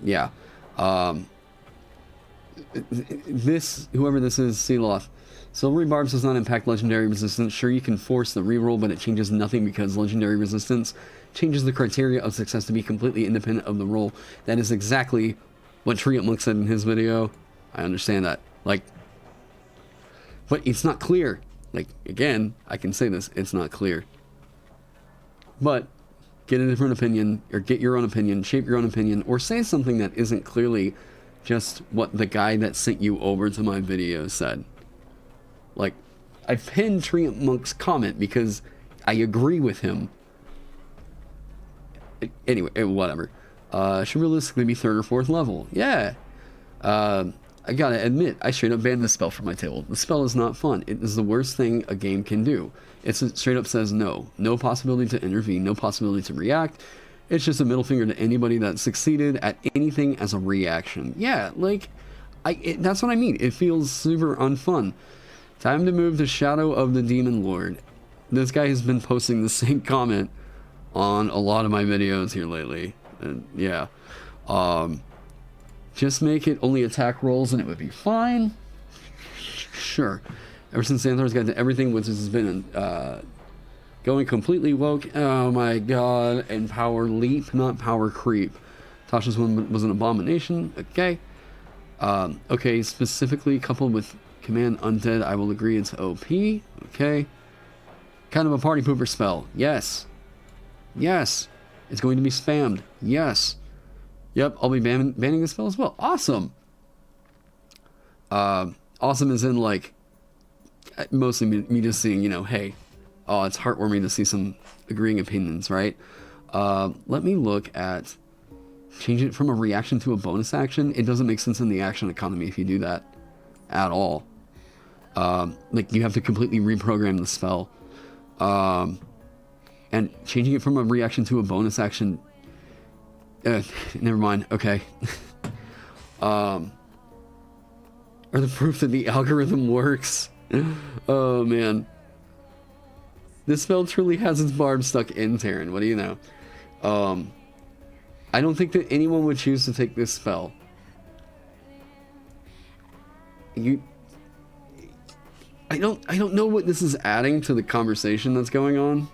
yeah, whoever this is, Sealoth. Silvery Barbs does not impact legendary resistance. Sure, you can force the reroll, but it changes nothing because legendary resistance changes the criteria of success to be completely independent of the roll. That is exactly what Treant Monk said in his video. I understand that. Like, but it's not clear. Like, again, I can say this, it's not clear. But get a different opinion, or get your own opinion, shape your own opinion, or say something that isn't clearly just what the guy that sent you over to my video said. Like, I pinned Treant Monk's comment because I agree with him. Anyway, whatever. Should realistically be 3rd or 4th level. Yeah. I gotta admit, I straight up banned this spell from my table. The spell is not fun. It is the worst thing a game can do. It straight up says no. No possibility to intervene, no possibility to react. It's just a middle finger to anybody that succeeded at anything as a reaction. Yeah, like, that's what I mean. It feels super unfun. Time to move to Shadow of the Demon Lord. This guy has been posting the same comment on a lot of my videos here lately. And yeah. Just make it only attack rolls and it would be fine. Sure. Ever since Xanthar's got to everything, which has been going completely woke. Oh my god. And power leap, not power creep. Tasha's one was an abomination. Okay. Okay, specifically coupled with Command Undead, I will agree it's OP. Okay. Kind of a party pooper spell. Yes. Yes. It's going to be spammed. Yes. Yep, I'll be banning this spell as well. Awesome. Awesome is in, like, mostly me just seeing, you know, hey, oh, it's heartwarming to see some agreeing opinions, right? Let me look at changing it from a reaction to a bonus action. It doesn't make sense in the action economy if you do that at all. Like, you have to completely reprogram the spell. And changing it from a reaction to a bonus action... never mind. Okay. Are the proof that the algorithm works? Oh, man. This spell truly has its barb stuck in Terran. What do you know? I don't think that anyone would choose to take this spell. I don't know what this is adding to the conversation that's going on.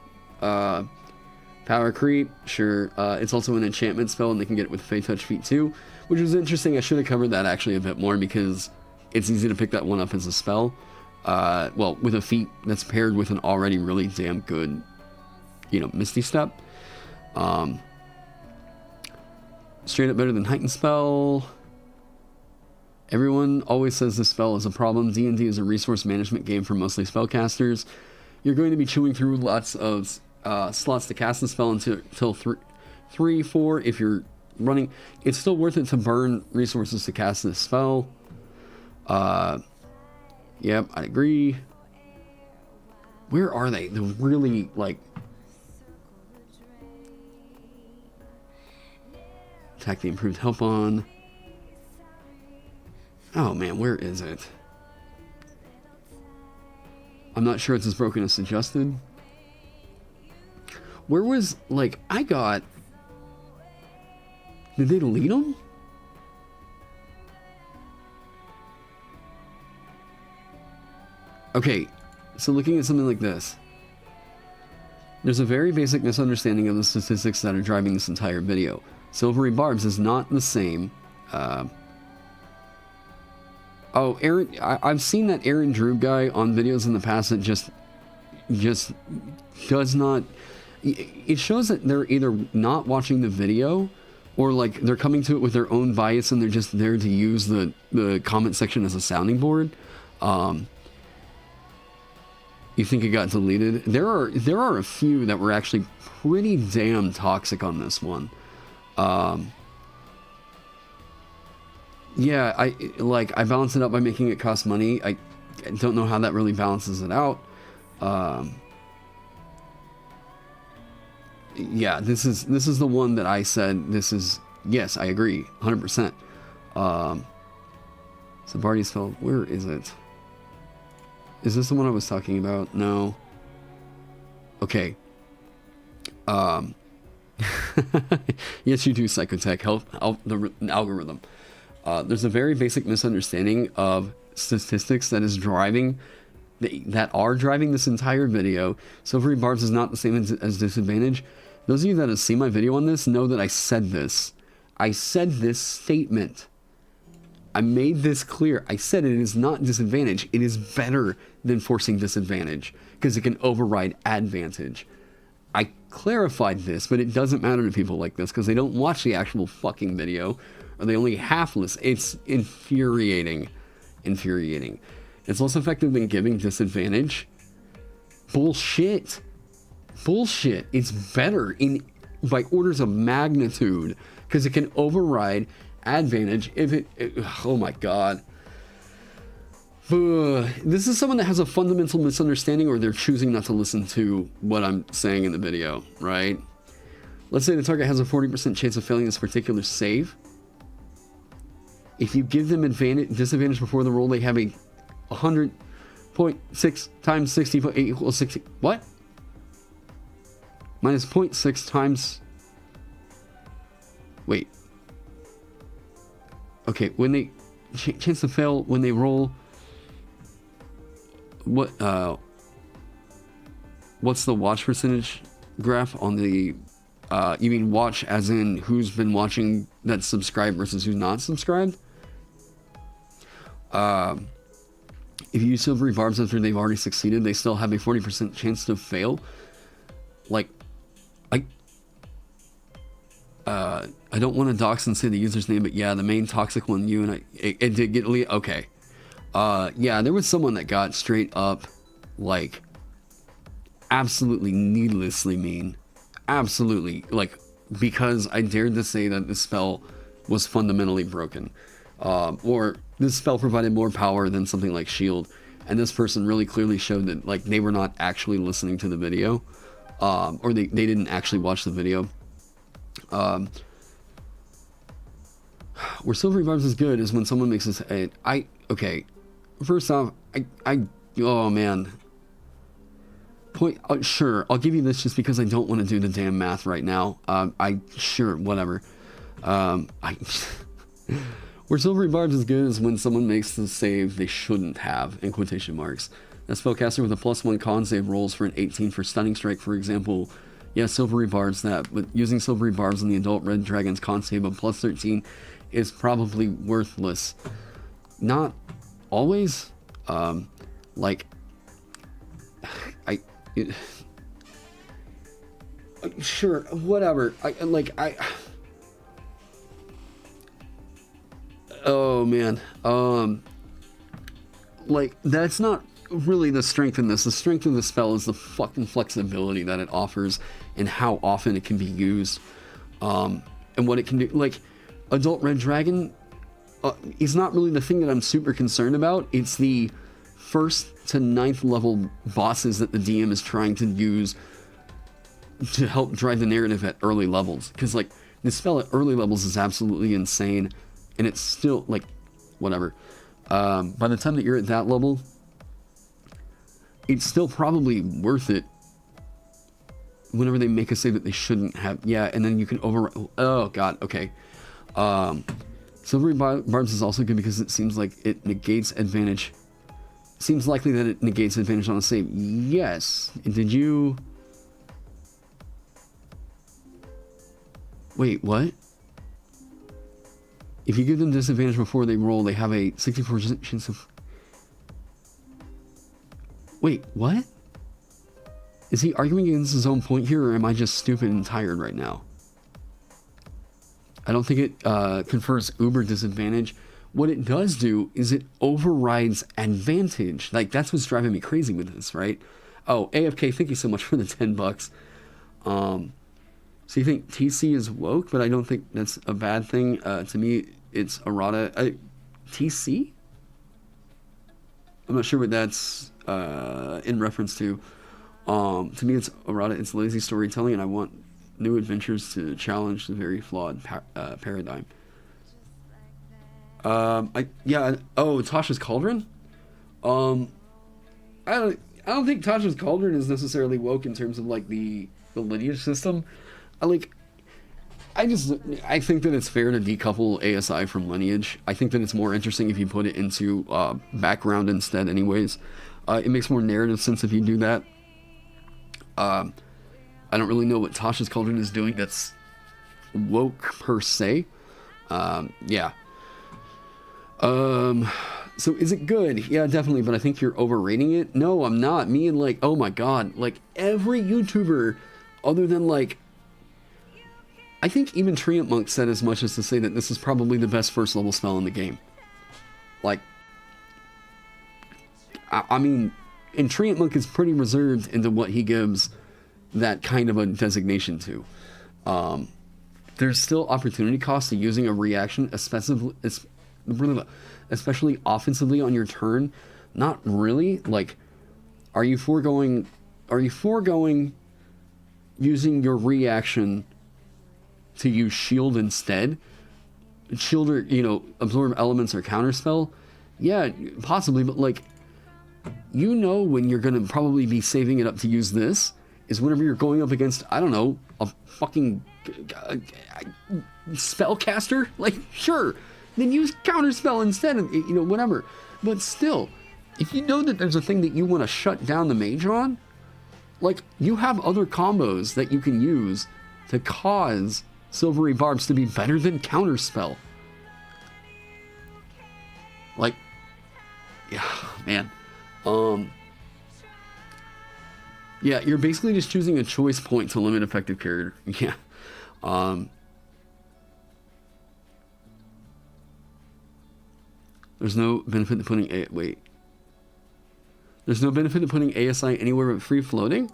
Power creep, sure. It's also an enchantment spell, and they can get it with Fey Touch Feat too, which was interesting. I should have covered that actually a bit more because it's easy to pick that one up as a spell. Well, with a feat that's paired with an already really damn good, you know, Misty Step. Straight up better than Heightened Spell. Everyone always says this spell is a problem. D&D is a resource management game for mostly spellcasters. You're going to be chewing through lots of slots to cast the spell until 3, 4 if you're running. It's still worth it to burn resources to cast this spell. Yep, I agree. Where are they? The really, like... Attack the improved help on. Oh man, where is it? I'm not sure it's as broken as suggested. Where was, like, I got... Did they delete them? Okay, so looking at something like this. There's a very basic misunderstanding of the statistics that are driving this entire video. Silvery Barbs is not the same. Oh, Aaron, I've seen that Aaron Drew guy on videos in the past that just does not... It shows that they're either not watching the video or like they're coming to it with their own bias and they're just there to use the comment section as a sounding board. You think it got deleted? There are a few that were actually pretty damn toxic on this one. Yeah, I balance it out by making it cost money. I don't know how that really balances it out. Yeah, this is the one that I said this is, yes, I agree 100%. So Barty's spell, where is it? Is this the one I was talking about? No. Okay. Yes, you do, Psychotech. Help the algorithm. There's a very basic misunderstanding of statistics that are driving this entire video. Silvery Barbs is not the same as disadvantage. Those of you that have seen my video on this know that I said this. I said this statement. I made this clear. I said it is not disadvantage. It is better than forcing disadvantage because it can override advantage. I clarified this, but it doesn't matter to people like this because they don't watch the actual fucking video or they only half listen. It's infuriating. Infuriating. It's less effective than giving disadvantage. Bullshit. Bullshit. It's better by orders of magnitude because it can override advantage if it oh my god. This is someone that has a fundamental misunderstanding or they're choosing not to listen to what I'm saying in the video, right? Let's say the target has a 40% chance of failing this particular save. If you give them disadvantage before the roll, they have a 100.6 times 60 equals 60. What? Minus 0.6 times... Wait. Okay, when they... chance to fail when they roll... What, what's the watch percentage graph on the... you mean watch as in who's been watching that's subscribed versus who's not subscribed? If you use Silvery Barbs after they've already succeeded, they still have a 40% chance to fail. Like, I don't want to dox and say the user's name, but yeah, the main toxic one, you and it did get okay. Yeah, there was someone that got straight up, like, absolutely needlessly mean. Absolutely, like, because I dared to say that the spell was fundamentally broken. Or this spell provided more power than something like Shield. And this person really clearly showed that, like, they were not actually listening to the video. Or they didn't actually watch the video. Where Silvery Barbs is good is when someone makes this... okay. First off, oh, man. Sure, I'll give you this just because I don't want to do the damn math right now. Sure, whatever. Where Silvery Barbs is good is when someone makes the save they shouldn't have, in quotation marks. A spellcaster with a +1 con save rolls for an 18 for Stunning Strike, for example. Yeah, Silvery Barbs that, but using Silvery Barbs in the Adult Red Dragon's con save of +13 is probably worthless. Not always. Sure, whatever. Oh man. Like, that's not really the strength in this. The strength of the spell is the fucking flexibility that it offers and how often it can be used. And what it can do. Like, Adult Red Dragon is not really the thing that I'm super concerned about. It's the 1st to 9th level bosses that the DM is trying to use to help drive the narrative at early levels. Because, like, the spell at early levels is absolutely insane. And it's still, like, whatever. By the time that you're at that level, it's still probably worth it whenever they make a save that they shouldn't have. Yeah, and then you can oh, God, okay. Silvery Barbs is also good because it seems like it negates advantage. Seems likely that it negates advantage on a save. Yes. Did you... Wait, what? If you give them disadvantage before they roll, they have a 64% chance of... Wait, what? Is he arguing against his own point here, or am I just stupid and tired right now? I don't think it confers uber disadvantage. What it does do is it overrides advantage. Like, that's what's driving me crazy with this, right? Oh, AFK, thank you so much for the $10. So you think TC is woke, but I don't think that's a bad thing. To me, it's errata. TC? I'm not sure what that's in reference to. To me, it's errata. It's lazy storytelling, and I want new adventures to challenge the very flawed paradigm. Tasha's Cauldron? I don't think Tasha's Cauldron is necessarily woke in terms of like the lineage system. I think that it's fair to decouple ASI from lineage. I think that it's more interesting if you put it into background instead anyways. It makes more narrative sense if you do that. I don't really know what Tasha's Cauldron is doing that's woke per se. Yeah. So is it good? Yeah, definitely, but I think you're overrating it. No, I'm not. Me and like, oh my god, like every YouTuber other than like, I think even Treant Monk said as much as to say that this is probably the best first level spell in the game. Like, I mean, and Treant Monk is pretty reserved into what he gives that kind of a designation to. There's still opportunity cost to using a reaction, especially offensively on your turn. Not really. Like, are you foregoing using your reaction to use shield instead? Shield or, absorb elements or counterspell? Yeah, possibly, but like, when you're going to probably be saving it up to use this is whenever you're going up against, I don't know, a fucking spellcaster? Like, sure, then use counterspell instead of, whatever. But still, if you know that there's a thing that you want to shut down the mage on, like, you have other combos that you can use to cause Silvery Barbs to be better than counterspell. Like, yeah, man. Yeah, you're basically just choosing a choice point to limit effective character. Yeah. There's no benefit to putting There's no benefit to putting ASI anywhere but free floating?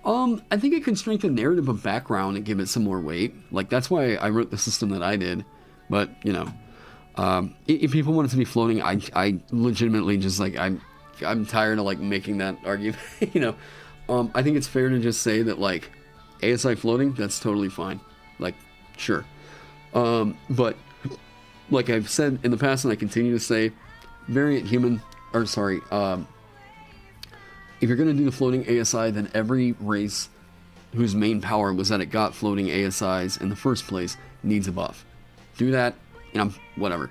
I think it can strengthen narrative of background and give it some more weight. Like, that's why I wrote the system that I did. But, if people want it to be floating, I legitimately just, like, I'm tired of, like, making that argument, I think it's fair to just say that, like, ASI floating, that's totally fine. Like, sure. But, like I've said in the past, and I continue to say, if you're going to do the floating ASI, then every race whose main power was that it got floating ASIs in the first place needs a buff. Do that, whatever.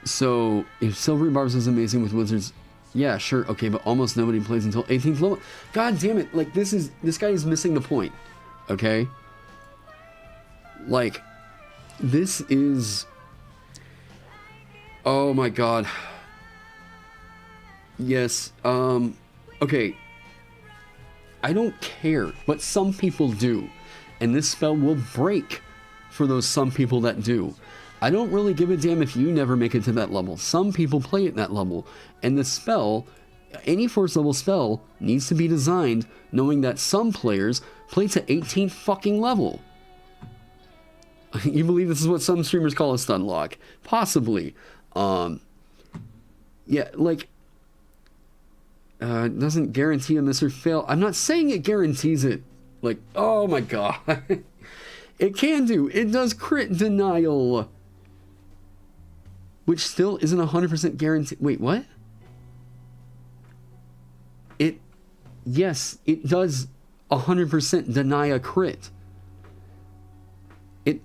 So, if Silvery Barbs is amazing with Wizards, yeah, sure, okay, but almost nobody plays until 18th level. God damn it, like, this guy is missing the point, okay? Like, this is... Oh my god. Yes, okay. I don't care, but some people do. And this spell will break for those some people that do. I don't really give a damn if you never make it to that level. Some people play at that level. And the spell, any first level spell, needs to be designed knowing that some players play to 18th fucking level. You believe this is what some streamers call a stun lock? Possibly. Yeah, like... doesn't guarantee a miss or fail. I'm not saying it guarantees it. Like, oh my god. It can do. It does crit denial. Which still isn't 100% guarantee. Wait, what? Yes, it does 100% deny a crit. It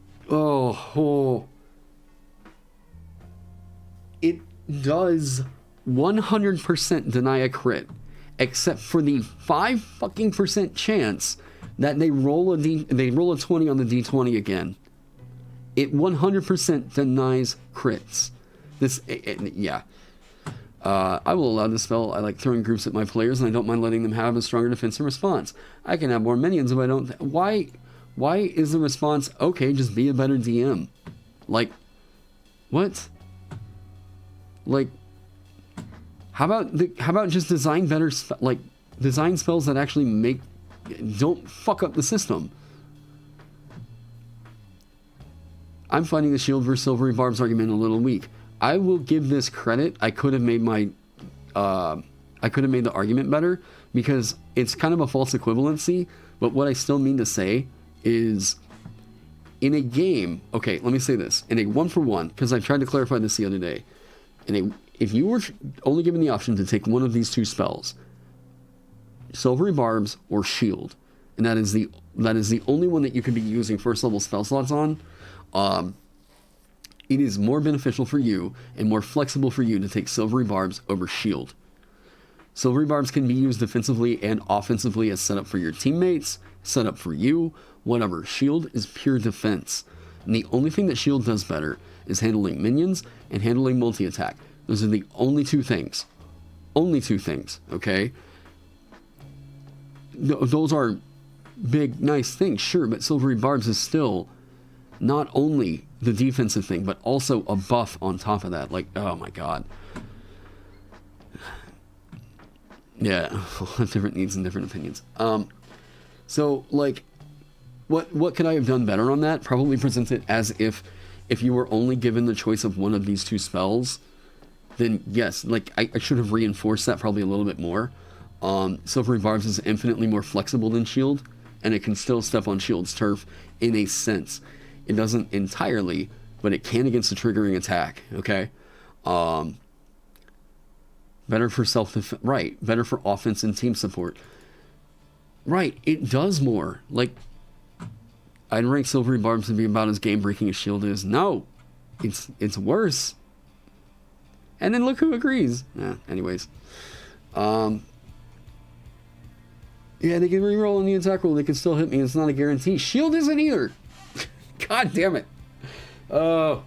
does 100% deny a crit, except for the 5% chance that they roll a 20 on the d20 again. It 100% denies crits. Yeah. I will allow this spell. I like throwing groups at my players, and I don't mind letting them have a stronger defensive response. I can have more minions if I don't... Why is the response, okay, just be a better DM? Like, what? Like, how about just design better... design spells that actually don't fuck up the system. I'm finding the shield versus silvery barbs argument a little weak. I will give this credit. I could have made the argument better because it's kind of a false equivalency. But what I still mean to say is, in a game, okay, let me say this: in a 1-for-1, because I tried to clarify this the other day. If you were only given the option to take one of these two spells, silvery barbs or shield, and that is the only one that you could be using first level spell slots on. It is more beneficial for you and more flexible for you to take silvery barbs over shield. Silvery barbs can be used defensively and offensively as setup for your teammates, setup for you, whatever. Shield is pure defense. And the only thing that shield does better is handling minions and handling multi-attack. Those are the only two things. Only two things, okay? Those are big, nice things, sure, but silvery barbs is still not only the defensive thing, but also a buff on top of that. Like, oh my god. Yeah, different needs and different opinions. So, like, what could I have done better on that? Probably present it as if you were only given the choice of one of these two spells, then yes, like, I should have reinforced that probably a little bit more. Silvery Barbs is infinitely more flexible than Shield, and it can still step on Shield's turf in a sense. It doesn't entirely, but it can against a triggering attack, okay? Better for self-defense, right, better for offense and team support. Right, it does more. Like, I'd rank Silvery Barbs to be about as game-breaking as Shield is. No, it's worse. And then look who agrees. Anyways. Yeah, they can reroll on the attack roll. They can still hit me. It's not a guarantee. Shield isn't either. God damn it. I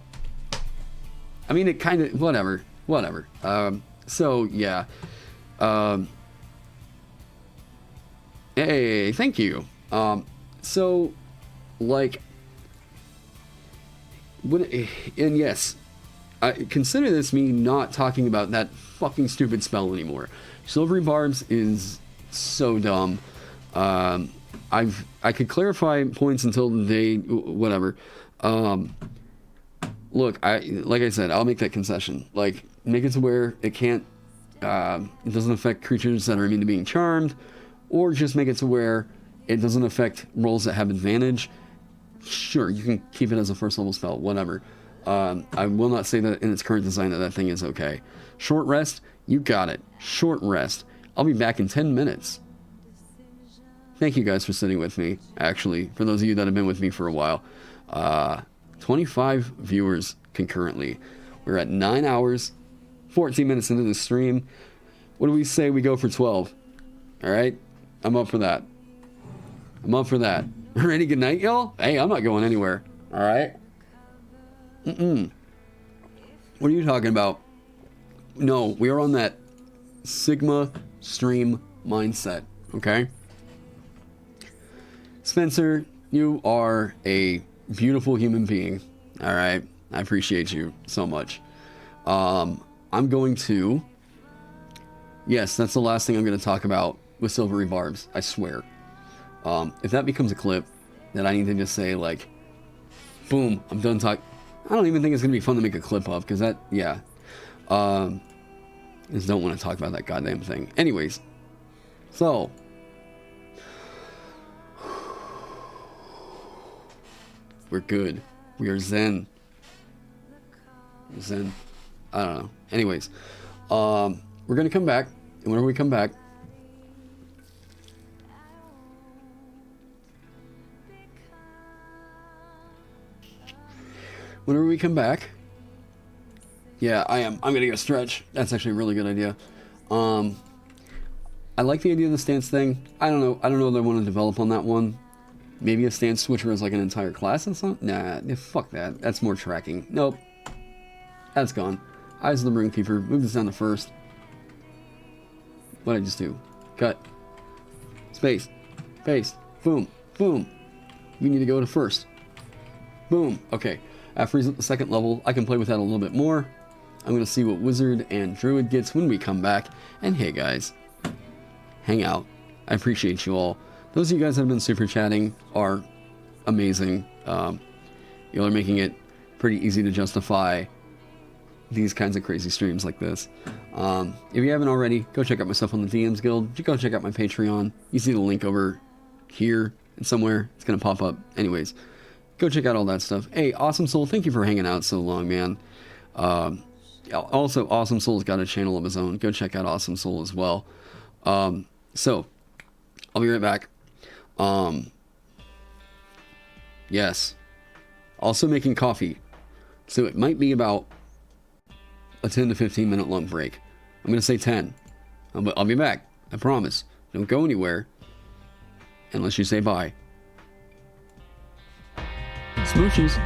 mean, it kind of... Whatever. So, yeah. Hey, thank you. So, like... And yes, I consider this me not talking about that fucking stupid spell anymore. Silvery Barbs is so dumb. I could clarify points until the day, whatever. Look, like I said, I'll make that concession. Like, make it to where it can't, it doesn't affect creatures that are immune to being charmed, or just make it to where it doesn't affect rolls that have advantage. Sure, you can keep it as a first level spell, whatever. I will not say that in its current design that thing is okay. Short rest, you got it. Short rest. I'll be back in 10 minutes. Thank you guys for sitting with me, actually, for those of you that have been with me for a while. 25 viewers concurrently. We're at 9 hours, 14 minutes into the stream. What do we say we go for 12? All right? I'm up for that. Ready? Good night, y'all? Hey, I'm not going anywhere. All right? What are you talking about? No, we are on that Sigma stream mindset, okay? Spencer, you are a beautiful human being. All right, I appreciate you so much. I'm going to... Yes, that's the last thing I'm going to talk about with Silvery Barbs, I swear. If that becomes a clip that I need to just say, like, boom, I'm done talking. I don't even think it's going to be fun to make a clip of, because that, yeah. I just don't want to talk about that goddamn thing. Anyways, so... We're good. We are zen. Zen. I don't know. Anyways, we're going to come back. And whenever we come back, yeah, I am. I'm going to go stretch. That's actually a really good idea. I like the idea of the stance thing. I don't know if I want to develop on that one. Maybe a stance switcher is like an entire class and something? Nah, fuck that. That's more tracking. Nope. That's gone. Eyes of the Runekeeper. Move this down to first. What did I just do? Cut. Space. Paste. Boom. Boom. We need to go to first. Boom. Okay. After he's at the second level, I can play with that a little bit more. I'm going to see what Wizard and Druid gets when we come back. And hey guys, hang out. I appreciate you all. Those of you guys that have been super chatting are amazing. You all are making it pretty easy to justify these kinds of crazy streams like this. If you haven't already, go check out my stuff on the DMs Guild. Go check out my Patreon. You see the link over here and somewhere. It's going to pop up. Anyways, go check out all that stuff. Hey, Awesome Soul, thank you for hanging out so long, man. Also, Awesome Soul's got a channel of his own. Go check out Awesome Soul as well. So, I'll be right back. Yes. Also making coffee. So it might be about a 10 to 15 minute long break. I'm going to say 10. I'll be back. I promise. Don't go anywhere. Unless you say bye. Smooches.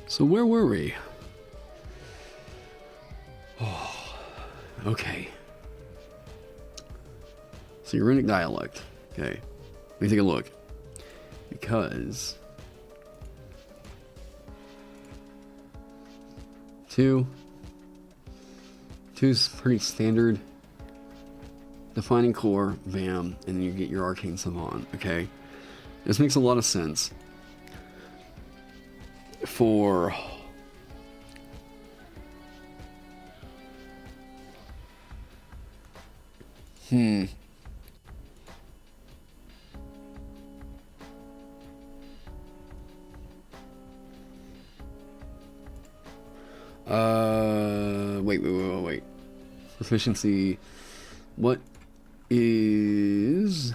So where were we? Oh, okay. So your runic dialect. Okay. Let me take a look. Because... 2 is pretty standard. Defining core, bam, and then you get your arcane savant, okay? This makes a lot of sense. For... Wait. Proficiency. What is...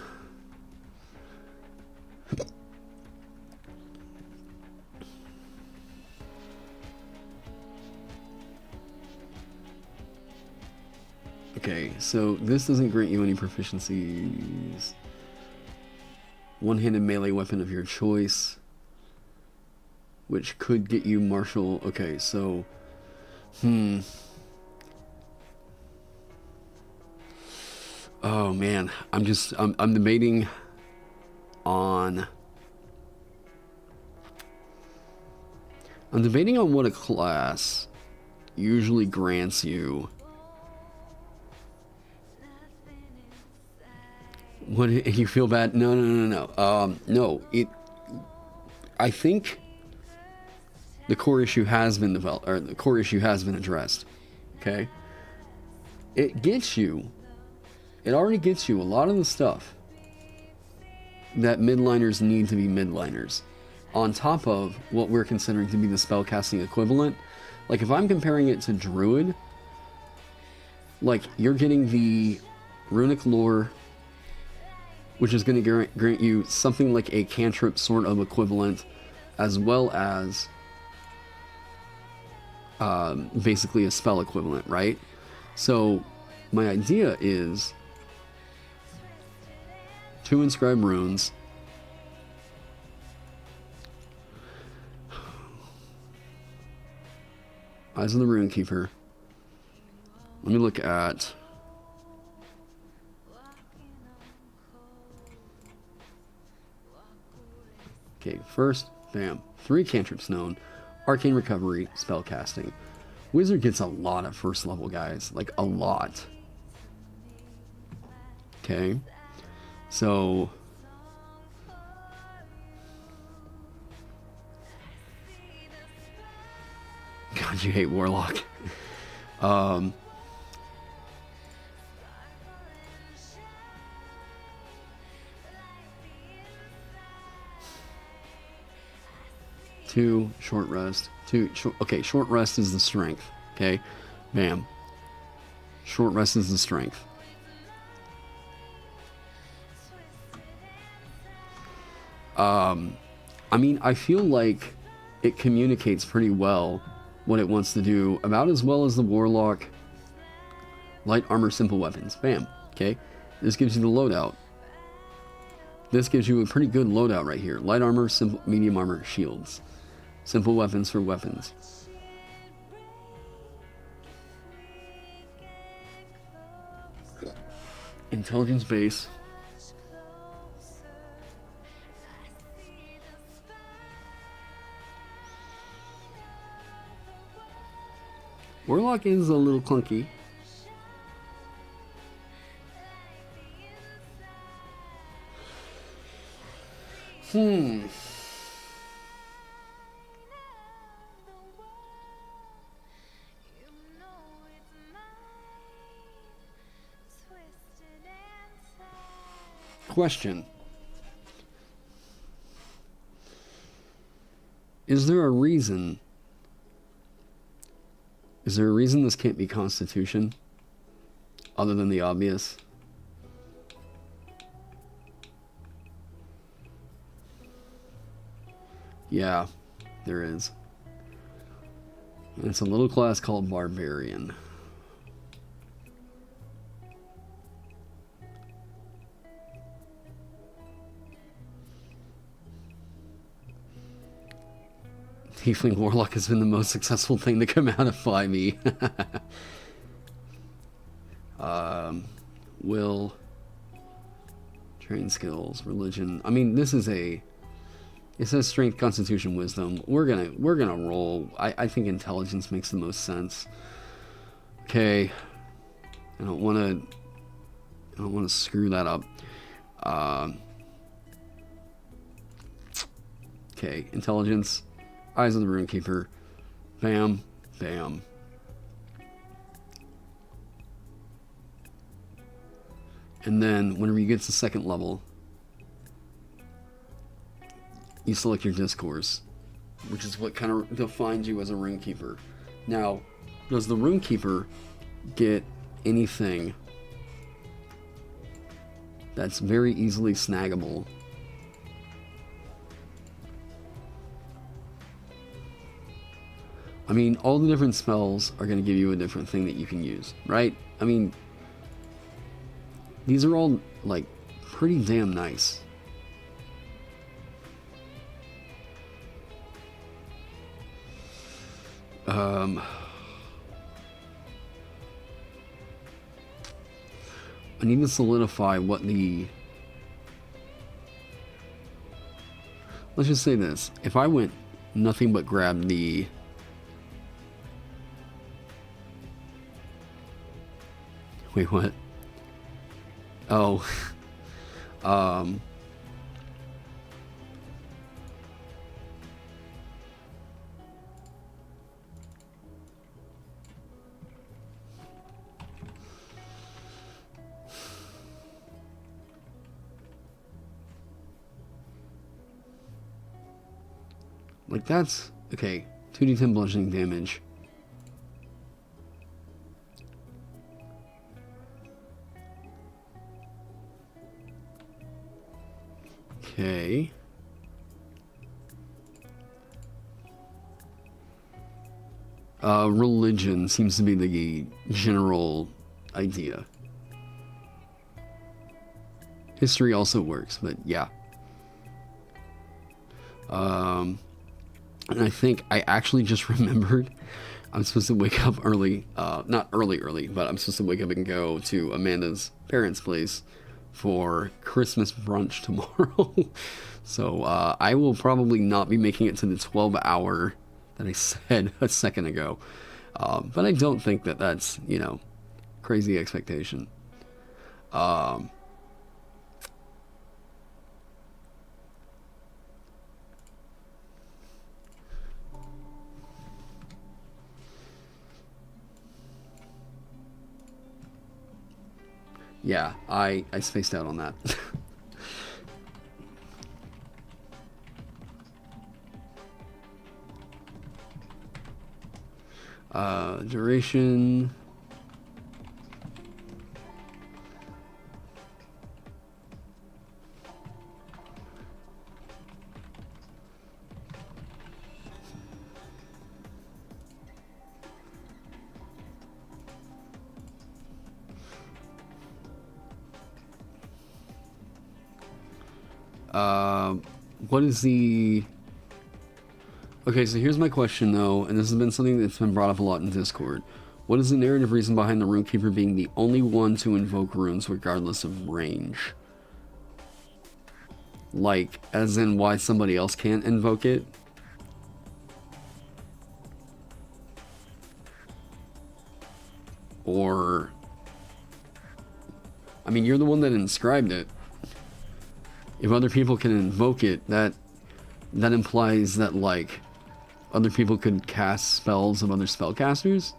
Okay, so this doesn't grant you any proficiencies. One-handed melee weapon of your choice, which could get you martial. Okay, so... Oh man, I'm debating on... I'm debating on what a class usually grants you. What, you feel bad? No. No, I think the core issue has been developed, or the core issue has been addressed. Okay? It already gets you a lot of the stuff that midliners need to be midliners, on top of what we're considering to be the spellcasting equivalent. Like, if I'm comparing it to Druid, like, you're getting the runic lore, which is going to grant you something like a cantrip sort of equivalent, as well as basically a spell equivalent, right? So my idea is 2 inscribed runes, Eyes of the Rune Keeper. Let me look at... Okay, first, bam, 3 cantrips known, arcane recovery, spell casting. Wizard gets a lot of first level guys, like a lot. Okay, so God, you hate Warlock. Two, short rest. Okay, short rest is the strength. Okay, bam. Short rest is the strength. I mean, I feel like it communicates pretty well what it wants to do, about as well as the Warlock. Light armor, simple weapons. Bam. Okay, this gives you the loadout. This gives you a pretty good loadout right here. Light armor, simple, medium armor, shields. Simple weapons for weapons. Intelligence base. Warlock is a little clunky. Question. Is there a reason this can't be Constitution? Other than the obvious? Yeah, there is. It's a little class called Barbarian. Tiefling Warlock has been the most successful thing to come out of 5e. Will, train skills, religion. I mean, this is a. It says strength, constitution, wisdom. We're gonna roll. I think intelligence makes the most sense. Okay. I don't want to screw that up. Okay, intelligence. Eyes of the Runekeeper. Bam, bam. And then whenever you get to second level, you select your discourse, which is what kind of defines you as a Runekeeper. Now, does the Runekeeper get anything that's very easily snaggable? I mean, all the different spells are going to give you a different thing that you can use, right? I mean, these are all, like, pretty damn nice. I need to solidify what the... Let's just say this. If I went nothing but grab the... Wait, what? Oh. Like, that's... Okay, 2d10 bludgeoning damage. Okay. Religion seems to be the general idea. History also works, but yeah. And I think I actually just remembered I'm supposed to wake up early. Not early, but I'm supposed to wake up and go to Amanda's parents' place for Christmas brunch tomorrow. So I will probably not be making it to the 12-hour that I said a second ago. But I don't think that that's, you know, crazy expectation. Yeah, I spaced out on that. Duration. What is the... Okay, so here's my question, though, and this has been something that's been brought up a lot in Discord. What is the narrative reason behind the Runekeeper being the only one to invoke runes regardless of range? Like, as in why somebody else can't invoke it? Or... I mean, you're the one that inscribed it. If other people can invoke it, that implies that, like, other people could cast spells of other spellcasters?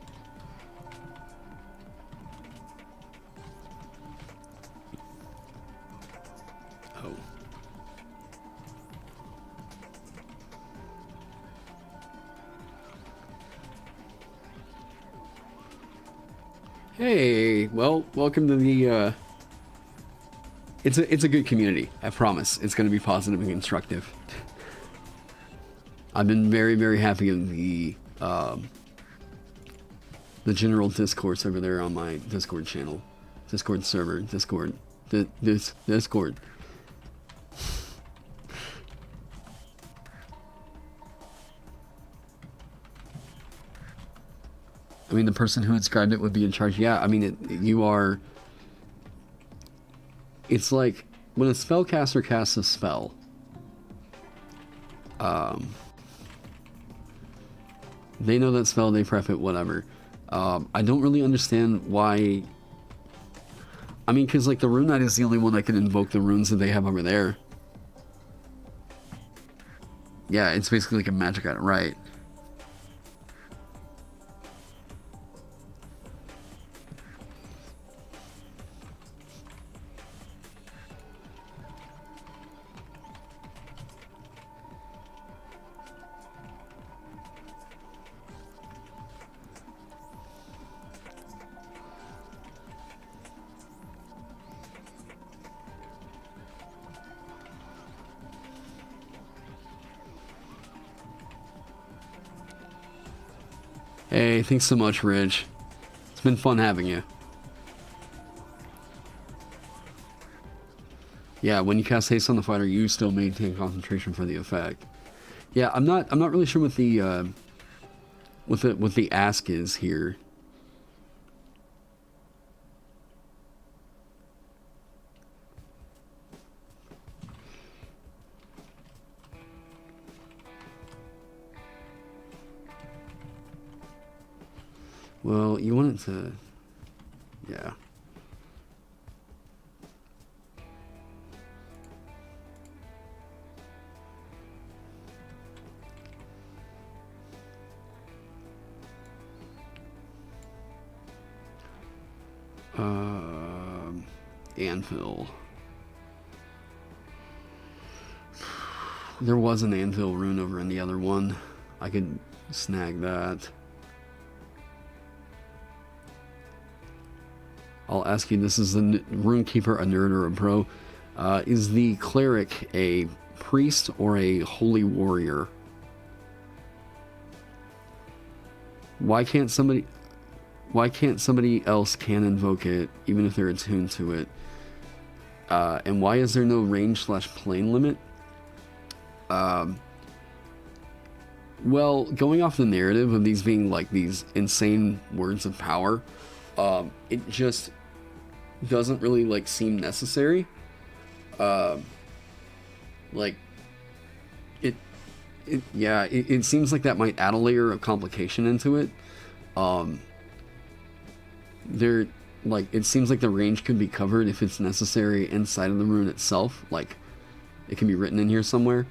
Oh. Hey, well, welcome to the, It's a good community, I promise. It's going to be positive and constructive. I've been very, very happy with the general discourse over there on my Discord channel. Discord server, Discord. Discord. I mean, the person who inscribed it would be in charge. Yeah, I mean, you are... It's like when a spellcaster casts a spell. They know that spell, they prep it, whatever. I don't really understand why... I mean, because, like, the Rune Knight is the only one that can invoke the runes that they have over there. Yeah, it's basically like a magic item, right? Hey, thanks so much, Ridge. It's been fun having you. Yeah, when you cast haste on the fighter, you still maintain concentration for the effect. Yeah, I'm not really sure what the what the ask is here. Well, you want it to... Yeah. Anvil. There was an anvil rune over in the other one. I could snag that. I'll ask you, this is the Rune Keeper, a nerd or a pro. Is the cleric a priest or a holy warrior? Why can't somebody else can invoke it, even if they're attuned to it? And why is there no range/plane limit? Well, going off the narrative of these being like these insane words of power, it just doesn't really like seem necessary. Like it seems like that might add a layer of complication into it. It seems like the range could be covered if it's necessary inside of the rune itself. Like, it can be written in here somewhere.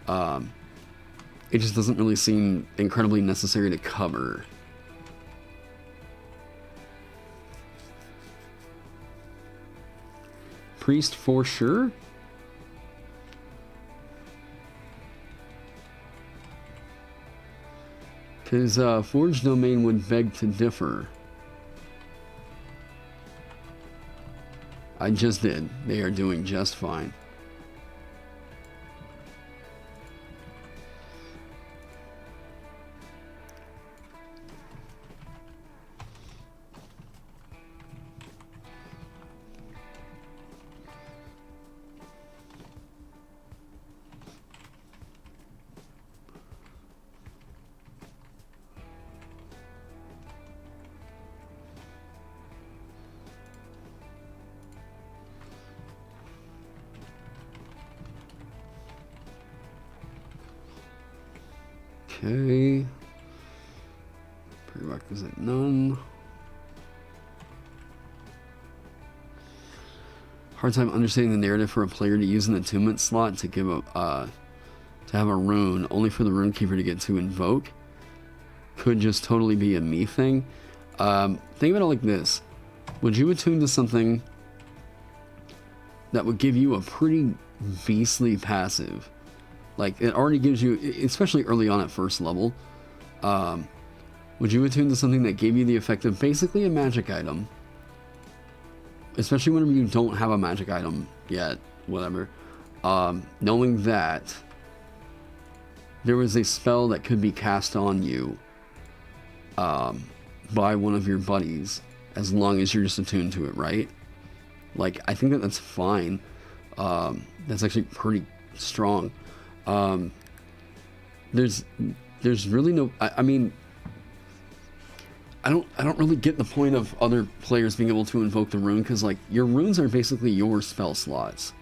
It just doesn't really seem incredibly necessary to cover. Priest for sure? Because Forge Domain would beg to differ. I just did. They are doing just fine. Okay. Prerequisite none. Hard time understanding the narrative for a player to use an attunement slot to give a to have a rune only for the Runekeeper to get to invoke. Could just totally be a me thing. Think about it like this. Would you attune to something that would give you a pretty beastly passive? Like, it already gives you, especially early on at first level, would you attune to something that gave you the effect of basically a magic item? Especially whenever you don't have a magic item yet, whatever. Knowing that there was a spell that could be cast on you by one of your buddies, as long as you're just attuned to it, right? Like, I think that that's fine. That's actually pretty strong. There's really no... I mean, I don't really get the point of other players being able to invoke the rune, because like your runes are basically your spell slots.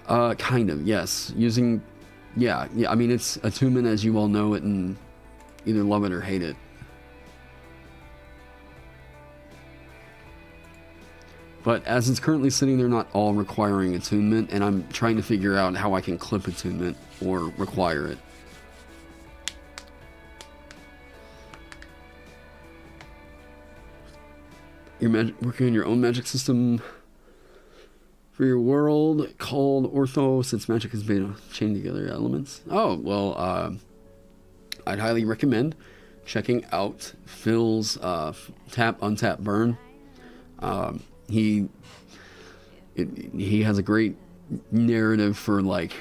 Kind of, yes. Using, yeah. I mean, it's attunement as you all know it, and either love it or hate it. But as it's currently sitting, they're not all requiring attunement, and I'm trying to figure out how I can clip attunement or require it. You're working on your own magic system for your world called Ortho, since magic is made of chain together elements. Oh, well, I'd highly recommend checking out Phil's Tap, Untap, Burn. He has a great narrative for like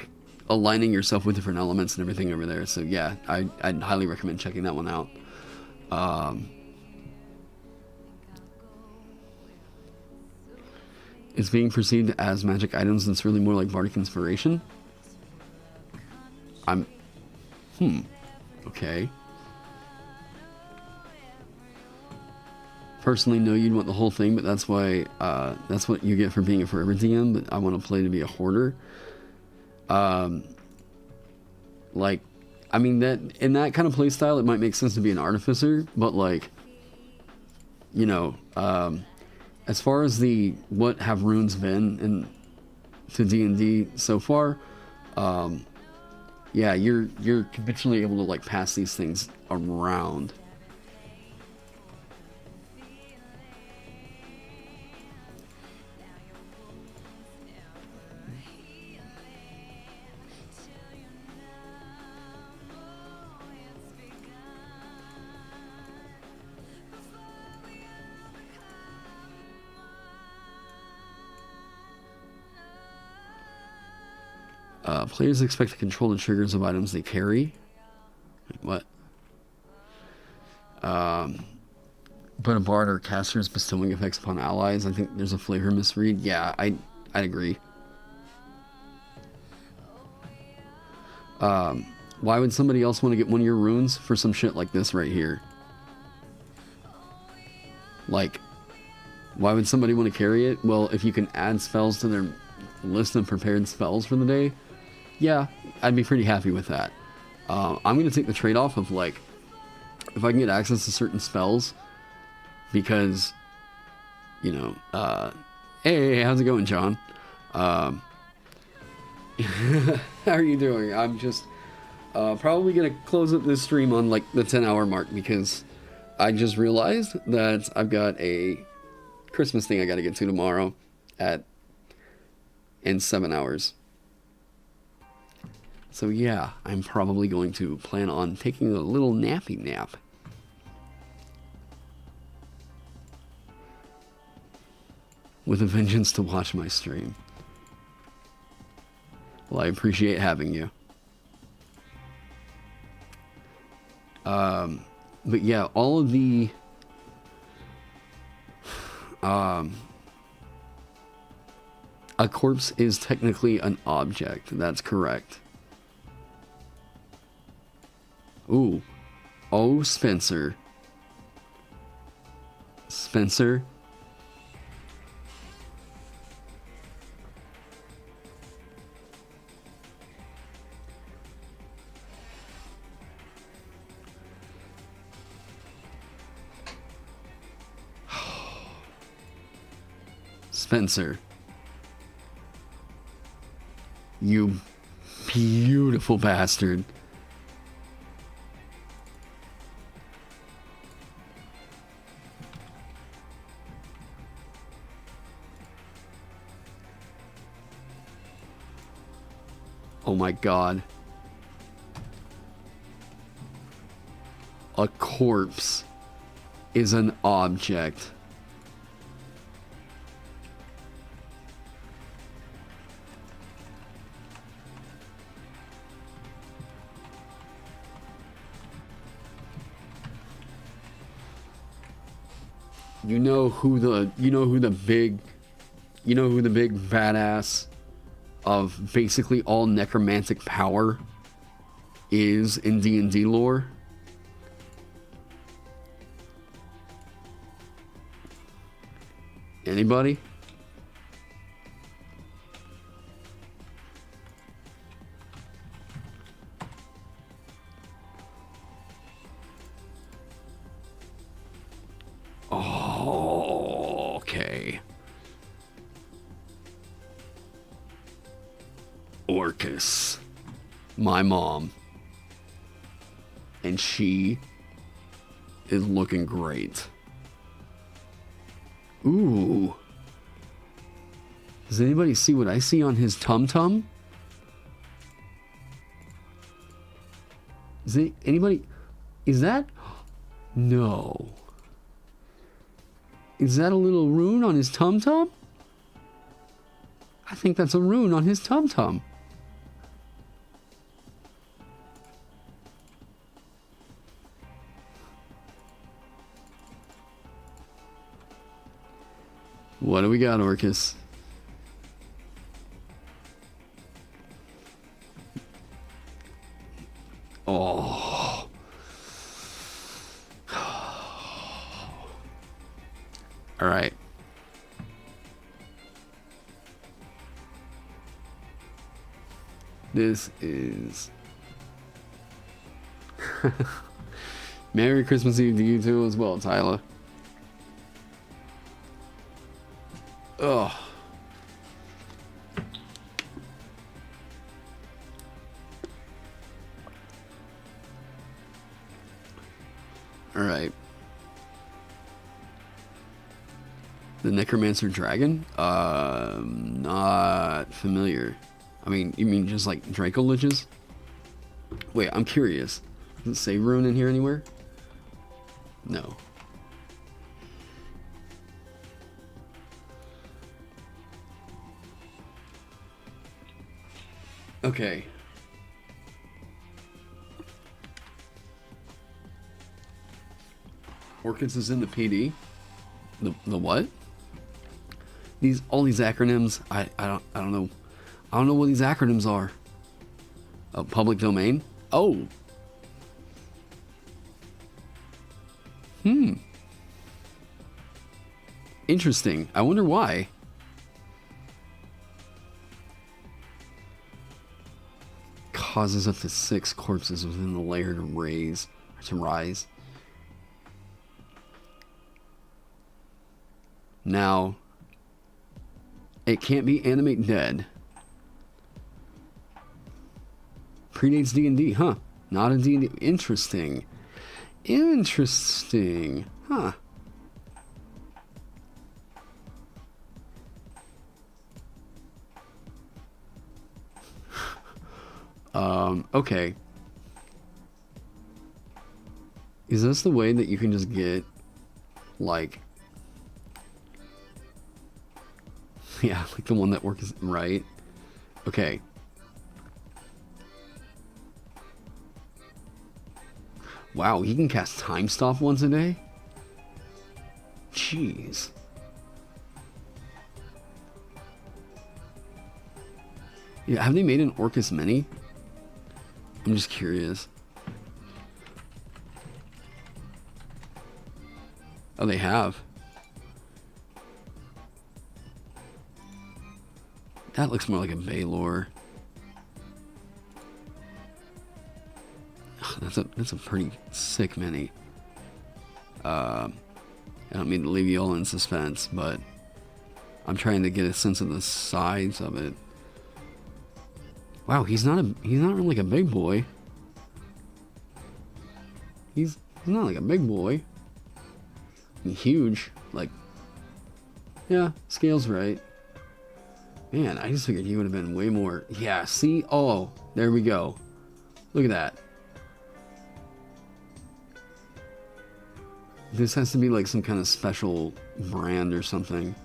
aligning yourself with different elements and everything over there. So yeah, I'd highly recommend checking that one out. It's being perceived as magic items, and it's really more like bardic inspiration. Okay. Personally, no, you'd want the whole thing, but that's why, that's what you get for being a forever DM, but I want to play to be a hoarder. Like, I mean, that in that kind of play style, it might make sense to be an artificer, but like, you know, as far as what have runes been in to D&D so far, yeah, you're conventionally able to like pass these things around. Players expect to control the triggers of items they carry. What? But a bard or caster is bestowing effects upon allies. I think there's a flavor misread. Yeah, I'd agree. Why would somebody else want to get one of your runes for some shit like this right here? Like, why would somebody want to carry it? Well, if you can add spells to their list of prepared spells for the day, yeah, I'd be pretty happy with that. I'm going to take the trade-off of, like, if I can get access to certain spells, because, you know, hey, how's it going, John? How are you doing? I'm just probably going to close up this stream on, like, the 10-hour mark, because I just realized that I've got a Christmas thing I got to get to tomorrow in 7 hours. So yeah, I'm probably going to plan on taking a little nappy nap. With a vengeance to watch my stream. Well, I appreciate having you. But yeah, all of the a corpse is technically an object. That's correct. Ooh. Oh, Spencer. Spencer. Spencer. You beautiful bastard. Oh my god. A corpse is an object. You know who the big badass of basically all necromantic power is in D&D lore. Anybody? Oh, okay. Orcus. My mom. And she is looking great. Ooh. Does anybody see what I see on his tum-tum? Is it anybody? Is that? No. Is that a little rune on his tum-tum? I think that's a rune on his tum-tum. What do we got, Orcus? Oh. All right. This is... Merry Christmas Eve to you too as well, Tyler. Ugh. All right. The Necromancer Dragon? Not familiar. I mean, you mean just like Draco Liches? Wait, I'm curious. Does it say rune in here anywhere? No. Okay. Orchids is in the PD. The what? All these acronyms. I don't know. I don't know what these acronyms are. Public domain. Oh. Interesting. I wonder why. Causes up to 6 corpses within the layer to rise. Now, it can't be animate dead. Predates D&D, huh? Not in D&D. Interesting. Interesting. Huh. Okay. Is this the way that you can just get, like... Yeah, like the one that works right? Okay. Wow, he can cast Time Stop once a day? Jeez. Yeah, have they made an Orcus Mini? I'm just curious. Oh, they have. That looks more like a Baylor. That's a pretty sick mini. I don't mean to leave you all in suspense, but I'm trying to get a sense of the size of it. Wow, he's not really like a big boy. He's not like a big boy. Huge, like, yeah, scale's right. Man, I just figured he would have been way more. Yeah, see? Oh, there we go. Look at that. This has to be like some kind of special brand or something.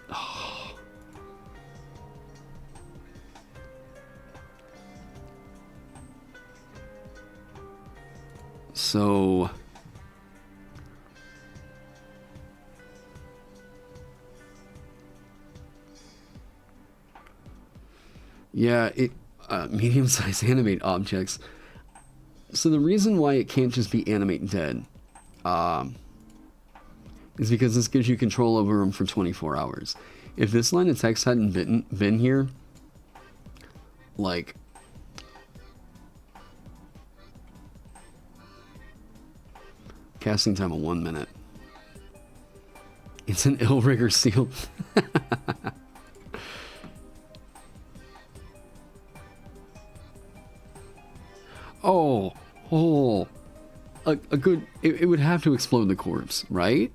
Oh. So... yeah, medium-sized animate objects. So the reason why it can't just be animate dead is because this gives you control over them for 24 hours. If this line of text hadn't been here, like, casting time of 1 minute. It's an ill rigger seal. A good... It would have to explode the corpse, right?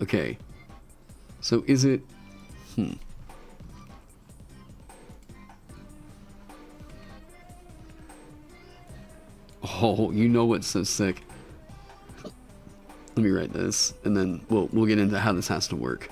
Okay. So is it... Oh, you know what's so sick? Let me write this, and then we'll get into how this has to work.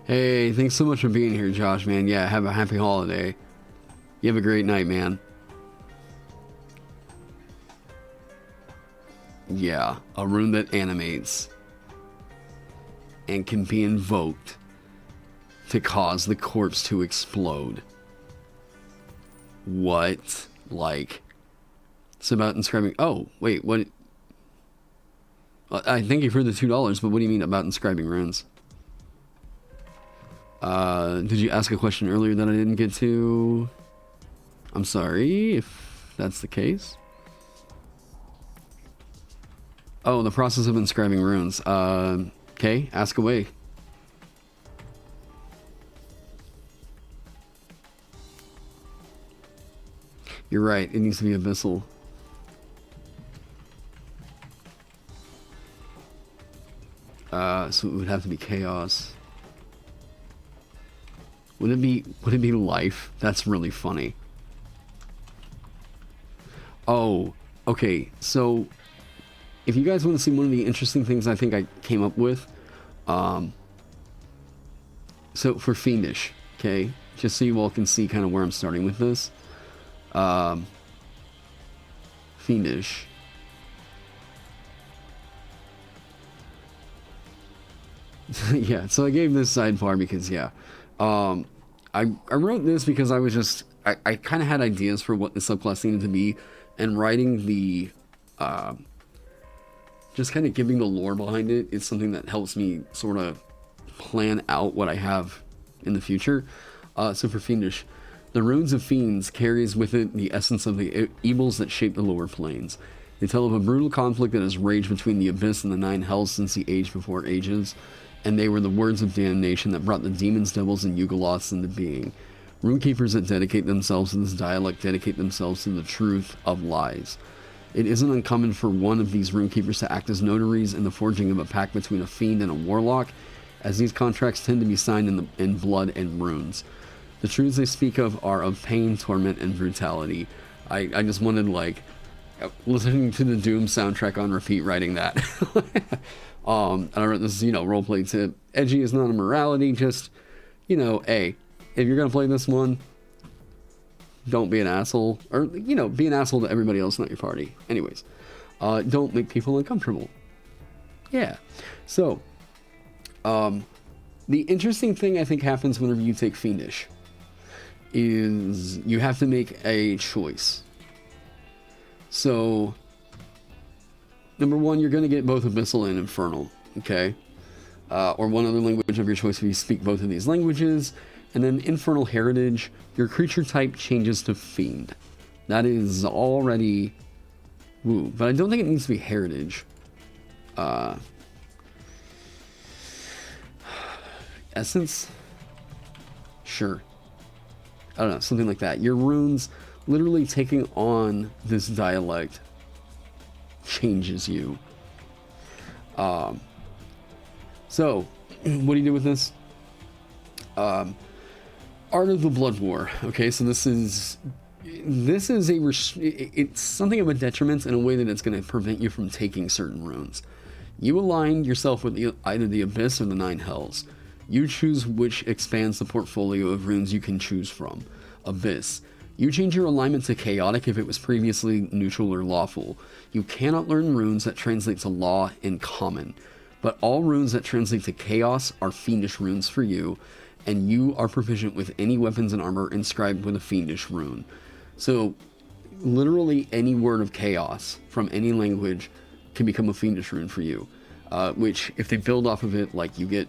Hey, thanks so much for being here, Josh, man. Yeah, have a happy holiday. You have a great night, man. Yeah, a rune that animates and can be invoked to cause the corpse to explode. What? Like, it's about inscribing... Oh, wait, what? I thank you for the $2, but what do you mean about inscribing runes? Did you ask a question earlier that I didn't get to? I'm sorry if that's the case. Oh, the process of inscribing runes. Okay, ask away. You're right, it needs to be abyssal. So it would have to be chaos. Would it be life? That's really funny. Oh, okay. So if you guys want to see one of the interesting things I think I came up with, so for Fiendish, okay, just so you all can see kind of where I'm starting with this. Fiendish. Yeah, so I gave this sidebar because, yeah. I wrote this because I was just... I kind of had ideas for what the subclass needed to be, and writing the... just kind of giving the lore behind it is something that helps me sort of plan out what I have in the future. So for Fiendish, the runes of fiends carries with it the essence of the evils that shape the lower planes. They tell of a brutal conflict that has raged between the abyss and the nine hells since the age before ages, and they were the words of damnation that brought the demons, devils, and Yugoloths into being. Runekeepers that dedicate themselves to this dialect dedicate themselves to the truth of lies. It isn't uncommon for one of these runekeepers to act as notaries in the forging of a pact between a fiend and a warlock, as these contracts tend to be signed in blood and runes. The truths they speak of are of pain, torment, and brutality. I just wanted, like, listening to the Doom soundtrack on repeat, writing that. And I wrote this, roleplay tip. Edgy is not a morality, just, hey, if you're gonna play this one, don't be an asshole. Or, be an asshole to everybody else, not your party. Anyways, don't make people uncomfortable. Yeah. So, the interesting thing I think happens whenever you take Fiendish is you have to make a choice. So, number one, you're going to get both Abyssal and Infernal, okay? Or one other language of your choice if you speak both of these languages. And then Infernal Heritage, your creature type changes to Fiend. That is already... Woo. But I don't think it needs to be Heritage. Essence? Sure. I don't know, something like that. Your runes literally taking on this dialect changes you. So, what do you do with this? Art of the Blood War. Okay, so this is this is it's something of a detriment in a way that it's going to prevent you from taking certain runes. You align yourself with either the Abyss or the Nine Hells. You choose which expands the portfolio of runes you can choose from. Abyss. You change your alignment to Chaotic if it was previously neutral or lawful. You cannot learn runes that translate to Law and Common, but all runes that translate to Chaos are Fiendish runes for you, and you are proficient with any weapons and armor inscribed with a Fiendish rune. So, literally any word of Chaos from any language can become a Fiendish rune for you. Which, if they build off of it, like, you get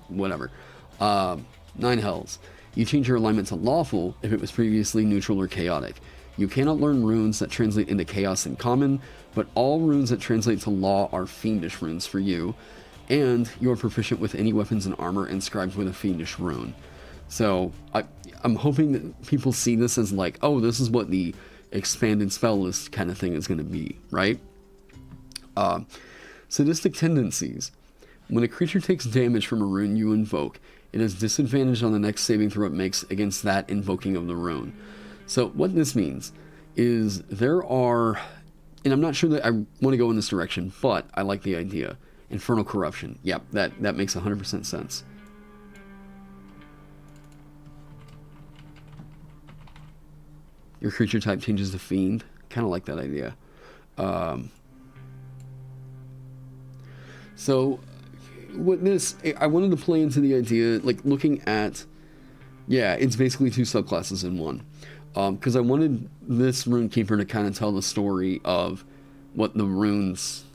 whatever. Nine Hells. You change your alignment to Lawful if it was previously neutral or Chaotic. You cannot learn runes that translate into Chaos and Common, but all runes that translate to Law are Fiendish runes for you, and you are proficient with any weapons and armor inscribed with a Fiendish rune. So, I'm hoping that people see this as like, oh, this is what the expanded spell list kind of thing is going to be, right? Sadistic Tendencies. When a creature takes damage from a rune you invoke, it has disadvantage on the next saving throw it makes against that invoking of the rune. So what this means is there are, and I'm not sure that I want to go in this direction, but I like the idea. Infernal Corruption. Yep, that makes 100% sense. Your creature type changes to Fiend. Kind of like that idea. So, what this, I wanted to play into the idea, like looking at, yeah, it's basically two subclasses in one. Because I wanted this Runekeeper to kind of tell the story of what the runes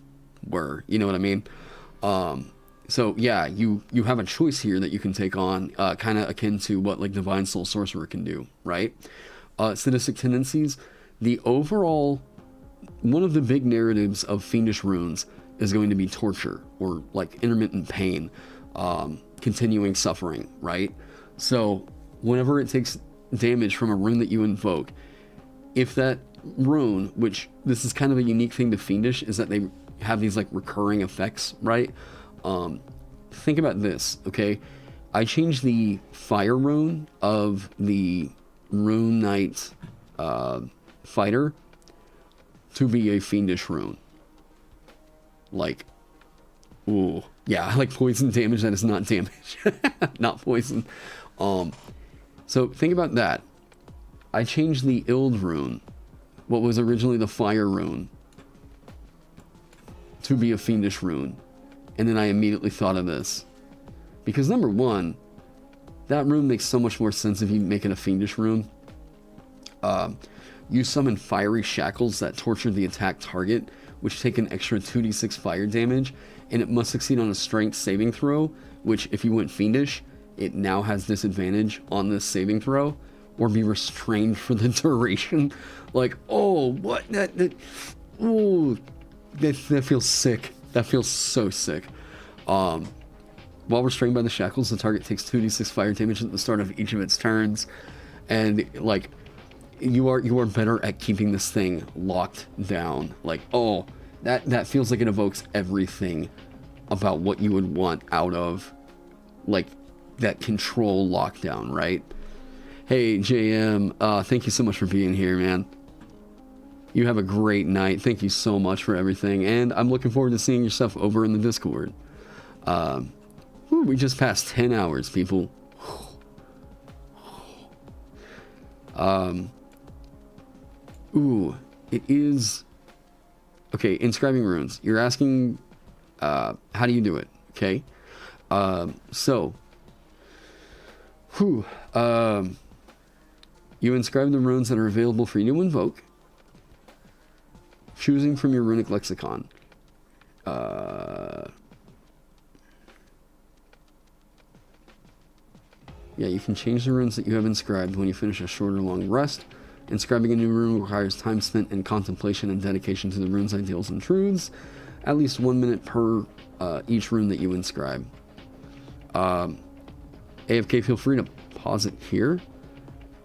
were, you know what I mean? So yeah, you have a choice here that you can take on, kind of akin to what like Divine Soul Sorcerer can do, right? Sadistic Tendencies, the overall, one of the big narratives of Fiendish runes is going to be torture, or like intermittent pain, continuing suffering, right? So whenever it takes damage from a rune that you invoke, if that rune, which this is kind of a unique thing to Fiendish, is that they have these like recurring effects, right? Think about this, okay? I changed the fire rune of the Rune Knight fighter to be a Fiendish rune. Like, ooh, yeah, like poison damage that is not damage, not poison. So think about that. I changed the Ild rune, what was originally the fire rune, to be a Fiendish rune. And then I immediately thought of this. Because number one, that rune makes so much more sense if you make it a Fiendish rune. You summon fiery shackles that torture the attack target, which take an extra 2d6 fire damage, and it must succeed on a strength saving throw, which if you went Fiendish, it now has disadvantage on this saving throw, or be restrained for the duration. Like, oh, what? Oh, that feels sick. That feels so sick. While restrained by the shackles, the target takes 2d6 fire damage at the start of each of its turns, and like, you are better at keeping this thing locked down. Like, oh, that feels like it evokes everything about what you would want out of like that control lockdown, right? Hey JM, thank you so much for being here, man. You have a great night. Thank you so much for everything, and I'm looking forward to seeing your stuff over in the Discord. We just passed 10 hours, people. Ooh, it is... Okay, inscribing runes. You're asking, how do you do it? Okay. So, you inscribe the runes that are available for you to invoke, choosing from your runic lexicon. Yeah, you can change the runes that you have inscribed when you finish a short or long rest. Inscribing a new rune requires time spent in contemplation and dedication to the rune's ideals and truths. At least 1 minute per each rune that you inscribe. AFK, feel free to pause it here.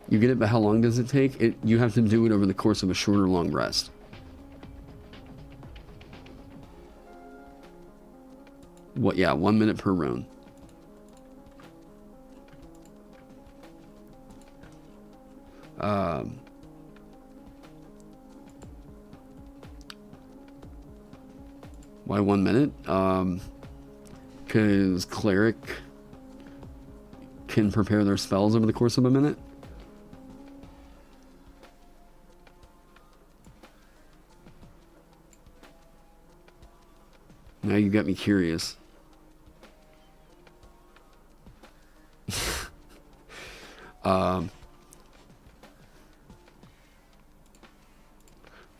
You get it, but how long does it take? You have to do it over the course of a short or long rest. What? Yeah, 1 minute per rune. Why 1 minute? Because cleric can prepare their spells over the course of a minute. Now you got me curious. I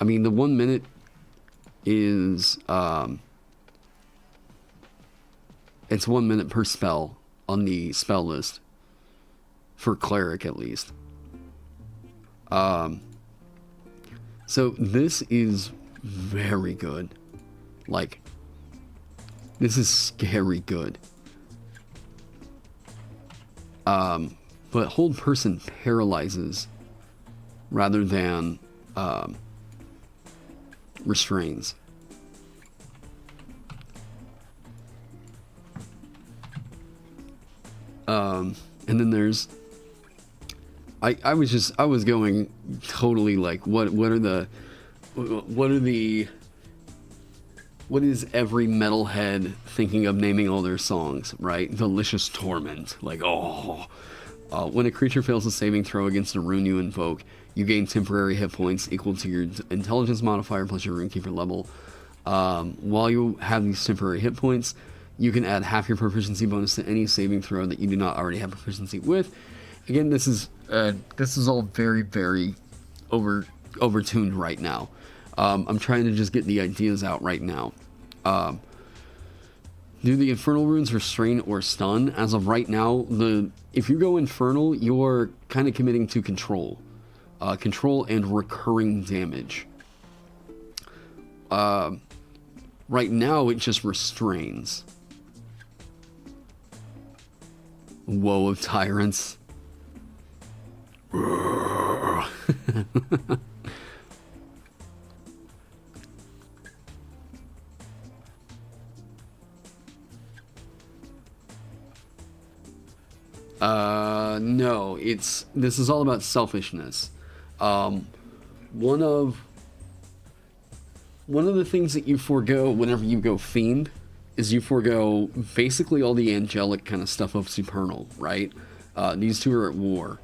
mean, the 1 minute is, it's 1 minute per spell on the spell list. For cleric, at least. So this is very good. Like, this is scary good. But hold person paralyzes rather than restrains. And then there's I was going totally like what is every metalhead thinking of naming all their songs, right? Delicious Torment. Like, when a creature fails a saving throw against a rune you invoke, you gain temporary hit points equal to your intelligence modifier plus your Runekeeper level. While you have these temporary hit points, you can add half your proficiency bonus to any saving throw that you do not already have proficiency with. Again, this is all very, very overtuned right now. I'm trying to just get the ideas out right now. Do the Infernal runes restrain or stun? As of right now, if you go Infernal, you're kind of committing to control. Control and recurring damage. Right now, it just restrains. Woe of Tyrants. No, this is all about selfishness. One of the things that you forego whenever you go Fiend is you forego basically all the angelic kind of stuff of Supernal, right? These two are at war.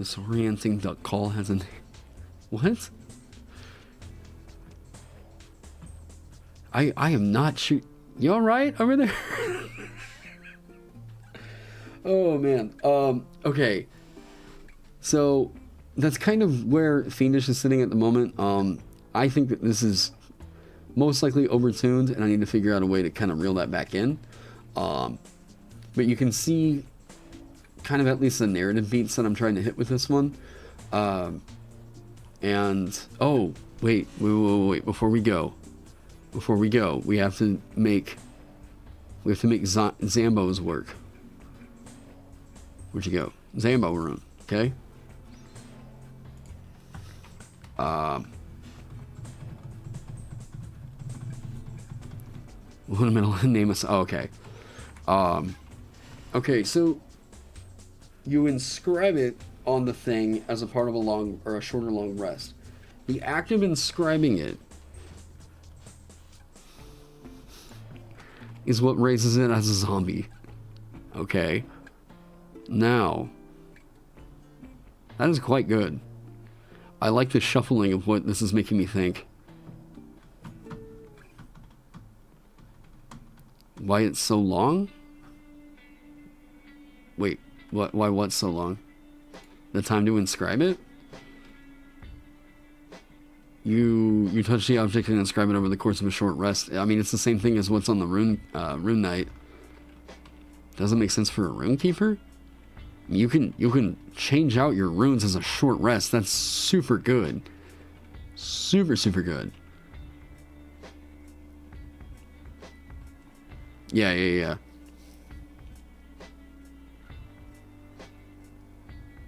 Disorienting duck call has a name. What? I am not shoot. You alright over there? Oh man. Okay. So that's kind of where Fiendish is sitting at the moment. I think that this is most likely overtuned, and I need to figure out a way to kind of reel that back in. But you can see kind of at least the narrative beats that I'm trying to hit with this one. And oh, wait, before we go, we have to make Zambo's work. Where'd you go? Zambo rune, okay? One minute, name us. Oh, okay. Okay, so you inscribe it on the thing as a part of a long or a short or long rest. The act of inscribing it is what raises it as a zombie. Okay. Now, that is quite good. I like the shuffling of what this is making me think. Why it's so long? Wait, why what's so long? The time to inscribe it? You touch the object and inscribe it over the course of a short rest. I mean, it's the same thing as what's on the rune knight. Doesn't make sense for a Runekeeper? You can change out your runes as a short rest. That's super good. Super good. Yeah.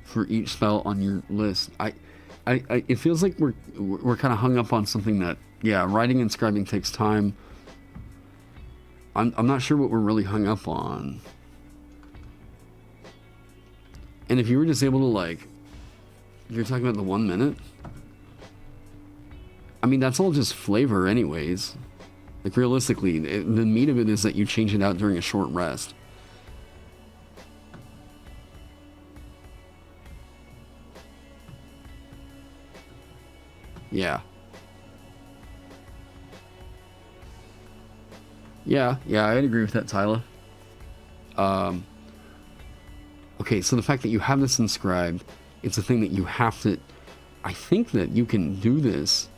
For each spell on your list. It feels like we're kind of hung up on something that, yeah, writing and scribing takes time. I'm not sure what we're really hung up on. And if you were just able to, like, You're talking about the 1 minute? I mean, that's all just flavor anyways. Like, realistically, the meat of it is that you change it out during a short rest. Yeah. Yeah, I'd agree with that, Tyler. Okay, so the fact that you have this inscribed, it's a thing that you have to... I think that you can do this.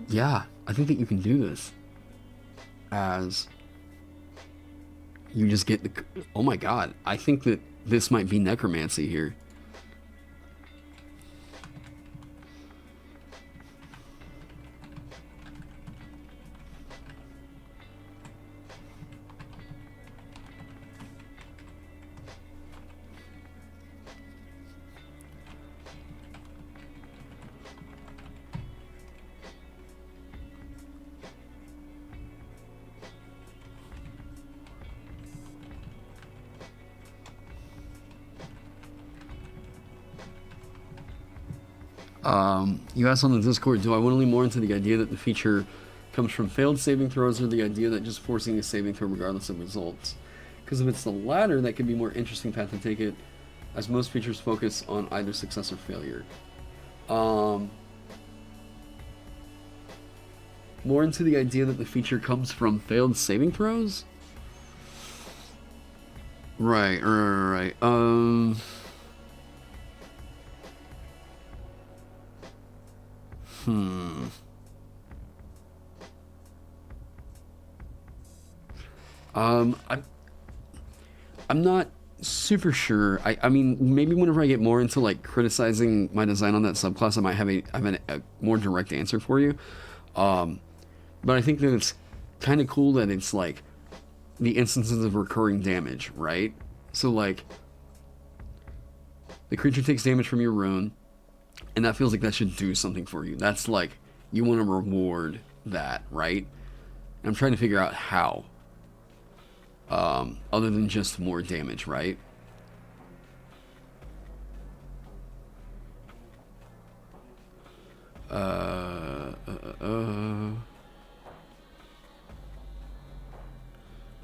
Yeah, I think that you can do this. As you just get the... Oh my god, I think that this might be necromancy here. You asked on the Discord, do I want to lean more into the idea that the feature comes from failed saving throws or the idea that just forcing a saving throw regardless of results? Because if it's the latter, that could be a more interesting path to take it, as most features focus on either success or failure. More into the idea that the feature comes from failed saving throws? Right. I'm not super sure. I mean, maybe whenever I get more into like criticizing my design on that subclass, I might have a more direct answer for you. But I think that it's kind of cool that it's like the instances of recurring damage, right? So like the creature takes damage from your rune, and that feels like that should do something for you. That's like you want to reward that, right? And I'm trying to figure out how. Other than just more damage, right?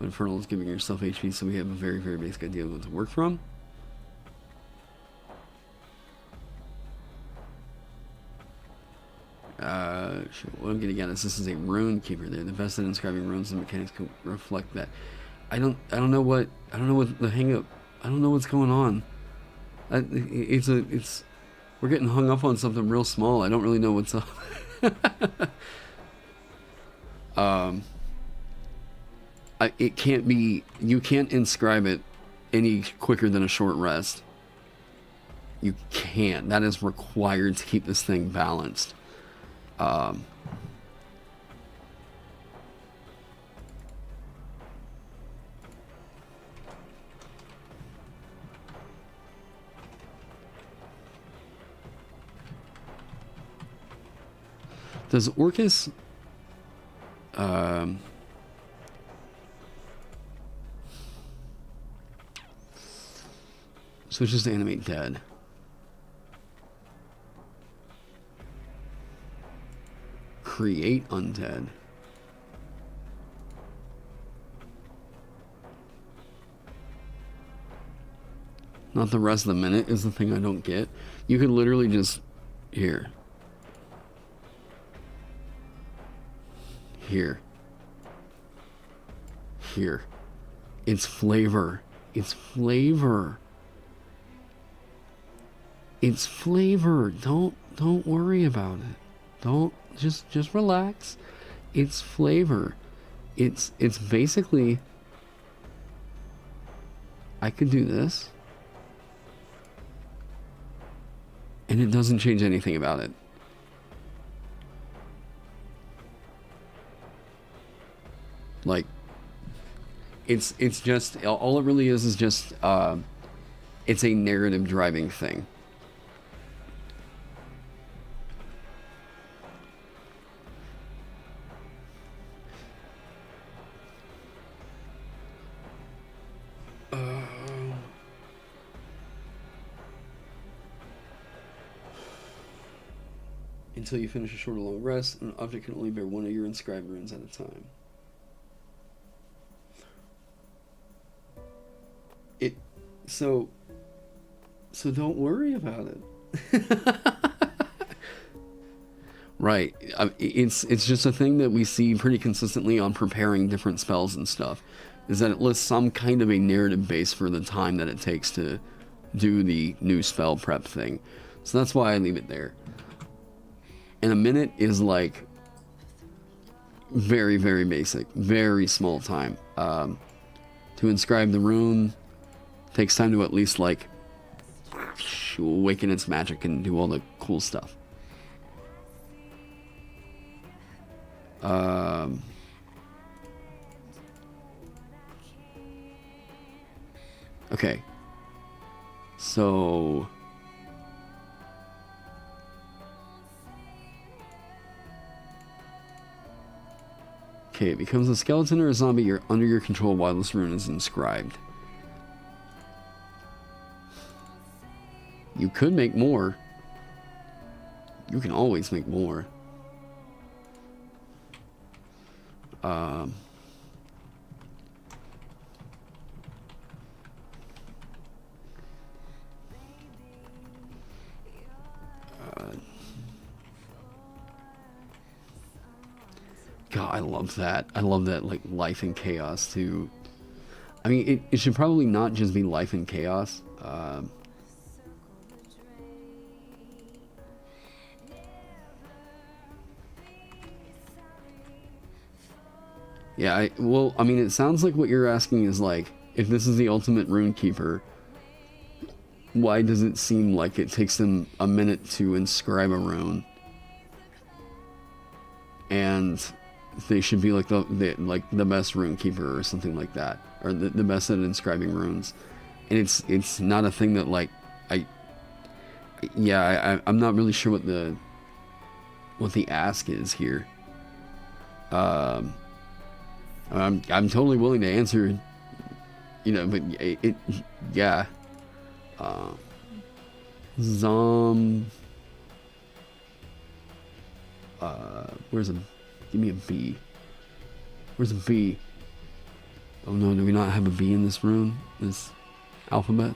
Infernal is giving yourself HP, so we have a very, very basic idea of what to work from. What I'm getting at is this is a Rune Keeper. They're invested in inscribing runes, and mechanics can reflect that. I don't know what the hang up. I don't know what's going on. We're getting hung up on something real small. I don't really know what's up. It can't be. You can't inscribe it any quicker than a short rest. You can't. That is required to keep this thing balanced. Does Orcus switches to animate dead? Create undead. Not the rest of the minute is the thing I don't get. You could literally just here. It's flavor. It's flavor. Don't worry about it. Don't just relax. It's flavor. It's basically, I could do this and it doesn't change anything about it. Like, it's just, all it really is just, it's a narrative driving thing. until you finish a short or long rest. An object can only bear one of your inscribed runes at a time. So don't worry about it. Right. It's just a thing that we see pretty consistently on preparing different spells and stuff, is that it lists some kind of a narrative base for the time that it takes to do the new spell prep thing. So that's why I leave it there. And a minute is like very, very basic, very small time. To inscribe the rune takes time to at least like awaken its magic and do all the cool stuff. Okay. So okay, it becomes a skeleton or a zombie. You're under your control while this rune is inscribed. You could make more. You can always make more. God, I love that. I love that, like, life and chaos, too. I mean, it should probably not just be life and chaos. Yeah, well, I mean, it sounds like what you're asking is, like, if this is the ultimate Runekeeper, why does it seem like it takes them a minute to inscribe a rune? And they should be like the best Runekeeper or something like that, or the best at inscribing runes. And it's not a thing that, like, I'm not really sure what the ask is here. I'm totally willing to answer, you know, but yeah. Give me a B. Where's a B? Oh no, do we not have a B in this rune? This alphabet?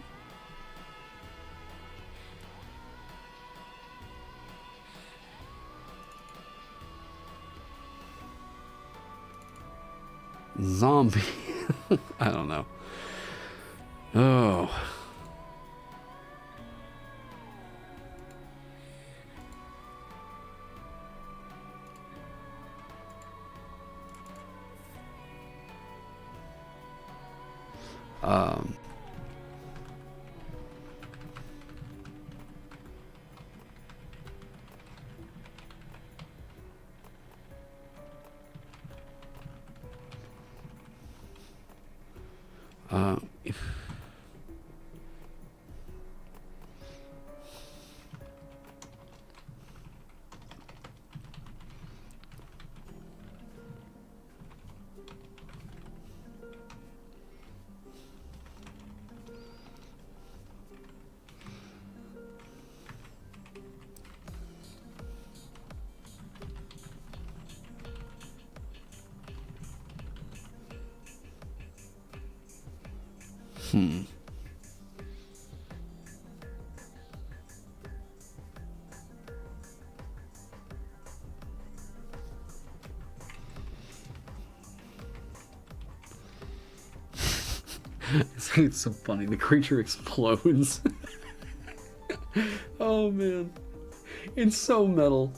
Zombie. I don't know. Oh. If it's so funny. The creature explodes. Oh man, it's so metal.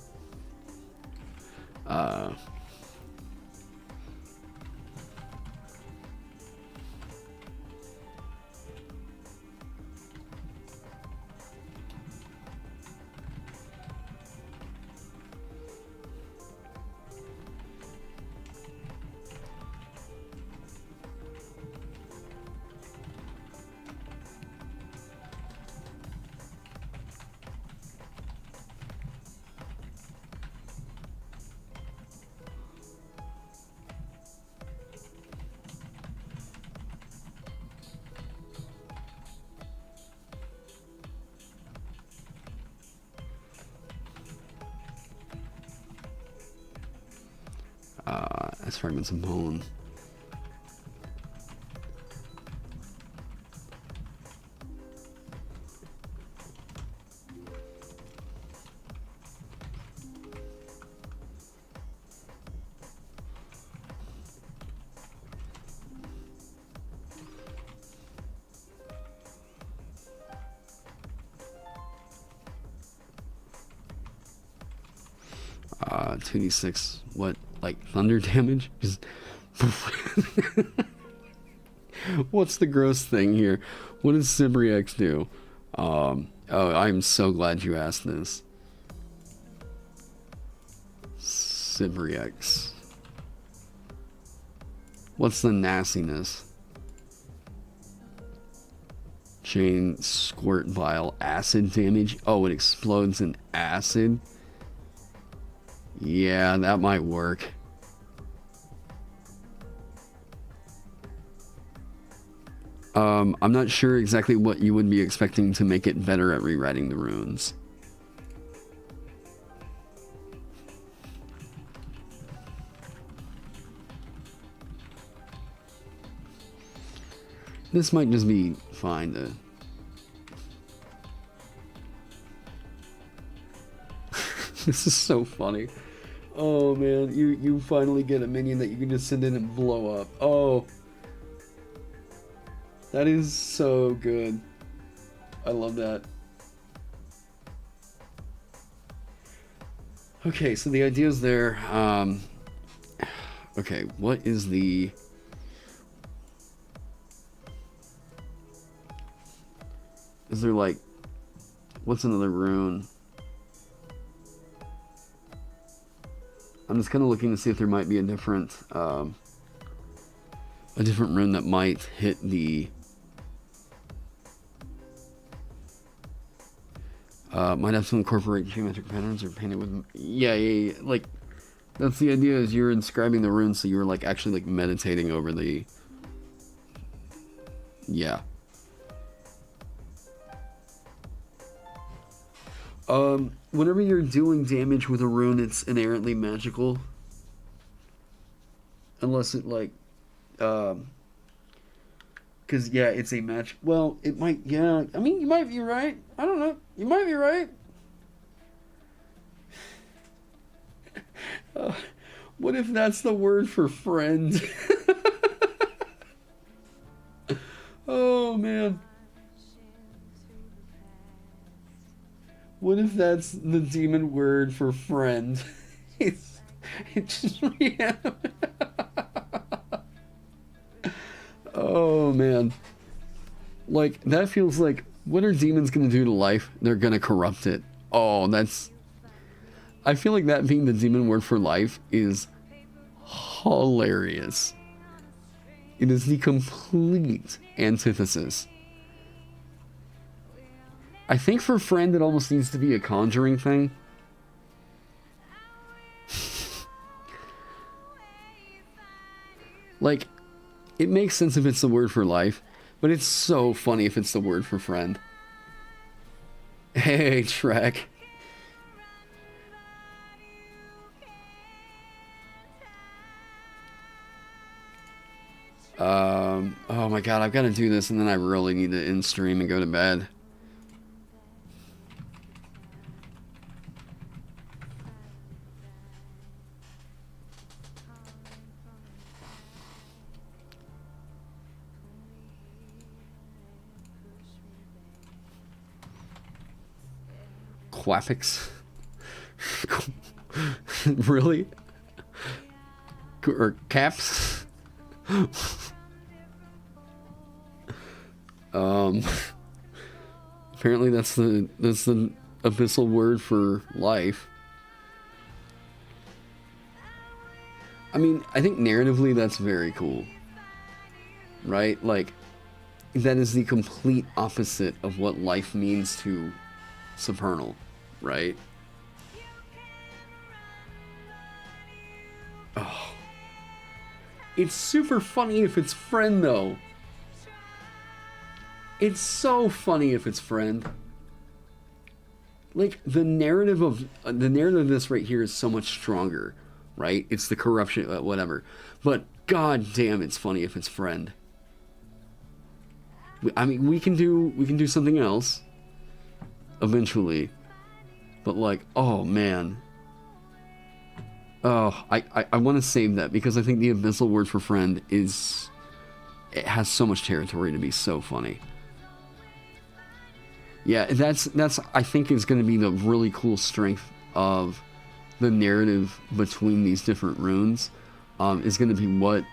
Ice fragments of bone. Uh, 2d6, what, like thunder damage? Just what's the gross thing here? What does Cibriex do? Oh, I'm so glad you asked this. Cibriex. What's the nastiness? Chain squirt vial acid damage. Oh, it explodes in acid. Yeah, that might work. I'm not sure exactly what you would be expecting to make it better at rewriting the runes. This might just be fine to... This is so funny. Oh man, you finally get a minion that you can just send in and blow up. Oh. That is so good. I love that. Okay, so the idea is there. Okay, what is the... Is there like... What's another rune? I'm just kind of looking to see if there might be a different rune that might hit the... might have to incorporate geometric patterns or paint it with... Yeah. Like, that's the idea, is you're inscribing the runes, so you're like actually like meditating over the... Yeah. Whenever you're doing damage with a rune, it's inherently magical. Unless it, like, because, yeah, it's a match. Well, it might, yeah. I mean, you might be right. I don't know. You might be right. What if that's the word for friend? Oh, man. What if that's the demon word for friend? It's just yeah. Oh man. Like, that feels like, what are demons gonna do to life? They're gonna corrupt it. Oh, that's... I feel like that being the demon word for life is hilarious. It is the complete antithesis. I think for friend it almost needs to be a conjuring thing. Like, it makes sense if it's the word for life, but it's so funny if it's the word for friend. Hey, Shrek. Oh my god, I've got to do this and then I really need to end stream and go to bed. Quaffix? Really? Or caps? Apparently that's the abyssal word for life. I mean, I think narratively that's very cool. Right? Like, that is the complete opposite of what life means to Supernal, right? Oh. It's super funny if it's friend, though. It's so funny if it's friend. Like, the narrative of this right here is so much stronger. right? It's the corruption, whatever. But god damn, it's funny if it's friend. I mean, we can do something else eventually, but like, oh man, oh, I want to save that because I think the abyssal word for friend it has so much territory to be so funny. Yeah, that's I think is going to be the really cool strength of the narrative between these different runes, is going to be what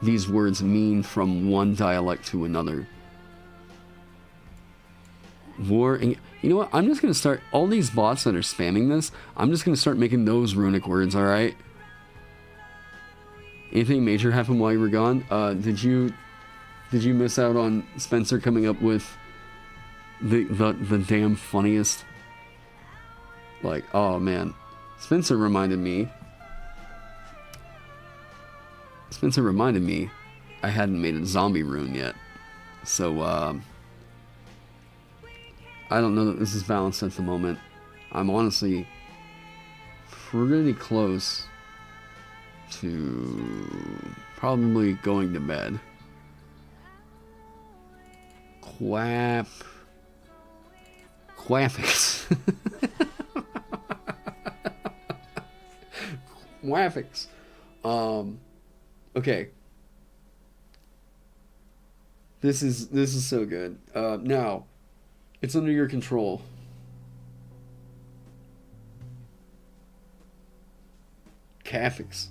these words mean from one dialect to another. War, and you know what? I'm just going to start, all these bots that are spamming this, I'm just going to start making those runic words, alright? Anything major happened while you were gone? Did you miss out on Spencer coming up with the damn funniest? Like, oh man. Spencer reminded me I hadn't made a zombie rune yet. So, I don't know that this is balanced at the moment. I'm honestly pretty close to probably going to bed. Quaffix. Quaffix. Okay. This is so good. Now, it's under your control. Caffix.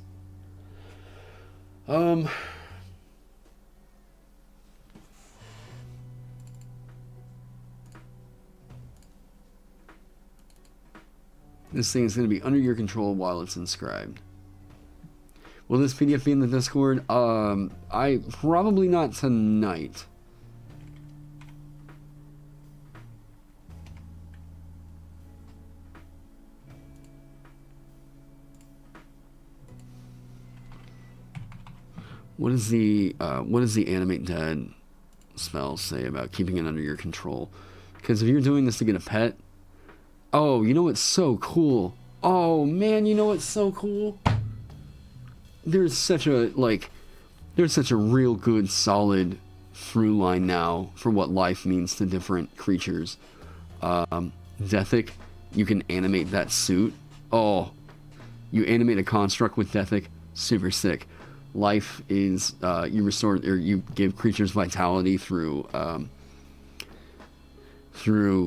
This thing is going to be under your control while it's inscribed. Will this PDF be in the Discord? I probably not tonight. What does the animate dead spell say about keeping it under your control? Because if you're doing this to get a pet, oh, you know what's so cool? Oh man, you know what's so cool? There's such a real good solid through line now for what life means to different creatures. Dethic, you can animate that suit. Oh, you animate a construct with Dethic, super sick. Life is you restore, or you give creatures vitality through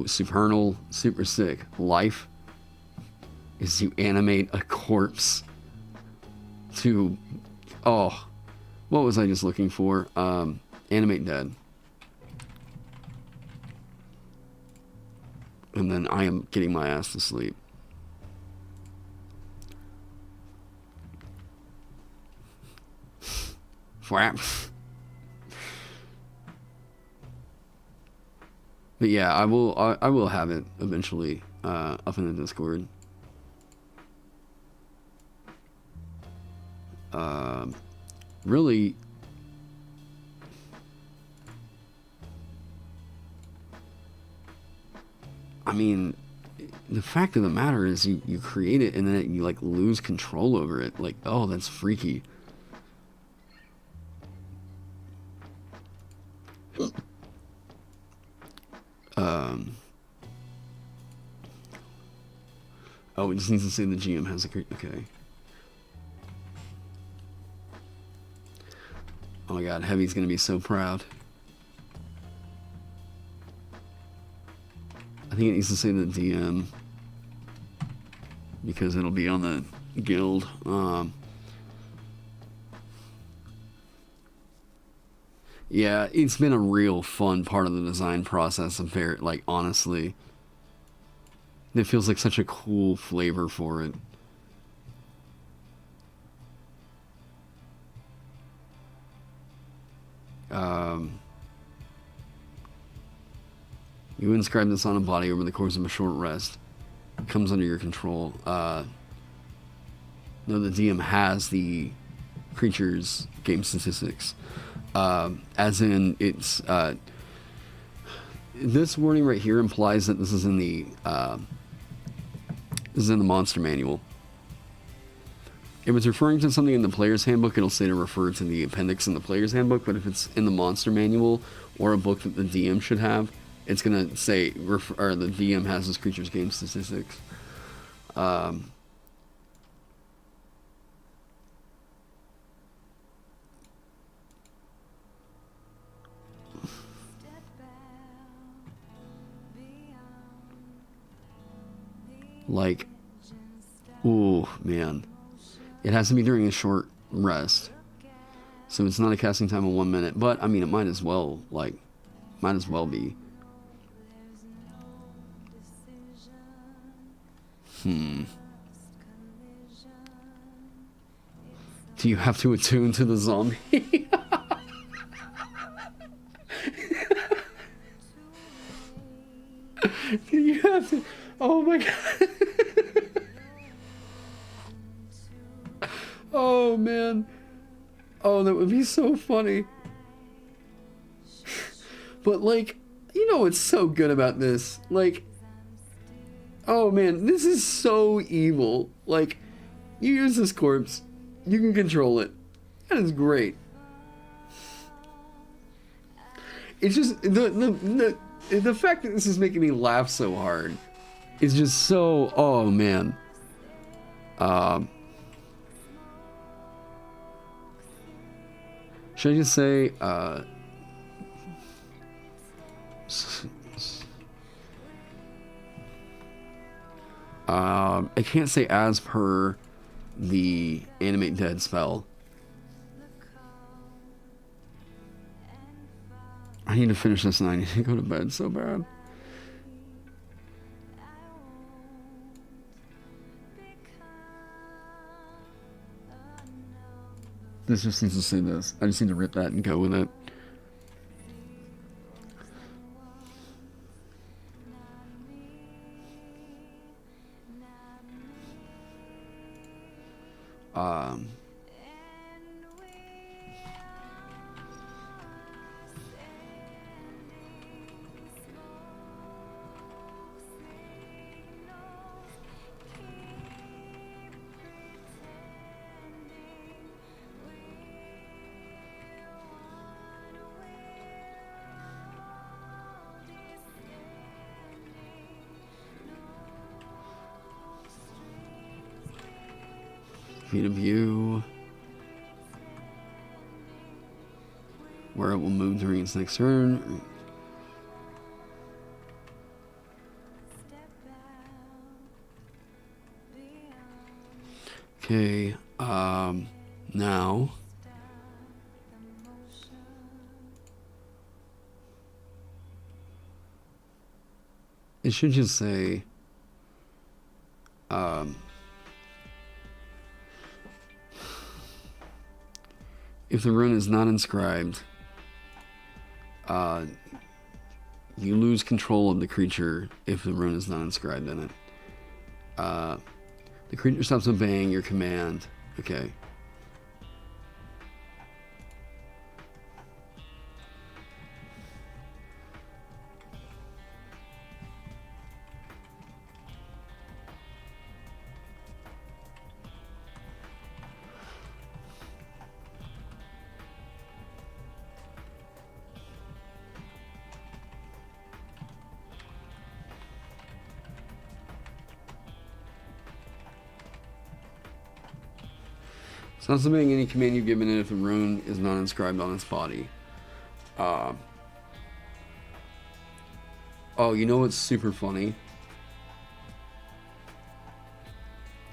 supernal, super sick. Life is you animate a corpse to, oh, what was I just looking for? Animate dead. And then I am getting my ass to sleep. Flap. But yeah, I will have it eventually up in the Discord. Really, I mean, the fact of the matter is you create it and then you like lose control over it. Like, oh, that's freaky. Oh, it just needs to say the GM has a okay. Oh my god, Heavy's gonna be so proud. I think it needs to say the DM because it'll be on the guild. Yeah, it's been a real fun part of the design process. Like, honestly, it feels like such a cool flavor for it. You inscribe this on a body over the course of a short rest. It comes under your control. No, the DM has the creature's game statistics. As in, it's this wording right here implies that this is in the monster manual. if it's referring to something in the player's handbook, it'll say to refer to the appendix in the player's handbook. But if it's in the monster manual or a book that the DM should have, it's gonna say or the DM has this creature's game statistics. Like, ooh, man. It has to be during a short rest. So it's not a casting time of 1 minute. But, I mean, it might as well, like, might as well be. Do you have to attune to the zombie? Do you have to... Oh my god. Oh man. Oh, that would be so funny. But like, you know what's so good about this? Like, oh man, this is so evil. Like, you use this corpse, you can control it. That is great. It's just the fact that this is making me laugh so hard is just so, oh man. Should I just say I can't say as per the animate dead spell. I need to finish this and I need to go to bed so bad. This just needs to say this. I just need to rip that and go with it. Field of view. Where it will move during its next turn. Okay, now it should just say if the rune is not inscribed, you lose control of the creature if the rune is not inscribed in it. The creature stops obeying your command. Okay. It's not submitting any command you've given it if the rune is not inscribed on its body. Oh, you know what's super funny?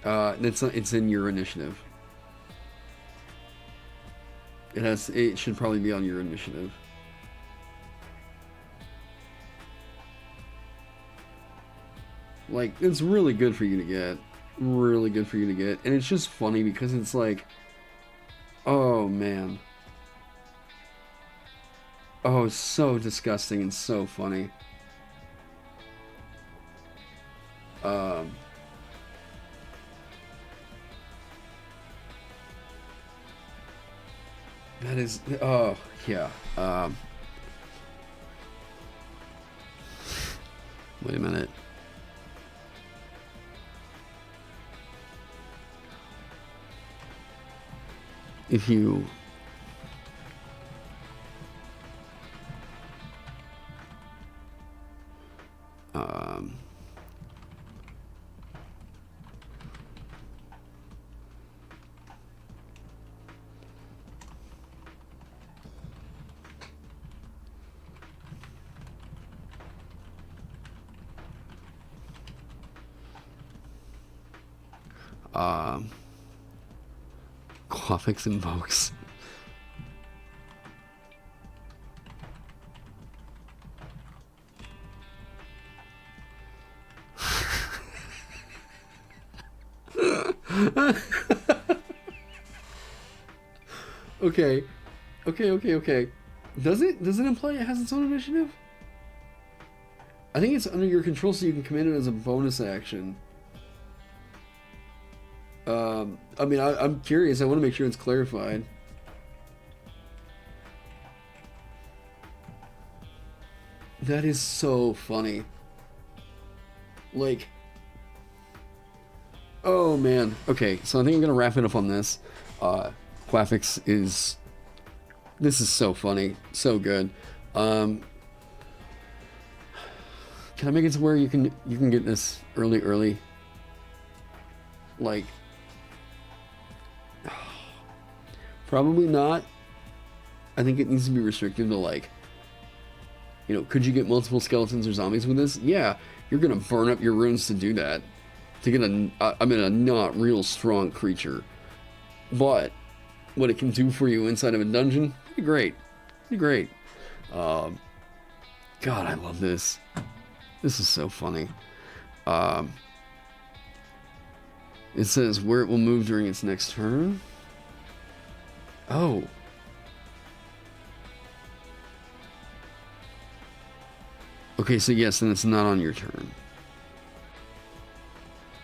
It's in your initiative. It should probably be on your initiative. Like, it's really good for you to get. Really good for you to get. And it's just funny because it's like, oh man. Oh, it's so disgusting and so funny. That is, oh yeah. Wait a minute. if you graphics invokes. Okay. Okay. Does it imply it has its own initiative? I think it's under your control, so you can command it as a bonus action. I mean, I'm curious. I want to make sure it's clarified. That is so funny. Like, oh man. Okay, so I think I'm gonna wrap it up on this. Quaffix is. This is so funny, so good. Can I make it to where you can get this early? Like, probably not. I think it needs to be restricted to, like, you know, could you get multiple skeletons or zombies with this? Yeah, you're gonna burn up your runes to do that. To get a not real strong creature. But what it can do for you inside of a dungeon, pretty great. God, I love this. This is so funny. It says where it will move during its next turn. Oh. Okay, so yes, then it's not on your turn.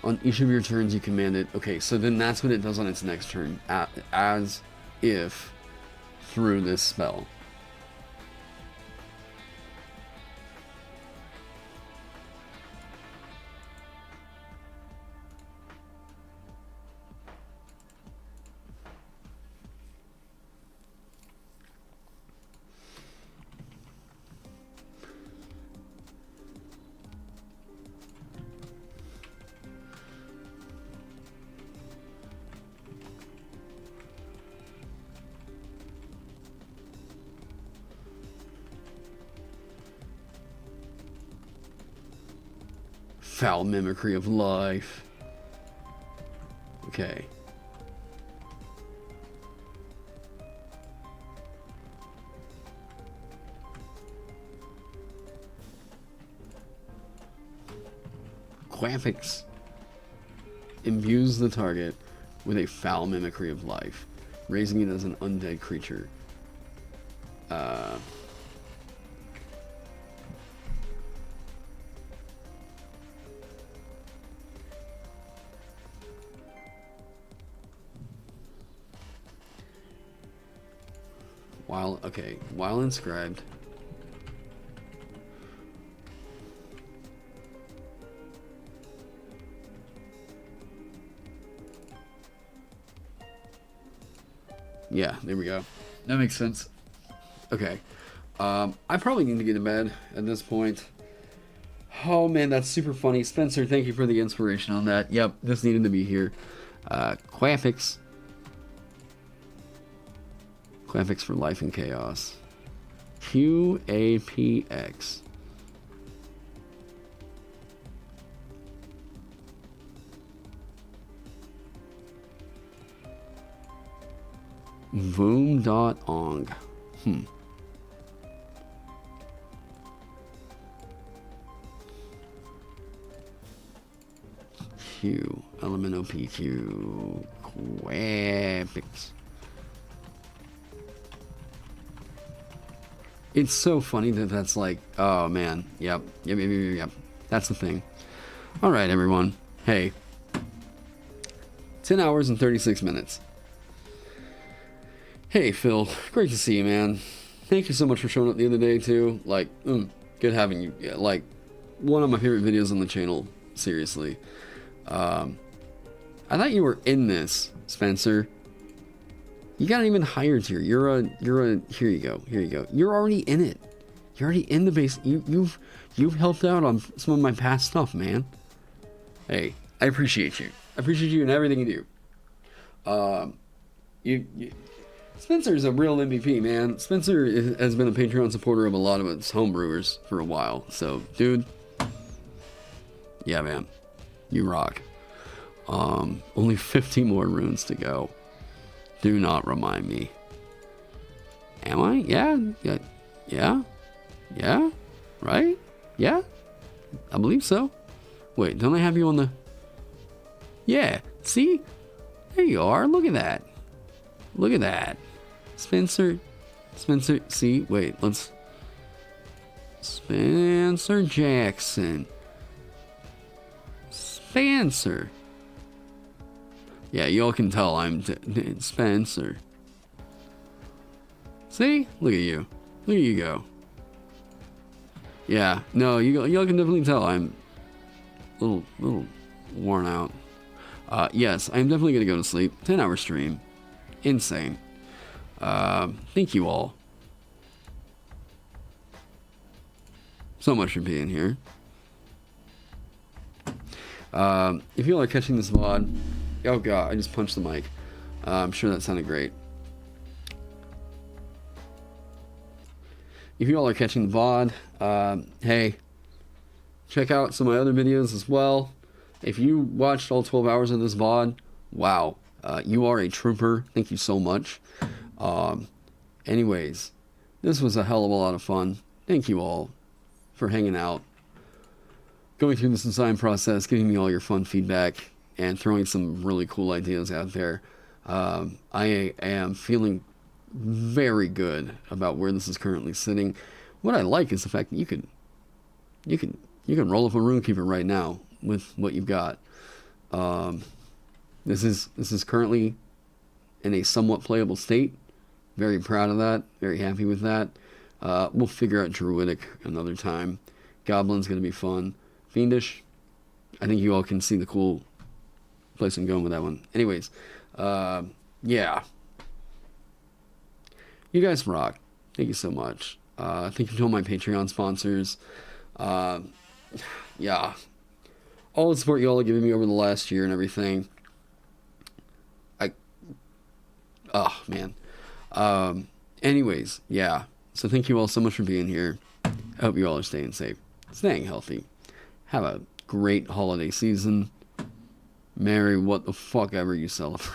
On each of your turns you command it. Okay, so then that's what it does on its next turn. As if through this spell. Foul mimicry of life. Okay. Graphics imbues the target with a foul mimicry of life, raising it as an undead creature. While inscribed, yeah, there we go. That makes sense. Okay, I probably need to get to bed at this point. Oh man, that's super funny. Spencer, thank you for the inspiration on that. Yep, this needed to be here. Quaffix for life and chaos. QAPX. Voom.ong. Q. Elemental PQ. Quaffix. It's so funny that that's like, oh man, yep. That's the thing. All right, everyone. Hey, 10 hours and 36 minutes. Hey, Phil, great to see you, man. Thank you so much for showing up the other day too. Like, good having you. Yeah, like, one of my favorite videos on the channel. Seriously. I thought you were in this, Spencer. You got an even higher tier. You're a here you go. You're already in it. You're already in the base. You've helped out on some of my past stuff, man. Hey, I appreciate you. I appreciate you and everything you do. Spencer's a real MVP, man. Spencer has been a Patreon supporter of a lot of its homebrewers for a while. So, dude, yeah, man, you rock. Only 50 more runes to go. Do not remind me. Am I? Yeah. Right? Yeah, I believe so. Wait, don't I have you on the... Yeah, see? There you are. Look at that. Look at that. Spencer, see? Wait, let's... Spencer Jackson. Spencer. Yeah, y'all can tell I'm Spencer. See? Look at you. Look at you go. Yeah, no, y'all can definitely tell I'm a little worn out. Yes, I'm definitely gonna go to sleep. 10-hour stream. Insane. Thank you all so much for being here. If you all are catching this VOD, oh god, I just punched the mic. I'm sure that sounded great. If you all are catching the VOD, hey, check out some of my other videos as well. If you watched all 12 hours of this VOD, wow, you are a trooper. Thank you so much. Anyways, this was a hell of a lot of fun. Thank you all for hanging out, going through this design process, giving me all your fun feedback, and throwing some really cool ideas out there. I am feeling very good about where this is currently sitting. What I like is the fact that you can roll up a Runekeeper right now with what you've got. This is currently in a somewhat playable state. Very proud of that. Very happy with that. We'll figure out Druidic another time. Goblin's gonna be fun. Fiendish, I think you all can see the cool place I'm going with that one. Anyways, yeah. You guys rock. Thank you so much. Thank you to all my Patreon sponsors. Yeah. All the support you all have given me over the last year and everything. Oh, man. Anyways, yeah. So thank you all so much for being here. I hope you all are staying safe, staying healthy. Have a great holiday season. Merry what the fuck ever you celebrate.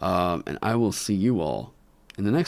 And I will see you all in the next